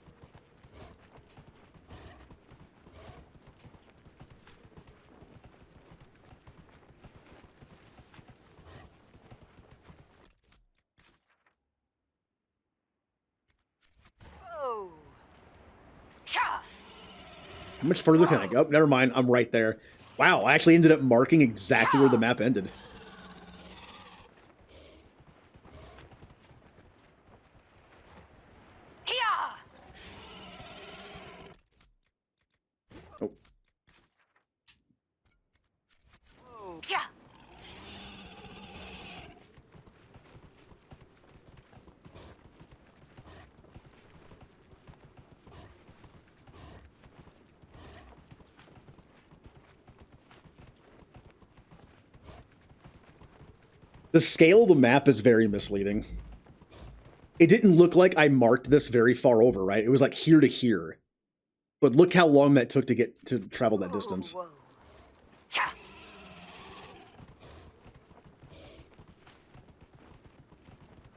How much further can I go? Never mind, I'm right there. Wow, I actually ended up marking exactly where the map ended. Oh. The scale of the map is very misleading. It didn't look like I marked this very far over, right? It was like here to here. But look how long that took to travel that distance.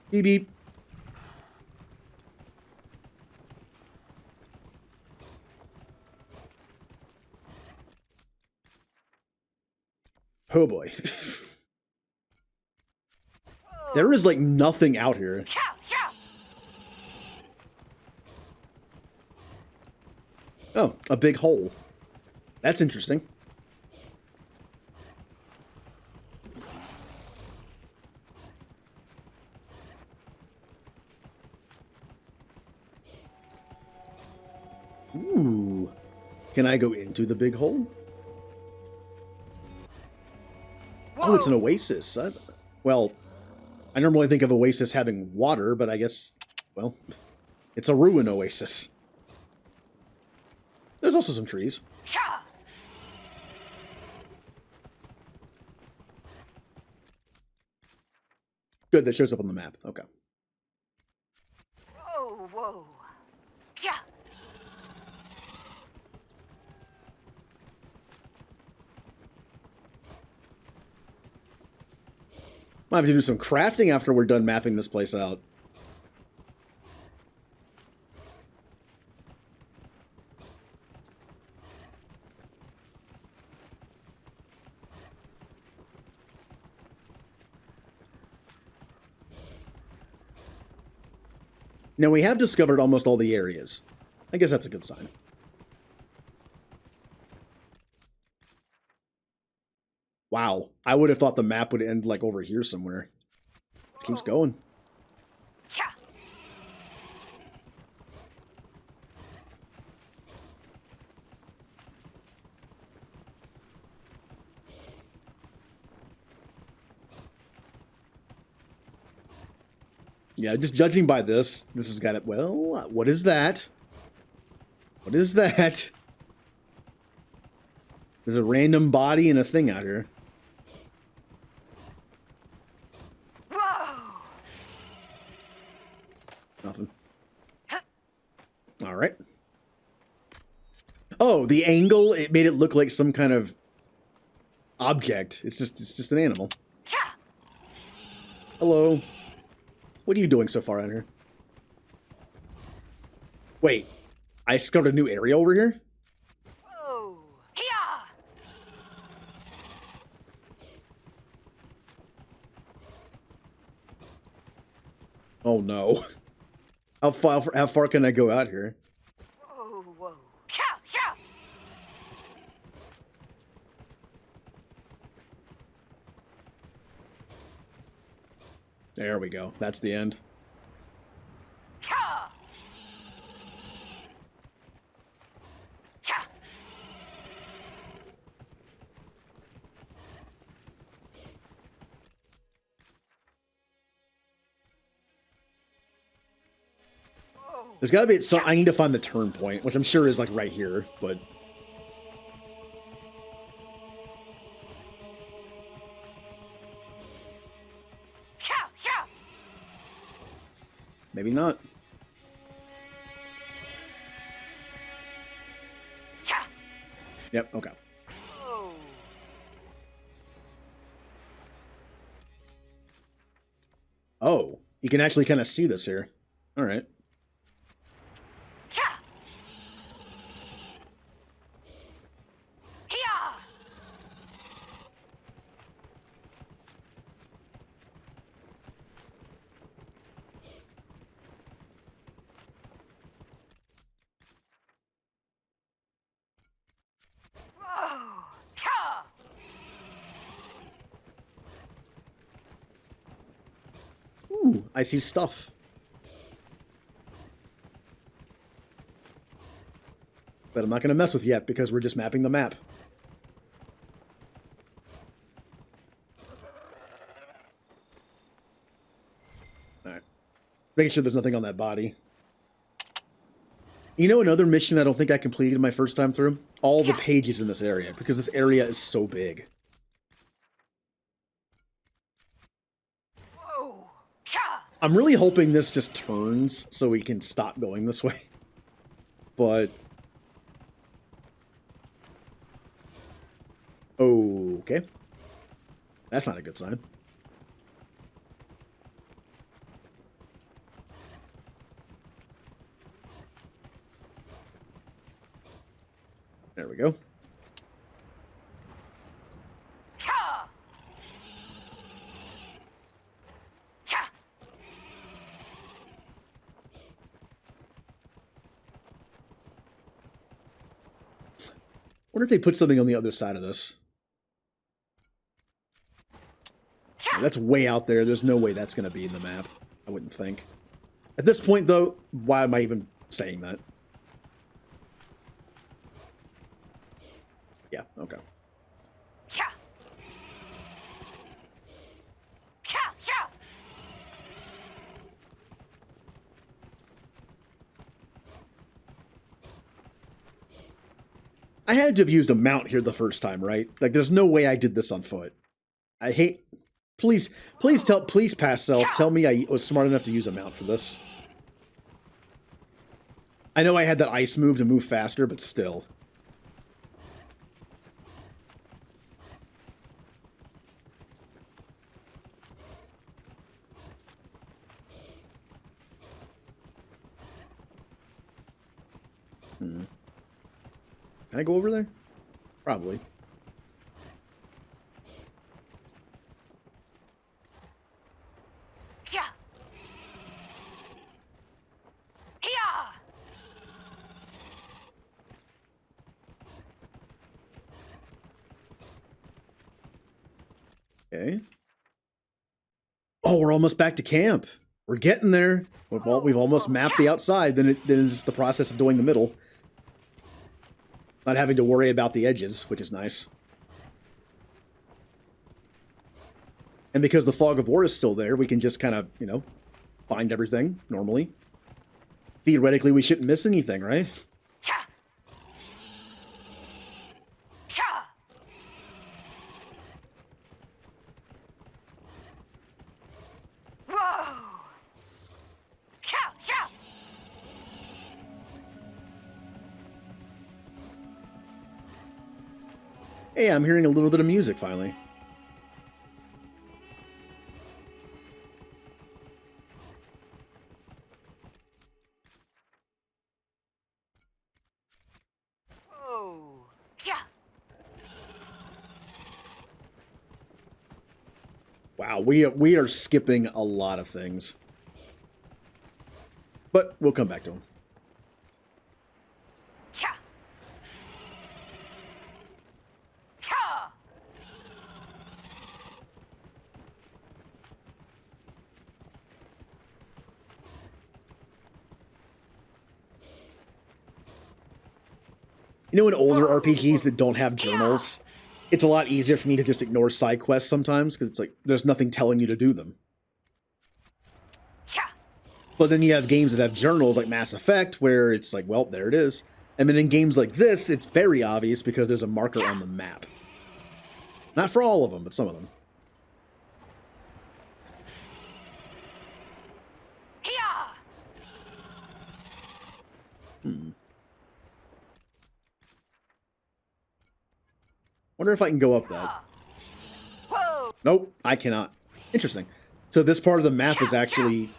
Beep beep. Oh boy. There is like nothing out here. Oh, a big hole. That's interesting. Ooh. Can I go into the big hole? Whoa. Oh, it's an oasis. Well, I normally think of oasis having water, but I guess, well, it's a ruin oasis. There's also some trees. Good, that shows up on the map. Okay. Whoa! Might have to do some crafting after we're done mapping this place out. Now, we have discovered almost all the areas. I guess that's a good sign. Wow. I would have thought the map would end, like, over here somewhere. It keeps going. Yeah, just judging by this has got it. Well, what is that? What is that? There's a random body and a thing out here. Whoa! Nothing. All right. Oh, the angle, it made it look like some kind of object. It's just an animal. Hello. What are you doing so far out here? Wait, I discovered a new area over here? Whoa! Oh no. How far can I go out here? Whoa! There we go. That's the end. There's got to be some. I need to find the turn point, which I'm sure is like right here, but maybe not. Yep. Okay. Oh, you can actually kind of see this here. All right. Ooh, I see stuff. But I'm not going to mess with yet because we're just mapping the map. Alright. Making sure there's nothing on that body. You know another mission I don't think I completed my first time through? All the pages in this area, because this area is so big. I'm really hoping this just turns so we can stop going this way. But... okay. That's not a good sign. There we go. I wonder if they put something on the other side of this. That's way out there. There's no way that's going to be in the map. I wouldn't think. At this point, though, why am I even saying that? Yeah, okay. I had to have used a mount here the first time, right? Like, there's no way I did this on foot. I hate... Please past self, tell me I was smart enough to use a mount for this. I know I had that ice move to move faster, but still. Can I go over there? Probably. Okay. Oh, we're almost back to camp. We're getting there. We've almost mapped the outside. Then it's just the process of doing the middle. Not having to worry about the edges, which is nice. And because the fog of war is still there, we can just kind of, you know, find everything normally. Theoretically, we shouldn't miss anything, right? Hey, I'm hearing a little bit of music finally. Wow, we are skipping a lot of things. But we'll come back to them. You know, in older RPGs that don't have journals, it's a lot easier for me to just ignore side quests sometimes, because it's like, there's nothing telling you to do them. But then you have games that have journals like Mass Effect where it's like, well, there it is. And then in games like this, it's very obvious because there's a marker on the map. Not for all of them, but some of them. Wonder if I can go up that. Nope, I cannot. Interesting. So this part of the map is actually...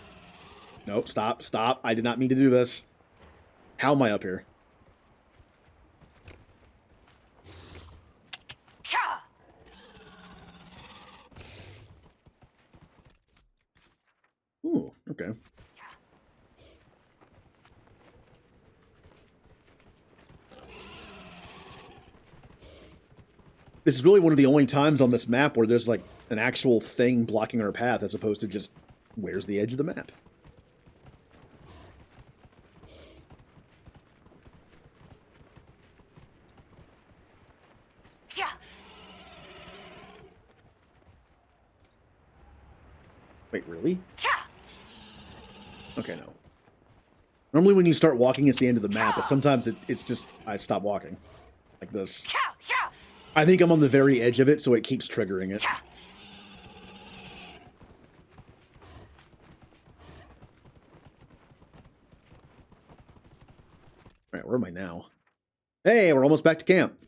Nope, stop, stop. I did not mean to do this. How am I up here? Ooh, okay. This is really one of the only times on this map where there's like an actual thing blocking our path as opposed to just where's the edge of the map. Wait, really? Okay, no. Normally when you start walking, it's the end of the map, but sometimes it's just, I stop walking. Like this. I think I'm on the very edge of it, so it keeps triggering it. Alright, where am I now? Hey, we're almost back to camp.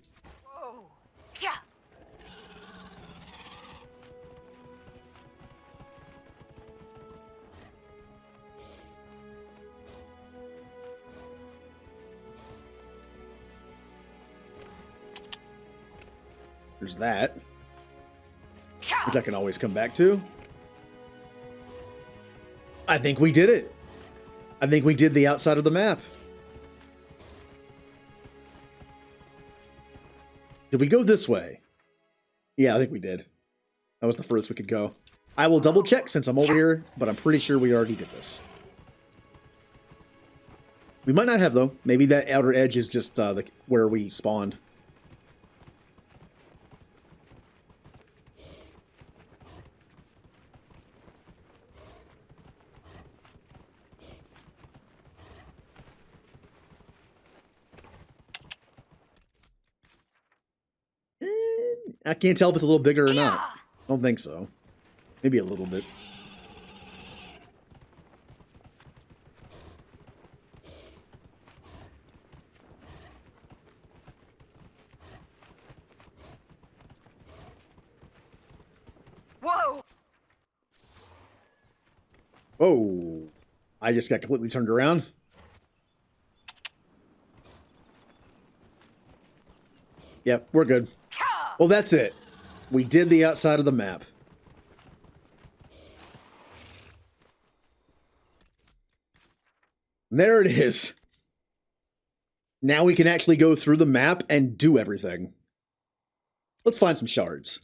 There's that. Which I can always come back to. I think we did it. I think we did the outside of the map. Did we go this way? Yeah, I think we did. That was the furthest we could go. I will double check since I'm over here, but I'm pretty sure we already did this. We might not have, though. Maybe that outer edge is just where we spawned. I can't tell if it's a little bigger or not. I don't think so. Maybe a little bit. Whoa! Whoa. I just got completely turned around. Yep, we're good. Well, that's it. We did the outside of the map. There it is. Now we can actually go through the map and do everything. Let's find some shards.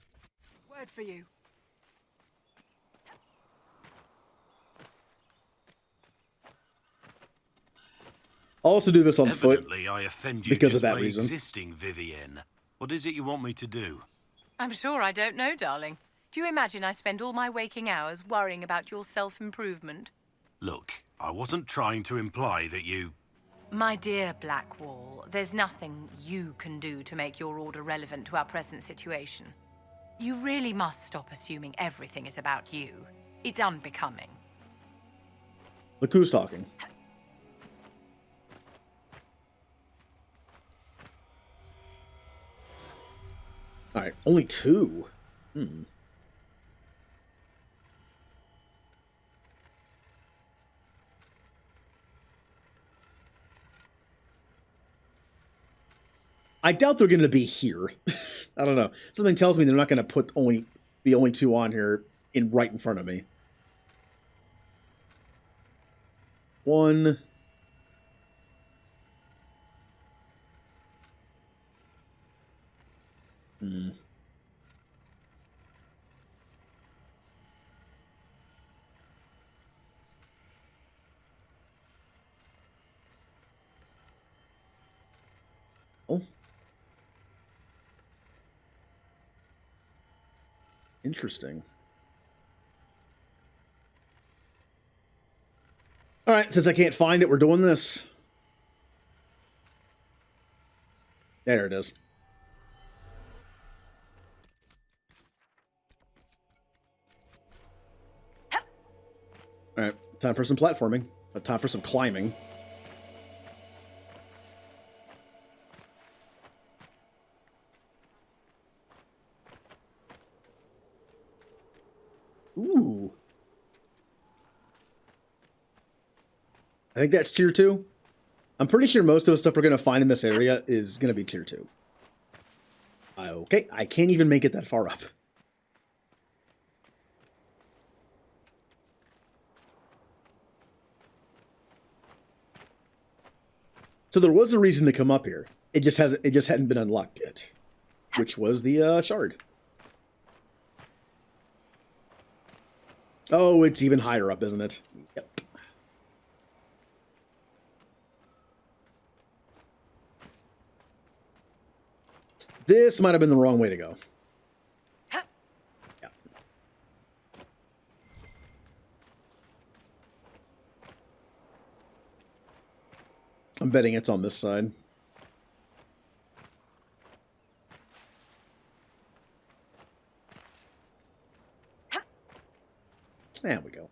Word for you. I'll also do this on Evidently, foot I offend you because of just that by reason. existing, Vivienne. What is it you want me to do? I'm sure I don't know, darling. Do you imagine I spend all my waking hours worrying about your self-improvement? Look, I wasn't trying to imply that you... My dear Blackwall, there's nothing you can do to make your order relevant to our present situation. You really must stop assuming everything is about you. It's unbecoming. Look who's talking. Alright, only 2. I doubt they're going to be here. I don't know. Something tells me they're not going to put the only 2 on here right in front of me. 1. Oh. Interesting. All right, since I can't find it, we're doing this. There it is. All right, time for some platforming. Time for some climbing. Ooh. I think that's tier 2. I'm pretty sure most of the stuff we're going to find in this area is going to be tier 2. Okay, I can't even make it that far up. So there was a reason to come up here. It just hadn't been unlocked yet, which was the shard. Oh, it's even higher up, isn't it? Yep. This might have been the wrong way to go. Yeah. I'm betting it's on this side. There we go.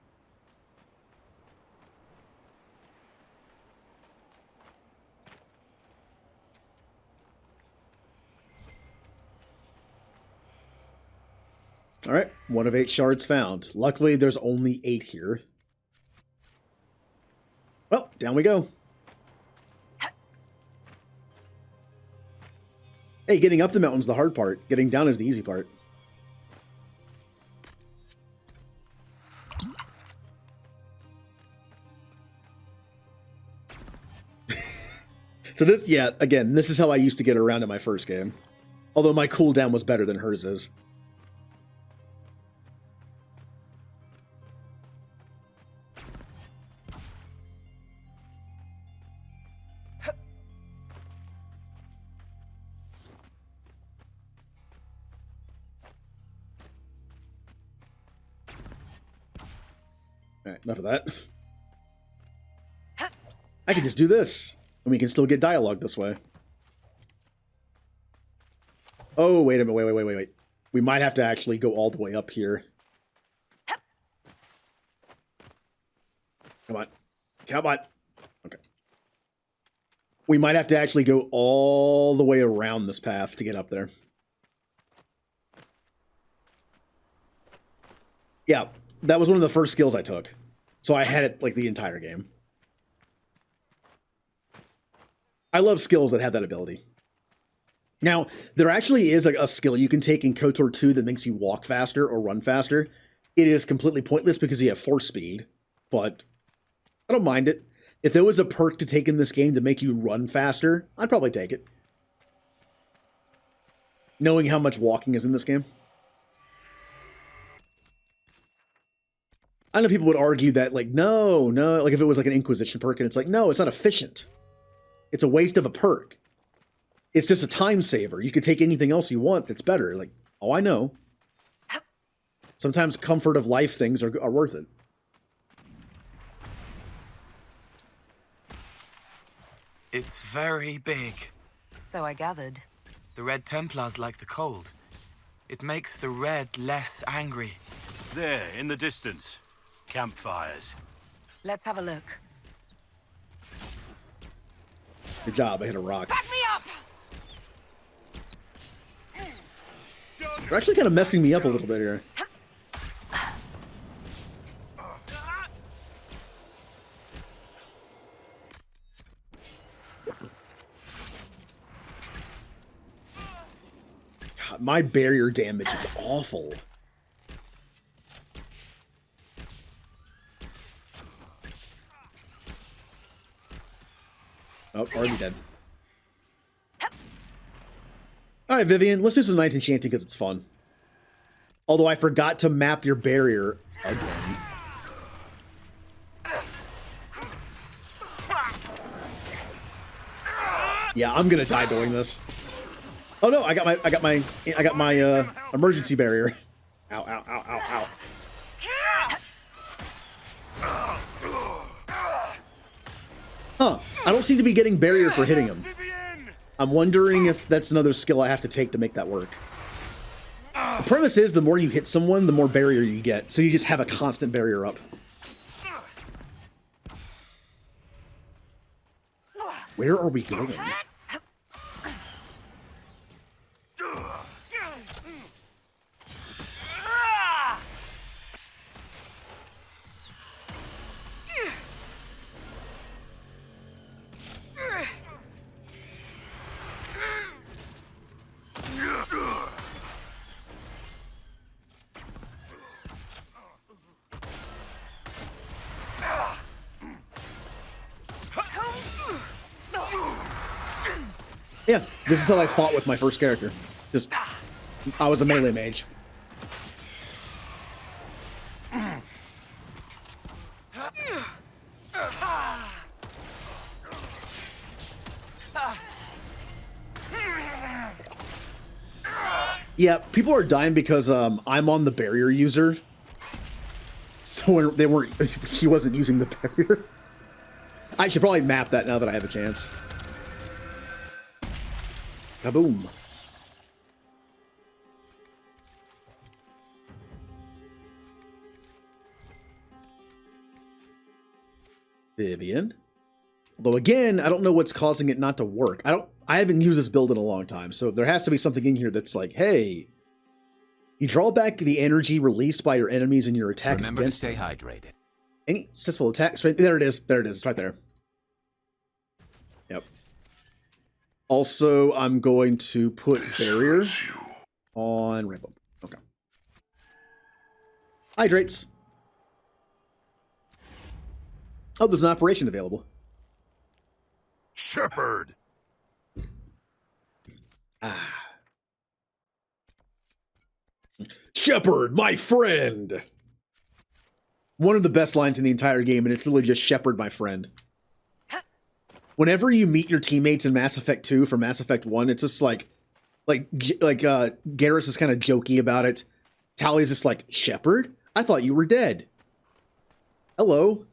All right, 1 of 8 shards found. Luckily, there's only 8 here. Well, down we go. Hey, getting up the mountain's the hard part. Getting down is the easy part. So this, yeah, again, this is how I used to get around in my first game. Although my cooldown was better than hers is. Alright, enough of that. I can just do this. And we can still get dialogue this way. Oh, wait a minute. Wait. We might have to actually go all the way up here. Come on. Come on. Okay. We might have to actually go all the way around this path to get up there. Yeah, that was one of the first skills I took. So I had it like the entire game. I love skills that have that ability. Now, there actually is a skill you can take in KOTOR 2 that makes you walk faster or run faster. It is completely pointless because you have force speed, but I don't mind it. If there was a perk to take in this game to make you run faster, I'd probably take it. Knowing how much walking is in this game. I know people would argue that, like, no, like if it was like an Inquisition perk, and it's like, no, it's not efficient. It's a waste of a perk. It's just a time saver. You could take anything else you want that's better. Like, oh, I know. Sometimes comfort of life things are worth it. It's very big. So I gathered. The Red Templars like the cold. It makes the red less angry. There, in the distance. Campfires. Let's have a look. Good job, I hit a rock. Back me up! They're actually kind of messing me up a little bit here. God, my barrier damage is awful. Oh, already dead. Alright, Vivian, let's do some Night Enchanting because it's fun. Although I forgot to map your barrier again. Yeah, I'm gonna die doing this. Oh no, I got my emergency barrier. Ow, ow, ow, ow, ow. I don't seem to be getting barrier for hitting him. I'm wondering if that's another skill I have to take to make that work. The premise is the more you hit someone, the more barrier you get. So you just have a constant barrier up. Where are we going? Yeah, this is how I fought with my first character. Just, I was a melee mage. Yeah, people are dying because I'm on the barrier user. So they weren't, he wasn't using the barrier. I should probably map that now that I have a chance. Kaboom. Vivian. Although again, I don't know what's causing it not to work. I haven't used this build in a long time, so there has to be something in here that's like, hey, you draw back the energy released by your enemies in your attack. Remember to stay hydrated. Any successful attack strength. There it is. There it is. It's right there. Yep. Also, I'm going to put barrier on Rainbow. Okay. Hydrates. Oh, there's an operation available. Shepherd. Shepherd, my friend. One of the best lines in the entire game, and it's really just Shepherd, my friend. Whenever you meet your teammates in Mass Effect 2 from Mass Effect 1, it's just like Garrus is kind of jokey about it. Tally's just like, Shepherd? I thought you were dead. Hello.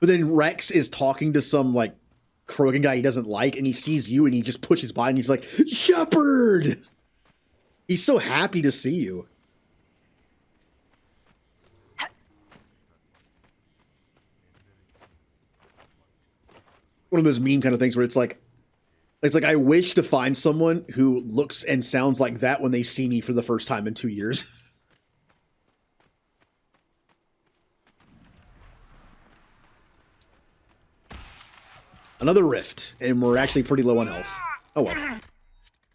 But then Rex is talking to some like Krogan guy he doesn't like, and he sees you and he just pushes by and he's like, Shepherd! He's so happy to see you. One of those meme kind of things where it's like I wish to find someone who looks and sounds like that when they see me for the first time in 2 years. Another rift, and we're actually pretty low on health. Oh well.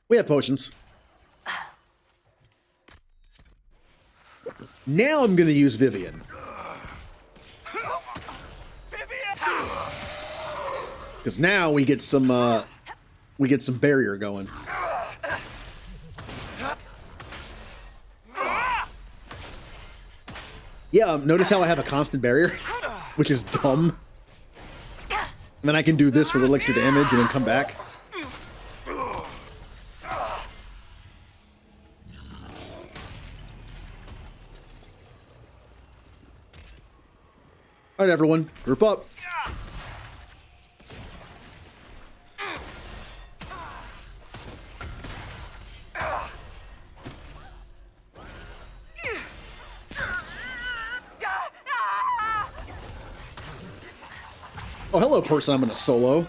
We have potions. Now I'm gonna use Vivian. Because now we get some barrier going. Yeah, notice how I have a constant barrier, which is dumb. And then I can do this for a little extra damage and then come back. All right, everyone, group up. Oh, hello, person I'm going to solo.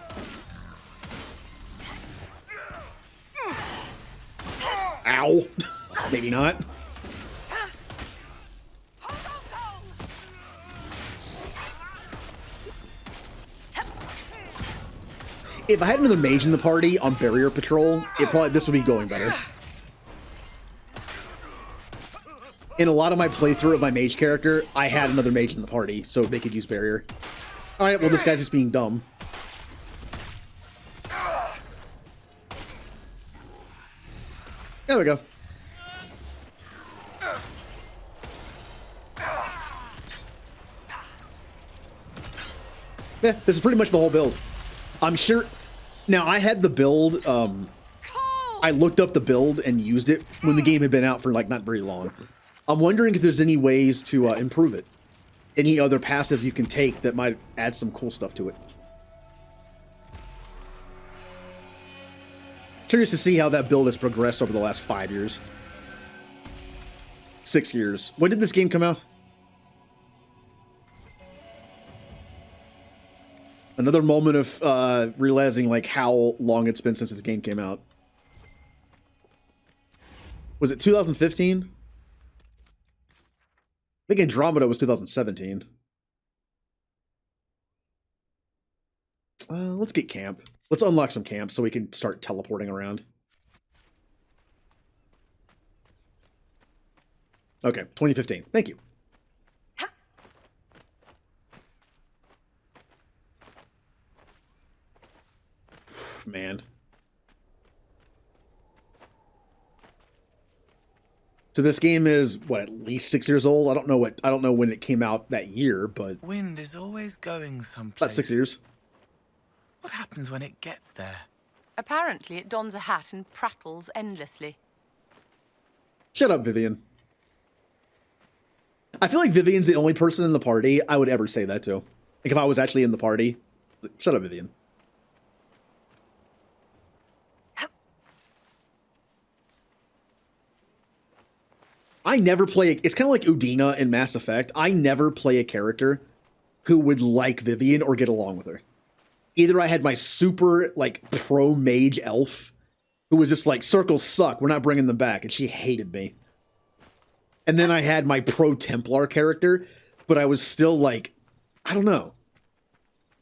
Ow. Maybe not. If I had another mage in the party on barrier patrol, this would be going better. In a lot of my playthrough of my mage character, I had another mage in the party, so they could use barrier. Alright, well, this guy's just being dumb. There we go. Yeah, this is pretty much the whole build. I'm sure... Now, I had the build... I looked up the build and used it when the game had been out for, like, not very long. I'm wondering if there's any ways to improve it. Any other passives you can take that might add some cool stuff to it. Curious to see how that build has progressed over the last 5 years. 6 years. When did this game come out? Another moment of realizing like how long it's been since this game came out. Was it 2015? I think Andromeda was 2017. Let's get camp. Let's unlock some camps so we can start teleporting around. Okay, 2015. Thank you. Man. So this game is what, at least 6 years old? I don't know when it came out that year, but Wind is always going someplace. about 6 years. What happens when it gets there? Apparently, it dons a hat and prattles endlessly. Shut up, Vivian. I feel like Vivian's the only person in the party I would ever say that to. Like if I was actually in the party. Shut up, Vivian. I never play... It's kind of like Udina in Mass Effect. I never play a character who would like Vivian or get along with her. Either I had my super, like, pro-mage elf who was just like, circles suck, we're not bringing them back, and she hated me. And then I had my pro-Templar character, but I was still like, I don't know.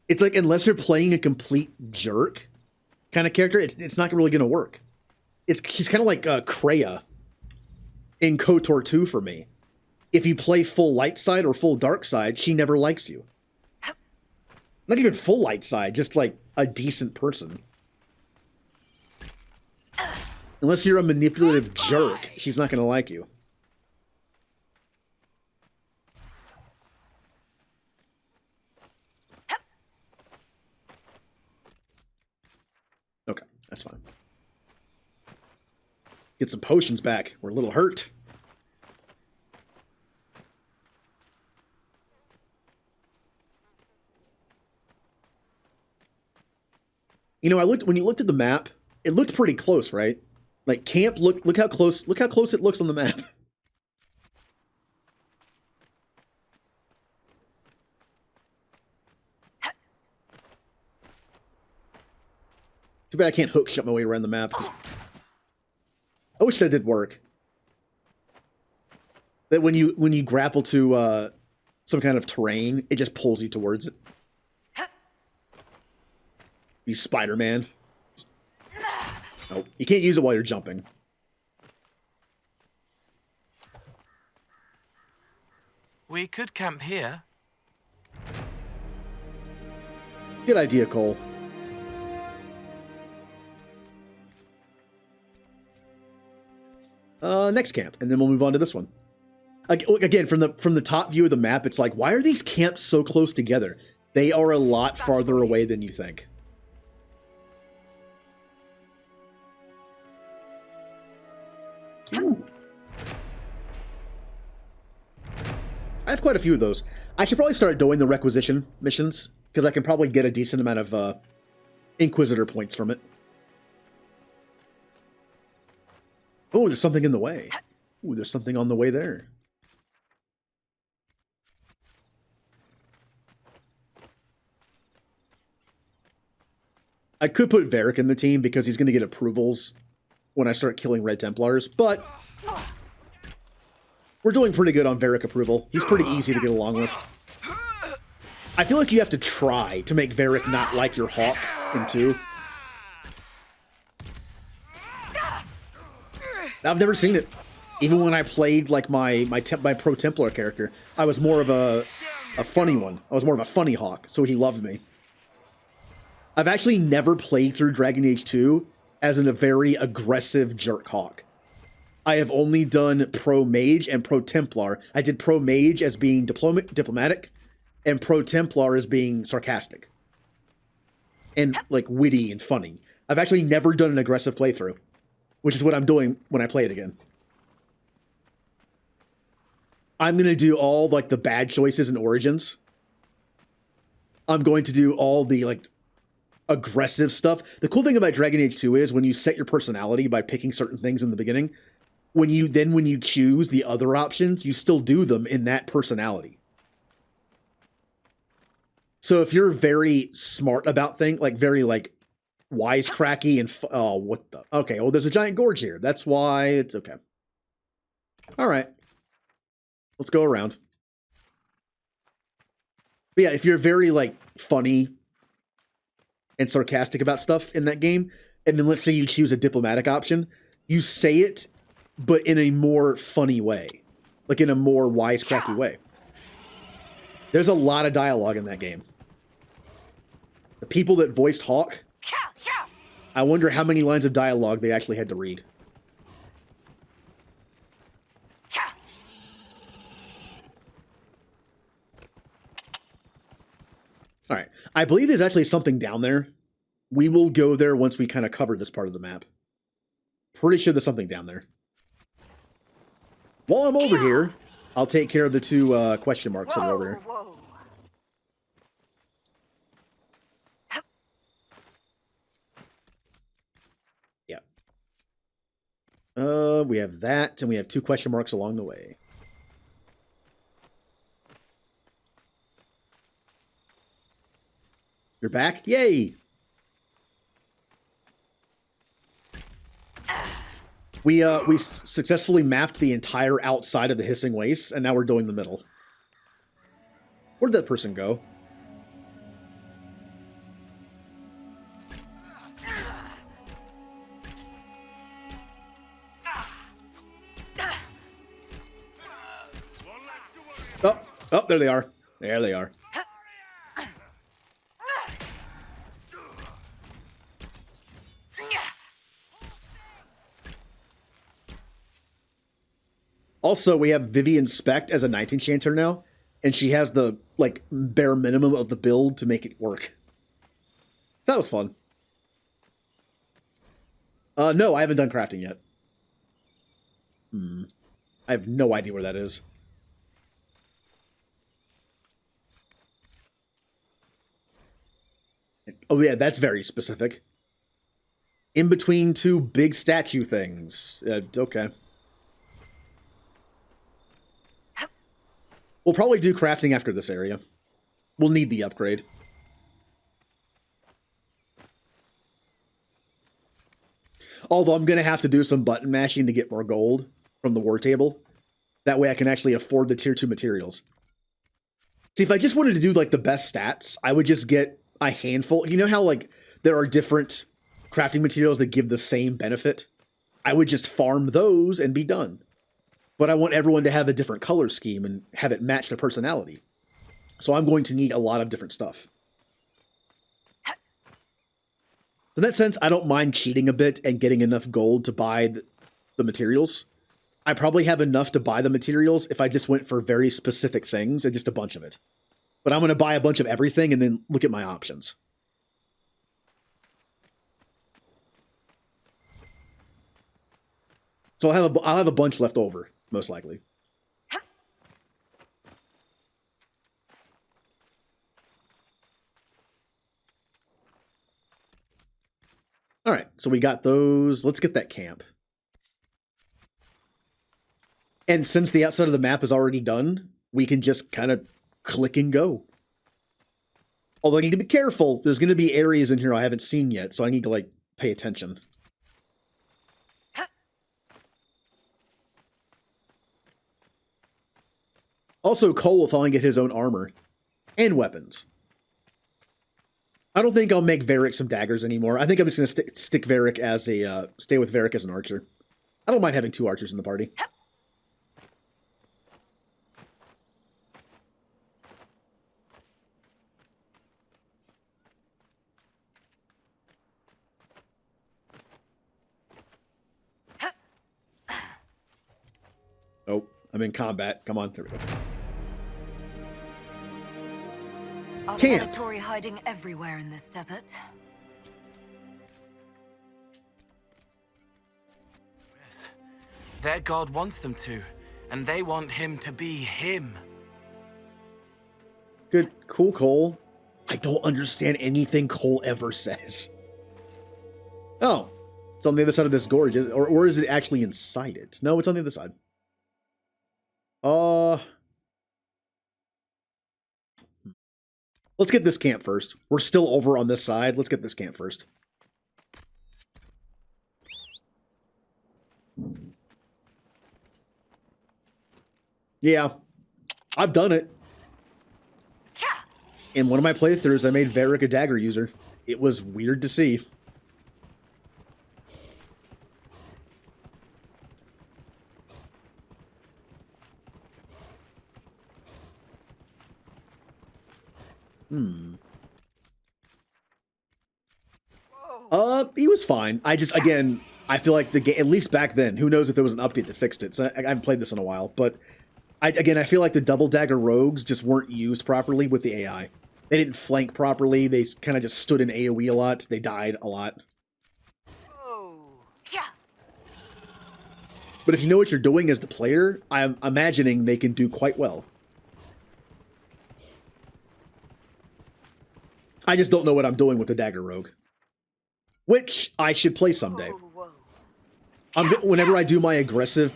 It's like, unless you're playing a complete jerk kind of character, it's not really going to work. She's kind of like Kreia in KOTOR 2 for me. If you play full light side or full dark side, she never likes you. Not even full light side, just like a decent person. Unless you're a manipulative jerk, she's not going to like you. Okay, that's fine. Get some potions back. We're a little hurt. You know, when you looked at the map, it looked pretty close, right? Like camp, look how close it looks on the map. Too bad I can't hook shot my way around the map. I wish that did work. That when you grapple to some kind of terrain, it just pulls you towards it. Be Spider-Man. Nope. You can't use it while you're jumping. We could camp here. Good idea, Cole. Next camp, and then we'll move on to this one. Again, from the top view of the map, it's like, why are these camps so close together? They are a lot farther away than you think. Ooh. I have quite a few of those. I should probably start doing the requisition missions, because I can probably get a decent amount of Inquisitor points from it. Oh, there's something in the way. Ooh, there's something on the way there. I could put Varric in the team because he's going to get approvals when I start killing Red Templars, but we're doing pretty good on Varric approval. He's pretty easy to get along with. I feel like you have to try to make Varric not like your Hawk in 2. I've never seen it. Even when I played like my pro Templar character, I was more of a funny one. I was more of a funny Hawk, so he loved me. I've actually never played through Dragon Age 2 as a very aggressive jerk Hawk. I have only done pro Mage and pro Templar. I did pro Mage as being diplomatic, and pro Templar as being sarcastic. And like witty and funny. I've actually never done an aggressive playthrough, which is what I'm doing when I play it again. I'm going to do all like the bad choices and origins. I'm going to do all the like aggressive stuff. The cool thing about Dragon Age 2 is when you set your personality by picking certain things in the beginning, when you choose the other options, you still do them in that personality. So if you're very smart about things, like very like wisecracky and oh, what the? Okay, well, there's a giant gorge here. That's why it's okay. All right, let's go around. But yeah, if you're very like funny and sarcastic about stuff in that game, and then let's say you choose a diplomatic option, you say it, but in a more funny way, like in a more wisecracky way. There's a lot of dialogue in that game. The people that voiced Hawk, I wonder how many lines of dialogue they actually had to read. All right. I believe there's actually something down there. We will go there once we kind of cover this part of the map. Pretty sure there's something down there. While I'm over here, I'll take care of the two question marks that are over here. We have that, and we have two question marks along the way. You're back? Yay! We successfully mapped the entire outside of the Hissing Wastes, and now we're doing the middle. Where'd that person go? Oh, there they are. There they are. Also, we have Vivian Specht as a Knight Enchanter now, and she has the, like, bare minimum of the build to make it work. That was fun. No, I haven't done crafting yet. I have no idea where that is. Oh yeah, that's very specific. In between two big statue things. Okay. We'll probably do crafting after this area. We'll need the upgrade. Although I'm going to have to do some button mashing to get more gold from the war table. That way I can actually afford the tier 2 materials. See, if I just wanted to do like the best stats, I would just get a handful. You know how like there are different crafting materials that give the same benefit? I would just farm those and be done. But I want everyone to have a different color scheme and have it match their personality. So I'm going to need a lot of different stuff. In that sense, I don't mind cheating a bit and getting enough gold to buy the materials. I probably have enough to buy the materials if I just went for very specific things and just a bunch of it. But I'm going to buy a bunch of everything and then look at my options. So I'll have a bunch left over, most likely. All right, so we got those. Let's get that camp. And since the outside of the map is already done, we can just kind of click and go. Although I need to be careful. There's going to be areas in here I haven't seen yet, so I need to, like, pay attention. Also, Cole will finally get his own armor and weapons. I don't think I'll make Varric some daggers anymore. I think I'm just going to stick Varric as a stay with Varric as an archer. I don't mind having 2 archers in the party. Oh, I'm in combat. Come on, there we go. Are the Venatori hiding everywhere in this desert? Yes. Their god wants them to, and they want him to be him. Good, cool, Cole. I don't understand anything Cole ever says. Oh, it's on the other side of this gorge, or is it actually inside it? No, it's on the other side. Let's get this camp first. We're still over on this side. Let's get this camp first. Yeah, I've done it. In one of my playthroughs, I made Varric a dagger user. It was weird to see. He was fine. I just, again, I feel like the game, at least back then, who knows if there was an update that fixed it. So I haven't played this in a while, but I feel like the double dagger rogues just weren't used properly with the AI. They didn't flank properly. They kind of just stood in AoE a lot. They died a lot. But if you know what you're doing as the player, I'm imagining they can do quite well. I just don't know what I'm doing with the dagger rogue, which I should play someday. Whenever I do my aggressive,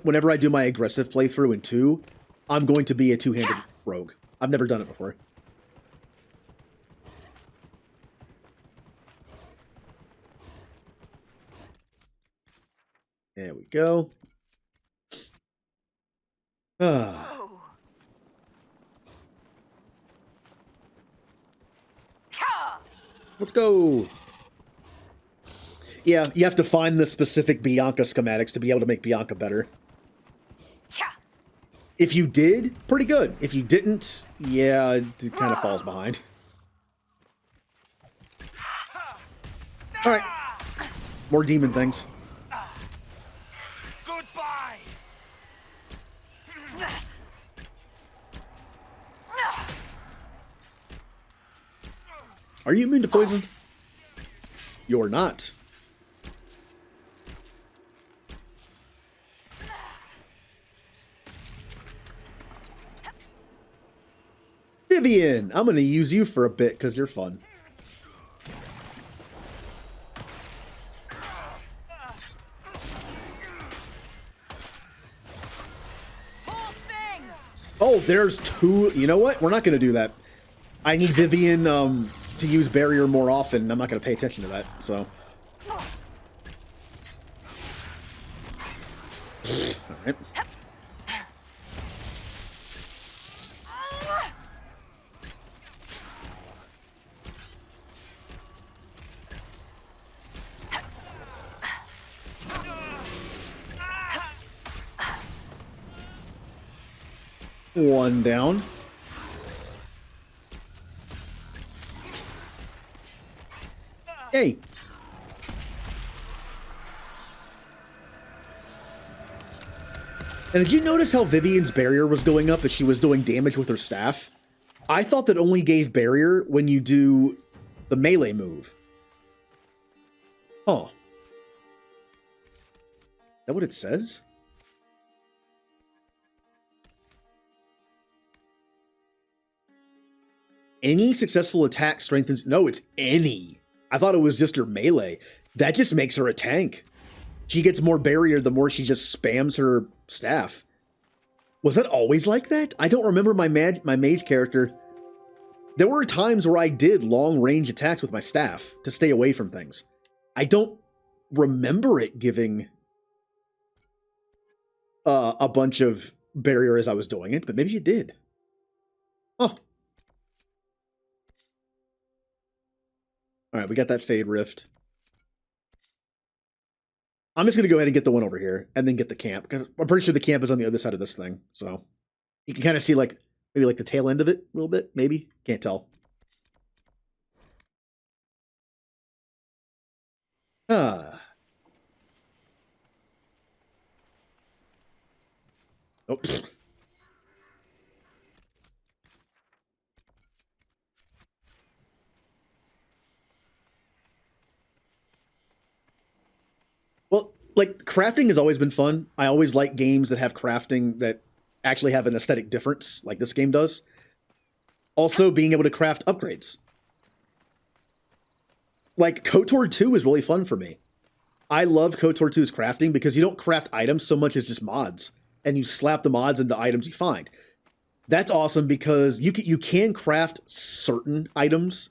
whenever I do my aggressive playthrough in 2, I'm going to be a two-handed rogue. I've never done it before. There we go. Let's go. Yeah, you have to find the specific Bianca schematics to be able to make Bianca better. If you did, pretty good. If you didn't, yeah, it kind of falls behind. All right. More demon things. Goodbye. Are you immune to poison? You're not. Vivian, I'm going to use you for a bit because you're fun. Oh, there's 2. You know what? We're not going to do that. I need Vivian to use barrier more often. I'm not going to pay attention to that, so. All right. One down. Hey. And did you notice how Vivian's barrier was going up as she was doing damage with her staff? I thought that only gave barrier when you do the melee move. Huh. Is that what it says? Any successful attack strengthens... No, it's any. I thought it was just her melee. That just makes her a tank. She gets more barrier the more she just spams her staff. Was that always like that? I don't remember my mage character. There were times where I did long-range attacks with my staff to stay away from things. I don't remember it giving a bunch of barrier as I was doing it, but maybe it did. Oh. All right, we got that Fade Rift. I'm just going to go ahead and get the one over here and then get the camp, because I'm pretty sure the camp is on the other side of this thing. So you can kind of see like maybe like the tail end of it a little bit, maybe. Can't tell. Oh. Well, like, crafting has always been fun. I always like games that have crafting that actually have an aesthetic difference, like this game does. Also, being able to craft upgrades. Like, KOTOR 2 is really fun for me. I love KOTOR 2's crafting because you don't craft items so much as just mods. And you slap the mods into items you find. That's awesome because you can craft certain items.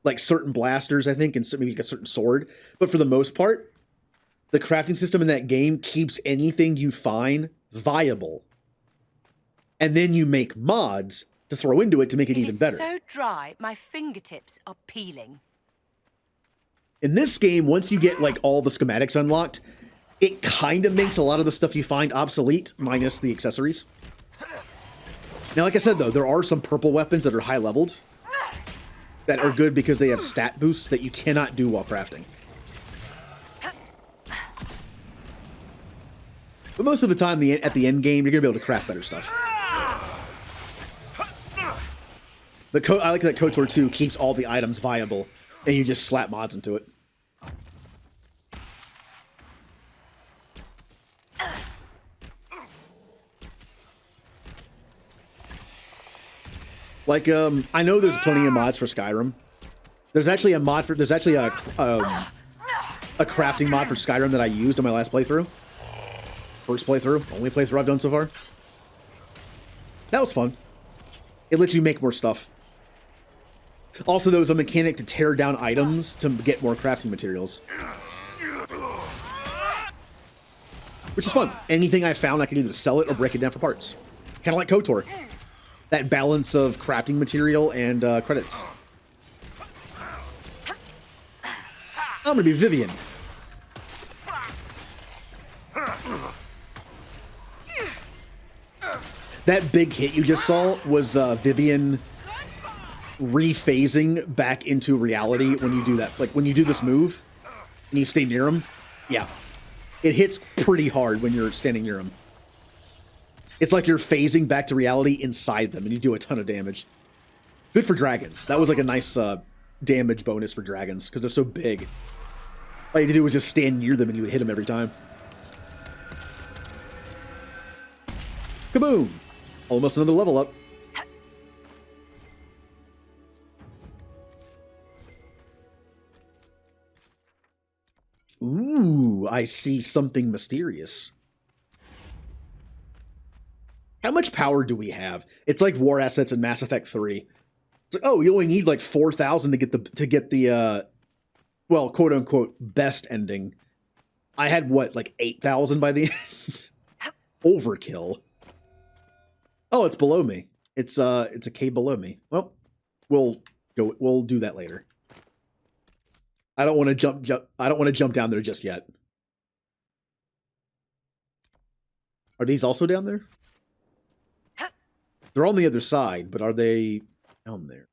Like certain blasters, I think, and maybe like a certain sword. But for the most part, the crafting system in that game keeps anything you find viable. And then you make mods to throw into it to make it even better. It's so dry, my fingertips are peeling. In this game, once you get like all the schematics unlocked, it kind of makes a lot of the stuff you find obsolete, minus the accessories. Now, like I said, though, there are some purple weapons that are high-leveled that are good because they have stat boosts that you cannot do while crafting. But most of the time, at the end game, you're going to be able to craft better stuff. But I like that KOTOR 2 keeps all the items viable, and you just slap mods into it. Like, I know there's plenty of mods for Skyrim. There's actually a crafting mod for Skyrim that I used in my last playthrough. First playthrough, only playthrough I've done so far. That was fun. It lets you make more stuff. Also, there was a mechanic to tear down items to get more crafting materials. Which is fun. Anything I found, I can either sell it or break it down for parts. Kind of like KOTOR. That balance of crafting material and credits. I'm gonna be Vivian. That big hit you just saw was Vivian rephasing back into reality when you do that. Like when you do this move and you stay near him. Yeah. It hits pretty hard when you're standing near him. It's like you're phasing back to reality inside them, and you do a ton of damage. Good for dragons. That was like a nice damage bonus for dragons, because they're so big. All you had to do was just stand near them, and you would hit them every time. Kaboom! Almost another level up. Ooh, I see something mysterious. How much power do we have? It's like war assets in Mass Effect 3. It's like, oh, you only need like 4,000 to get the well, quote unquote best ending. I had what, like 8,000 by the end? Overkill. Oh, it's below me. It's a cave below me. Well, we'll do that later. I don't want to jump I don't want to jump down there just yet. Are these also down there? They're on the other side, but are they down there?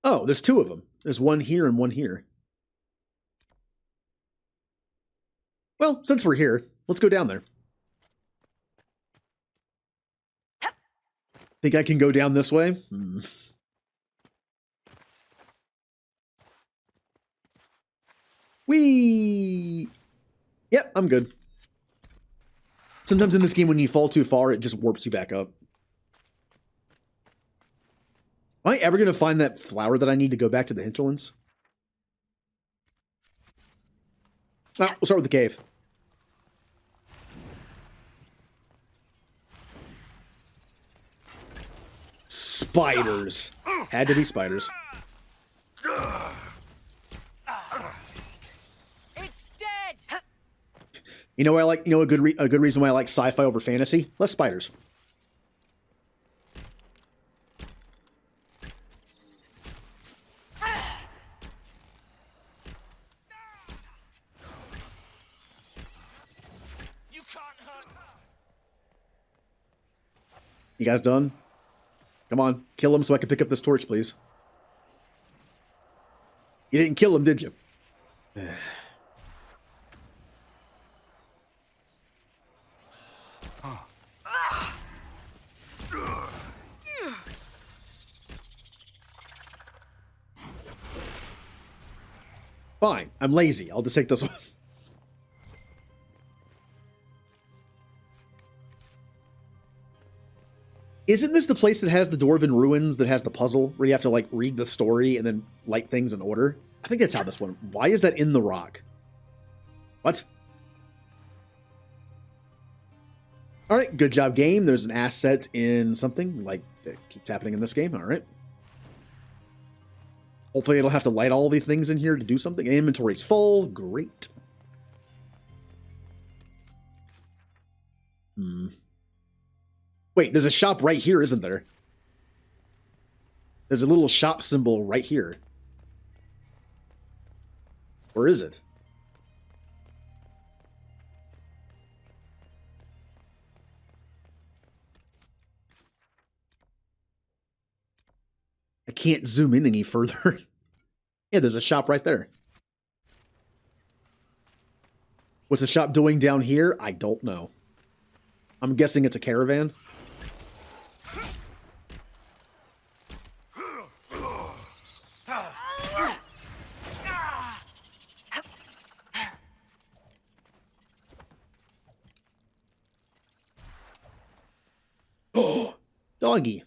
Oh, there's two of them. There's one here and one here. Well, since we're here, let's go down there. Think I can go down this way? Whee! Yep, I'm good. Sometimes in this game, when you fall too far, it just warps you back up. Am I ever going to find that flower that I need to go back to the hinterlands? Ah, we'll start with the cave. Spiders. Had to be spiders. You know what I like? You know a good reason why I like sci-fi over fantasy? Less spiders. You guys done? Come on, kill him so I can pick up this torch, please. You didn't kill him, did you? Fine, I'm lazy. I'll just take this one. Isn't this the place that has the Dwarven ruins that has the puzzle where you have to like read the story and then light things in order? I think that's how this one. Why is that in the rock? What? All right, good job, game. There's an asset in something like that keeps happening in this game. All right. Hopefully, I don't have to light all these things in here to do something. Inventory's full. Great. Wait, there's a shop right here, isn't there? There's a little shop symbol right here. Where is it? I can't zoom in any further. Yeah, there's a shop right there. What's the shop doing down here? I don't know. I'm guessing it's a caravan. Oh, doggy.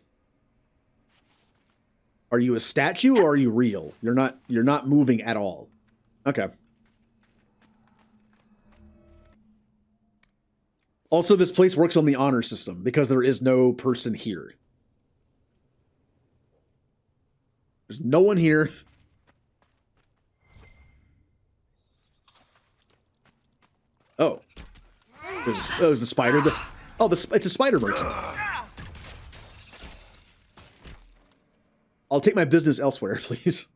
Are you a statue or are you real? You're not moving at all. Okay. Also, this place works on the honor system because there is no person here. There's no one here. Oh. There's the spider. It's a spider merchant. I'll take my business elsewhere, please.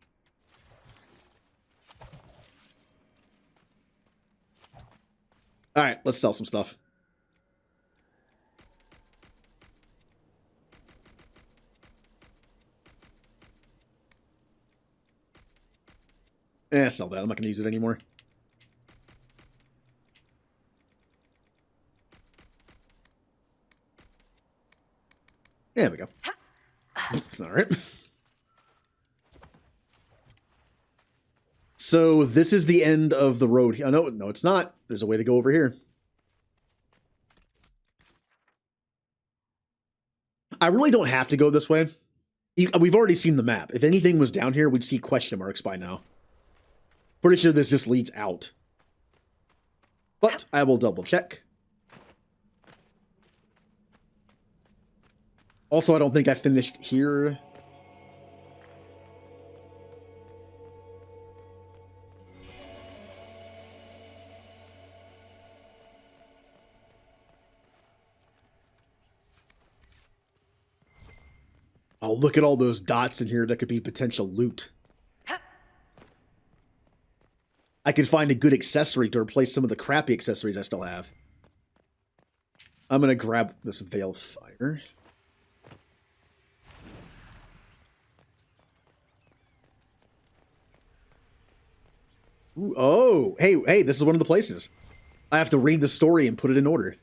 All right, let's sell some stuff. Sell that. I'm not going to use it anymore. There we go. All right. So this is the end of the road. Oh, no, it's not. There's a way to go over here. I really don't have to go this way. We've already seen the map. If anything was down here, we'd see question marks by now. Pretty sure this just leads out. But I will double check. Also, I don't think I finished here. Oh, look at all those dots in here that could be potential loot. I could find a good accessory to replace some of the crappy accessories I still have. I'm going to grab this Veil Fire. Ooh, oh, hey, this is one of the places. I have to read the story and put it in order.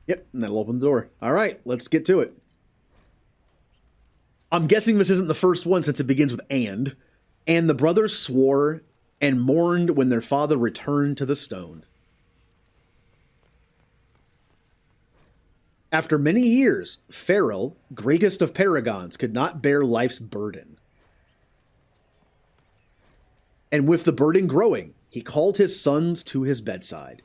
Yep, and that'll open the door. All right, let's get to it. I'm guessing this isn't the first one since it begins with and. And the brothers swore and mourned when their father returned to the stone. After many years, Farrell, greatest of paragons, could not bear life's burden. And with the burden growing, he called his sons to his bedside.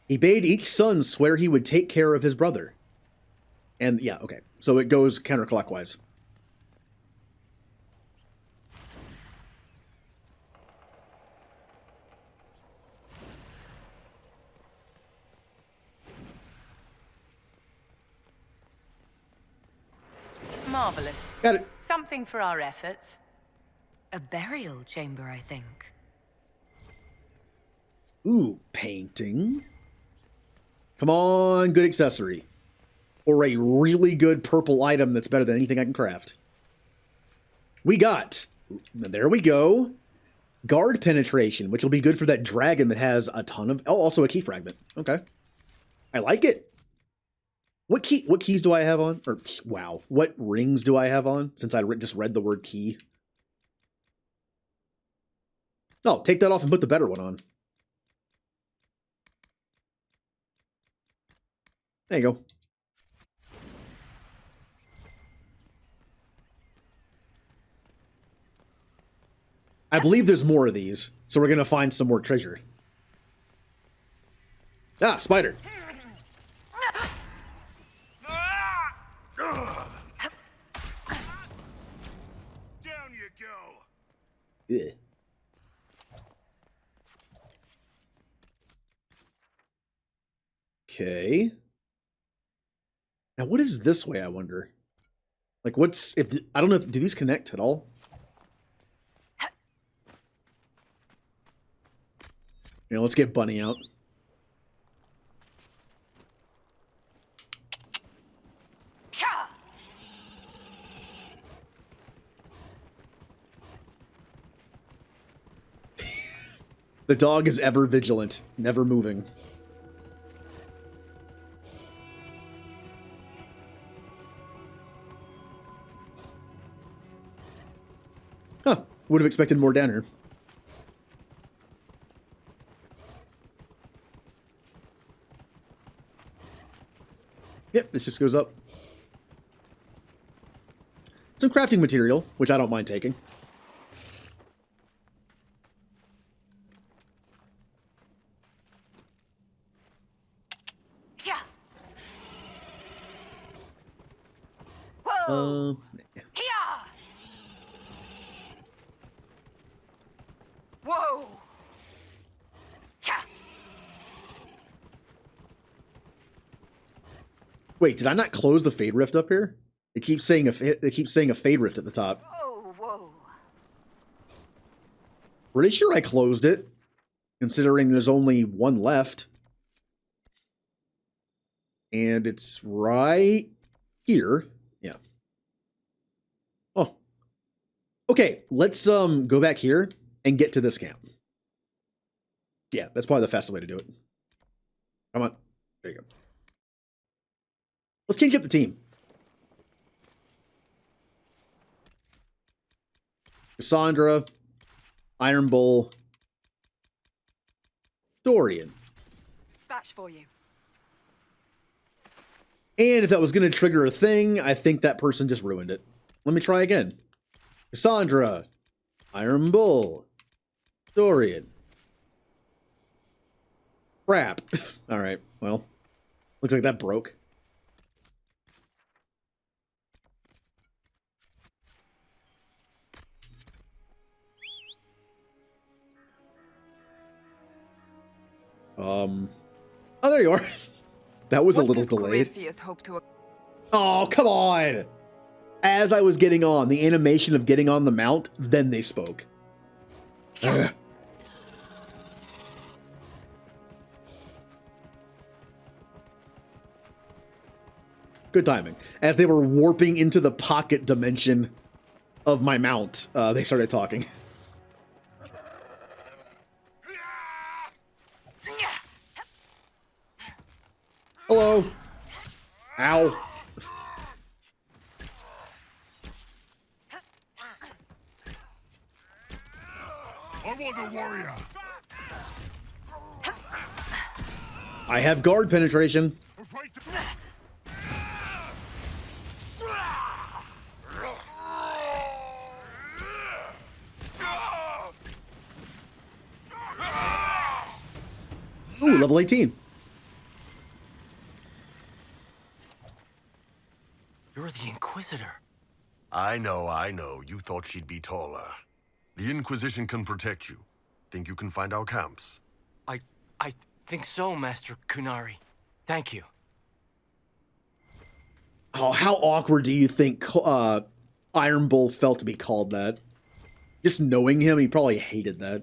He bade each son swear he would take care of his brother. And yeah, okay. So it goes counterclockwise. Marvelous. Got it. Something for our efforts. A burial chamber, I think. Ooh, painting. Come on, good accessory. Or a really good purple item that's better than anything I can craft. We got, there we go, guard penetration, which will be good for that dragon that has a ton of, oh, also a key fragment. Okay. I like it. What keys do I have on? Or, wow, what rings do I have on since I just read the word key? Oh, take that off and put the better one on. There you go. I believe there's more of these, so we're gonna find some more treasure. Ah, spider. Down you go. Yeah. Okay. Now, what is this way, I wonder? Like, what's... if I don't know, do these connect at all? You know, let's get Bunny out. The dog is ever vigilant, never moving. Huh, would have expected more down here. Yep, this just goes up. Some crafting material, which I don't mind taking. Whoa! Whoa! Wait, did I not close the Fade Rift up here? It keeps saying a Fade Rift at the top. Whoa, whoa. Pretty sure I closed it, considering there's only one left. And it's right here. Yeah. Oh. Okay, let's go back here and get to this camp. Yeah, that's probably the fastest way to do it. Come on. There you go. Let's change up the team. Cassandra, Iron Bull, Dorian. Batch for you. And if that was going to trigger a thing, I think that person just ruined it. Let me try again. Cassandra, Iron Bull, Dorian. Crap. All right, well, looks like that broke. Oh, there you are. That was a little delayed. Oh, come on! As I was getting on, the animation of getting on the mount, then they spoke. Ugh. Good timing. As they were warping into the pocket dimension of my mount, they started talking. Hello. Ow. I want the warrior. I have guard penetration. Ooh, level 18. You're the Inquisitor. I know. You thought she'd be taller. The Inquisition can protect you. Think you can find our camps? I think so, Master Kunari. Thank you. Oh, how awkward do you think Iron Bull felt to be called that? Just knowing him, he probably hated that.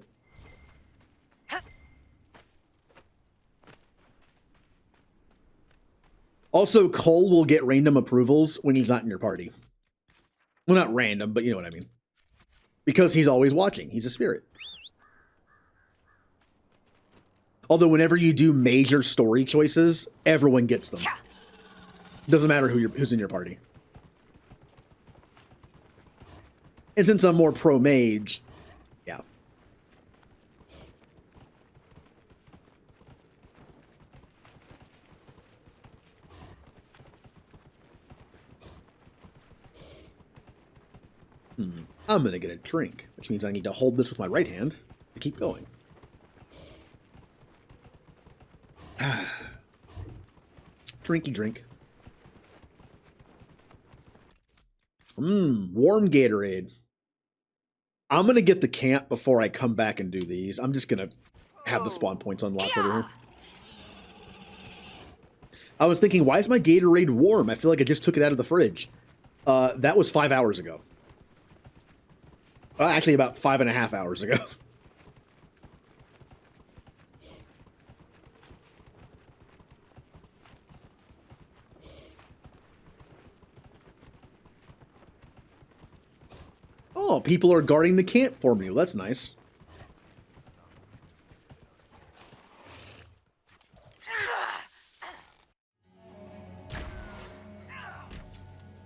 Also, Cole will get random approvals when he's not in your party. Well, not random, but you know what I mean. Because he's always watching. He's a spirit. Although whenever you do major story choices, everyone gets them. Doesn't matter who's in your party. And since I'm more pro-mage, yeah. I'm gonna get a drink, which means I need to hold this with my right hand to keep going. Drinky drink. Warm Gatorade. I'm gonna get the camp before I come back and do these. I'm just gonna have the spawn points unlocked over here. I was thinking, why is my Gatorade warm? I feel like I just took it out of the fridge. That was 5 hours ago. Actually, about 5.5 hours ago. Oh, people are guarding the camp for me. Well, that's nice.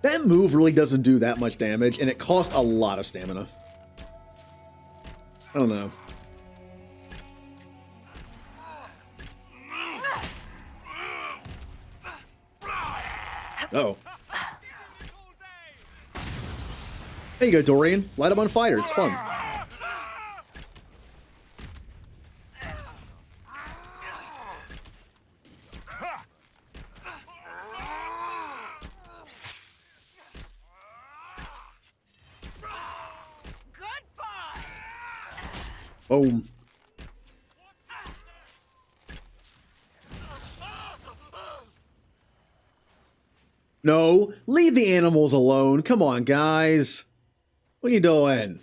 That move really doesn't do that much damage, and it cost a lot of stamina. I don't know. Oh. There you go, Dorian. Light them on fire. It's fun. Boom. No, leave the animals alone. Come on, guys. What are you doing?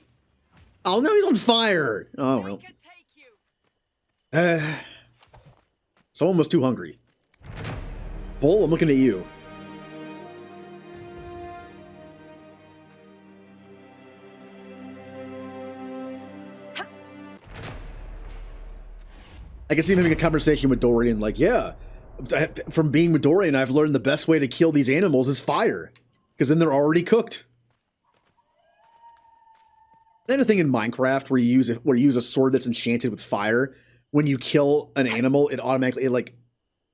Oh, no, he's on fire. Oh, well. Someone was too hungry. Bull, I'm looking at you. I guess even having a conversation with Dorian, like, yeah, from being with Dorian, I've learned the best way to kill these animals is fire, because then they're already cooked. Then a thing in Minecraft where you use a sword that's enchanted with fire, when you kill an animal, it automatically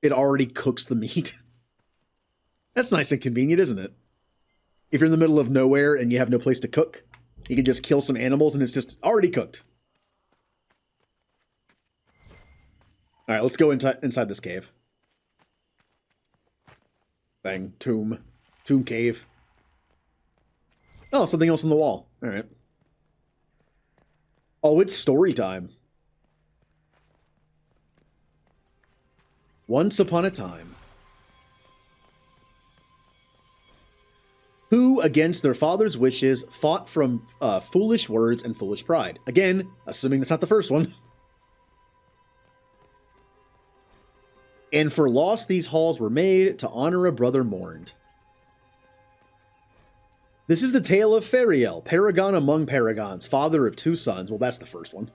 it already cooks the meat. That's nice and convenient, isn't it? If you're in the middle of nowhere and you have no place to cook, you can just kill some animals and it's just already cooked. All right, let's go inside this cave. Bang, tomb cave. Oh, something else on the wall. All right. Oh, it's story time. Once upon a time. Who, against their father's wishes, fought from foolish words and foolish pride. Again, assuming that's not the first one. And for loss these halls were made, to honor a brother mourned. This is the tale of Fariel, paragon among paragons, father of 2 sons. Well, that's the first one.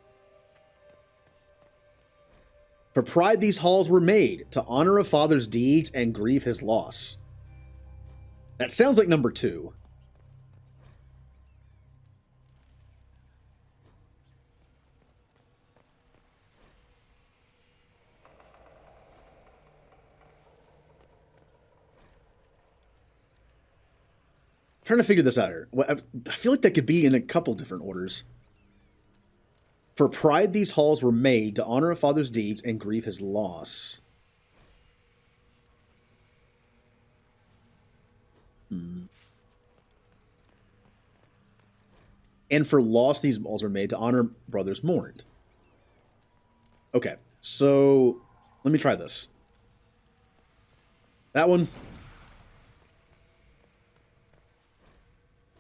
For pride these halls were made, to honor a father's deeds and grieve his loss. That sounds like number 2. Trying to figure this out here. I feel like that could be in a couple different orders. For pride these halls were made, to honor a father's deeds and grieve his loss. And for loss these halls were made, to honor brothers mourned. Okay, so let me try this. That one.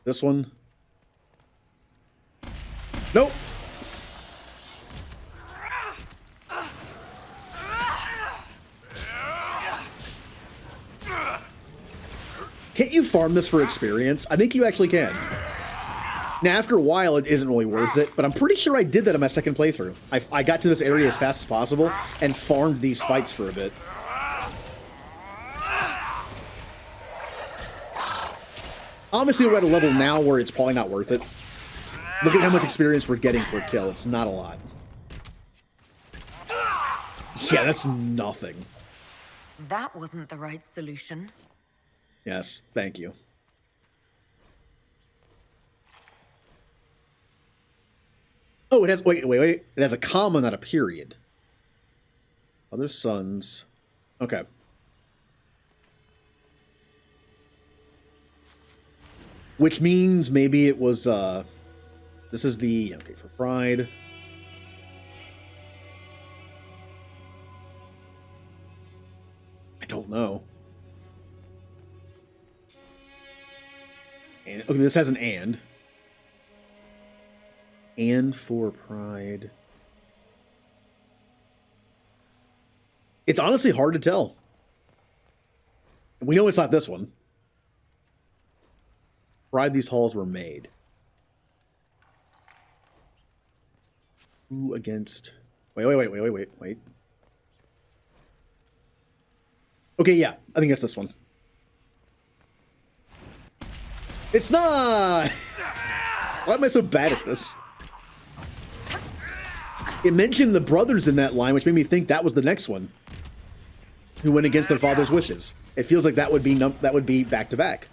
This one. Nope. Can't you farm this for experience? I think you actually can. Now, after a while, it isn't really worth it, but I'm pretty sure I did that in my second playthrough. I got to this area as fast as possible and farmed these fights for a bit. Obviously, we're at a level now where it's probably not worth it. Look at how much experience we're getting per kill. It's not a lot. Yeah, that's nothing. That wasn't the right solution. Yes, thank you. Oh, it has, wait. It has a comma, not a period. Other sons. Okay. Which means maybe it was, this is the, okay, for pride. I don't know. And, okay, this has an and. And for pride. It's honestly hard to tell. We know it's not this one. Pride these halls were made. Who against... Wait. Okay, yeah. I think it's this one. It's not! Why am I so bad at this? It mentioned the brothers in that line, which made me think that was the next one. Who went against their father's wishes. It feels like that would be back to back.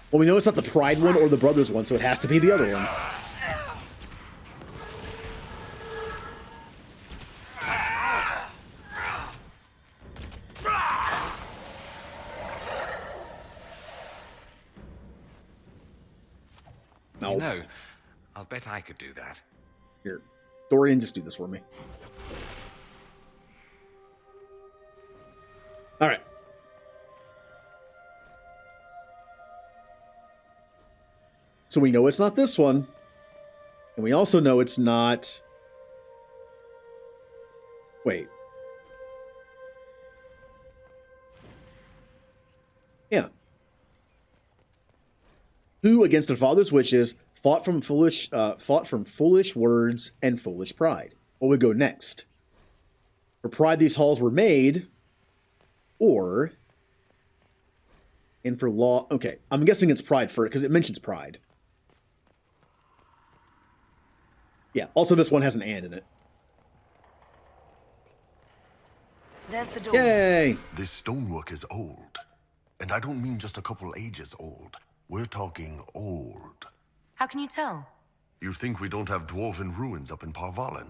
Well, we know it's not the Pride one or the Brothers one, so it has to be the other one. No. You know, I'll bet I could do that. Here, Dorian, just do this for me. All right. So we know it's not this one. And we also know it's not... Wait. Yeah. Who, against their father's wishes, fought from foolish words and foolish pride. What would go next? For pride these halls were made, or... And for law... Okay, I'm guessing it's pride first, because it mentions pride. Yeah, also this one has an and in it. There's the door. Yay! This stonework is old. And I don't mean just a couple ages old. We're talking old. How can you tell? You think we don't have dwarven ruins up in Parvalen?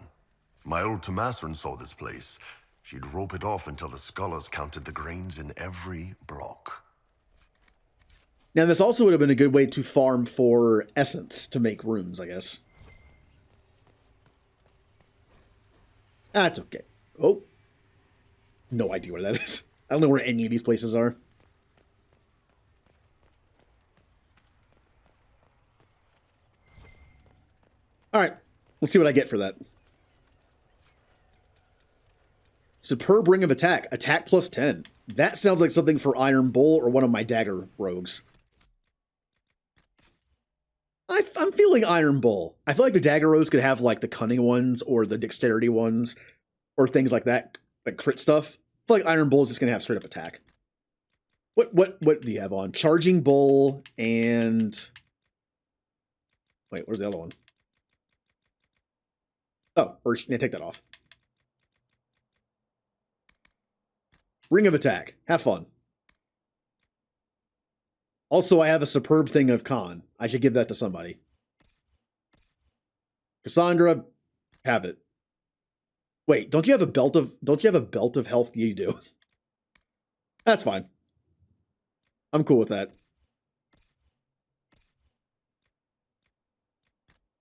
My old Tomasrin saw this place. She'd rope it off until the scholars counted the grains in every block. Now, this also would have been a good way to farm for essence to make rooms, I guess. That's okay. Oh. No idea where that is. I don't know where any of these places are. Alright. We'll see what I get for that. Superb Ring of Attack. Attack plus 10. That sounds like something for Iron Bull or one of my dagger rogues. I'm feeling Iron Bull. I feel like the dagger rogues could have like the cunning ones or the dexterity ones or things like that, like crit stuff. I feel like Iron Bull is just gonna have straight up attack. What do you have on? Charging Bull and wait, where's the other one? Oh, or yeah, take that off. Ring of Attack. Have fun. Also, I have a superb thing of con. I should give that to somebody. Cassandra, have it. Wait, don't you have a belt of health? You do. That's fine. I'm cool with that.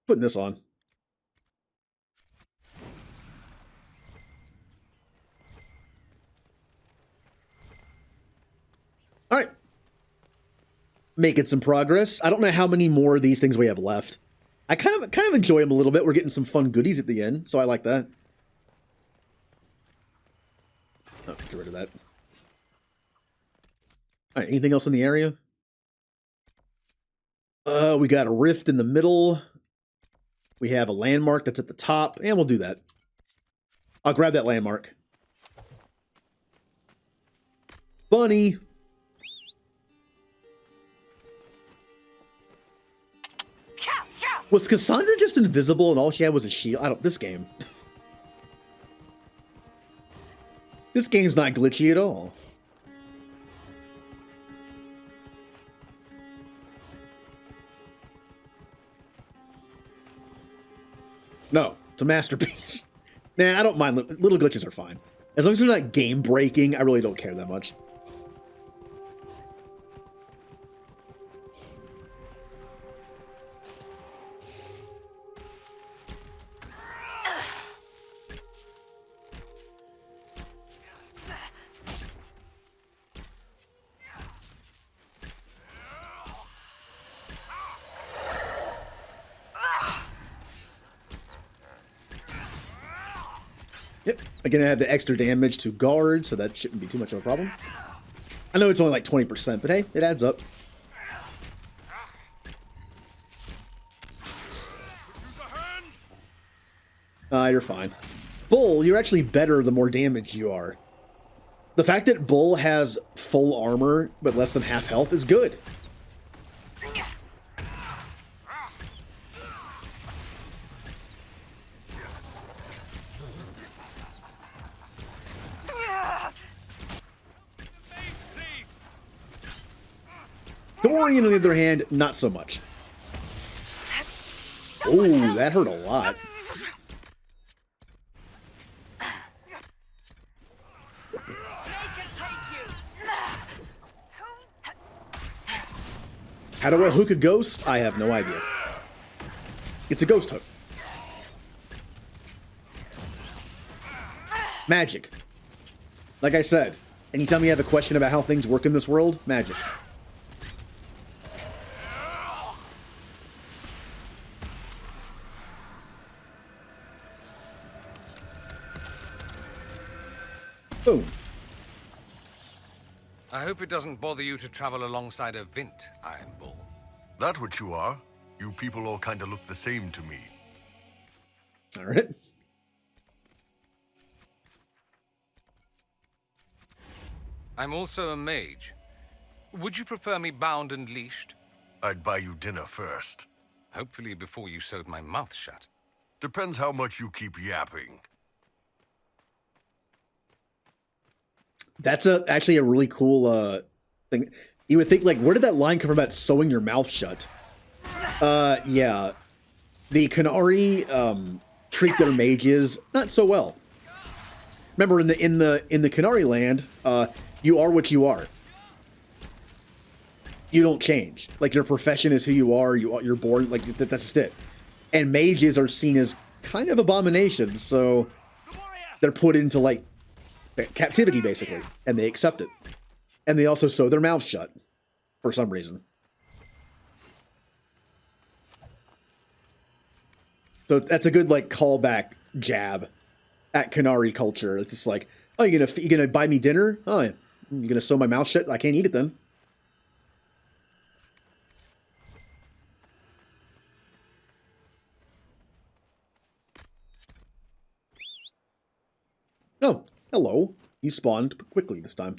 Putting this on. All right. Making some progress. I don't know how many more of these things we have left. I kind of enjoy them a little bit. We're getting some fun goodies at the end, so I like that. Oh, get rid of that. All right, anything else in the area? We got a rift in the middle. We have a landmark that's at the top, and we'll do that. I'll grab that landmark. Bunny. Was Cassandra just invisible and all she had was a shield? This game. This game's not glitchy at all. No, it's a masterpiece. Nah, I don't mind. Little glitches are fine. As long as they're not game breaking, I really don't care that much. Yep, again, I have the extra damage to guard, so that shouldn't be too much of a problem. I know it's only like 20%, but hey, it adds up. You're fine. Bull, you're actually better the more damaged you are. The fact that Bull has full armor, but less than half health is good. Dorian, on the other hand, not so much. Oh, that hurt a lot. How do I hook a ghost? I have no idea. It's a ghost hook. Magic. Like I said, anytime you have a question about how things work in this world, magic. Boom. I hope it doesn't bother you to travel alongside a Vint, Iron Bull. That what you are? You people all kind of look the same to me. All right. I'm also a mage. Would you prefer me bound and leashed? I'd buy you dinner first. Hopefully before you sewed my mouth shut. Depends how much you keep yapping. That's actually a really cool thing. You would think, like, where did that line come from about sewing your mouth shut? Yeah. The Qunari treat their mages not so well. Remember, in the Qunari land, you are what you are. You don't change. Like, your profession is who you are. You're born, like, that's just it. And mages are seen as kind of abominations, so they're put into, like, captivity, basically, and they accept it. And they also sew their mouths shut, for some reason. So that's a good, like, callback jab at Qunari culture. It's just like, oh, you gonna buy me dinner? Oh, you're gonna sew my mouth shut? I can't eat it then. Oh, hello. You spawned quickly this time.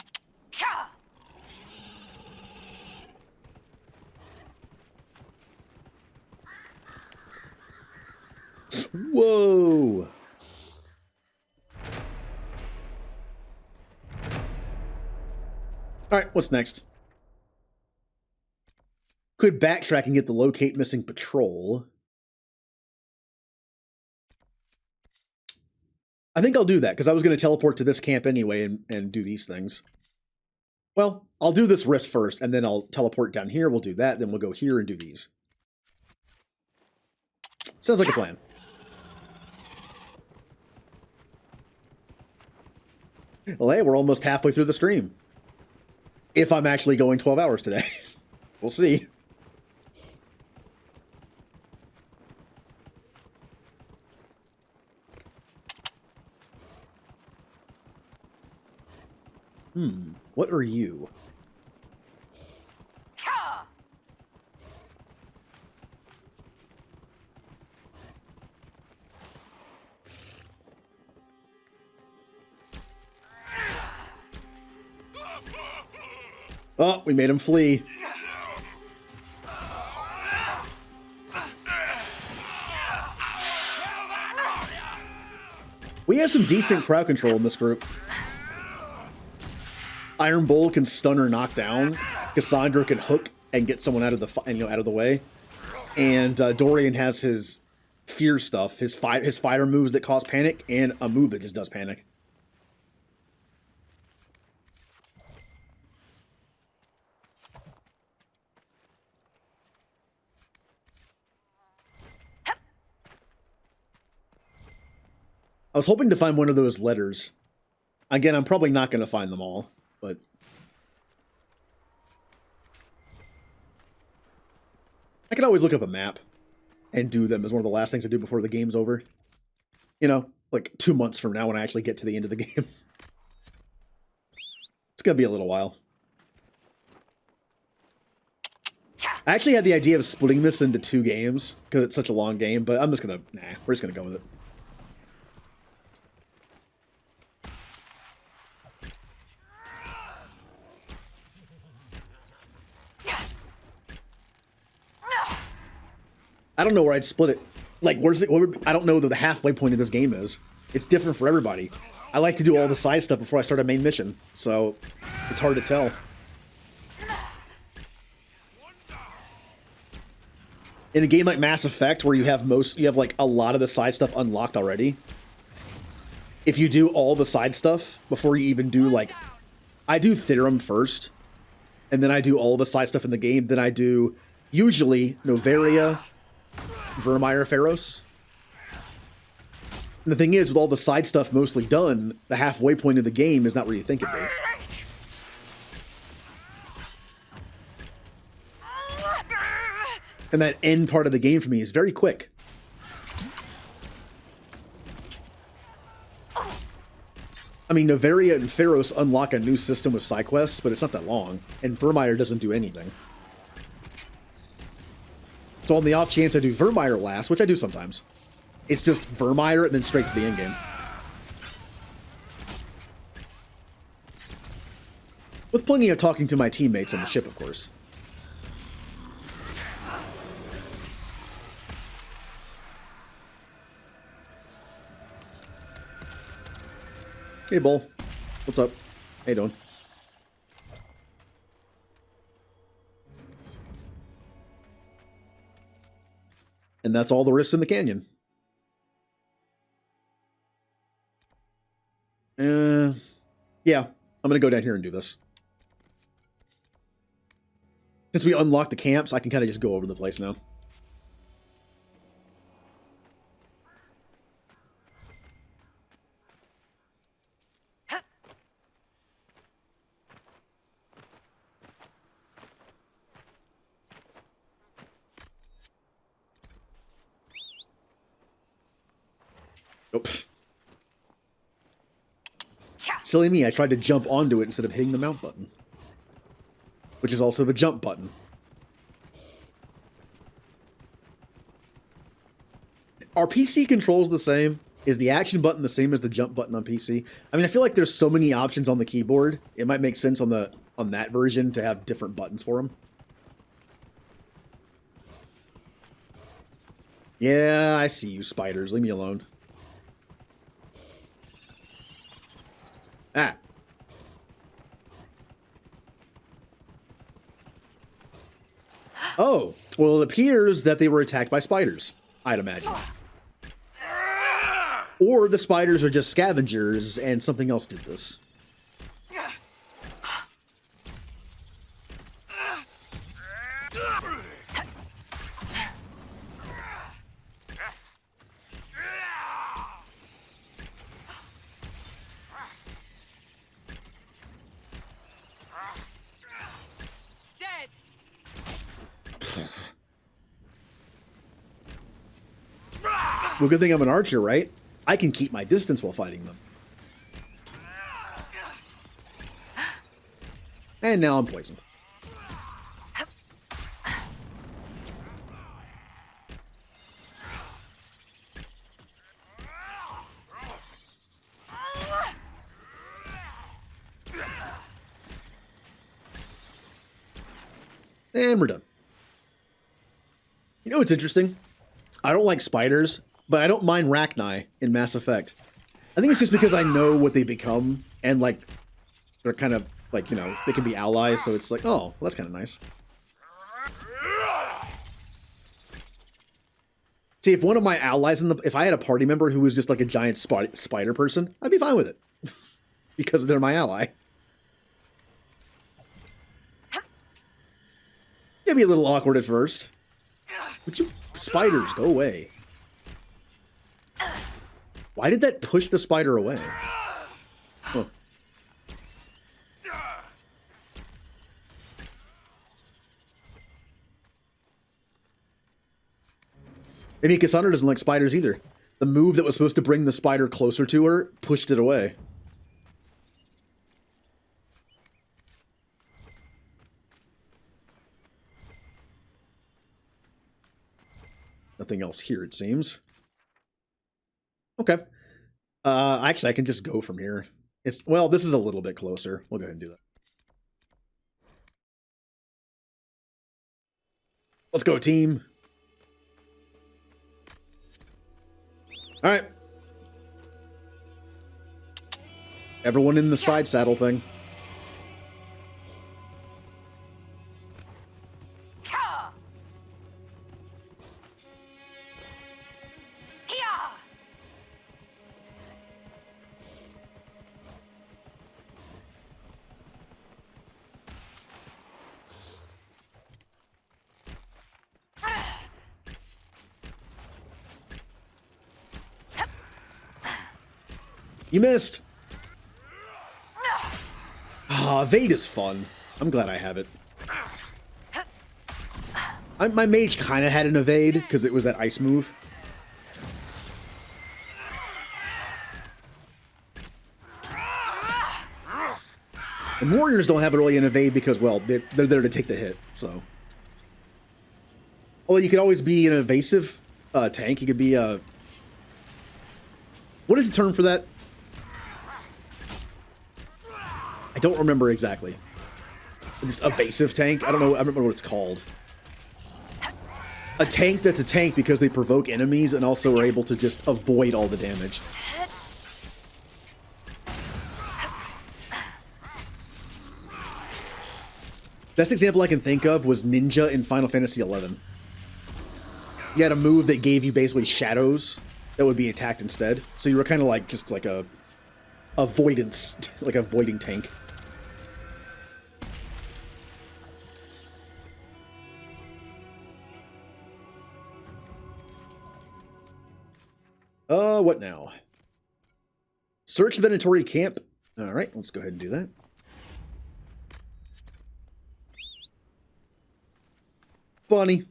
Whoa. All right, what's next? Could backtrack and get the locate missing patrol. I think I'll do that, because I was going to teleport to this camp anyway and do these things. Well, I'll do this rift first, and then I'll teleport down here. We'll do that, then we'll go here and do these. Sounds like a plan. Well, hey, we're almost halfway through the stream. If I'm actually going 12 hours today. We'll see. What are you? Oh, we made him flee. We have some decent crowd control in this group. Iron Bull can stun or knock down. Cassandra can hook and get someone out of the out of the way. And Dorian has his fear stuff, his fighter moves that cause panic, and a move that just does panic. I was hoping to find one of those letters. Again, I'm probably not going to find them all, but... I could always look up a map and do them as one of the last things I do before the game's over. You know, like 2 months from now when I actually get to the end of the game. It's going to be a little while. I actually had the idea of splitting this into 2 games because it's such a long game, but I'm just going to... Nah, we're just going to go with it. I don't know where I'd split it. Like, where's it? I don't know what the halfway point of this game is. It's different for everybody. I like to do all the side stuff before I start a main mission, so it's hard to tell. In a game like Mass Effect, where you have like a lot of the side stuff unlocked already, if you do all the side stuff before you even do, like, I do Therum first, and then I do all the side stuff in the game, then I do usually Noveria, Vermeer, Pharos. And the thing is, with all the side stuff mostly done, the halfway point of the game is not where you think it is. And that end part of the game for me is very quick. I mean, Noveria and Pharos unlock a new system with side quests, but it's not that long. And Vermeer doesn't do anything. So on the off chance I do Vermeer last, which I do sometimes, it's just Vermeer and then straight to the end game. With plenty of talking to my teammates on the ship, of course. Hey, Bull. What's up? How you doing? And that's all there is in the canyon. Yeah, I'm gonna go down here and do this. Since we unlocked the camps, I can kind of just go over the place now. Nope. Silly me, I tried to jump onto it instead of hitting the mount button. Which is also the jump button. Are PC controls the same? Is the action button the same as the jump button on PC? I mean, I feel like there's so many options on the keyboard. It might make sense on that version to have different buttons for them. Yeah, I see you, spiders. Leave me alone. Ah. Oh, well, it appears that they were attacked by spiders, I'd imagine. Or the spiders are just scavengers and something else did this. Well, good thing I'm an archer, right? I can keep my distance while fighting them. And now I'm poisoned. And we're done. You know what's interesting? I don't like spiders, but I don't mind Rachni in Mass Effect. I think it's just because I know what they become, and, like, they're kind of, like, you know, they can be allies, so it's like, oh, well, that's kind of nice. See, if one of my allies if I had a party member who was just like a giant spider person, I'd be fine with it. Because they're my ally. It'd be a little awkward at first. But you spiders, go away. Why did that push the spider away? Huh. Maybe Cassandra doesn't like spiders either. The move that was supposed to bring the spider closer to her pushed it away. Nothing else here, it seems. Okay. Actually, I can just go from here. Well, this is a little bit closer. We'll go ahead and do that. Let's go, team. All right. Everyone in the side saddle thing. You missed. Ah, evade is fun. I'm glad I have it. My mage kind of had an evade because it was that ice move. And warriors don't have really an evade because, well, they're there to take the hit, so. Although you could always be an evasive tank. You could be a... What is the term for that? I don't remember exactly. Just evasive tank? I don't know. I don't remember what it's called. A tank that's a tank because they provoke enemies and also are able to just avoid all the damage. Best example I can think of was Ninja in Final Fantasy XI. You had a move that gave you basically shadows that would be attacked instead. So you were kind of like just like a avoidance, like a avoiding tank. What now? Search Venatory Camp. All right, let's go ahead and do that. Bunny.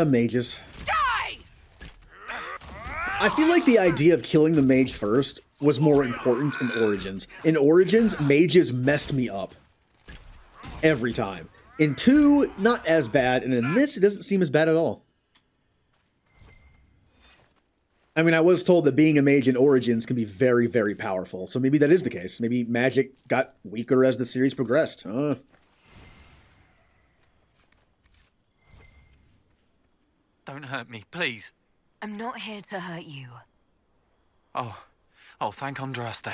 Mages. Die! I feel like the idea of killing the mage first was more important in Origins. In Origins, mages messed me up. Every time. In 2, not as bad, and in this, it doesn't seem as bad at all. I mean, I was told that being a mage in Origins can be very, very powerful, so maybe that is the case. Maybe magic got weaker as the series progressed. Don't hurt me, please. I'm not here to hurt you. Oh, thank Andraste.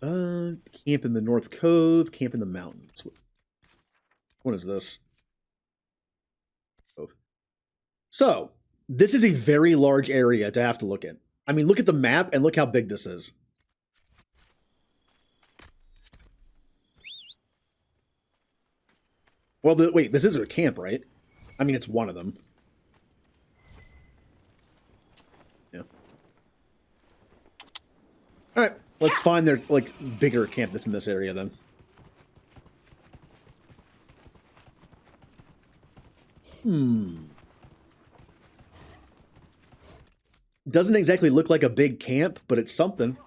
Camp in the North Cove, camp in the mountains. What is this? So, this is a very large area to have to look at. I mean, look at the map and look how big this is. Well, wait, this is a camp, right? I mean, it's one of them. Yeah. All right, let's find their, like, bigger camp that's in this area, then. Doesn't exactly look like a big camp, but it's something.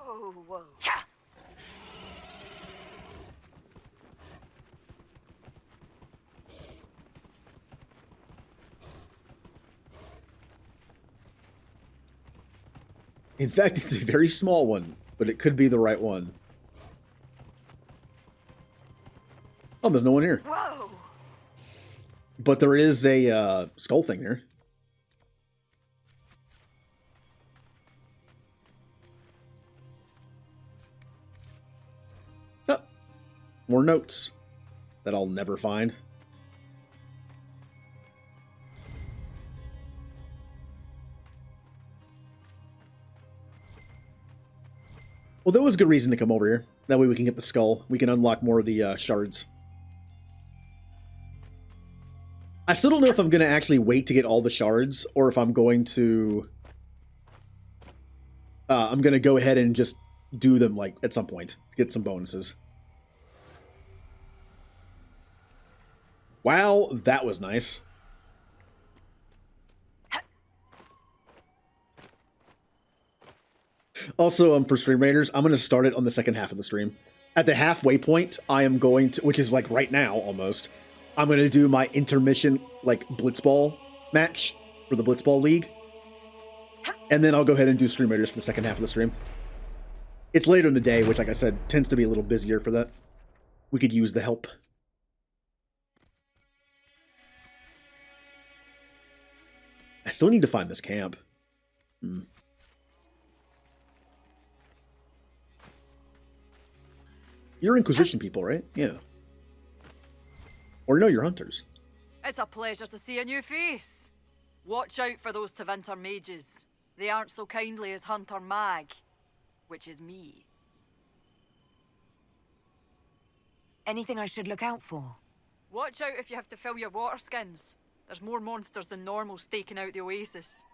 In fact, it's a very small one, but it could be the right one. Oh, there's no one here. Whoa! But there is a skull thing here. Oh, more notes that I'll never find. Well, there was good reason to come over here. That way we can get the skull. We can unlock more of the shards. I still don't know if I'm going to actually wait to get all the shards, or if I'm going to... I'm going to go ahead and just do them, like, at some point. Get some bonuses. Wow, that was nice. Also, for Stream Raiders, I'm going to start it on the second half of the stream. At the halfway point, I am going to, which is like right now almost, I'm going to do my intermission, like, Blitzball match for the Blitzball League. And then I'll go ahead and do Stream Raiders for the second half of the stream. It's later in the day, which, like I said, tends to be a little busier for that. We could use the help. I still need to find this camp. You're Inquisition people, right? Yeah. Or no, you're hunters. It's a pleasure to see a new face. Watch out for those Tevinter mages. They aren't so kindly as Hunter Mag, which is me. Anything I should look out for? Watch out if you have to fill your water skins. There's more monsters than normal staking out the oasis.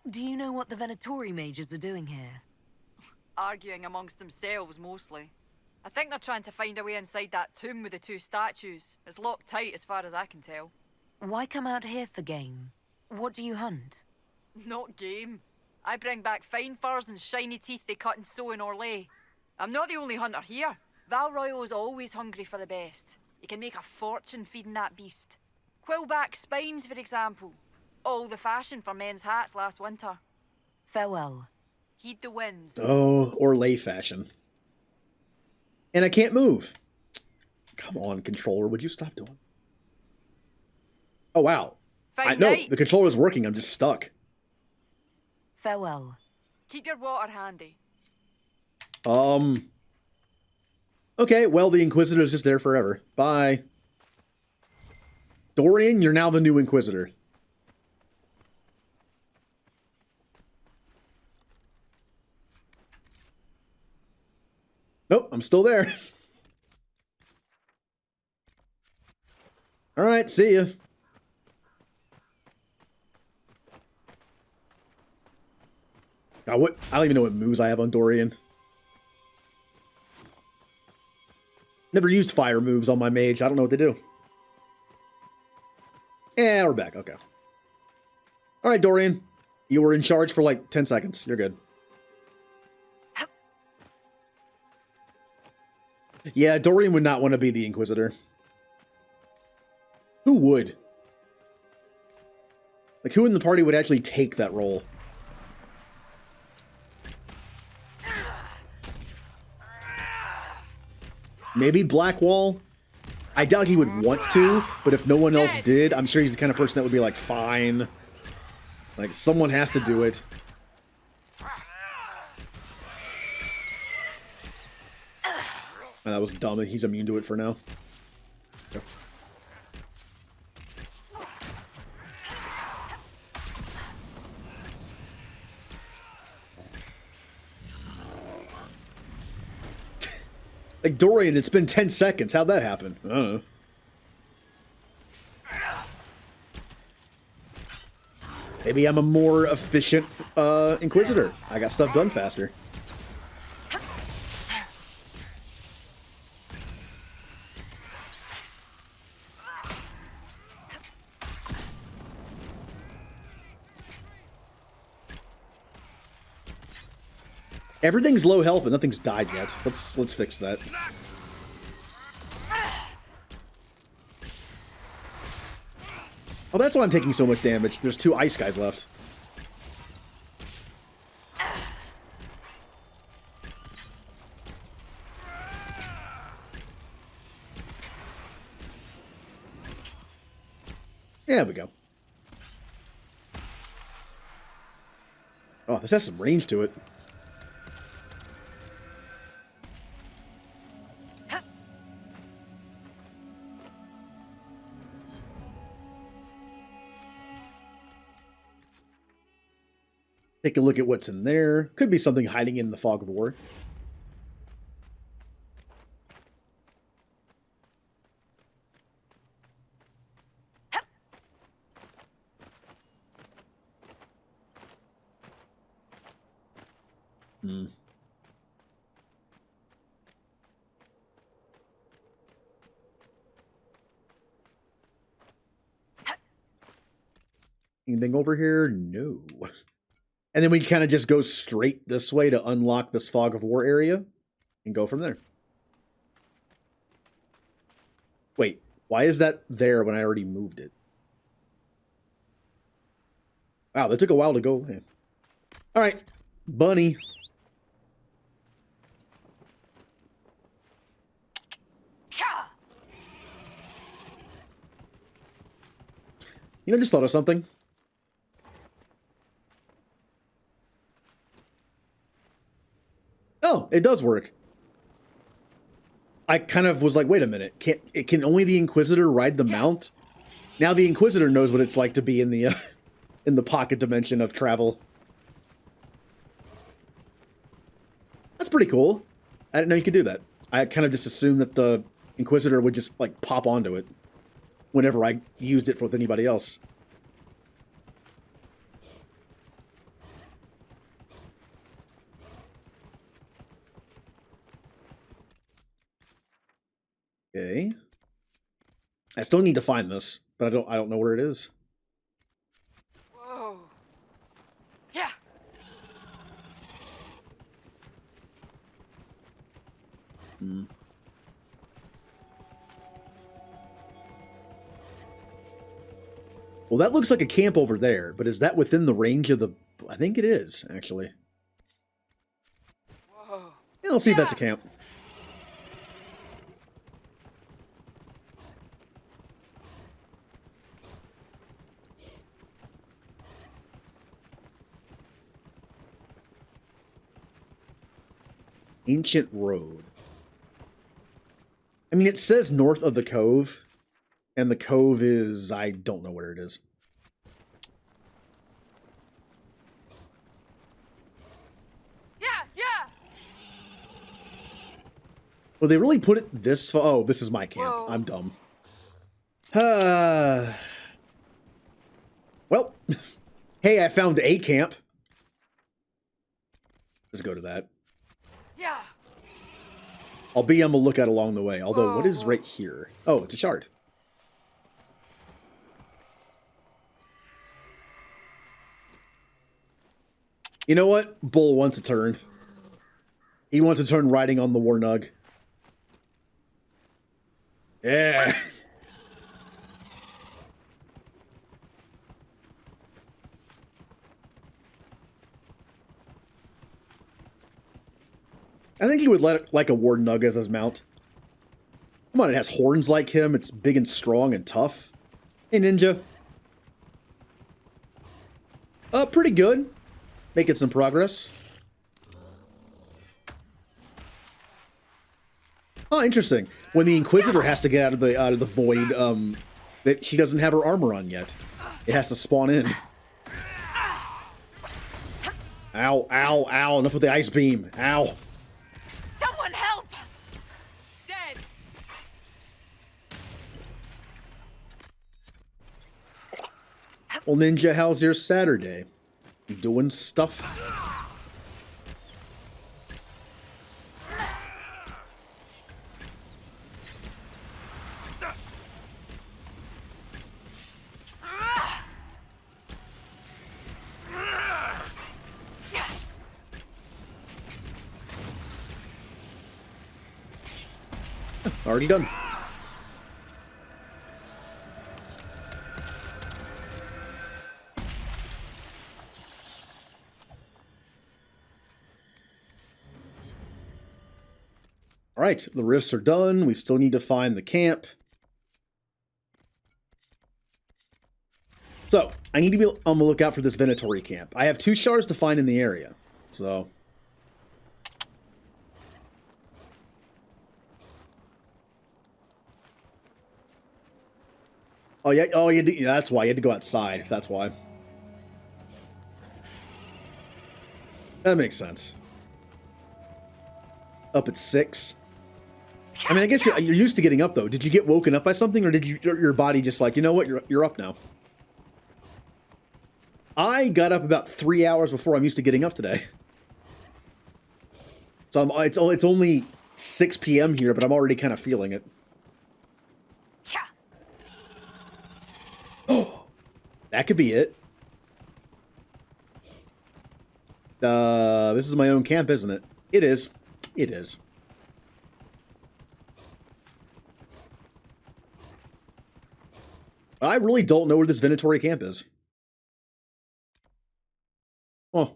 Do you know what the Venatori mages are doing here? Arguing amongst themselves, mostly. I think they're trying to find a way inside that tomb with the two statues. It's locked tight as far as I can tell. Why come out here for game? What do you hunt? Not game. I bring back fine furs and shiny teeth they cut and sew in Orlais. I'm not the only hunter here. Val Royal's always hungry for the best. You can make a fortune feeding that beast. Quillback spines, for example. All the fashion for men's hats last winter. Farewell. Heed the winds. Oh, Orlais fashion. And I can't move. Come on, controller, would you stop doing? Oh, wow. I know, the controller's working, I'm just stuck. Farewell. Keep your water handy. Okay, well, the Inquisitor's just there forever. Bye. Dorian, you're now the new Inquisitor. Nope, I'm still there. All right, see ya. God, I don't even know what moves I have on Dorian. Never used fire moves on my mage. I don't know what they do. Yeah, we're back. Okay. All right, Dorian. You were in charge for like 10 seconds. You're good. Yeah, Dorian would not want to be the Inquisitor. Who would? Like, who in the party would actually take that role? Maybe Blackwall? I doubt he would want to, but if no one else did, I'm sure he's the kind of person that would be like, fine. Like, someone has to do it. That was dumb. He's immune to it for now. Okay. Like, Dorian, it's been 10 seconds. How'd that happen? I don't know. Maybe I'm a more efficient Inquisitor. I got stuff done faster. Everything's low health, but nothing's died yet. Let's fix that. Oh, that's why I'm taking so much damage. There's 2 ice guys left. There we go. Oh, this has some range to it. Take a look at what's in there. Could be something hiding in the fog of war. Hmm. Anything over here? No. And then we kind of just go straight this way to unlock this fog of war area and go from there. Wait, why is that there when I already moved it? Wow, that took a while to go. Yeah. All right, bunny. You know, I just thought of something. Oh, it does work. I kind of was like, wait a minute. Can only the Inquisitor ride the mount? Now the Inquisitor knows what it's like to be in the pocket dimension of travel. That's pretty cool. I didn't know you could do that. I kind of just assumed that the Inquisitor would just like pop onto it whenever I used it with anybody else. Okay. I still need to find this, but I don't know where it is. Whoa. Yeah. Hmm. Well, that looks like a camp over there, but is that within the range of the... I think it is, actually. Whoa. Yeah, let's see if that's a camp. Ancient Road. I mean, it says north of the cove, and the cove is... I don't know where it is. Yeah, yeah. Well, they really put it this far... Oh, this is my camp. Whoa. I'm dumb. Well, hey, I found a camp. Let's go to that. Yeah. I'll be on the lookout along the way. Although, what is right here? Oh, it's a shard. You know what? Bull wants a turn. He wants a turn riding on the Warnug. Yeah. I think he would let it like a Warnug as his mount. Come on, it has horns like him. It's big and strong and tough. Hey, Ninja. Pretty good. Making some progress. Oh, interesting. When the Inquisitor has to get out of the void, that she doesn't have her armor on yet. It has to spawn in. Ow, ow, ow. Enough with the ice beam. Ow. Someone help! Dead. Well, Ninja, how's your Saturday? You doing stuff? Already done. All right, the rifts are done. We still need to find the camp. So, I need to be on the lookout for this Venatori camp. I have 2 shards to find in the area, so... Oh, yeah, yeah, that's why. You had to go outside. That's why. That makes sense. Up at 6. I mean, I guess you're used to getting up, though. Did you get woken up by something, or did your body just like, you know what, you're up now? I got up about 3 hours before I'm used to getting up today. So it's only 6 p.m. here, but I'm already kind of feeling it. Oh, that could be it. This is my own camp, isn't it? It is. It is. I really don't know where this Venatori camp is. Oh.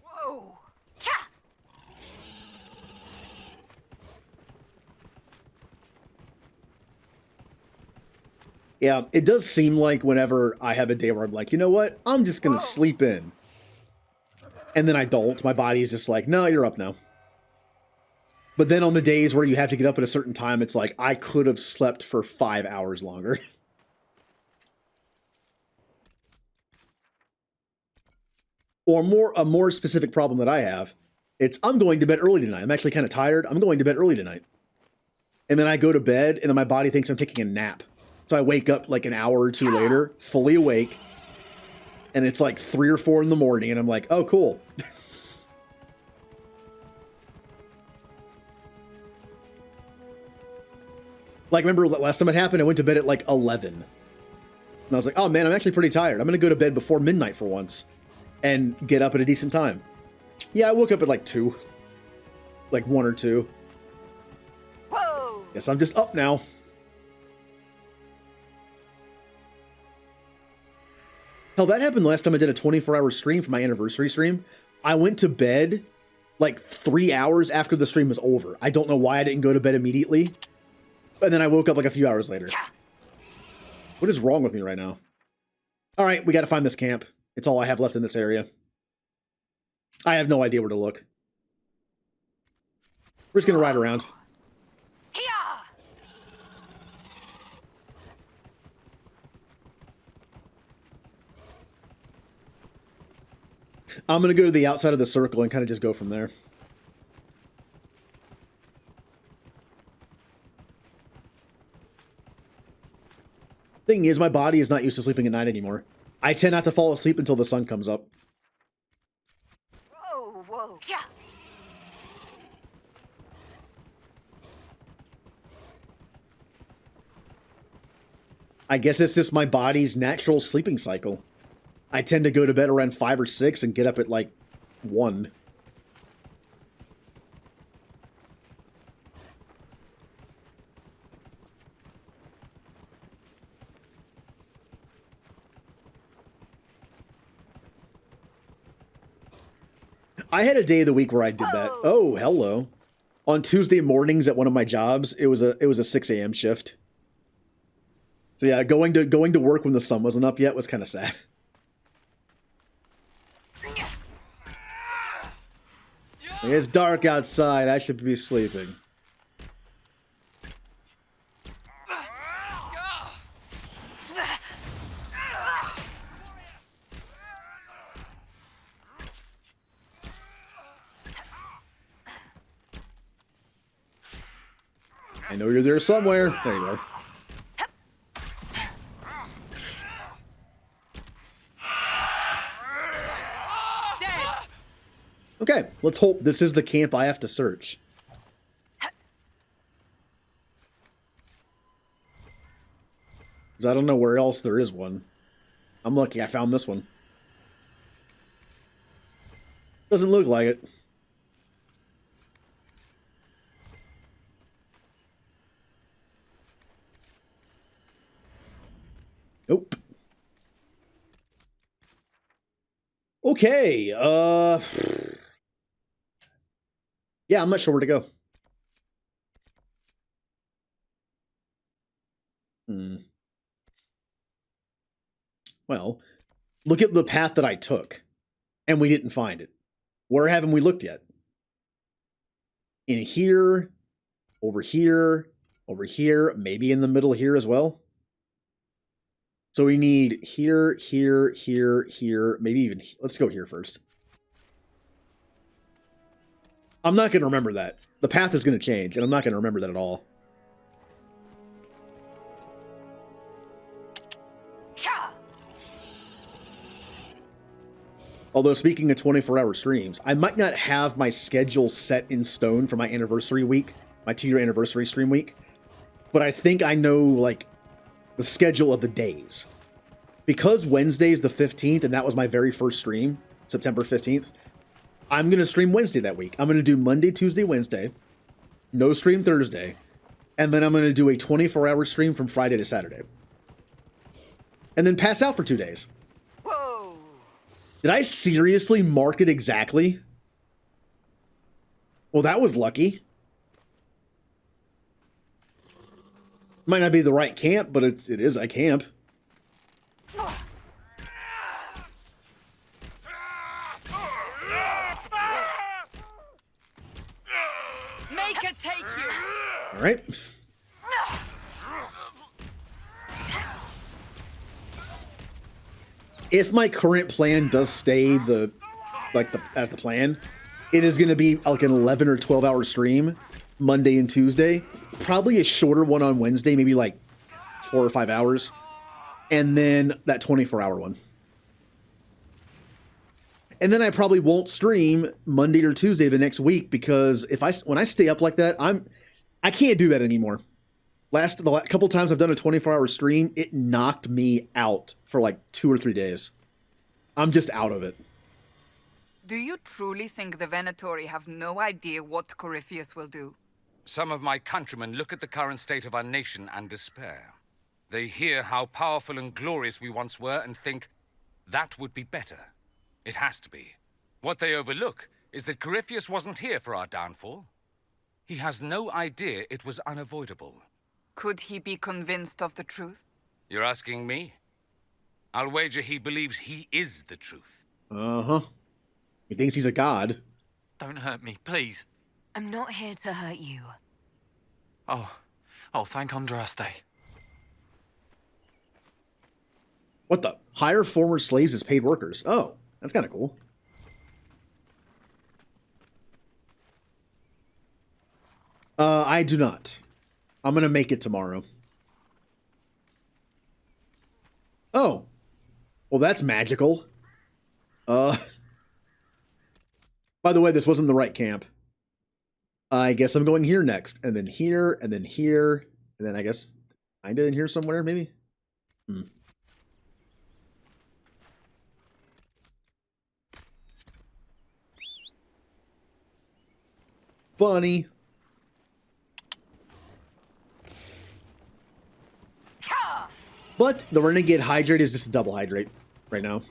Whoa! Yeah, it does seem like whenever I have a day where I'm like, you know what? I'm just going to sleep in. And then I don't. My body's just like, no, you're up now. But then on the days where you have to get up at a certain time, it's like, I could have slept for 5 hours longer. Or a more specific problem that I have, it's I'm going to bed early tonight. I'm actually kind of tired. I'm going to bed early tonight. And then I go to bed, and then my body thinks I'm taking a nap. So I wake up like an hour or two later, fully awake, and it's like 3 or 4 in the morning, and I'm like, oh, cool. Like, remember last time it happened, I went to bed at like 11. And I was like, oh man, I'm actually pretty tired. I'm going to go to bed before midnight for once and get up at a decent time. Yeah, I woke up at like 2. Like 1 or 2. Whoa! Guess I'm just up now. Hell, that happened last time I did a 24-hour stream for my anniversary stream. I went to bed like 3 hours after the stream was over. I don't know why I didn't go to bed immediately. And then I woke up like a few hours later. What is wrong with me right now? All right, we got to find this camp. It's all I have left in this area. I have no idea where to look. We're just going to ride around. I'm going to go to the outside of the circle and kind of just go from there. Thing is, my body is not used to sleeping at night anymore. I tend not to fall asleep until the sun comes up. Whoa, whoa. Yeah. I guess it's just my body's natural sleeping cycle. I tend to go to bed around 5 or 6 and get up at like 1. I had a day of the week where I did that. Oh, hello. On Tuesday mornings at one of my jobs, it was a 6 a.m. shift. So yeah, going to work when the sun wasn't up yet was kind of sad. It's dark outside. I should be sleeping. I know you're there somewhere. There you go. Okay, let's hope this is the camp I have to search. Because I don't know where else there is one. I'm lucky I found this one. Doesn't look like it. Nope. Okay, yeah, I'm not sure where to go. Well, look at the path that I took, and we didn't find it. Where haven't we looked yet? In here, over here, maybe in the middle here as well. So we need here, here, here, here, maybe even... Let's go here first. I'm not going to remember that. The path is going to change, and I'm not going to remember that at all. Although, speaking of 24-hour streams, I might not have my schedule set in stone for my anniversary week, my 2-year anniversary stream week, but I think I know, like, the schedule of the days. Because Wednesday is the 15th, and that was my very first stream, September 15th, I'm going to stream Wednesday that week. I'm going to do Monday, Tuesday, Wednesday, no stream Thursday, and then I'm going to do a 24-hour stream from Friday to Saturday. And then pass out for 2 days. Did I seriously mark it exactly? Well, that was lucky. Might not be the right camp, but it is a camp. Make it take you. All right. If my current plan does stay as the plan, it is going to be like an 11 or 12 hour stream Monday and Tuesday. Probably a shorter one on Wednesday, maybe like 4 or 5 hours. And then that 24-hour one. And then I probably won't stream Monday or Tuesday the next week because when I stay up like that, I can't do that anymore. The couple times I've done a 24-hour stream, it knocked me out for like 2 or 3 days. I'm just out of it. Do you truly think the Venatori have no idea what Corypheus will do? Some of my countrymen look at the current state of our nation and despair. They hear how powerful and glorious we once were and think that would be better. It has to be. What they overlook is that Corypheus wasn't here for our downfall. He has no idea it was unavoidable. Could he be convinced of the truth? You're asking me? I'll wager he believes he is the truth. Uh-huh. He thinks he's a god. Don't hurt me, please. I'm not here to hurt you. Oh, thank Andraste. What the? Hire former slaves as paid workers. Oh, that's kind of cool. I do not. I'm going to make it tomorrow. Oh. Well, that's magical. By the way, this wasn't the right camp. I guess I'm going here next. And then here, and then here. And then I guess kind of in here somewhere, maybe? Bunny. But the Renegade Hydrate is just a double hydrate right now.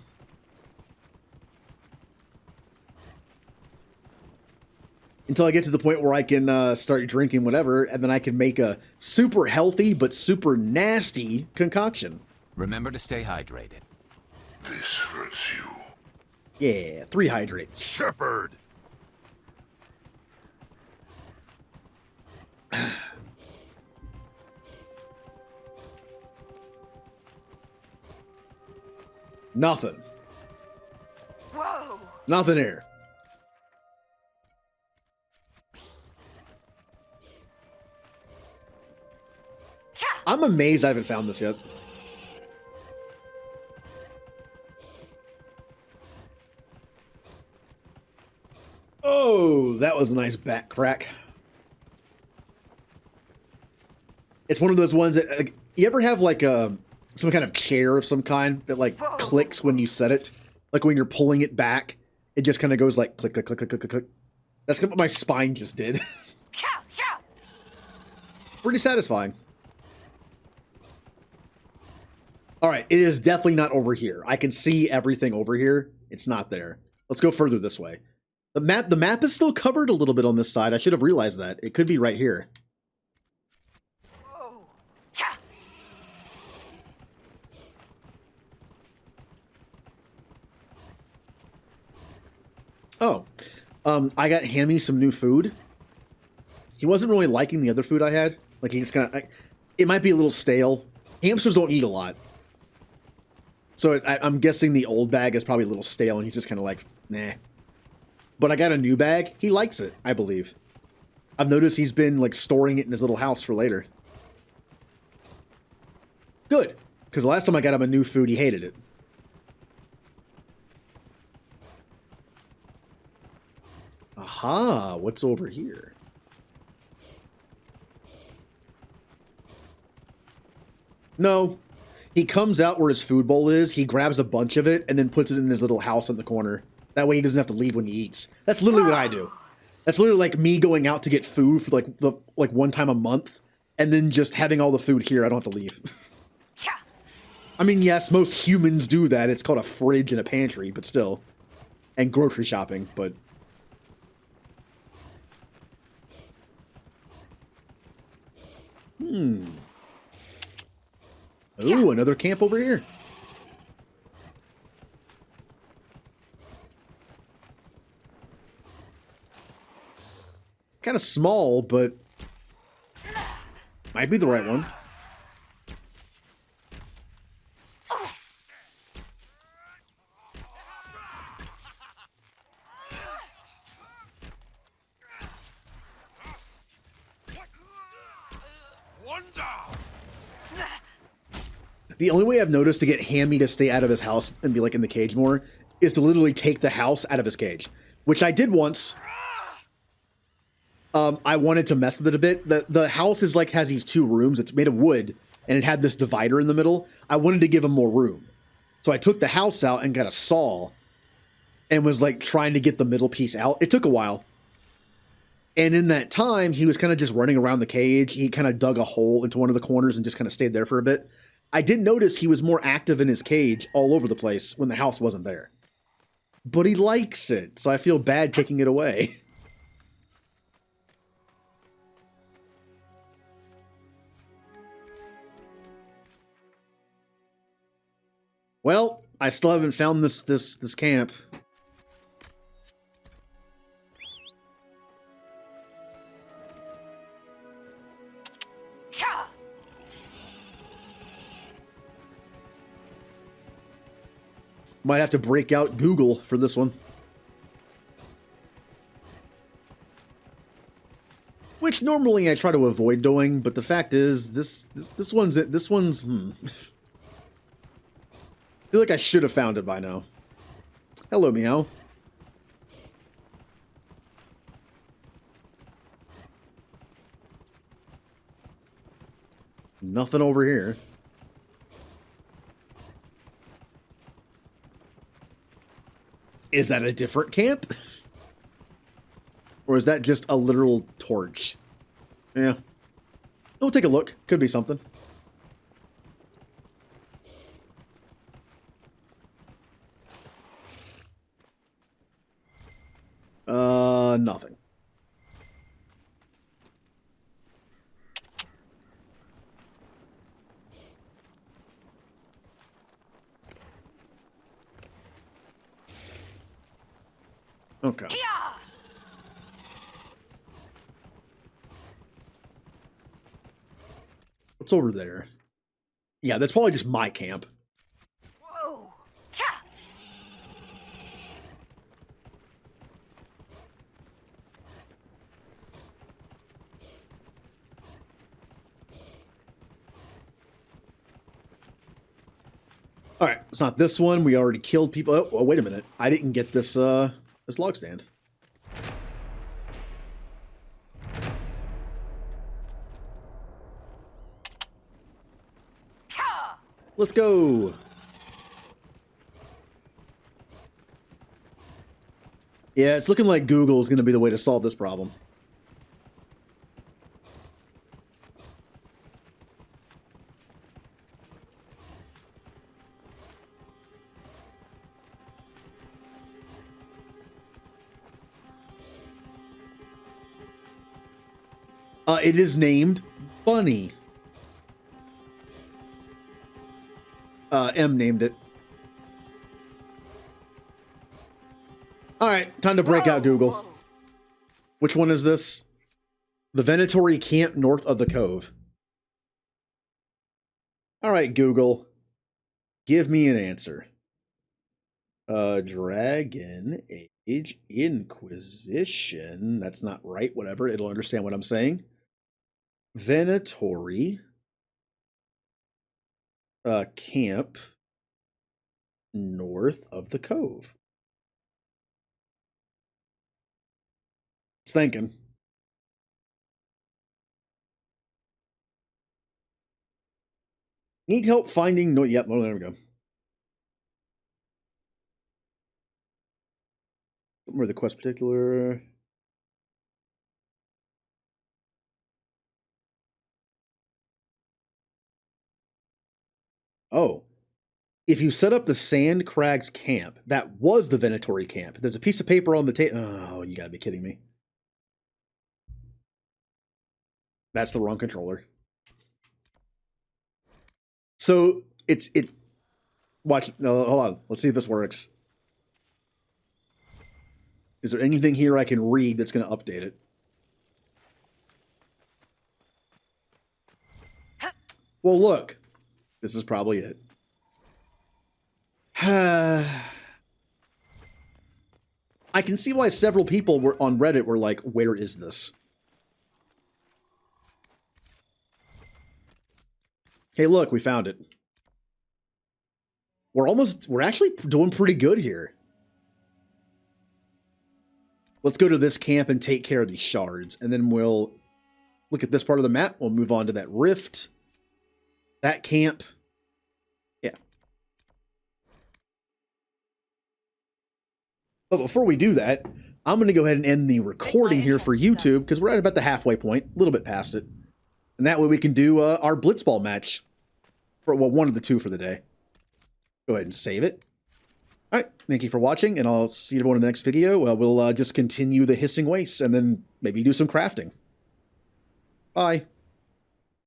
Until I get to the point where I can start drinking whatever, and then I can make a super healthy but super nasty concoction. Remember to stay hydrated. This hurts you. Yeah, 3 hydrates. Shepherd! Nothing. Whoa! Nothing here. I'm amazed I haven't found this yet. Oh, that was a nice back crack. It's one of those ones that you ever have like some kind of chair of some kind that like clicks when you set it, like when you're pulling it back, it just kind of goes like click, click, click, click, click, click, click. That's what my spine just did. Pretty satisfying. All right, it is definitely not over here. I can see everything over here. It's not there. Let's go further this way. The map is still covered a little bit on this side. I should have realized that. It could be right here. Oh, I got Hammy some new food. He wasn't really liking the other food I had. Like, he's kind of... It might be a little stale. Hamsters don't eat a lot. So I'm guessing the old bag is probably a little stale, and he's just kind of like, nah. But I got a new bag. He likes it, I believe. I've noticed he's been, like, storing it in his little house for later. Good. Because the last time I got him a new food, he hated it. Aha, what's over here? No. He comes out where his food bowl is, he grabs a bunch of it, and then puts it in his little house in the corner. That way he doesn't have to leave when he eats. That's literally what I do. That's literally like me going out to get food for like one time a month, and then just having all the food here. I don't have to leave. I mean, yes, most humans do that. It's called a fridge and a pantry, but still. And grocery shopping, but... Ooh, another camp over here. Kind of small, but might be the right one. The only way I've noticed to get Hammy to stay out of his house and be like in the cage more is to literally take the house out of his cage, which I did once. I wanted to mess with it a bit. The house is like has these two rooms. It's made of wood and it had this divider in the middle. I wanted to give him more room. So I took the house out and got a saw and was like trying to get the middle piece out. It took a while. And in that time, he was kind of just running around the cage. He kind of dug a hole into one of the corners and just kind of stayed there for a bit. I did notice he was more active in his cage all over the place when the house wasn't there. But he likes it, so I feel bad taking it away. Well, I still haven't found this camp. Might have to break out Google for this one. Which normally I try to avoid doing, but the fact is, this one's I feel like I should have found it by now. Hello, meow. Nothing over here. Is that a different camp? Or is that just a literal torch? Yeah. We'll take a look. Could be something. Nothing. Okay. What's over there? Yeah, that's probably just my camp. Whoa! All right, it's not this one. We already killed people. Oh, wait a minute. I didn't get this this log stand. Let's go. Yeah, it's looking like Google is going to be the way to solve this problem. It is named Bunny. M named it. All right, time to break out Google. Which one is this? The Venatori camp north of the cove. All right, Google. Give me an answer. Dragon Age Inquisition. That's not right. Whatever. It'll understand what I'm saying. Venatori. Camp north of the cove. It's thinking. Need help finding no. Yep. Oh, there we go. Where the quest particular. Oh. If you set up the Sand Crags camp, that was the Venatori camp. There's a piece of paper on the table. Oh, you gotta be kidding me. That's the wrong controller. So watch. No, hold on. Let's see if this works. Is there anything here I can read that's going to update it? Well, look. This is probably it. I can see why several people were on Reddit were like, where is this? Hey, look, we found it. We're actually doing pretty good here. Let's go to this camp and take care of these shards. And then we'll look at this part of the map. We'll move on to that rift. That camp. Yeah. But before we do that, I'm going to go ahead and end the recording here for YouTube because we're at about the halfway point, a little bit past it. And that way we can do our Blitzball match. For, well, one of the two for the day. Go ahead and save it. All right, thank you for watching, and I'll see everyone in the next video. We'll just continue the Hissing Wastes and then maybe do some crafting. Bye.